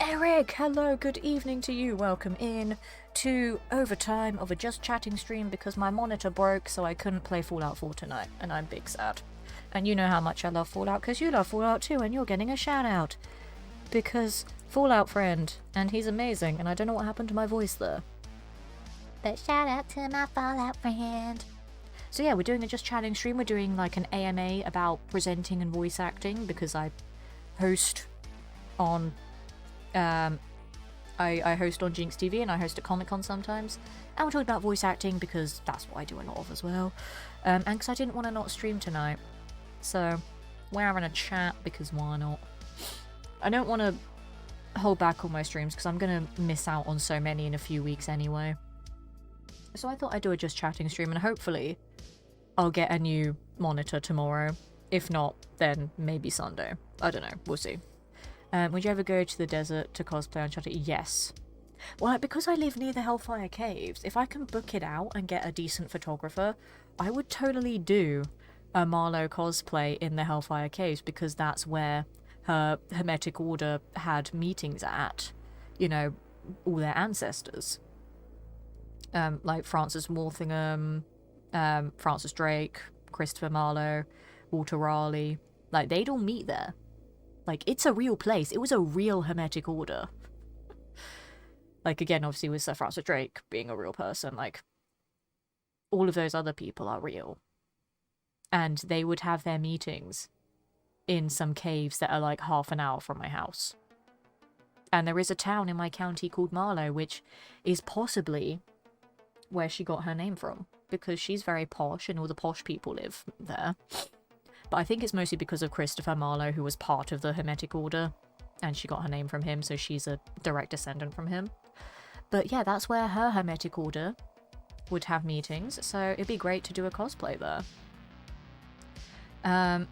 Eric, hello, good evening to you. Welcome in to overtime of a Just Chatting stream because my monitor broke, so I couldn't play Fallout 4 tonight, and I'm big sad. And you know how much I love Fallout, because you love Fallout too, and you're getting a shout out. Because Fallout friend, and he's amazing, and I don't know what happened to my voice there. But shout out to my Fallout friend. So yeah, we're doing a Just Chatting stream. We're doing like an AMA about presenting and voice acting, because I host on... I host on Jinx TV and I host at Comic Con sometimes. And we're talking about voice acting because that's what I do a lot of as well. And because I didn't want to not stream tonight. So we're having a chat because why not? I don't want to hold back on my streams because I'm going to miss out on so many in a few weeks anyway. So I thought I'd do a Just Chatting stream and hopefully I'll get a new monitor tomorrow. If not, then maybe Sunday. I don't know. We'll see. Would you ever go to the desert to cosplay Uncharted? Yes. Well, because I live near the Hellfire Caves, if I can book it out and get a decent photographer, I would totally do a Marlowe cosplay in the Hellfire Caves because that's where her Hermetic Order had meetings at, you know, all their ancestors. Like Francis Walsingham, Francis Drake, Christopher Marlowe, Walter Raleigh. Like, they'd all meet there. Like, it's a real place. It was a real Hermetic Order. Like, again, obviously with Sir Francis Drake being a real person, like, all of those other people are real. And they would have their meetings in some caves that are like half an hour from my house. And there is a town in my county called Marlow, which is possibly where she got her name from, because she's very posh and all the posh people live there. But I think it's mostly because of Christopher Marlowe, who was part of the Hermetic Order, and she got her name from him, so she's a direct descendant from him. But yeah, that's where her Hermetic Order would have meetings, so it'd be great to do a cosplay there. And,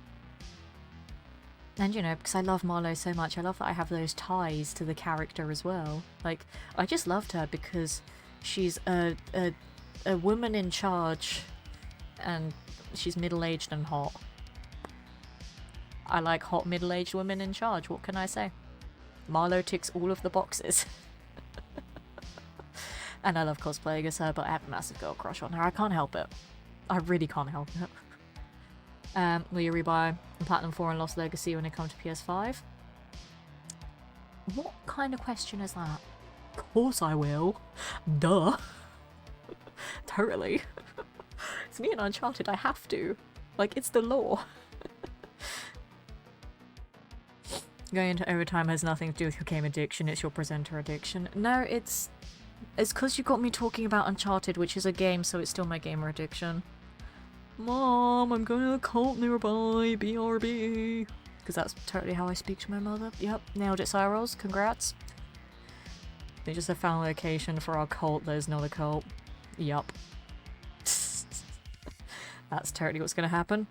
you know, because I love Marlowe so much, I love that I have those ties to the character as well. Like, I just loved her because she's a woman in charge, and she's middle-aged and hot. I like hot middle-aged women in charge, what can I say? Marlowe ticks all of the boxes. And I love cosplaying as her, but I have a massive girl crush on her. I can't help it. I really can't help it. Will you rebuy Platinum 4 and Lost Legacy when it comes to PS5? What kind of question is that? Of course I will. Duh. Totally. It's me and Uncharted, I have to. Like, it's the law. Going into overtime has nothing to do with your game addiction, it's your presenter addiction. No, it's because you got me talking about Uncharted, which is a game, so it's still my gamer addiction. Mom, I'm going to a cult nearby, BRB. Because that's totally how I speak to my mother. Yep, nailed it, Cyrils. Congrats. They just have found a location for our cult. There's not a cult. Yup. That's totally what's going to happen.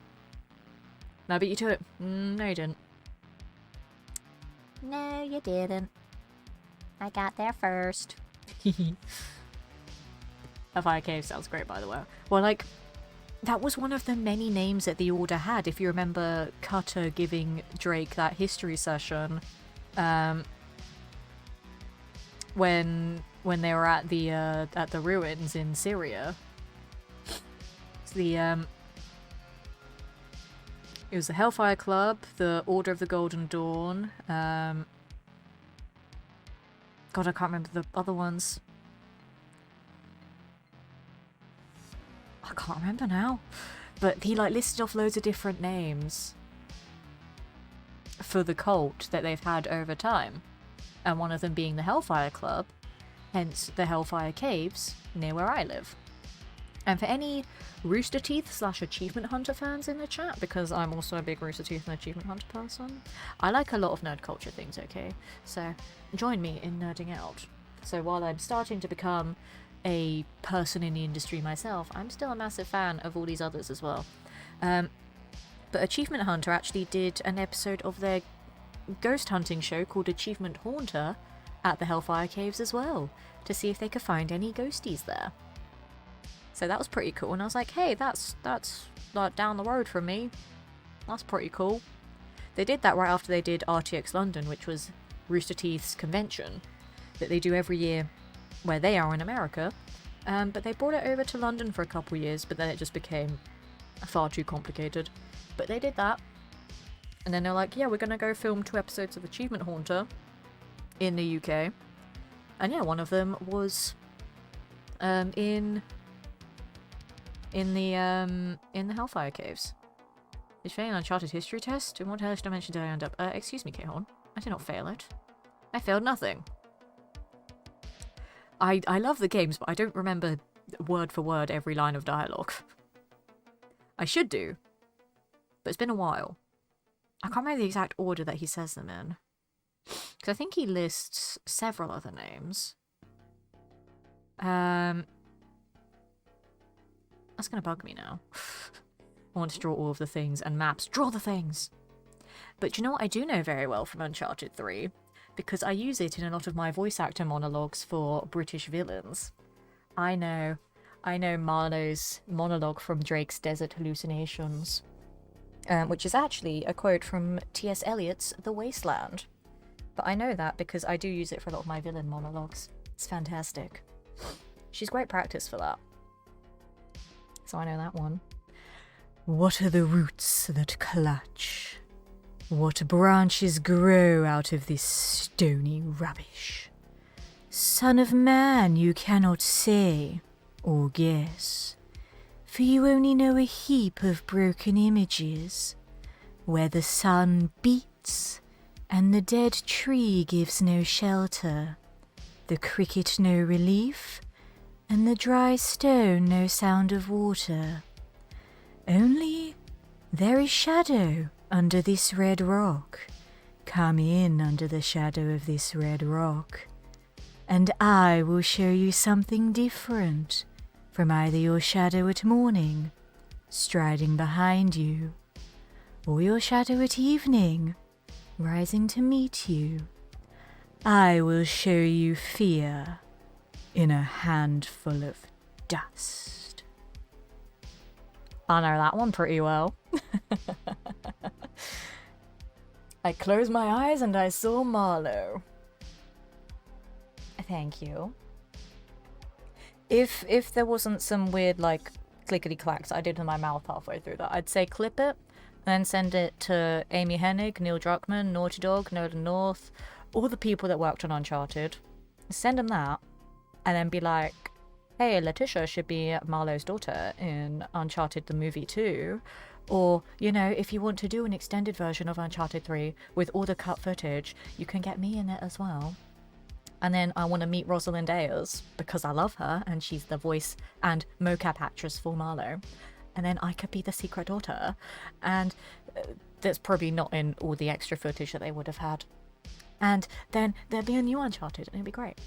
Now I beat you to it. No, you didn't. No, you didn't. I got there first. Hellfire Cave sounds great, by the way. Well, like, that was one of the many names that the Order had. If you remember Cutter giving Drake that history session, when they were at the ruins in Syria. It was the Hellfire Club, the Order of the Golden Dawn. God, I can't remember the other ones. I can't remember now. But he, like, listed off loads of different names for the cult that they've had over time. And one of them being the Hellfire Club, hence the Hellfire Caves, near where I live. And for any Rooster Teeth / Achievement Hunter fans in the chat, because I'm also a big Rooster Teeth and Achievement Hunter person, I like a lot of nerd culture things, okay? So join me in nerding out. So while I'm starting to become a person in the industry myself, I'm still a massive fan of all these others as well. But Achievement Hunter actually did an episode of their ghost hunting show called Achievement Haunter at the Hellfire Caves as well, to see if they could find any ghosties there. So that was pretty cool, and I was like, hey, that's like down the road from me. That's pretty cool. They did that right after they did RTX London, which was Rooster Teeth's convention that they do every year where they are in America. But they brought it over to London for a couple years, but then it just became far too complicated. But they did that. And then they're like, yeah, we're going to go film 2 episodes of Achievement Haunter in the UK. And yeah, one of them was in the Hellfire Caves. Is failing an Uncharted history test? In what hellish dimension did I end up? Excuse me, Kehorn. I did not fail it. I failed nothing. I love the games, but I don't remember word for word every line of dialogue. I should do, but it's been a while. I can't remember the exact order that he says them in. Because I think he lists several other names. That's gonna bug me now. I want to draw all of the things and maps. Draw the things! But you know what I do know very well from Uncharted 3? Because I use it in a lot of my voice actor monologues for British villains. I know Marlowe's monologue from Drake's Desert Hallucinations, which is actually a quote from T.S. Eliot's The Wasteland. But I know that because I do use it for a lot of my villain monologues. It's fantastic. She's great practice for that. So I know that one. What are the roots that clutch? What branches grow out of this stony rubbish? Son of man, you cannot say or guess. For you only know a heap of broken images, where the sun beats and the dead tree gives no shelter, the cricket no relief, and the dry stone no sound of water. Only there is shadow under this red rock. Come in under the shadow of this red rock, and I will show you something different from either your shadow at morning, striding behind you, or your shadow at evening, rising to meet you. I will show you fear in a handful of dust. I know that one pretty well. I closed my eyes and I saw Marlowe. Thank you. If there wasn't some weird, like, clickety clacks I did in my mouth halfway through that, I'd say clip it, then send it to Amy Hennig, Neil Druckmann, Naughty Dog, Nolan North, all the people that worked on Uncharted. Send them that, and then be like, hey, Letitia should be Marlowe's daughter in Uncharted the movie too. Or, you know, if you want to do an extended version of Uncharted 3 with all the cut footage, you can get me in it as well. And then I want to meet Rosalind Ayers, because I love her, and she's the voice and mocap actress for Marlowe. And then I could be the secret daughter. And that's probably not in all the extra footage that they would have had. And then there'd be a new Uncharted, and it'd be great.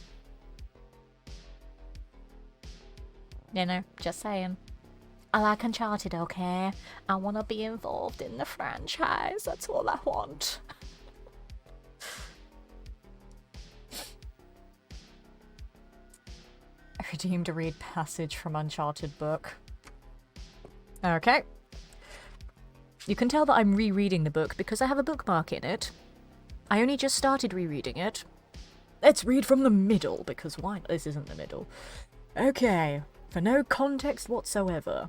You know, just saying. I like Uncharted, okay? I want to be involved in the franchise. That's all I want. Redeemed a read passage from Uncharted book. Okay. You can tell that I'm rereading the book because I have a bookmark in it. I only just started rereading it. Let's read from the middle, because why? This isn't the middle. Okay. For no context whatsoever.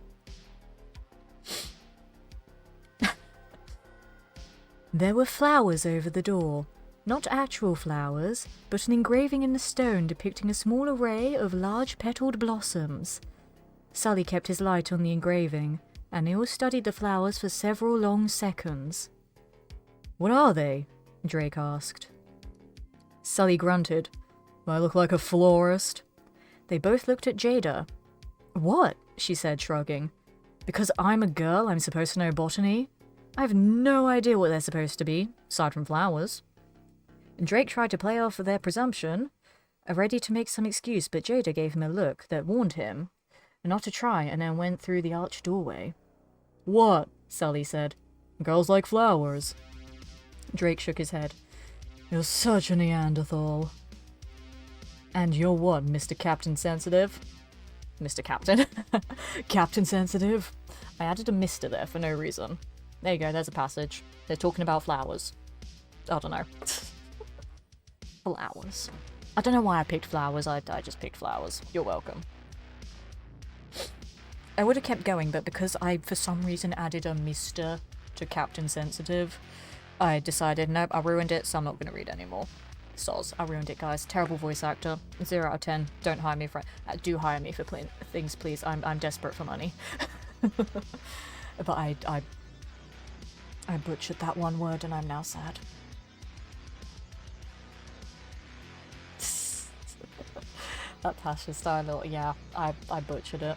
There were flowers over the door. Not actual flowers, but an engraving in the stone depicting a small array of large petalled blossoms. Sully kept his light on the engraving, and Neil studied the flowers for several long seconds. What are they? Drake asked. Sully grunted. I look like a florist. They both looked at Jada. What? She said, shrugging. Because I'm a girl, I'm supposed to know botany? I have no idea what they're supposed to be, aside from flowers. Drake tried to play off of their presumption, ready to make some excuse, but Jada gave him a look that warned him not to try, and then went through the arched doorway. What? Sully said. Girls like flowers. Drake shook his head. You're such a Neanderthal. And you're what, Mr. Captain Sensitive? Mr. Captain. Captain Sensitive. I added a Mr. there for no reason. There you go, there's a passage. They're talking about flowers. I don't know. Flowers. I don't know why I picked flowers, I just picked flowers. You're welcome. I would have kept going, but because I, for some reason, added a Mr. to Captain Sensitive, I decided, nope, I ruined it, so I'm not going to read anymore. Soz, I ruined it, guys. Terrible voice actor. 0 out of 10. Don't hire me for... do hire me for things, please. I'm desperate for money. But I butchered that one word, and I'm now sad. That Tasha style, yeah, I butchered it.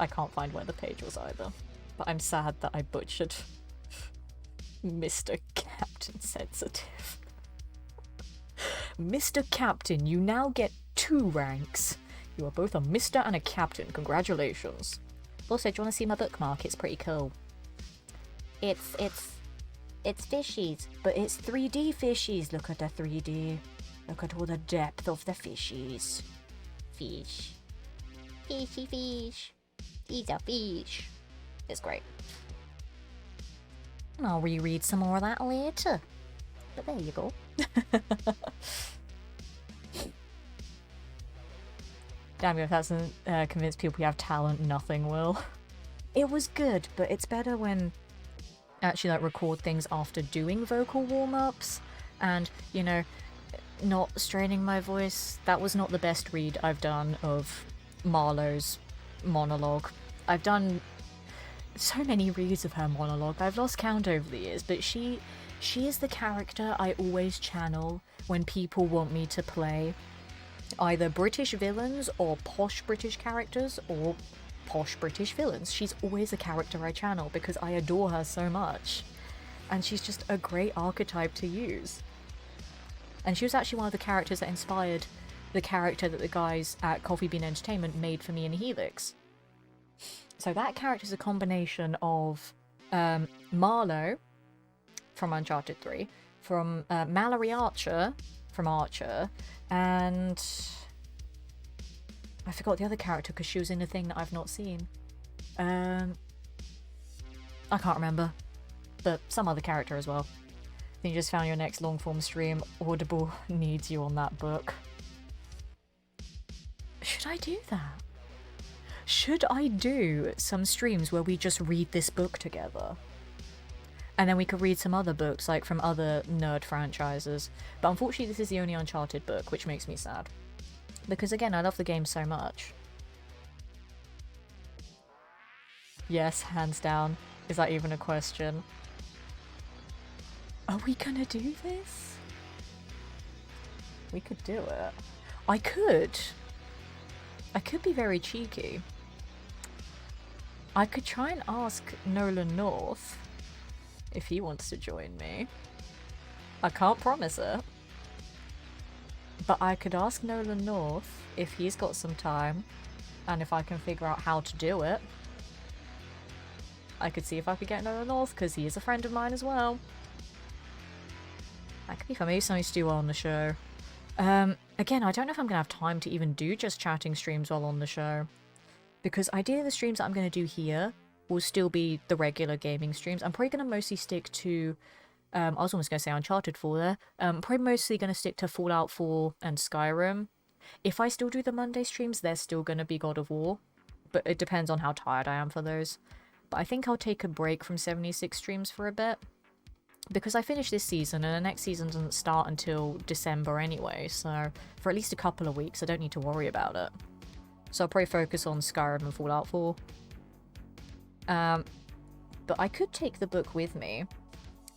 I can't find where the page was either. But I'm sad that I butchered Mr. Captain Sensitive. Mr. Captain, you now get 2 ranks. You are both a Mr. and a Captain. Congratulations. Also, do you want to see my bookmark? It's pretty cool. It's fishies, but it's 3D fishies. Look at the 3D. Look at all the depth of the fishies. Fish. Fishy fish. These are fish. It's great. And I'll reread some more of that later. But there you go. Damn, if that doesn't convince people you have talent, nothing will. It was good, but it's better when actually like record things after doing vocal warm-ups and, you know, not straining my voice. That was not the best read I've done of Marlowe's monologue. I've done so many reads of her monologue. I've lost count over the years, but she is the character I always channel when people want me to play either British villains or posh British characters or posh British villains. She's always a character I channel because I adore her so much. And she's just a great archetype to use. And she was actually one of the characters that inspired the character that the guys at Coffee Bean Entertainment made for me in Helix. So that character is a combination of Marlowe from Uncharted 3, from Mallory Archer from Archer, and I forgot the other character because she was in a thing that I've not seen. I can't remember, but some other character as well. I think you just found your next long form stream. Audible needs you on that book. Should I do that? Should I do some streams where we just read this book together? And then we could read some other books, like from other nerd franchises. But unfortunately this is the only Uncharted book, which makes me sad. Because again, I love the game so much. Yes, hands down. Is that even a question? Are we gonna do this? We could do it. I could be very cheeky. I could try and ask Nolan North if he wants to join me. I can't promise it. But I could ask Nolan North if he's got some time and if I can figure out how to do it. I could see if I could get Nolan North because he is a friend of mine as well. That could be fun. Maybe something to do while on the show. Again, I don't know if I'm going to have time to even do just chatting streams while on the show. Because ideally the streams that I'm going to do here will still be the regular gaming streams. I'm probably going to mostly stick to... I was almost going to say Uncharted 4 there. Probably mostly going to stick to Fallout 4 and Skyrim. If I still do the Monday streams, they're still going to be God of War. But it depends on how tired I am for those. But I think I'll take a break from 76 streams for a bit. Because I finished this season, and the next season doesn't start until December anyway, so for at least a couple of weeks I don't need to worry about it. So I'll probably focus on Skyrim and Fallout 4. But I could take the book with me,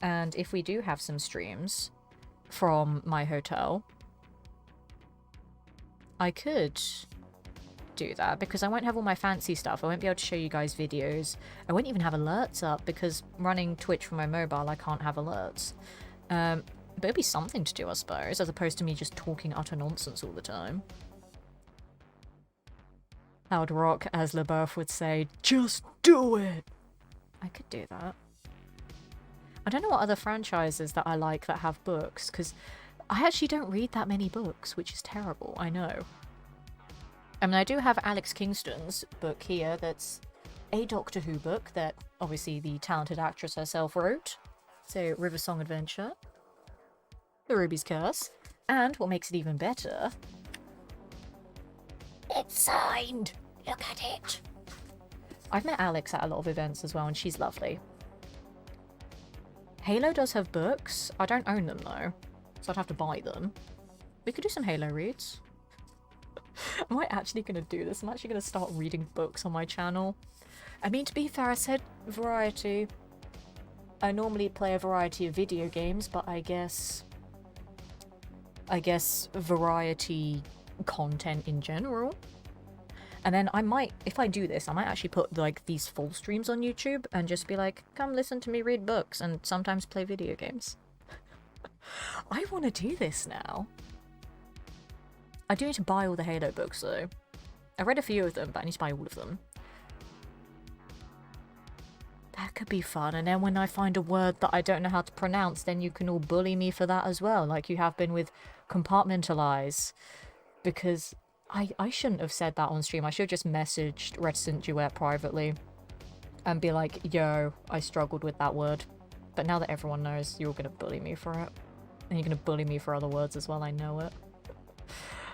and if we do have some streams from my hotel, I could do that, because I won't have all my fancy stuff. I won't be able to show you guys videos. I won't even have alerts up, because running Twitch from my mobile, I can't have alerts. But it'd be something to do, I suppose, as opposed to me just talking utter nonsense all the time. Howard Rock, as LeBeouf would say, just do it! I could do that. I don't know what other franchises that I like that have books, because I actually don't read that many books, which is terrible, I know. I mean, I do have Alex Kingston's book here that's a Doctor Who book that, obviously, the talented actress herself wrote. So, River Song Adventure, The Ruby's Curse, and what makes it even better... it's signed! Look at it! I've met Alex at a lot of events as well, and she's lovely. Halo does have books. I don't own them, though, so I'd have to buy them. We could do some Halo reads. Am I actually going to do this? I'm actually going to start reading books on my channel. I mean, to be fair, I said variety. I normally play a variety of video games, but I guess variety content in general. And then I might, if I do this, I might actually put like these full streams on YouTube and just be like, come listen to me read books and sometimes play video games. I want to do this now. I do need to buy all the Halo books though. I read a few of them, but I need to buy all of them. That could be fun, and then when I find a word that I don't know how to pronounce, then you can all bully me for that as well, like you have been with compartmentalize. Because I shouldn't have said that on stream. I should have just messaged Reticent Duet privately and be like, yo, I struggled with that word. But now that everyone knows, you're gonna bully me for it. And you're gonna bully me for other words as well, I know it.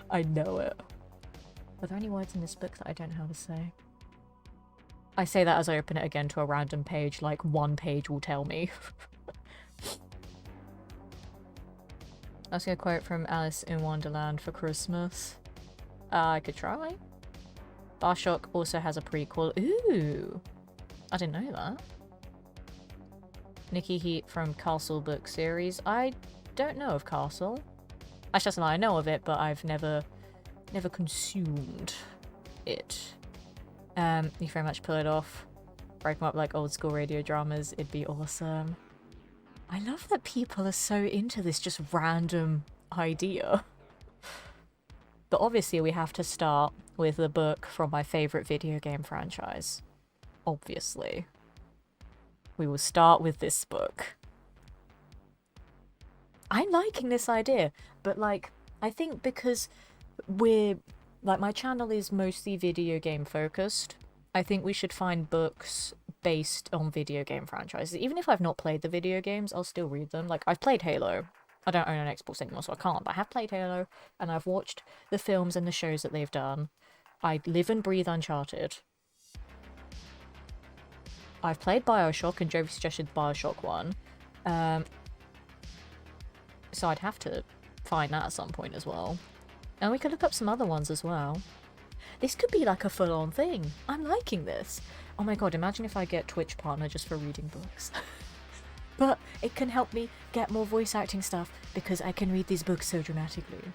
I know it. Are there any words in this book that I don't know how to say? I say that as I open it again to a random page, like one page will tell me. Asking a quote from Alice in Wonderland for Christmas. I could try. Bioshock also has a prequel. Ooh! I didn't know that. Nikki Heat from Castle book series. I don't know of Castle. Actually, that's a lie. I know of it, but I've never consumed it. You very much pull it off. Break them up like old school radio dramas. It'd be awesome. I love that people are so into this just random idea. But obviously we have to start with the book from my favourite video game franchise. Obviously. We will start with this book. I'm liking this idea, but like, I think because my channel is mostly video game focused, I think we should find books based on video game franchises. Even if I've not played the video games, I'll still read them. Like, I've played Halo. I don't own an Xbox anymore, so I can't, but I have played Halo, and I've watched the films and the shows that they've done. I live and breathe Uncharted. I've played Bioshock, and Jovi suggested Bioshock 1. So I'd have to find that at some point as well. And we could look up some other ones as well. This could be like a full-on thing. I'm liking this. Oh my god, imagine if I get Twitch partner just for reading books. But it can help me get more voice acting stuff because I can read these books so dramatically.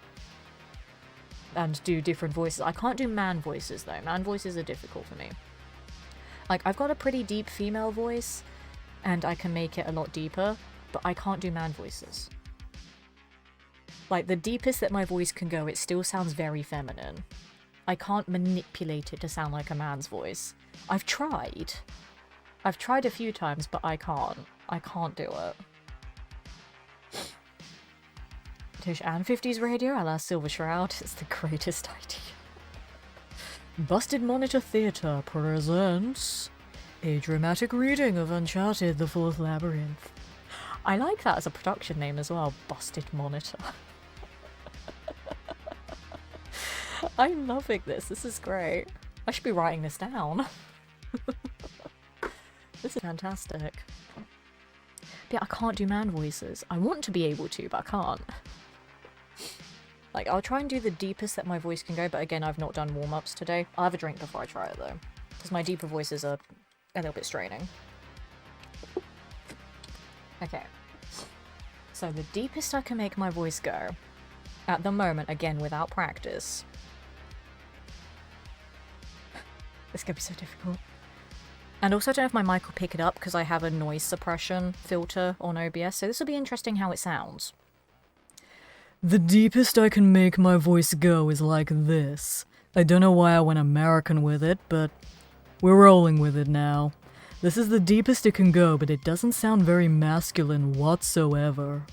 And do different voices. I can't do man voices though. Man voices are difficult for me. Like, I've got a pretty deep female voice and I can make it a lot deeper, but I can't do man voices. Like, the deepest that my voice can go, it still sounds very feminine. I can't manipulate it to sound like a man's voice. I've tried. I've tried a few times, but I can't. I can't do it. Tish and 50s Radio, alas Silver Shroud, it's the greatest idea. Busted Monitor Theatre presents a dramatic reading of Uncharted: The Fourth Labyrinth. I like that as a production name as well, Busted Monitor. I'm loving this. This is great. I should be writing this down. This is fantastic. But yeah, I can't do man voices. I want to be able to, but I can't. Like, I'll try and do the deepest that my voice can go, but again, I've not done warm-ups today. I'll have a drink before I try it, though. Because my deeper voices are a little bit straining. Okay. So the deepest I can make my voice go, at the moment, again, without practice. This could be so difficult. And also, I don't know if my mic will pick it up because I have a noise suppression filter on OBS, so this will be interesting how it sounds. The deepest I can make my voice go is like this. I don't know why I went American with it, but we're rolling with it now. This is the deepest it can go, but it doesn't sound very masculine whatsoever.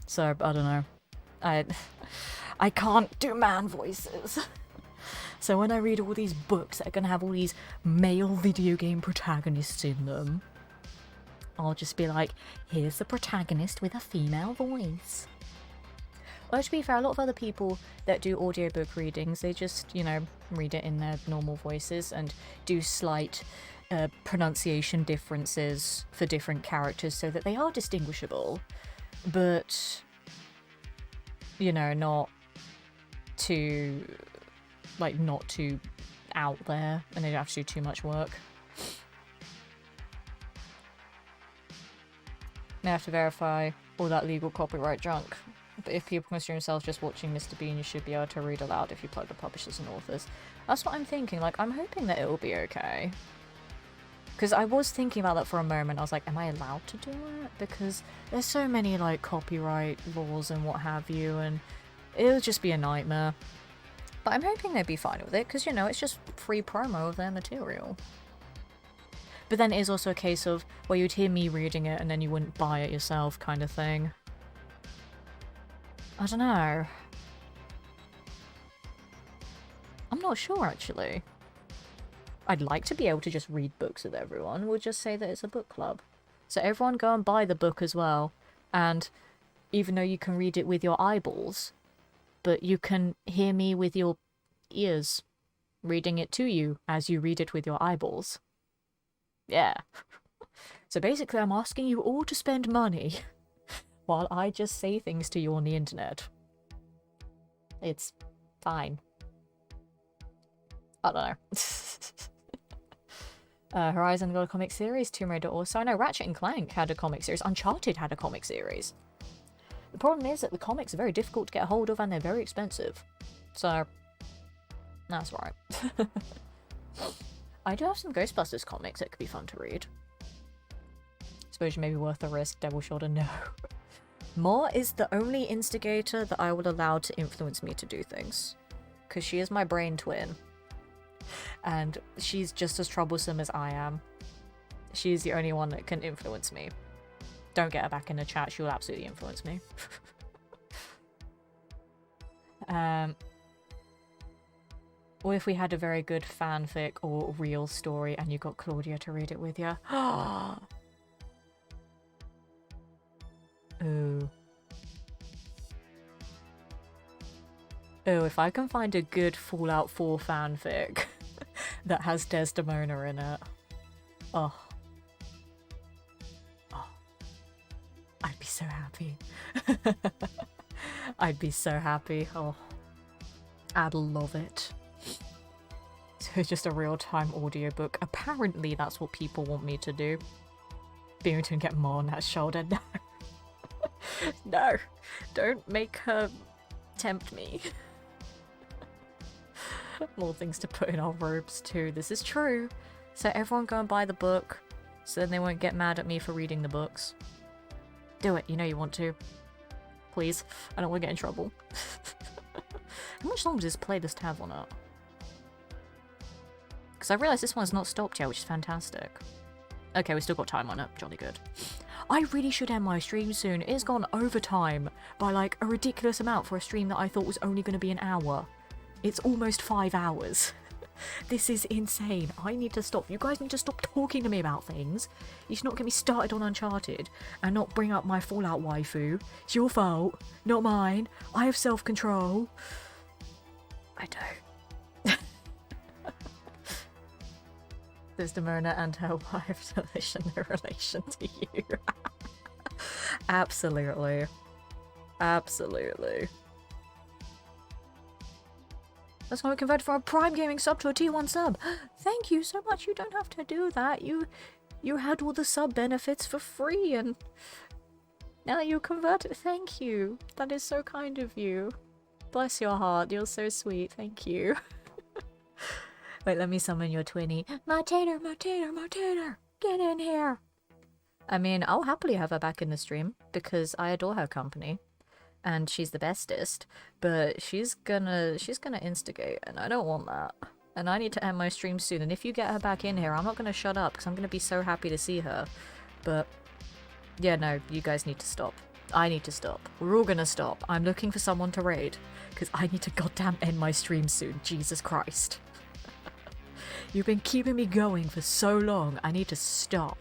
So, I don't know. I can't do man voices. So when I read all these books that are going to have all these male video game protagonists in them, I'll just be like, here's the protagonist with a female voice. Well, to be fair, a lot of other people that do audiobook readings, they just, you know, read it in their normal voices and do slight pronunciation differences for different characters so that they are distinguishable. But, you know, not too out there, and they don't have to do too much work. They have to verify all that legal copyright junk. But if people consider themselves just watching Mr. Bean, you should be able to read aloud if you plug the publishers and authors. That's what I'm thinking. Like, I'm hoping that it'll be okay. Because I was thinking about that for a moment. I was like, am I allowed to do it? Because there's so many, like, copyright laws and what have you, and it'll just be a nightmare. But I'm hoping they'd be fine with it, because, you know, it's just free promo of their material. But then it is also a case of, well, you'd hear me reading it and then you wouldn't buy it yourself kind of thing. I don't know. I'm not sure, actually. I'd like to be able to just read books with everyone. We'll just say that it's a book club. So everyone go and buy the book as well. And even though you can read it with your eyeballs, but you can hear me with your ears, reading it to you as you read it with your eyeballs. Yeah. So basically I'm asking you all to spend money while I just say things to you on the internet. It's fine. I don't know. Horizon got a comic series, Tomb Raider also. I know Ratchet and Clank had a comic series, Uncharted had a comic series. The problem is that the comics are very difficult to get a hold of and they're very expensive. So, that's right. I do have some Ghostbusters comics that could be fun to read. Suppose you may be worth the risk, Devil Shoulder, no. Mor is the only instigator that I will allow to influence me to do things. Because she is my brain twin. And she's just as troublesome as I am. She's the only one that can influence me. Don't get her back in the chat, she'll absolutely influence me. Or if we had a very good fanfic or real story and you got Claudia to read it with you. Ooh. Oh, if I can find a good Fallout 4 fanfic that has Desdemona in it. Oh. Oh. I'd be so happy. I'd be so happy. Oh. I'd love it. So it's just a real-time audiobook. Apparently that's what people want me to do. Being able to get more on that shoulder. No. No. Don't make her tempt me. More things to put in our robes too. This is true. So everyone go and buy the book, so then they won't get mad at me for reading the books. Do it. You know you want to. Please. I don't want to get in trouble. How much longer does this playlist have on it? Because I realised this one's not stopped yet, which is fantastic. Okay, we still got time on it. Jolly good. I really should end my stream soon. It's gone overtime by like a ridiculous amount for a stream that I thought was only going to be an hour. It's almost 5 hours. This is insane. I need to stop. You guys need to stop talking to me about things. You should not get me started on Uncharted and not bring up my Fallout waifu. It's your fault, not mine. I have self-control. I don't. Desdemona and her wife no relation to you. Absolutely. Absolutely. That's why we converted from a Prime Gaming sub to a T1 sub. Thank you so much. You don't have to do that. You had all the sub benefits for free and now you converted. Thank you. That is so kind of you. Bless your heart. You're so sweet. Thank you. Wait, let me summon your twinny. Martator, Martator, Martator. Get in here. I mean, I'll happily have her back in the stream because I adore her company. And she's the bestest, but she's gonna instigate, and I don't want that. And I need to end my stream soon, and if you get her back in here, I'm not gonna shut up, because I'm gonna be so happy to see her. But, yeah, no, you guys need to stop. I need to stop. We're all gonna stop. I'm looking for someone to raid, because I need to goddamn end my stream soon. Jesus Christ. You've been keeping me going for so long, I need to stop.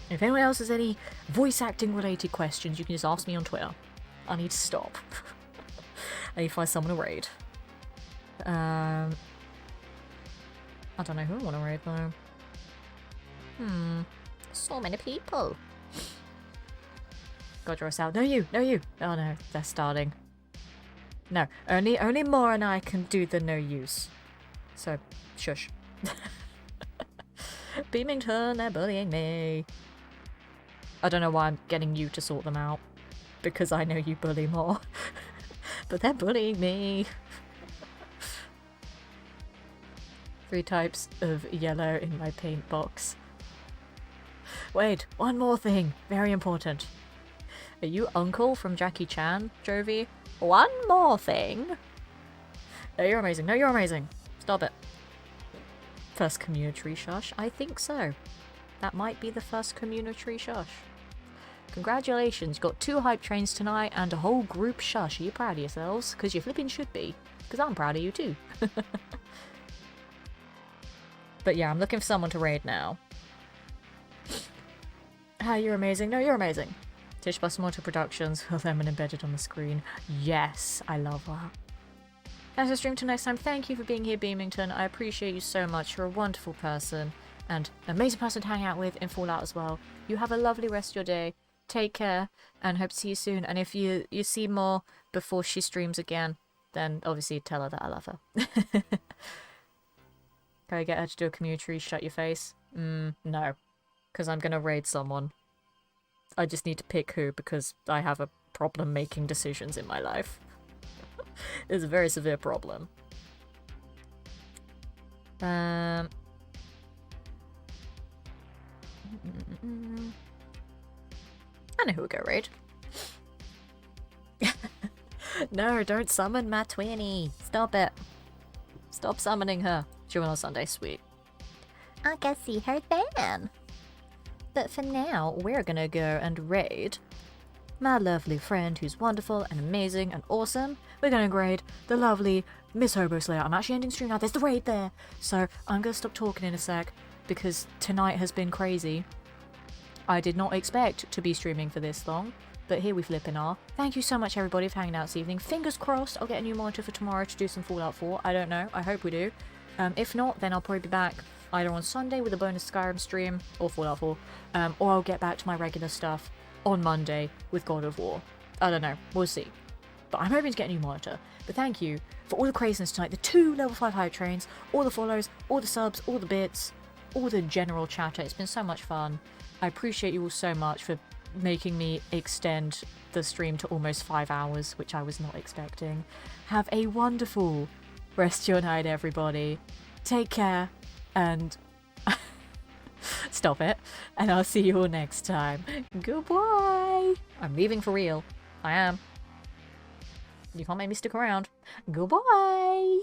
If anyone else has any voice acting related questions, you can just ask me on Twitter. I need to stop. I need to find someone to raid. I don't know who I want to raid though. So many people. God, draw us out. No you! No you! Oh no, they're starting. No, only Mor and I can do the no use. So, shush. Beamington, they're bullying me. I don't know why I'm getting you to sort them out. Because I know you bully more. But they're bullying me. 3 types of yellow in my paint box. Wait, one more thing. Very important. Are you Uncle from Jackie Chan, Jovi? One more thing. No, you're amazing. No, you're amazing. Stop it. First community shush? I think so. That might be the first community shush. Congratulations, you got 2 hype trains tonight and a whole group shush. Are you proud of yourselves? Because you flipping should be. Because I'm proud of you too. But yeah, I'm looking for someone to raid now. Ah, you're amazing. No, you're amazing. Tishbus Motor Productions, Lemon embedded on the screen. Yes, I love that. As I stream till next time, thank you for being here, Beamington. I appreciate you so much. You're a wonderful person and an amazing person to hang out with in Fallout as well. You have a lovely rest of your day. Take care and hope to see you soon. And if you see Mor before she streams again, then obviously tell her that I love her. Can I get her to do a community shut your face? No. Because I'm gonna raid someone. I just need to pick who because I have a problem making decisions in my life. It's a very severe problem. I know who will go raid. No, don't summon my Twinnie. Stop it. Stop summoning her. She went on Sunday, sweet. I'll go see her then. But for now, we're gonna go and raid my lovely friend who's wonderful and amazing and awesome. We're gonna raid the lovely Miss Hobo Slayer. I'm actually ending stream now. There's the raid there. So I'm gonna stop talking in a sec because tonight has been crazy. I did not expect to be streaming for this long, but here we flipping are. Thank you so much everybody for hanging out this evening. Fingers crossed I'll get a new monitor for tomorrow to do some Fallout 4. I don't know. I hope we do. If not, then I'll probably be back either on Sunday with a bonus Skyrim stream or Fallout 4, or I'll get back to my regular stuff on Monday with God of War. I don't know. We'll see. But I'm hoping to get a new monitor. But thank you for all the craziness tonight. The 2 level 5 hype trains, all the follows, all the subs, all the bits, all the general chatter. It's been so much fun. I appreciate you all so much for making me extend the stream to almost 5 hours, which I was not expecting. Have a wonderful rest of your night, everybody. Take care, and stop it. And I'll see you all next time. Goodbye. I'm leaving for real. I am. You can't make me stick around. Goodbye.